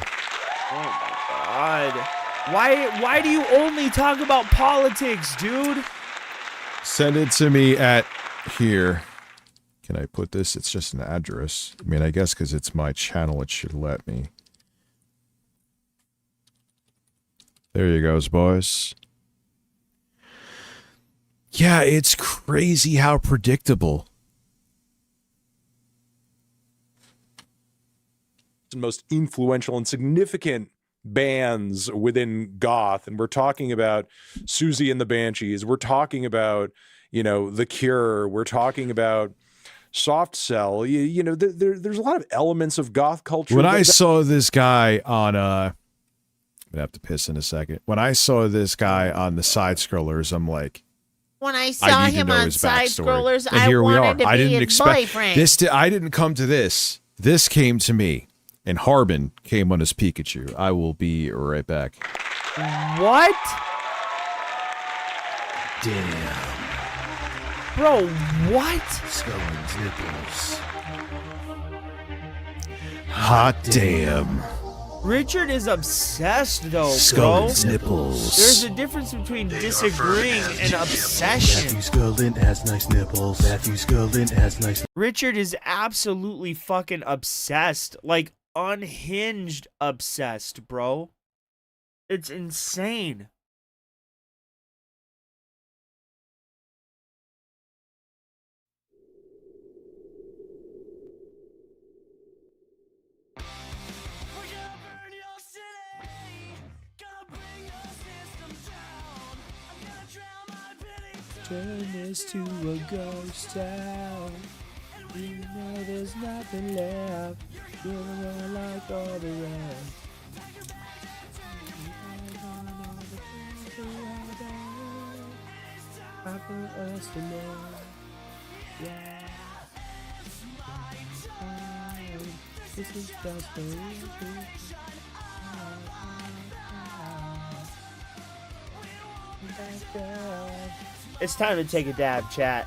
my God. Why do you only talk about politics, dude? Send it to me at here. Can I put this? It's just an address. I mean, I guess because it's my channel, it should let me. There you goes, boys. Yeah, it's crazy how predictable. Most influential and significant bands within goth, and we're talking about Susie and the Banshees, we're talking about, you know, The Cure, we're talking about Soft Cell, you know, there's a lot of elements of goth culture. When I saw this guy on I'm gonna have to piss in a second. When I saw this guy on the side scrollers, I'm like, when I saw him on side scrollers, and I here we wanted are. to I be didn't his expect boyfriend. this. I didn't come to this. This came to me, and Harbin came on his Pikachu. I will be right back. What? Damn. Bro, what? Scullin's nipples. Hot damn. Richard is obsessed, though, Scullin's bro. nipples. There's a difference between disagreeing and obsession. Matthew Scullin has nice nipples. Matthew Scullin has nice. Richard is absolutely fucking obsessed. Like, unhinged obsessed, bro. It's insane. Turn this to a ghost town. You know there's nothing left. You're more like all the rest. I put us to love. Yeah. This is just for you. It's time to take a dab, chat.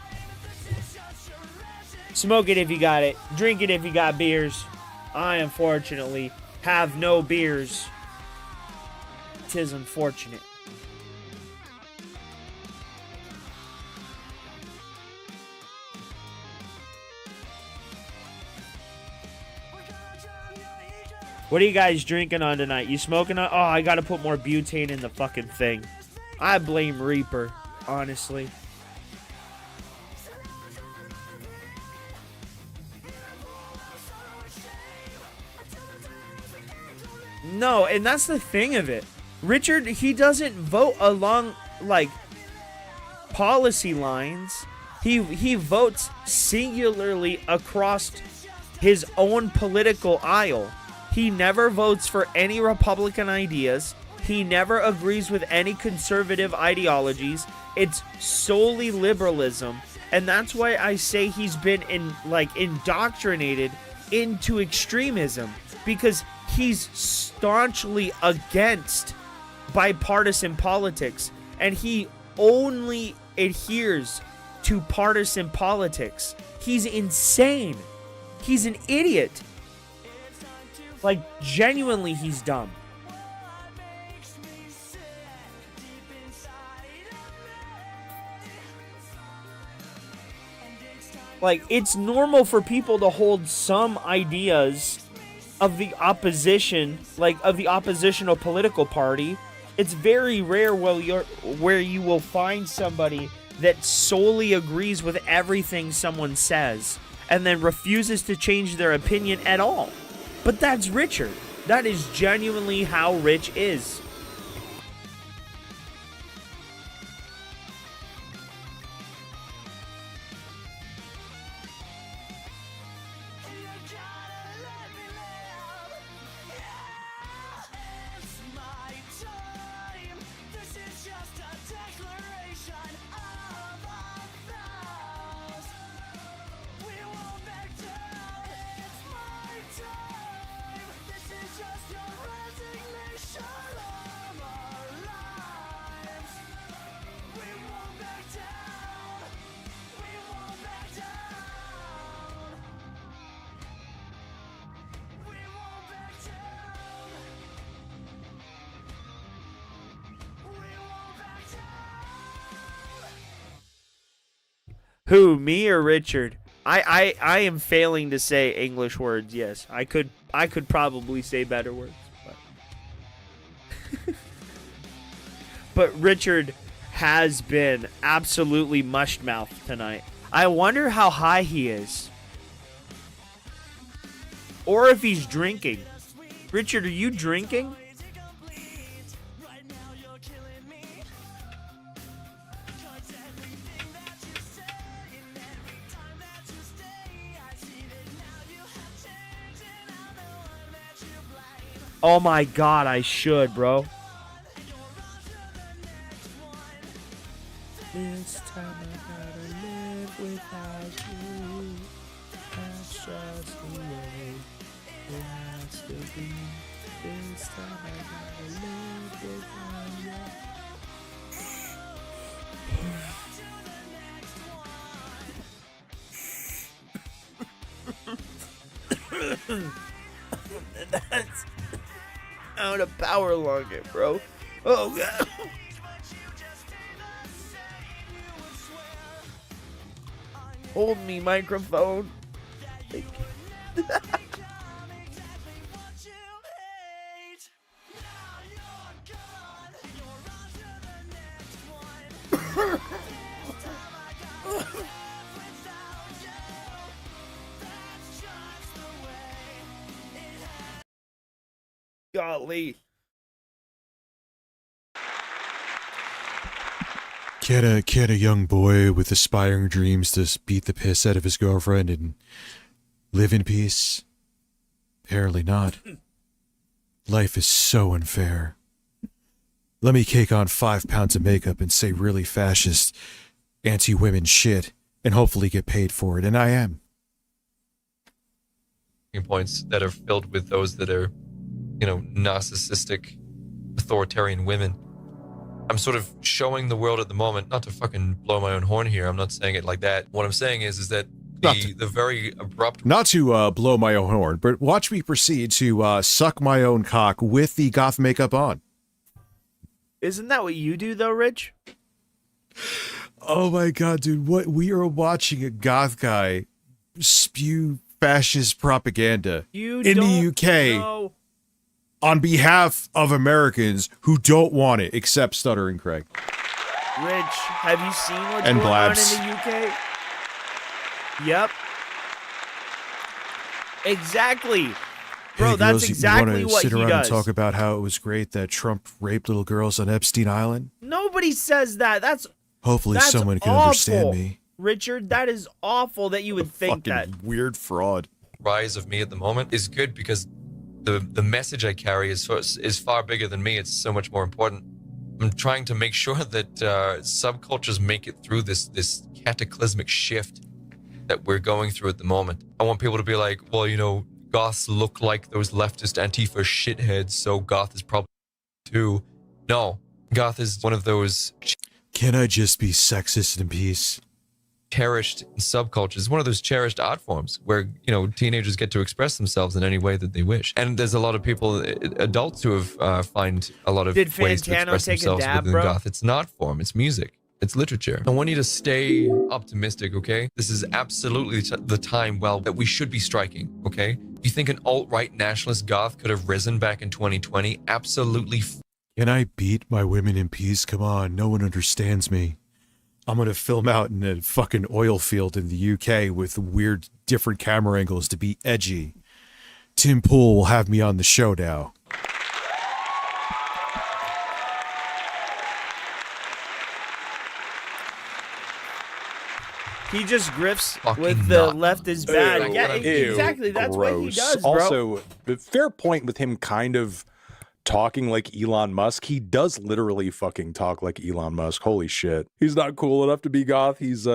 Smoke it if you got it. Drink it if you got beers. I unfortunately have no beers. 'Tis unfortunate. What are you guys drinking on tonight? You smoking on? Oh, I gotta put more butane in the fucking thing. I blame Reaper, honestly. No, and that's the thing of it. Richard, he doesn't vote along, like, policy lines. He votes singularly across his own political aisle. He never votes for any Republican ideas. He never agrees with any conservative ideologies. It's solely liberalism. And that's why I say he's been indoctrinated into extremism, because he's staunchly against bipartisan politics, and he only adheres to partisan politics. He's insane. He's an idiot. Like, genuinely, he's dumb. Like, it's normal for people to hold some ideas of the opposition, like of the oppositional political party. It's very rare where you will find somebody that solely agrees with everything someone says and then refuses to change their opinion at all. But that's Richard. That is genuinely how Rich is. Who, me or Richard? I am failing to say English words. Yes, I could probably say better words. But Richard has been absolutely mush-mouthed tonight. I wonder how high he is. Or if he's drinking. Richard, are you drinking? Oh my god, I should, bro. This time I gotta live without you. That's just the way it has to be. This time I gotta live without you. That's out of power longer, bro. Oh god. Hold me, microphone. Golly. Can a young boy with aspiring dreams just beat the piss out of his girlfriend and live in peace? Apparently not. Life is so unfair. Let me cake on 5 pounds of makeup and say really fascist, anti-women shit and hopefully get paid for it, and I am. Points that are filled with those that are, narcissistic, authoritarian women. I'm sort of showing the world at the moment, not to fucking blow my own horn here, I'm not saying it like that. What I'm saying is that the very abrupt. Not to blow my own horn, but watch me proceed to suck my own cock with the goth makeup on. Isn't that what you do, though, Rich? Oh my god, dude! What we are watching a goth guy spew fascist propaganda in the UK on behalf of Americans who don't want it, except Stuttering Craig. Rich, have you seen what's And going Blabs. on in the UK? Yep. Exactly. Bro, Hey, that's girls, exactly you what sit he around does. and talk about how it was great that Trump raped little girls on Epstein Island? Nobody says that. That's Hopefully that's someone can awful. understand me. Richard, that is awful that you would think that. Weird fraud. Rise of me at the moment is good because the message I carry is far bigger than me. It's so much more important. I'm trying to make sure that subcultures make it through this cataclysmic shift that we're going through at the moment. I want people to be like, well, you know, goths look like those leftist Antifa shitheads, so goth is probably too. No, goth is one of those. Can I just be sexist in peace? Cherished subcultures, one of those cherished art forms where, you know, teenagers get to express themselves in any way that they wish. And there's a lot of people, adults, who have find a lot of Did ways to Fantano express take a themselves dab, within bro? goth. It's an art form, it's music, it's literature. I want you to stay optimistic, okay? This is absolutely the time, well, that we should be striking, okay? You think an alt-right nationalist goth could have risen back in 2020? Absolutely. Can I beat my women in peace? Come on, no one understands me. I'm gonna film out in a fucking oil field in the UK with weird different camera angles to be edgy. Tim Pool will have me on the show now. He just grifts Fucking with the nut. left is bad. Ew. Yeah, Ew. exactly. That's what he Gross. does, bro. Also, fair point with him kind of talking like Elon Musk. He does literally fucking talk like Elon Musk. Holy shit. He's not cool enough to be goth. He's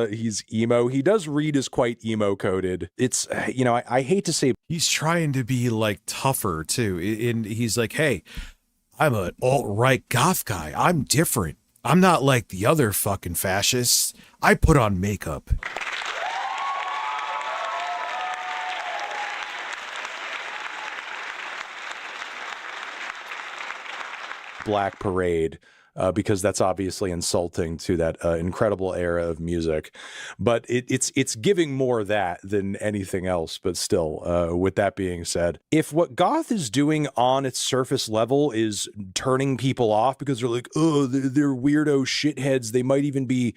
emo. He does read as quite emo coded. It's, you know, I hate to say He's trying to be like tougher too. And he's like, hey, I'm an alt-right goth guy. I'm different. I'm not like the other fucking fascists. I put on makeup. Black Parade, because that's obviously insulting to that incredible era of music. But it's giving more of that than anything else. But still, with that being said, if what goth is doing on its surface level is turning people off because they're like, oh, they're weirdo shitheads, they might even be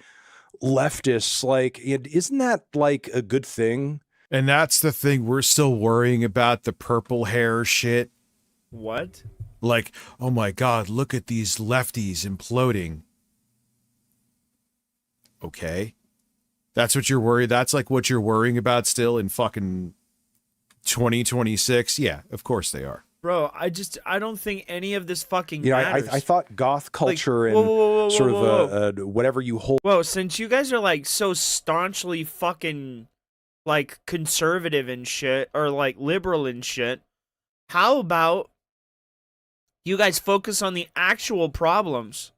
leftists, like, isn't that like a good thing? And that's the thing. We're still worrying about the purple hair shit. What? Like, oh my God, look at these lefties imploding. Okay. That's what you're worried. That's like what you're worrying about still in fucking 2026. Yeah, of course they are. Bro, I don't think any of this fucking You know, matters. I thought goth culture whoa, whoa, whoa, and sort whoa, of whatever you hold. Whoa, since you guys are like so staunchly fucking like conservative and shit, or like liberal and shit, how about you guys focus on the actual problems,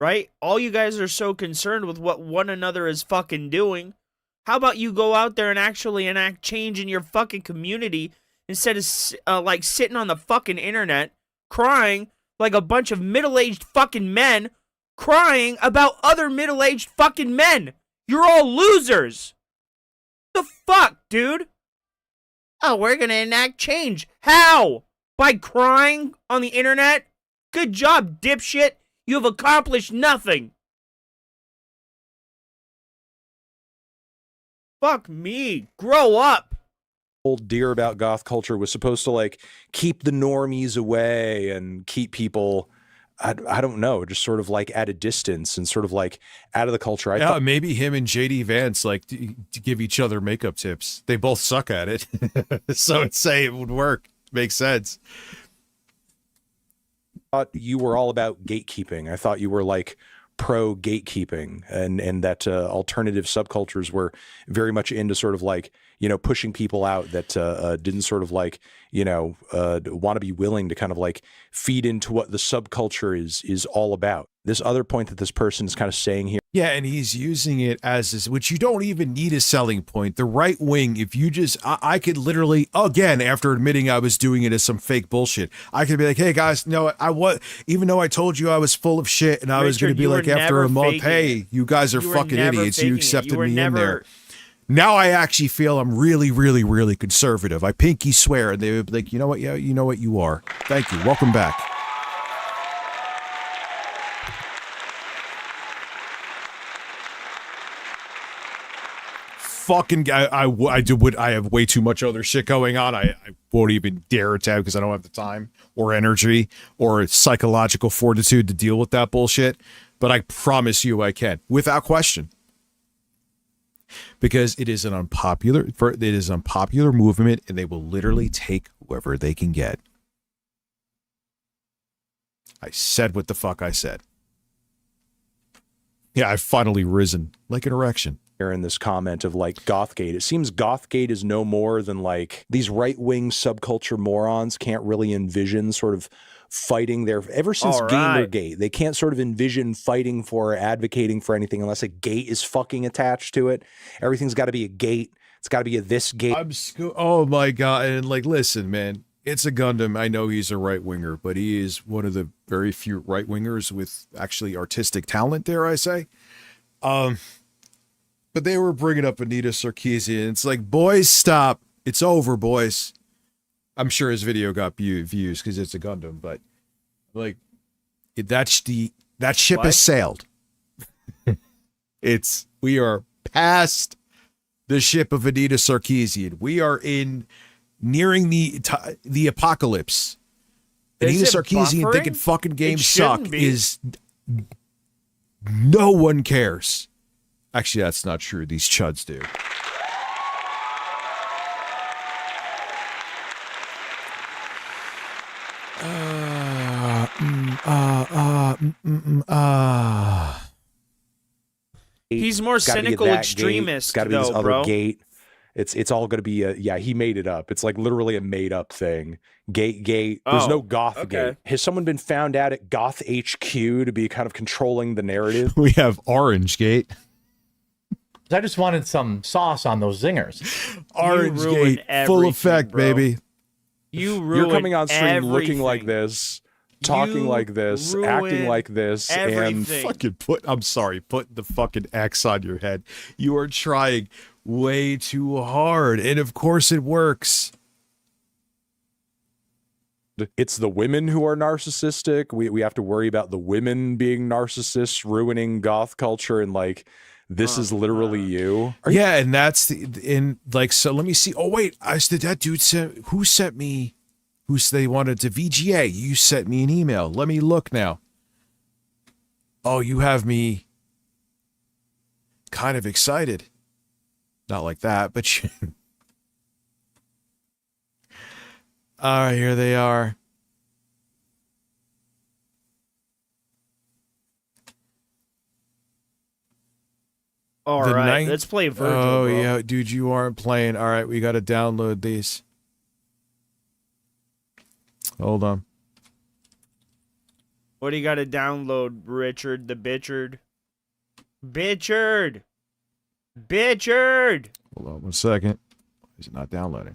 right? All you guys are so concerned with what one another is fucking doing. How about you go out there and actually enact change in your fucking community instead of like sitting on the fucking internet crying like a bunch of middle-aged fucking men crying about other middle-aged fucking men? You're all losers. The fuck, dude? Oh, we're gonna enact change. How? By crying on the internet? Good job, dipshit. You have accomplished nothing. Fuck me. Grow up. Old dear about goth culture was supposed to like keep the normies away and keep people, I don't know, just sort of like at a distance and sort of like out of the culture. I thought Maybe him and JD Vance like to give each other makeup tips. They both suck at it. So I'd say it would work. Makes sense. thought you were all about gatekeeping. I thought you were like pro gatekeeping, and that alternative subcultures were very much into sort of like, you know, pushing people out that didn't sort of like, you know, want to be willing to kind of like feed into what the subculture is all about. This other point that this person is kind of saying here. Yeah, and he's using it as this, which you don't even need a selling point. The right wing, if you just, I could literally, again, after admitting I was doing it as some fake bullshit, I could be like, hey guys, no, even though I told you I was full of shit and I was going to be like after a month, hey, you guys are fucking idiots. You accepted me in there. Now I actually feel I'm really, really, really conservative. I pinky swear. And they would be like, you know what? Yeah, you know what you are. Thank you. Welcome back. Fucking I have way too much other shit going on. I won't even dare to because I don't have the time or energy or psychological fortitude to deal with that bullshit. But I promise you I can, without question. Because it is an unpopular movement, and they will literally take whoever they can get. I said what the fuck I said. Yeah, I've finally risen like an erection. Here in this comment of like Gothgate, it seems Gothgate is no more than like these right-wing subculture morons can't really envision sort of fighting their, ever since Gamergate, they can't sort of envision fighting for or advocating for anything unless a gate is fucking attached to it. Everything's got to be a gate. It's got to be a this gate. Oh my God. And like, listen, man, it's a Gundam. I know he's a right-winger, but he is one of the very few right-wingers with actually artistic talent, dare I say. But they were bringing up Anita Sarkeesian. It's like, boys, stop. It's over, boys. I'm sure his video got views because it's a Gundam, but like that ship has sailed. We are past the ship of Anita Sarkeesian. We are nearing the apocalypse. Anita Sarkeesian thinking fucking games suck is no one cares. Actually, that's not true. These chuds do. He's more cynical extremist, got to be this other bro. gate. It's all going to be he made it up. It's like literally a made up thing. Gate. There's no Goth Gate. Has someone been found out at Goth HQ to be kind of controlling the narrative? We have Orange Gate. I just wanted some sauce on those zingers. Orange Gate, full effect, bro. baby. You're coming on stream looking like this, talking like this, acting like this, and fucking put the fucking X on your head. You are trying way too hard, and of course it works. It's the women who are narcissistic. We have to worry about the women being narcissists, ruining goth culture, and like this is literally you. Yeah, and that's so let me see. Oh wait, that dude who sent me they wanted to VGA. You sent me an email. Let me look now. Oh, you have me kind of excited. Not like that, but you... All right, here they are. All right, let's play Virgil. Oh, bro. yeah, dude, you aren't playing. All right, we got to download these. Hold on. What do you got to download, Richard the Bitchard? Bitchard! Hold on 1 second. Is it not downloading?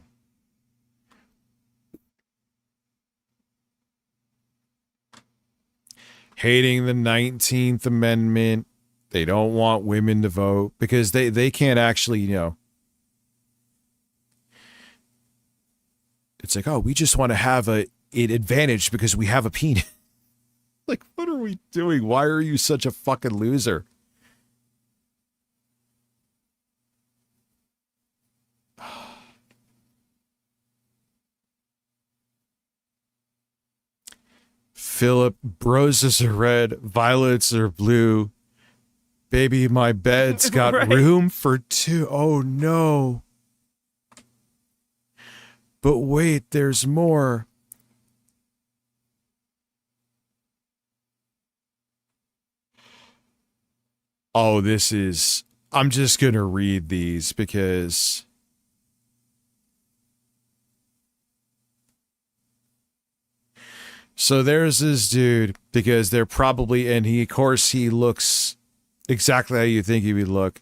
Hating the 19th Amendment. They don't want women to vote because they can't actually, it's like, oh, we just want to have an advantage because we have a penis. Like, what are we doing? Why are you such a fucking loser? Philip, roses are red, violets are blue. Baby, my bed's got Right. room for two. Oh, no. But wait, there's more. Oh, I'm just going to read these because... So there's this dude, because they're probably, and he, of course, he looks exactly how you think he would look.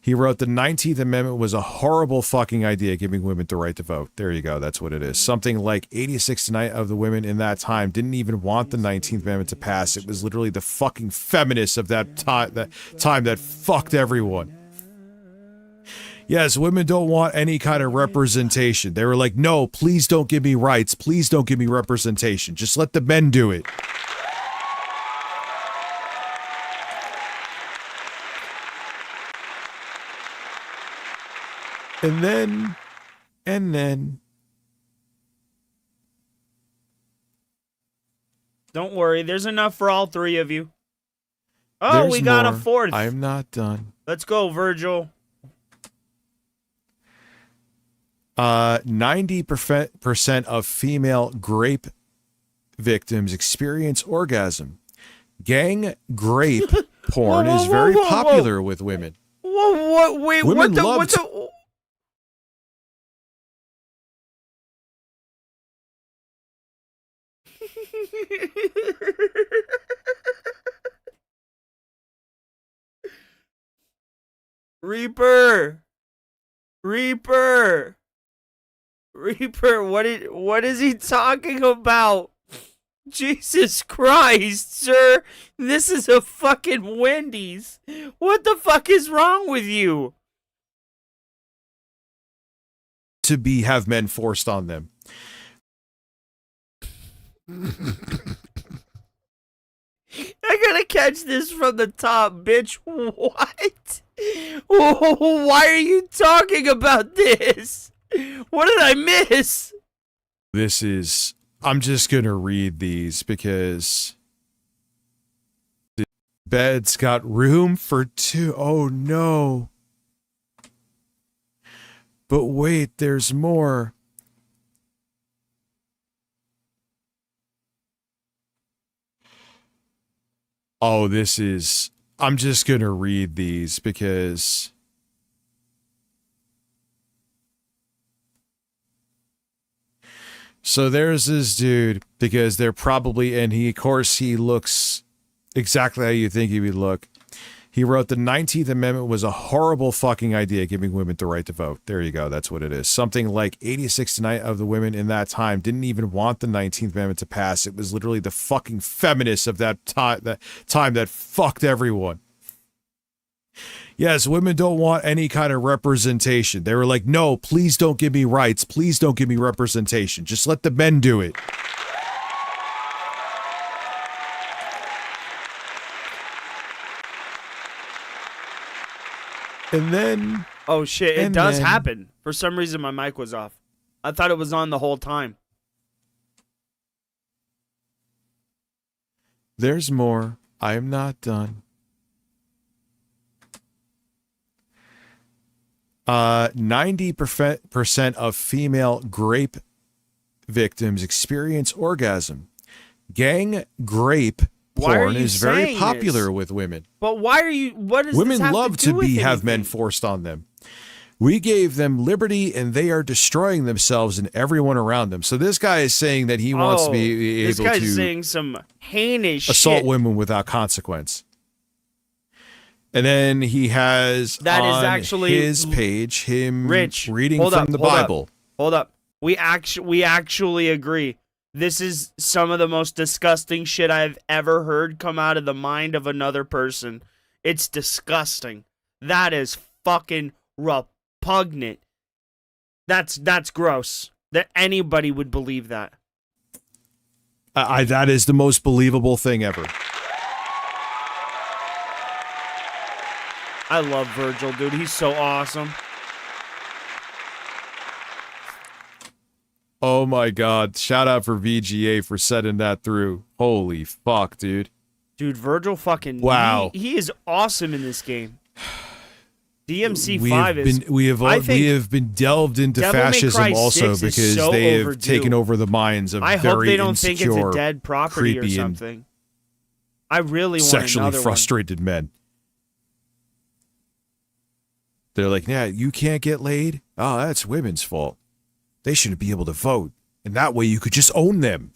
He wrote the 19th Amendment was a horrible fucking idea, giving women the right to vote. There you go. That's what it is. Something like 86% of the women in that time didn't even want the 19th Amendment to pass. It was literally the fucking feminists of that time that fucked everyone. Yes, women don't want any kind of representation. They were like, no, please don't give me rights. Please don't give me representation. Just let the men do it. And then. Don't worry, there's enough for all three of you. Oh, There's we got a more. fourth. I am not done. Let's go, Virgil. 90% of female grape victims experience orgasm. Gang grape porn is very popular with women. What? Wait, Women what love the? Reaper, what is he talking about? Jesus Christ, sir, this is a fucking Wendy's. What the fuck is wrong with you? To have men forced on them. I gotta catch this from the top, bitch. What? Why are you talking about this? What did I miss? I'm just gonna read these because the bed's got room for two. Oh no. But wait, there's more. Oh, I'm just gonna read these because so there's this dude, because they're probably, and he, of course, he looks exactly how you think he would look. He wrote the 19th Amendment was a horrible fucking idea, giving women the right to vote. There you go. That's what it is. Something like 86% of the women in that time didn't even want the 19th Amendment to pass. It was literally the fucking feminists of that time that fucked everyone. Yes, women don't want any kind of representation. They were like, no, please don't give me rights. Please don't give me representation. Just let the men do it. And then... Oh shit, it does happen. For some reason my mic was off. I thought it was on the whole time. There's more. I am not done. 90% of female grape victims experience orgasm. Gang grape porn is very popular with women. But why are you? What does women this have love to do with have men anything? forced on them? We gave them liberty, and they are destroying themselves and everyone around them. So this guy is saying that he wants to be able This guy's to saying some heinous assault shit. women without consequence. And then he has That is on actually his page him Rich, reading hold from up, the hold up, Bible. Hold up. We actually agree. This is some of the most disgusting shit I've ever heard come out of the mind of another person. It's disgusting. That is fucking repugnant. That's gross. That anybody would believe that. That is the most believable thing ever. I love Virgil, dude. He's so awesome. Oh my god. Shout out for VGA for setting that through. Holy fuck, dude. Dude, Virgil fucking... Wow. He is awesome in this game. DMC5 we have been delved into Devil May fascism Cry also 6 is because so they have overdue. taken over the minds of I very hope they don't think it's a insecure, dead property or creepy, and something. I really want sexually another frustrated men. They're like, yeah, you can't get laid? Oh, that's women's fault. They shouldn't be able to vote. And that way you could just own them.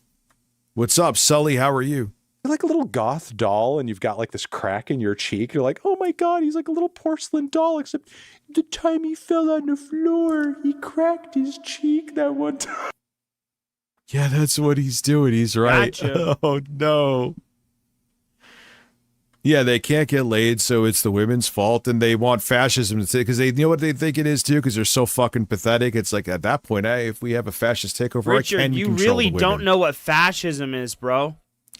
What's up, Sully? How are you? You're like a little goth doll, and you've got like this crack in your cheek. You're like, oh my god, he's like a little porcelain doll, except the time he fell on the floor, he cracked his cheek that one time. Yeah, that's what he's doing. He's right. Gotcha. Oh, no. Yeah, they can't get laid, so it's the women's fault, and they want fascism to say, because they, you know what they think it is, too? Because they're so fucking pathetic. It's like, at that point, hey, if we have a fascist takeover, Richard, I can you control really the don't women. know what fascism is, bro.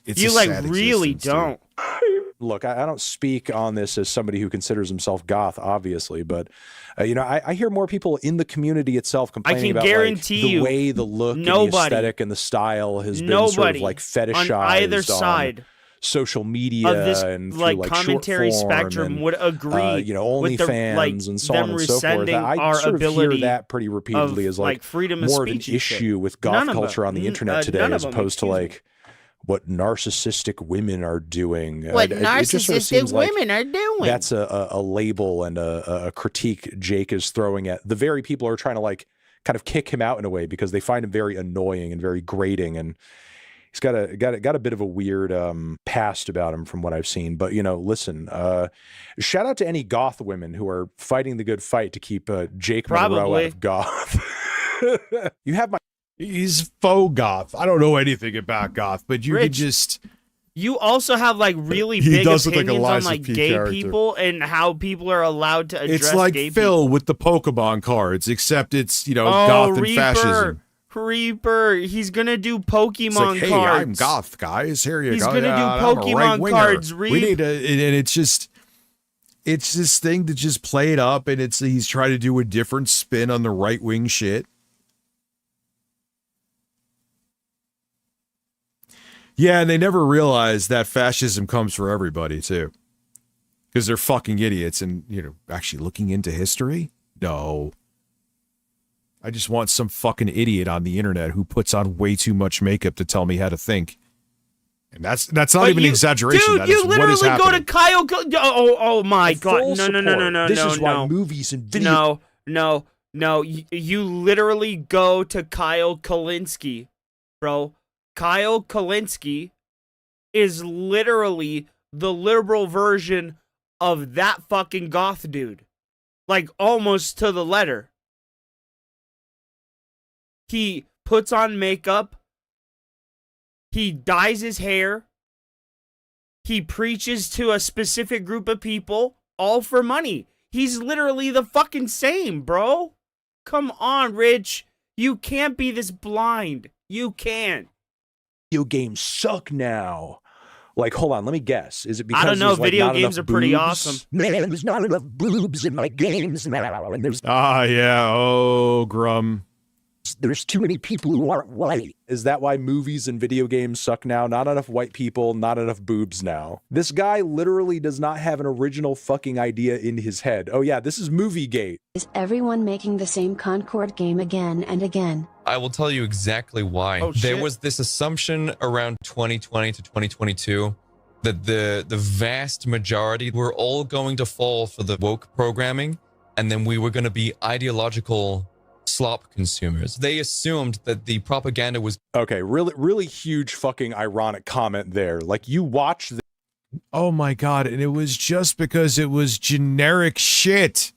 It's you a like sad really existence, don't. Look, I don't speak on this as somebody who considers himself goth, obviously, but you know, I hear more people in the community itself complaining about guarantee like, you, the way the look and the aesthetic and the style has been sort of like fetishized on either side social media of this and like through, like, commentary short form spectrum and, would agree. you know, with the, OnlyFans like, and so them on and so forth. rescinding I our sort of hear ability that pretty repeatedly of, as like freedom of more of an speech and shit. issue with goth None of culture them. on the internet today, None of as them, opposed to excuse me. like what narcissistic women are doing. What It just sort of narcissistic seems like women are doing. that's a label and a critique Jake is throwing at the very people who are trying to like kind of kick him out in a way because they find him very annoying and very grating, and he's got a bit of a weird past about him from what I've seen. But you know, listen, shout out to any goth women who are fighting the good fight to keep Jake Monroe out of goth. You have my. He's faux goth. I don't know anything about goth, but you Rich, could just... You also have like really He big does look like a opinions on Liza like P. gay character. people and how people are allowed to address It's like gay Phil people. with the Pokemon cards, except it's, you know, Oh, goth and Reaper. fascism. Creeper, he's gonna do Pokemon It's like, hey, cards. I'm goth, guys. Here you He's go. gonna do I'm a Pokemon right-winger. cards, We Reap. need to, and it's just, it's this thing to just play it up, and it's he's trying to do a different spin on the right wing shit. Yeah, and they never realize that fascism comes for everybody too, because they're fucking idiots. And you know, actually looking into history, no. I just want some fucking idiot on the internet who puts on way too much makeup to tell me how to think. And that's not But even you- exaggeration. Dude, That you is what is literally go happening. to Kyle. Oh my God! Full No! support. This is why no. movies and video. No. You literally go to Kyle Kalinske, bro. Kyle Kalinske is literally the liberal version of that fucking goth dude, like almost to the letter. He puts on makeup. He dyes his hair. He preaches to a specific group of people, all for money. He's literally the fucking same, bro. Come on, Rich. You can't be this blind. You can't. Video games suck now. Like, hold on, let me guess. Is it because I don't know. there's, like, Video not games enough are pretty boobs? awesome. Man, there's not enough boobs in my games now. And Ah, yeah. Oh, Grum. there's too many people who aren't white. Is that why movies and video games suck now? Not enough white people, not enough boobs now. This guy literally does not have an original fucking idea in his head. Oh yeah, this is Moviegate. Is everyone making the same Concord game again and again? I will tell you exactly why. Oh, there shit. was this assumption around 2020 to 2022 that the vast majority were all going to fall for the woke programming, and then we were going to be ideological slop consumers. They assumed that the propaganda was... Okay, really huge fucking ironic comment there. Like, you watch the... Oh my God. And it was just because it was generic shit.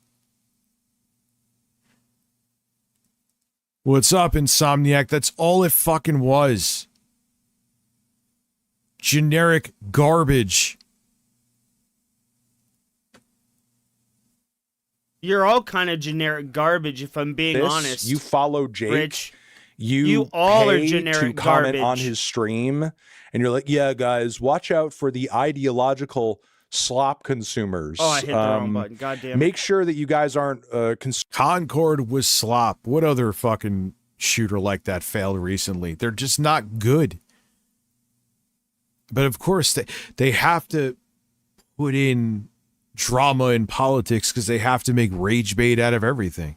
What's up, Insomniac? That's all it fucking was. Generic garbage. You're all kind of generic garbage, if I'm being this, honest. you follow Jake. Rich. You all are pay generic to comment garbage. on his stream, and you're like, yeah, guys, watch out for the ideological slop consumers. Oh, I hit the wrong button. Goddamn. Make sure that you guys aren't Concord was slop. What other fucking shooter like that failed recently? They're just not good. But of course, they have to put in drama in politics because they have to make rage bait out of everything.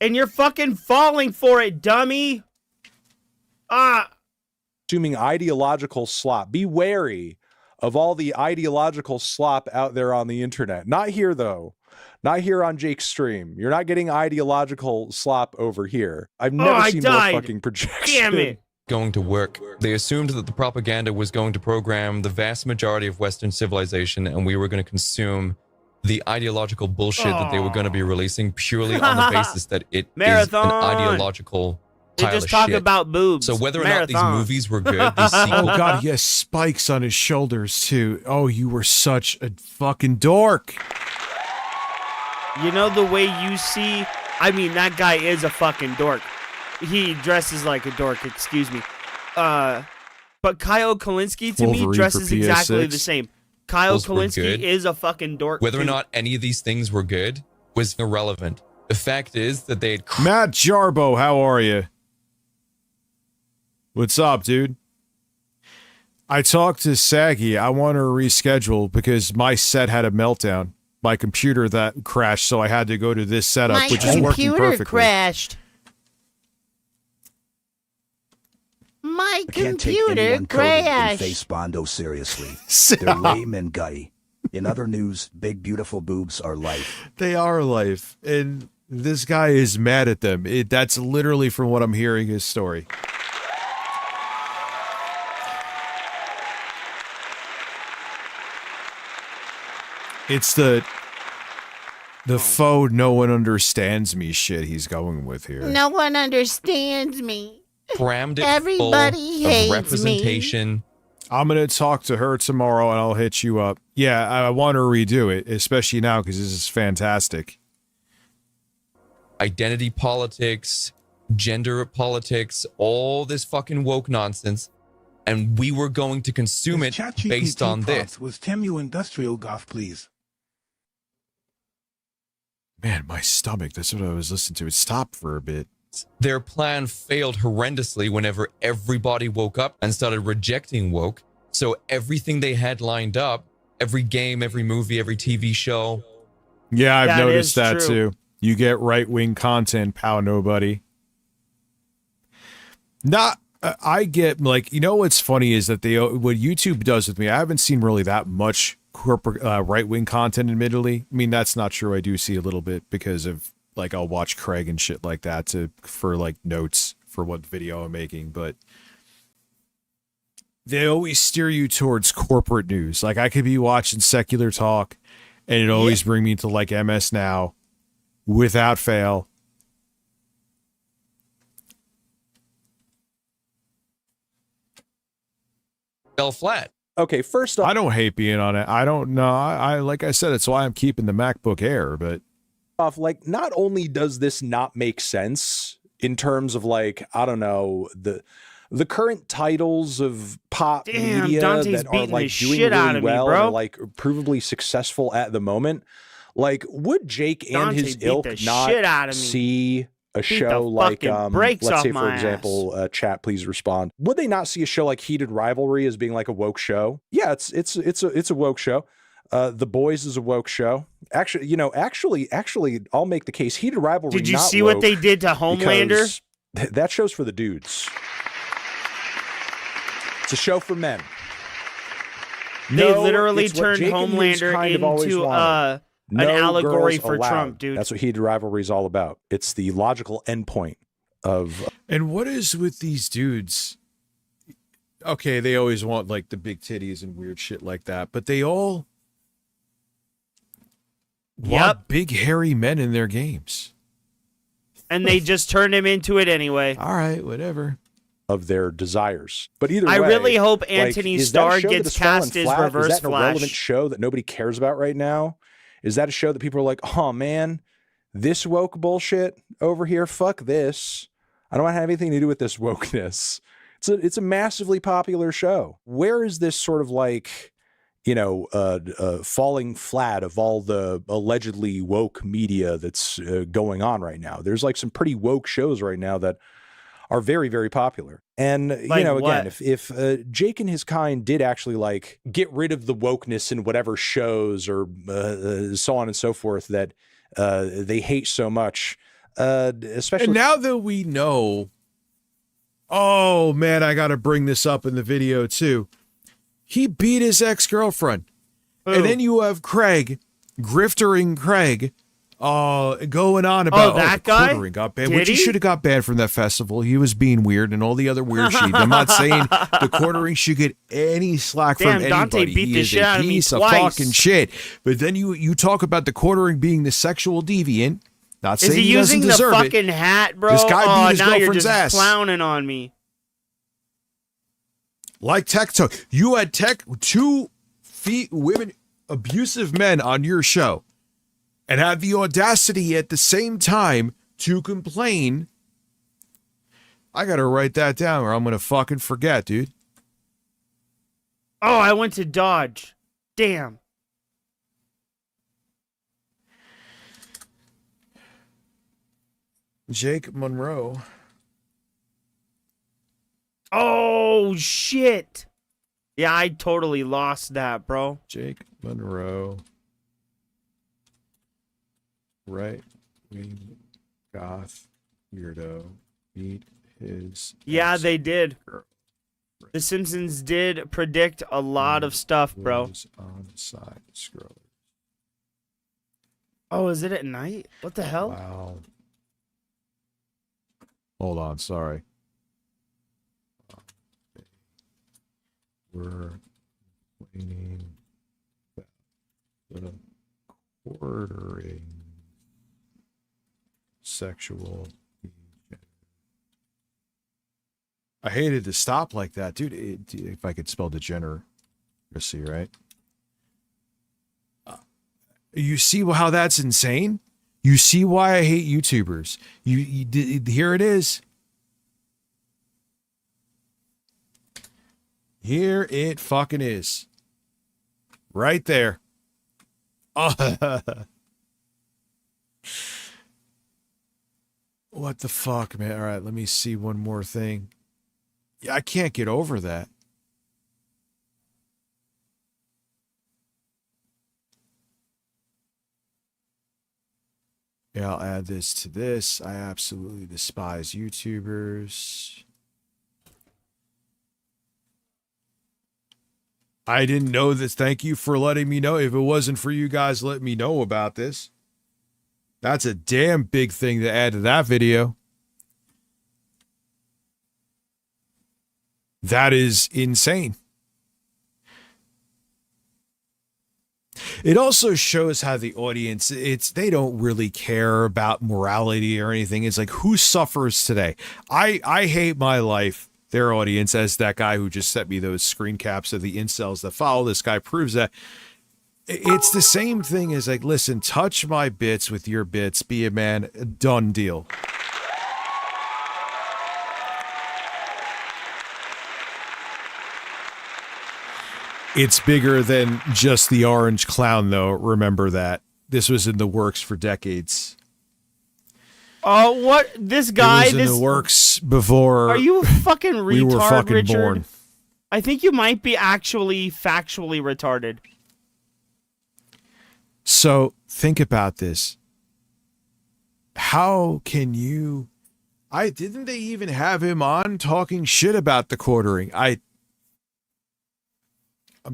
And you're fucking falling for it, dummy. assuming ideological slop. Be wary of all the ideological slop out there on the internet. Not here, though. Not here on Jake's stream. You're not getting ideological slop over here. I've never seen more fucking projection. Damn it. going to work. They assumed that the propaganda was going to program the vast majority of Western civilization, and we were going to consume the ideological bullshit that they were going to be releasing purely on the basis that it is an ideological They pile just of talk shit. about boobs. So whether or not these Marathon. movies were good, these sequels... Oh god, he has spikes on his shoulders too. Oh, you were such a fucking dork. You know the way you see... I mean, that guy is a fucking dork. He dresses like a dork, excuse me. But Kyle Kalinske, to Wolverine me, dresses for exactly PS6. the same. Kyle Those were Kalinske good. is a fucking dork, Whether or too. not any of these things were good was irrelevant. The fact is that they had... Matt Jarbo, how are you? What's up, dude? I talked to Saggy. I want to reschedule because my set had a meltdown. My computer that crashed, so I had to go to this setup, My which is working computer perfectly. crashed. My I can't take computer anyone coding in crashed. face Bondo seriously. Stop. They're lame and gutty. In other news, big beautiful boobs are life. They are life, and this guy is mad at them. That's literally from what I'm hearing his story. It's the faux no one understands me shit he's going with here. No one understands me. crammed it Everybody full hates of me. representation. I'm going to talk to her tomorrow and I'll hit you up. Yeah, I want to redo it, especially now because this is fantastic. Identity politics, gender politics, all this fucking woke nonsense. And we were going to consume it based on this. Was Temu Industrial Golf, please? Man, my stomach, that's what I was listening to. It stopped for a bit. Their plan failed horrendously whenever everybody woke up and started rejecting woke. So everything they had lined up, every game, every movie, every TV show. Yeah, I've That noticed is that true. too. You get right-wing content, pow nobody. Not, I get, like, you know what's funny is that what YouTube does with me, I haven't seen really that much corporate right-wing content, admittedly. I mean, that's not true. I do see a little bit because of, like, I'll watch Craig and shit like that for, like, notes for what video I'm making, but they always steer you towards corporate news. Like, I could be watching Secular Talk, and it always bring me to, like, MS Now, without fail. Fell flat. Okay, first off, I don't hate being on it. I don't know. I like I said, it's why I'm keeping the MacBook Air, but like, not only does this not make sense in terms of, like, I don't know, the current titles of pop media Dante's that are, beating like, the doing shit out really of me, well bro. and are, like, provably successful at the moment. Like, would Jake and Dante his beat ilk the not shit out of me. see a Beat the show like, fucking brakes let's off say, for my example, chat, please respond. Would they not see a show like Heated Rivalry as being like a woke show? Yeah, it's a woke show. The Boys is a woke show. Actually, I'll make the case. Heated Rivalry. Did you not see what woke they did to Homelander? because that show's for the dudes. It's a show for men. They No, literally it's what turned Jake and Hughes Homelander kind of always into wanted. an No allegory girls for allowed. Trump, dude. That's what Heated Rivalry is all about. It's the logical endpoint of. And what is with these dudes? Okay, they always want, like, the big titties and weird shit like that, but they all want big hairy men in their games. And they just turned him into it anyway. All right, whatever. Of their desires, but either I way, really hope like, Anthony is that a Starr show that gets has fallen cast as flat? Reverse Is that an irrelevant Flash. show that nobody cares about right now? Is that a show that people are like, oh man, this woke bullshit over here? Fuck this. I don't want to have anything to do with this wokeness. It's a massively popular show. Where is this sort of, like, falling flat of all the allegedly woke media that's going on right now? There's, like, some pretty woke shows right now that are very, very popular. And, Like again, what? if Jake and his kind did actually, like, get rid of the wokeness in whatever shows or so on and so forth that they hate so much, especially. And now that we know, oh man, I got to bring this up in the video too. He beat his ex-girlfriend. And then you have Craig, griftering Craig, Going on about that the guy? quartering got banned, Did which he he? should have got banned from that festival. He was being weird and all the other weird shit. I'm not saying the quartering should get any slack Damn, from Dante anybody. beat He the is shit a out of me piece of twice. fucking shit. But then you talk about the quartering being the sexual deviant. Not saying Is he he doesn't using the deserve fucking it. hat, bro? This guy beat his now you're girlfriend's just ass. clowning on me. Like Tech, you had two women, abusive men on your show, and had the audacity at the same time to complain. I gotta write that down, or I'm gonna fucking forget, dude. Oh, I went to Dodge. Damn. Jake Monroe. Oh, shit. Yeah, I totally lost that, bro. Jake Monroe. Right wing goth weirdo beat his. Yeah, they did. The Simpsons did predict a lot of stuff, bro. On side scroller. Oh, is it at night? What the hell? Wow. Hold on, sorry. We're cleaning the quartering sexual. I hated to stop like that, dude. If I could spell degeneracy, right? You see how that's insane? You see why I hate YouTubers. Here it is. Here it fucking is. Right there. Oh. What the fuck, man? All right, let me see one more thing. Yeah, I can't get over that. Yeah, I'll add this to this. I absolutely despise YouTubers. I didn't know this. Thank you for letting me know. If it wasn't for you guys letting me know about this, that's a damn big thing to add to that video. That is insane. It also shows how the audience, they don't really care about morality or anything. It's like, who suffers today? I hate my life. Their audience, as that guy who just sent me those screen caps of the incels that follow this guy proves that. It's the same thing as like, listen, touch my bits with your bits, be a man, done deal. It's bigger than just the orange clown, though. Remember that. This was in the works for decades. Oh, what? This guy? It was in the works before. Are you a fucking retard, we were fucking Richard? born. I think you might be actually factually retarded. So think about this. How can you? Didn't they even have him on talking shit about the quartering? I'm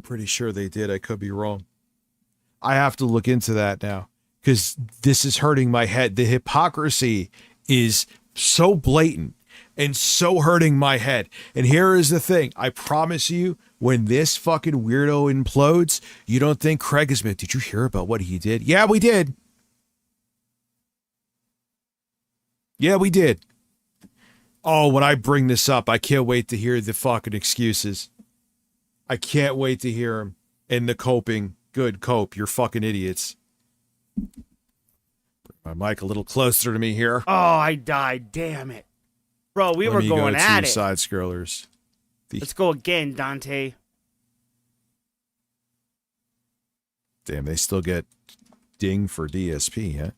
pretty sure they did. I could be wrong. I have to look into that now because this is hurting my head. The hypocrisy is so blatant and so hurting my head. And here is the thing. I promise you, when this fucking weirdo implodes, you don't think Craig is, did you hear about what he did? Yeah, we did. Yeah, we did. Oh, when I bring this up, I can't wait to hear the fucking excuses. I can't wait to hear him. And the coping. Good cope. You're fucking idiots. Bring my mic a little closer to me here. Oh, I died. Damn it. Bro, we were going at it. Side scrollers. Let's go again, Dante. Damn, they still get ding for DSP, huh?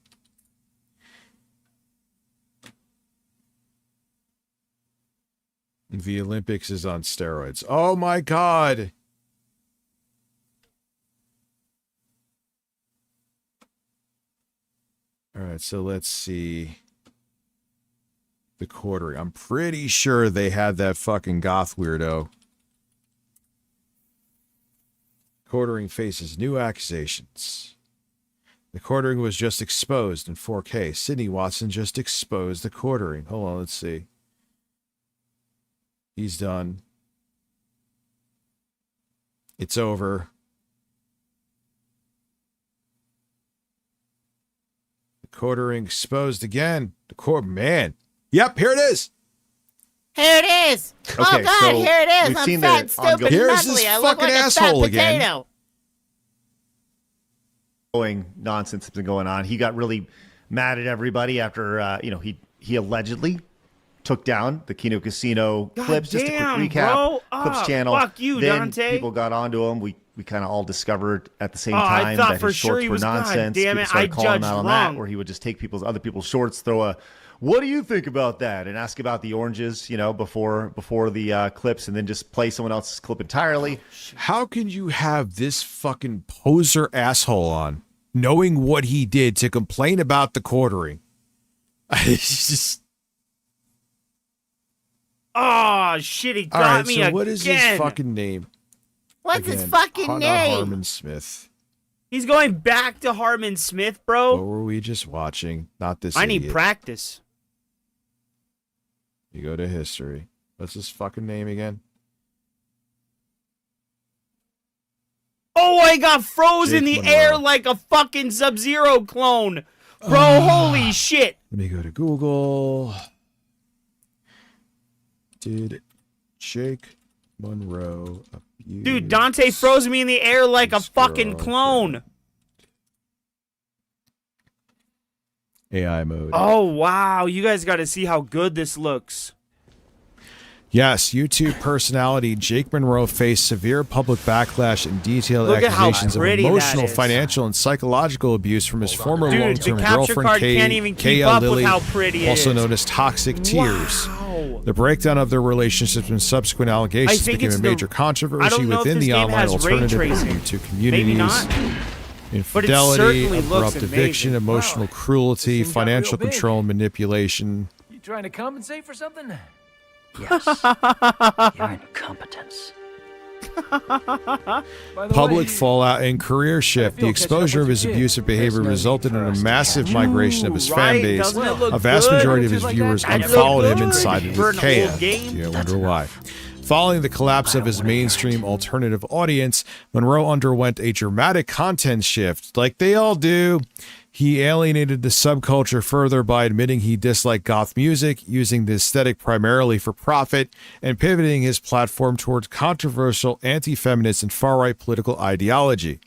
The Olympics is on steroids. Oh my God. All right, so let's see. The quartering. I'm pretty sure they had that fucking goth weirdo. Quartering faces new accusations. The quartering was just exposed in 4K. Sydney Watson just exposed the quartering. Hold on, let's see. He's done. It's over. The quartering exposed again. Man. Yep, here it is. Here it is. Okay, oh God, so here it is. we've I'm seen fat, the stupid, ongoing- and Here's ugly. this I look fucking like a asshole fat again. potato. Nonsense has been going on. He got really mad at everybody after he allegedly took down the Kino Casino clips. Just a quick damn, recap. bro. Clips channel. Fuck you, then Dante. people got onto him. We kind of all discovered at the same I time thought that for his sure shorts he were was. God nonsense. damn People it, started I calling him judged out on wrong. that, where he would just take other people's shorts, throw a "What do you think about that?" and ask about the oranges, before the clips, and then just play someone else's clip entirely. How can you have this fucking poser asshole on, knowing what he did, to complain about the quartering? It's just... Oh shit, he got All right, me so again. what is his fucking name? What's his Again, fucking not name? Harmon Smith. He's going back to Harmon Smith, bro. What were we just watching? Not this I need idiot. practice. You go to history. What's his fucking name again? Oh, I got froze in Jake the air Monroe. like a fucking Sub-Zero clone. Bro, holy shit. Let me go to Google. Did Jake Monroe abuse Dude, Dante froze me in the air like a fucking clone. AI mode? Oh, wow. You guys got to see how good this looks. Yes, YouTube personality Jake Monroe faced severe public backlash and detailed Look at how accusations of pretty that emotional, is. financial, and psychological abuse from his former Dude, the long-term capture girlfriend, card can't even keep Kaya up with Lily, how pretty it also is. known as Toxic Tears. Wow. The breakdown of their relationships and subsequent allegations think became it's a the- major I controversy don't know if within this the game online has ray alternative tracing. YouTube Maybe communities. not. But it Infidelity, certainly looks abrupt eviction, amazing. emotional cruelty, financial control, and manipulation. You trying to compensate for something? Yes. Your incompetence. Public fallout and career shift. The exposure of his abusive behavior resulted in a massive migration of his fan base. Doesn't it look A vast good? majority of his viewers That look unfollowed him good? and sided For with an Kaya. old game? You wonder why. Following the collapse of his mainstream alternative audience, Monroe underwent a dramatic content shift, like they all do. He alienated the subculture further by admitting he disliked goth music, using the aesthetic primarily for profit, and pivoting his platform towards controversial anti-feminist and far-right political ideology.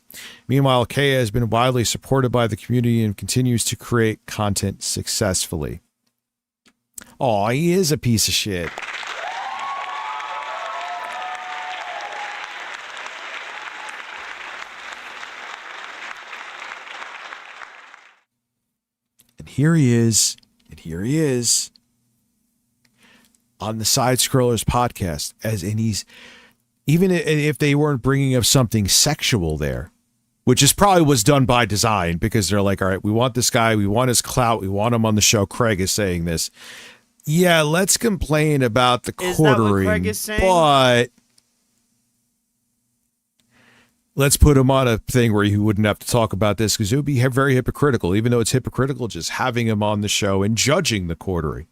Meanwhile, Kaya has been widely supported by the community and continues to create content successfully. Aw, he is a piece of shit. And here he is, on the Side Scrollers podcast, and he's, even if they weren't bringing up something sexual there, which is probably was done by design, because they're like, all right, we want this guy, we want his clout, we want him on the show. Craig is saying this. Yeah, let's complain about the Is that what quartering, Craig is saying? but let's put him on a thing where he wouldn't have to talk about this, because it would be very hypocritical, even though it's hypocritical just having him on the show and judging the quartering.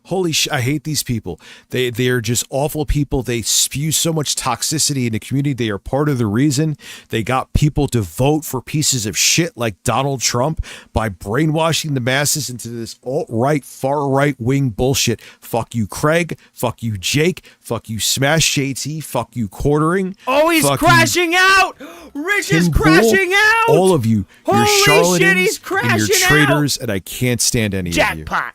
Holy shit, I hate these people. They are just awful people. They spew so much toxicity in the community. They are part of the reason they got people to vote for pieces of shit like Donald Trump by brainwashing the masses into this alt-right, far-right wing bullshit. Fuck you, Craig. Fuck you, Jake. Fuck you, Smash JT. Fuck you, quartering. Oh, he's Fuck crashing out. Rich is Tim crashing Pool. out. All of you. You're Holy charlatans shit, he's and crashing you're traitors, and I can't stand any of you. Jackpot.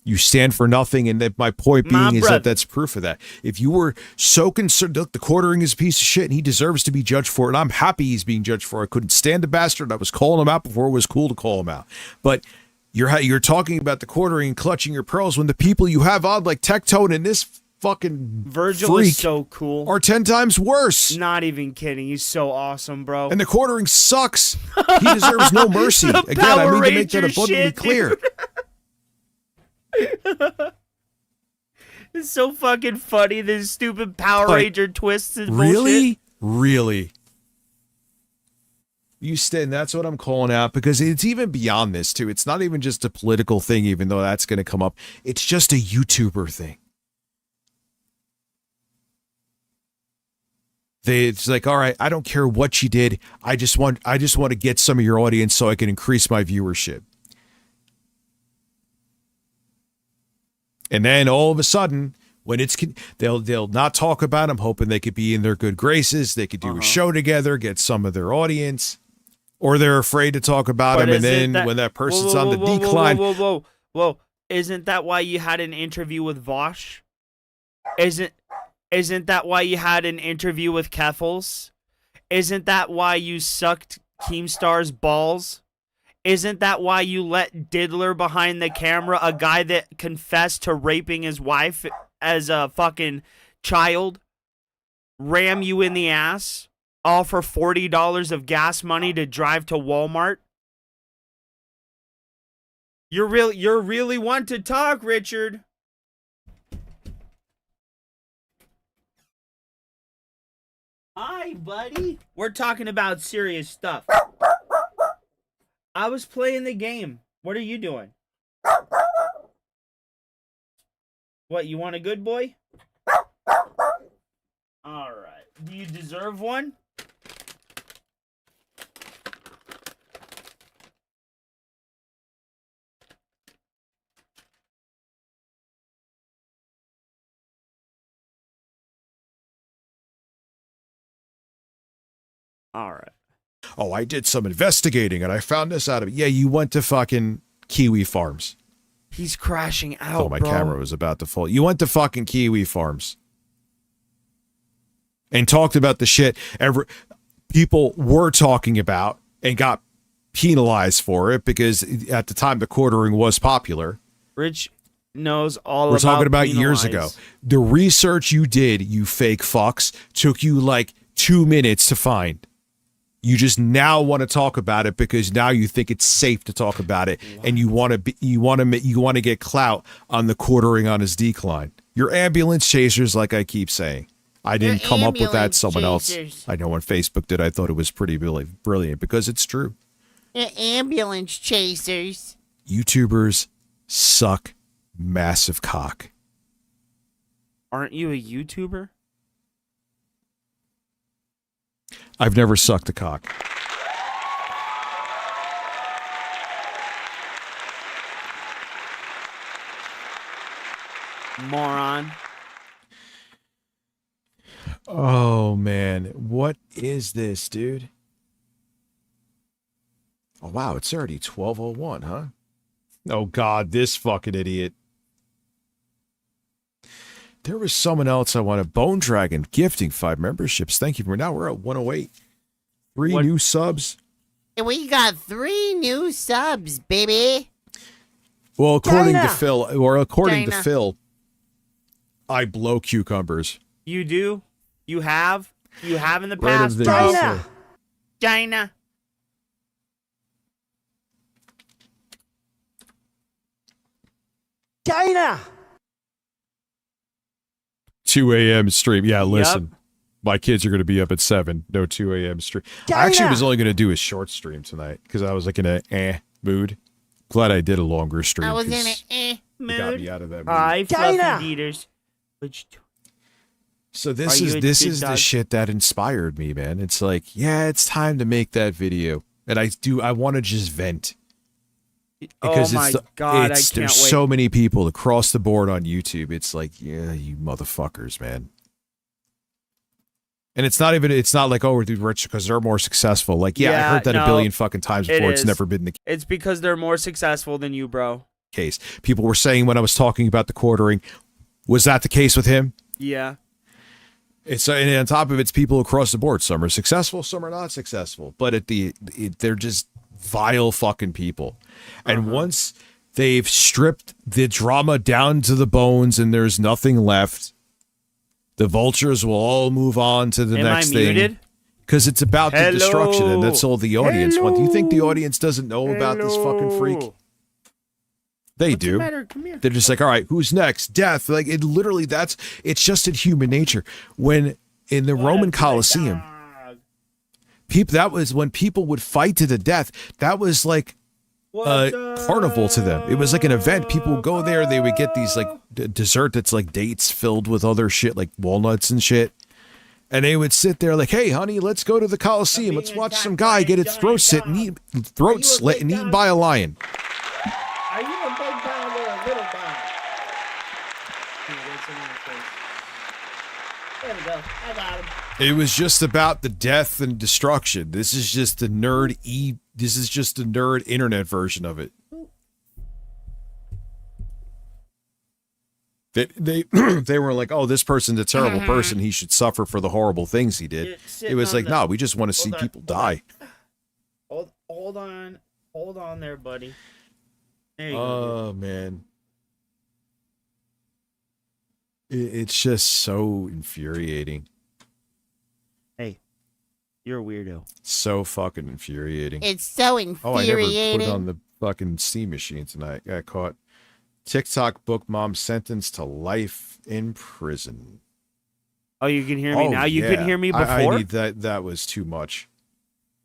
You stand for nothing, and my point being is brother. that that's proof of that. If you were so concerned, look, the quartering is a piece of shit, and he deserves to be judged for it, and I'm happy he's being judged for it. I couldn't stand the bastard. I was calling him out before it was cool to call him out. But you're talking about the quartering and clutching your pearls when the people you have on, like Tectone and this fucking Virgil freak, is so cool. are 10 times worse. Not even kidding. He's so awesome, bro. And the quartering sucks. He deserves no mercy. The Again, I Power mean to make that Ranger abundantly shit, clear. dude. It's so fucking funny. This stupid Power But Ranger twists and really? bullshit. Really? You stand, that's what I'm calling out, because it's even beyond this too. It's not even just a political thing, even though that's going to come up. It's just a YouTuber thing. It's like, all right, I don't care what you did. I just want to get some of your audience so I can increase my viewership. And then all of a sudden, when they'll not talk about them, hoping they could be in their good graces. They could do a show together, get some of their audience, or they're afraid to talk about them. And then when that person's on the decline, whoa! Isn't that why you had an interview with Vosh? Isn't that why you had an interview with Keffels? Isn't that why you sucked Keemstar's balls? Isn't that why you let Diddler behind the camera, a guy that confessed to raping his wife as a fucking child, ram you in the ass, all for $40 of gas money to drive to Walmart? You're really want to talk, Richard. Hi, buddy. We're talking about serious stuff. I was playing the game. What are you doing? What, you want a good boy? All right. Do you deserve one? All right. oh, I did some investigating and I found this out of it. Yeah, you went to fucking Kiwi Farms. He's crashing out, Oh, my bro. camera was about to fall. You went to fucking Kiwi Farms and talked about the shit people were talking about and got penalized for it because at the time the quartering was popular. Rich knows all We're about talking about years ago. The research you did, you fake fucks, took you like 2 minutes to find. You just now want to talk about it because now you think it's safe to talk about it, and you want to get clout on the quartering on his decline. You're ambulance chasers, like I keep saying. I didn't come up with that. Someone else. I know when Facebook did. I thought it was pretty brilliant because it's true. You're ambulance chasers. YouTubers suck massive cock. Aren't you a YouTuber? I've never sucked a cock. Moron. Oh, man. What is this, dude? Oh, wow. It's already 12:01, huh? Oh, God. This fucking idiot. There was someone else I wanted. Bone Dragon gifting 5 memberships. Thank you. Now we're at 108. 3 new subs. We got 3 new subs, baby. Well, according to Phil, I blow cucumbers. You do? You have? You have in the Right past, of the- bro? China. China. 2 a.m. stream. Yeah, listen. My kids are going to be up at 7. No 2 a.m. stream. China! I actually was only going to do a short stream tonight because I was like in a mood. Glad I did a longer stream. I was in 'cause an it got mood. me out of that mood. Hi, China! fluffy eaters. So Are this you is a this good is the dog? shit that inspired me, man. It's like, yeah, it's time to make that video. And I want to just vent. Because oh my God, I can't there's wait. so many people across the board on YouTube. It's like, yeah, you motherfuckers, man. And it's not like, oh, we're rich because they're more successful. Like, yeah, I heard that a billion fucking times before. It's never been the It's because they're more successful than you, bro. case. People were saying when I was talking about the quartering, was that the case with him? Yeah. It's and on top of it's people across the board. Some are successful, some are not successful. But they're just vile fucking people. And once they've stripped the drama down to the bones and there's nothing left, the vultures will all move on to the next thing. Because it's about the destruction, and that's all the audience want. Do you think the audience doesn't know about this fucking freak? They do. the matter? Come here. They're just like, all right, who's next? Death. Like, it literally, it's just in human nature. When in the Roman Colosseum. People, that was when people would fight to the death. That was like a carnival to them. It was like an event. People would go there. They would get these like dessert that's like dates filled with other shit like walnuts and shit. And they would sit there like, hey, honey, let's go to the Coliseum. Let's watch some guy get his throat slit and eaten by a lion. Are you a big bound or a little bound? There we go. I got him. It was just about the death and destruction. This is just the This is just the nerd internet version of it. They they were like, oh, this person's a terrible person. He should suffer for the horrible things he did. It was like, no, we just want to see people die. Hold on there, buddy. There you go. Oh man, it's just so infuriating. Hey, you're a weirdo. So fucking infuriating. It's so Oh, I never infuriating. put on the fucking C machine tonight. Got caught. TikTok book mom sentenced to life in prison. Oh, you can hear me now? You yeah. couldn't hear me before? I need that. That was too much.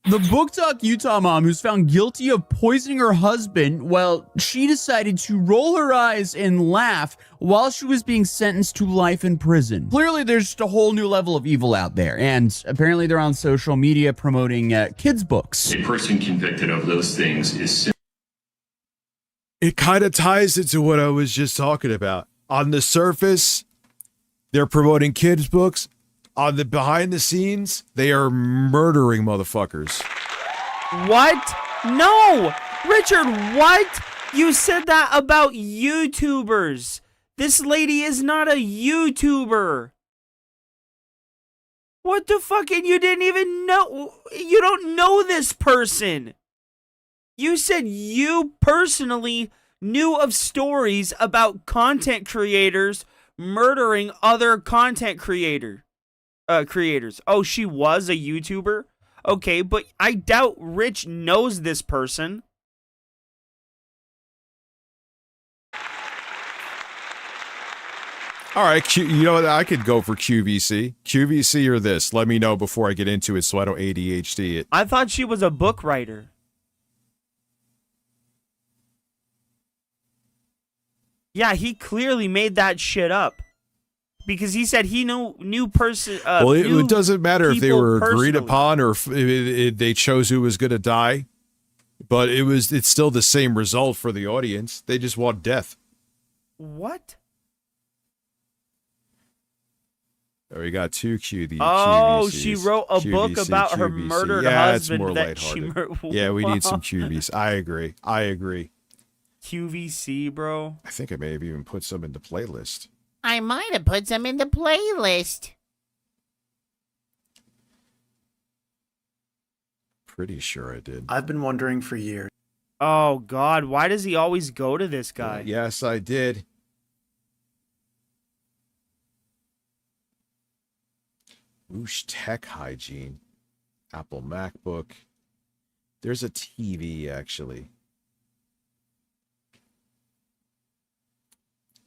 The BookTok Utah mom who's found guilty of poisoning her husband, well, she decided to roll her eyes and laugh while she was being sentenced to life in prison. Clearly, there's just a whole new level of evil out there, and apparently they're on social media promoting kids' books. A person convicted of those things is It kind of ties into what I was just talking about. On the surface, they're promoting kids' books. On the behind the scenes, they are murdering motherfuckers. What? No! Richard, what? You said that about YouTubers. This lady is not a YouTuber. What the fuck? And you didn't even know. You don't know this person. You said you personally knew of stories about content creators murdering other content creators. Oh, she was a YouTuber? Okay, but I doubt Rich knows this person. All right, you know what? I could go for QVC. QVC or this. Let me know before I get into it so I don't ADHD it. I thought she was a book writer. Yeah, he clearly made that shit up. Because he said he knew person. Well, it doesn't matter if they were agreed personally. upon or if they chose who was going to die. But it's still the same result for the audience. They just want death. What? Oh, we got two QVCs. Oh, she wrote a book QVC, about her QVC. murdered yeah, husband. It's more that she lighthearted. Yeah, we need some QVC. I agree. QVC, bro. I think I may have even put some in the playlist. I might have put some in the playlist. Pretty sure I did. I've been wondering for years. Oh, God. Why does he always go to this guy? Yes, I did. Whoosh Tech Hygiene. Apple MacBook. There's a TV, actually.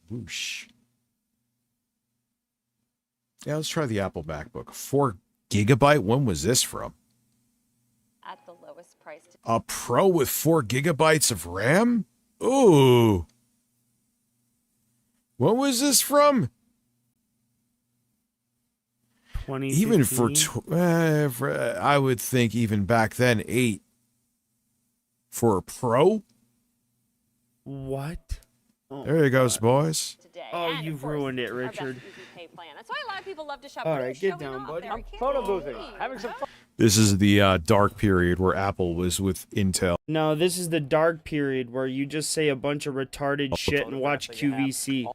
Whoosh. Yeah, let's try the Apple MacBook. 4 gigabyte? When was this from? At the lowest price. A Pro with 4 gigabytes of RAM? Ooh. When was this from? Even for, I would think even back then, 8. For a Pro? What? Oh, there you goes, boys. Oh, you've ruined it, Richard. That's why a lot of people love to shop. All right, get down, buddy. I'm photo boothing, having some fun. This is the dark period where Apple was with Intel. No, this is the dark period where you just say a bunch of retarded shit and watch QVC.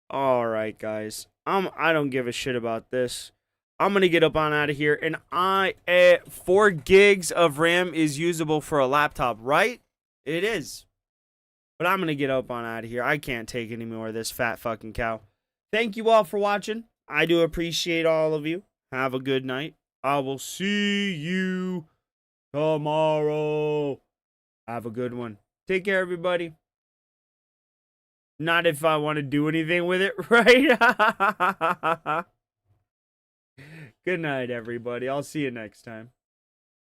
All right, guys. I don't give a shit about this. I'm gonna get up on out of here, and 4 gigs of RAM is usable for a laptop, right? It is. But I'm gonna get up on out of here. I can't take any more of this fat fucking cow. Thank you all for watching. I do appreciate all of you. Have a good night. I will see you tomorrow. Have a good one. Take care, everybody. Not if I want to do anything with it, right? Good night, everybody. I'll see you next time.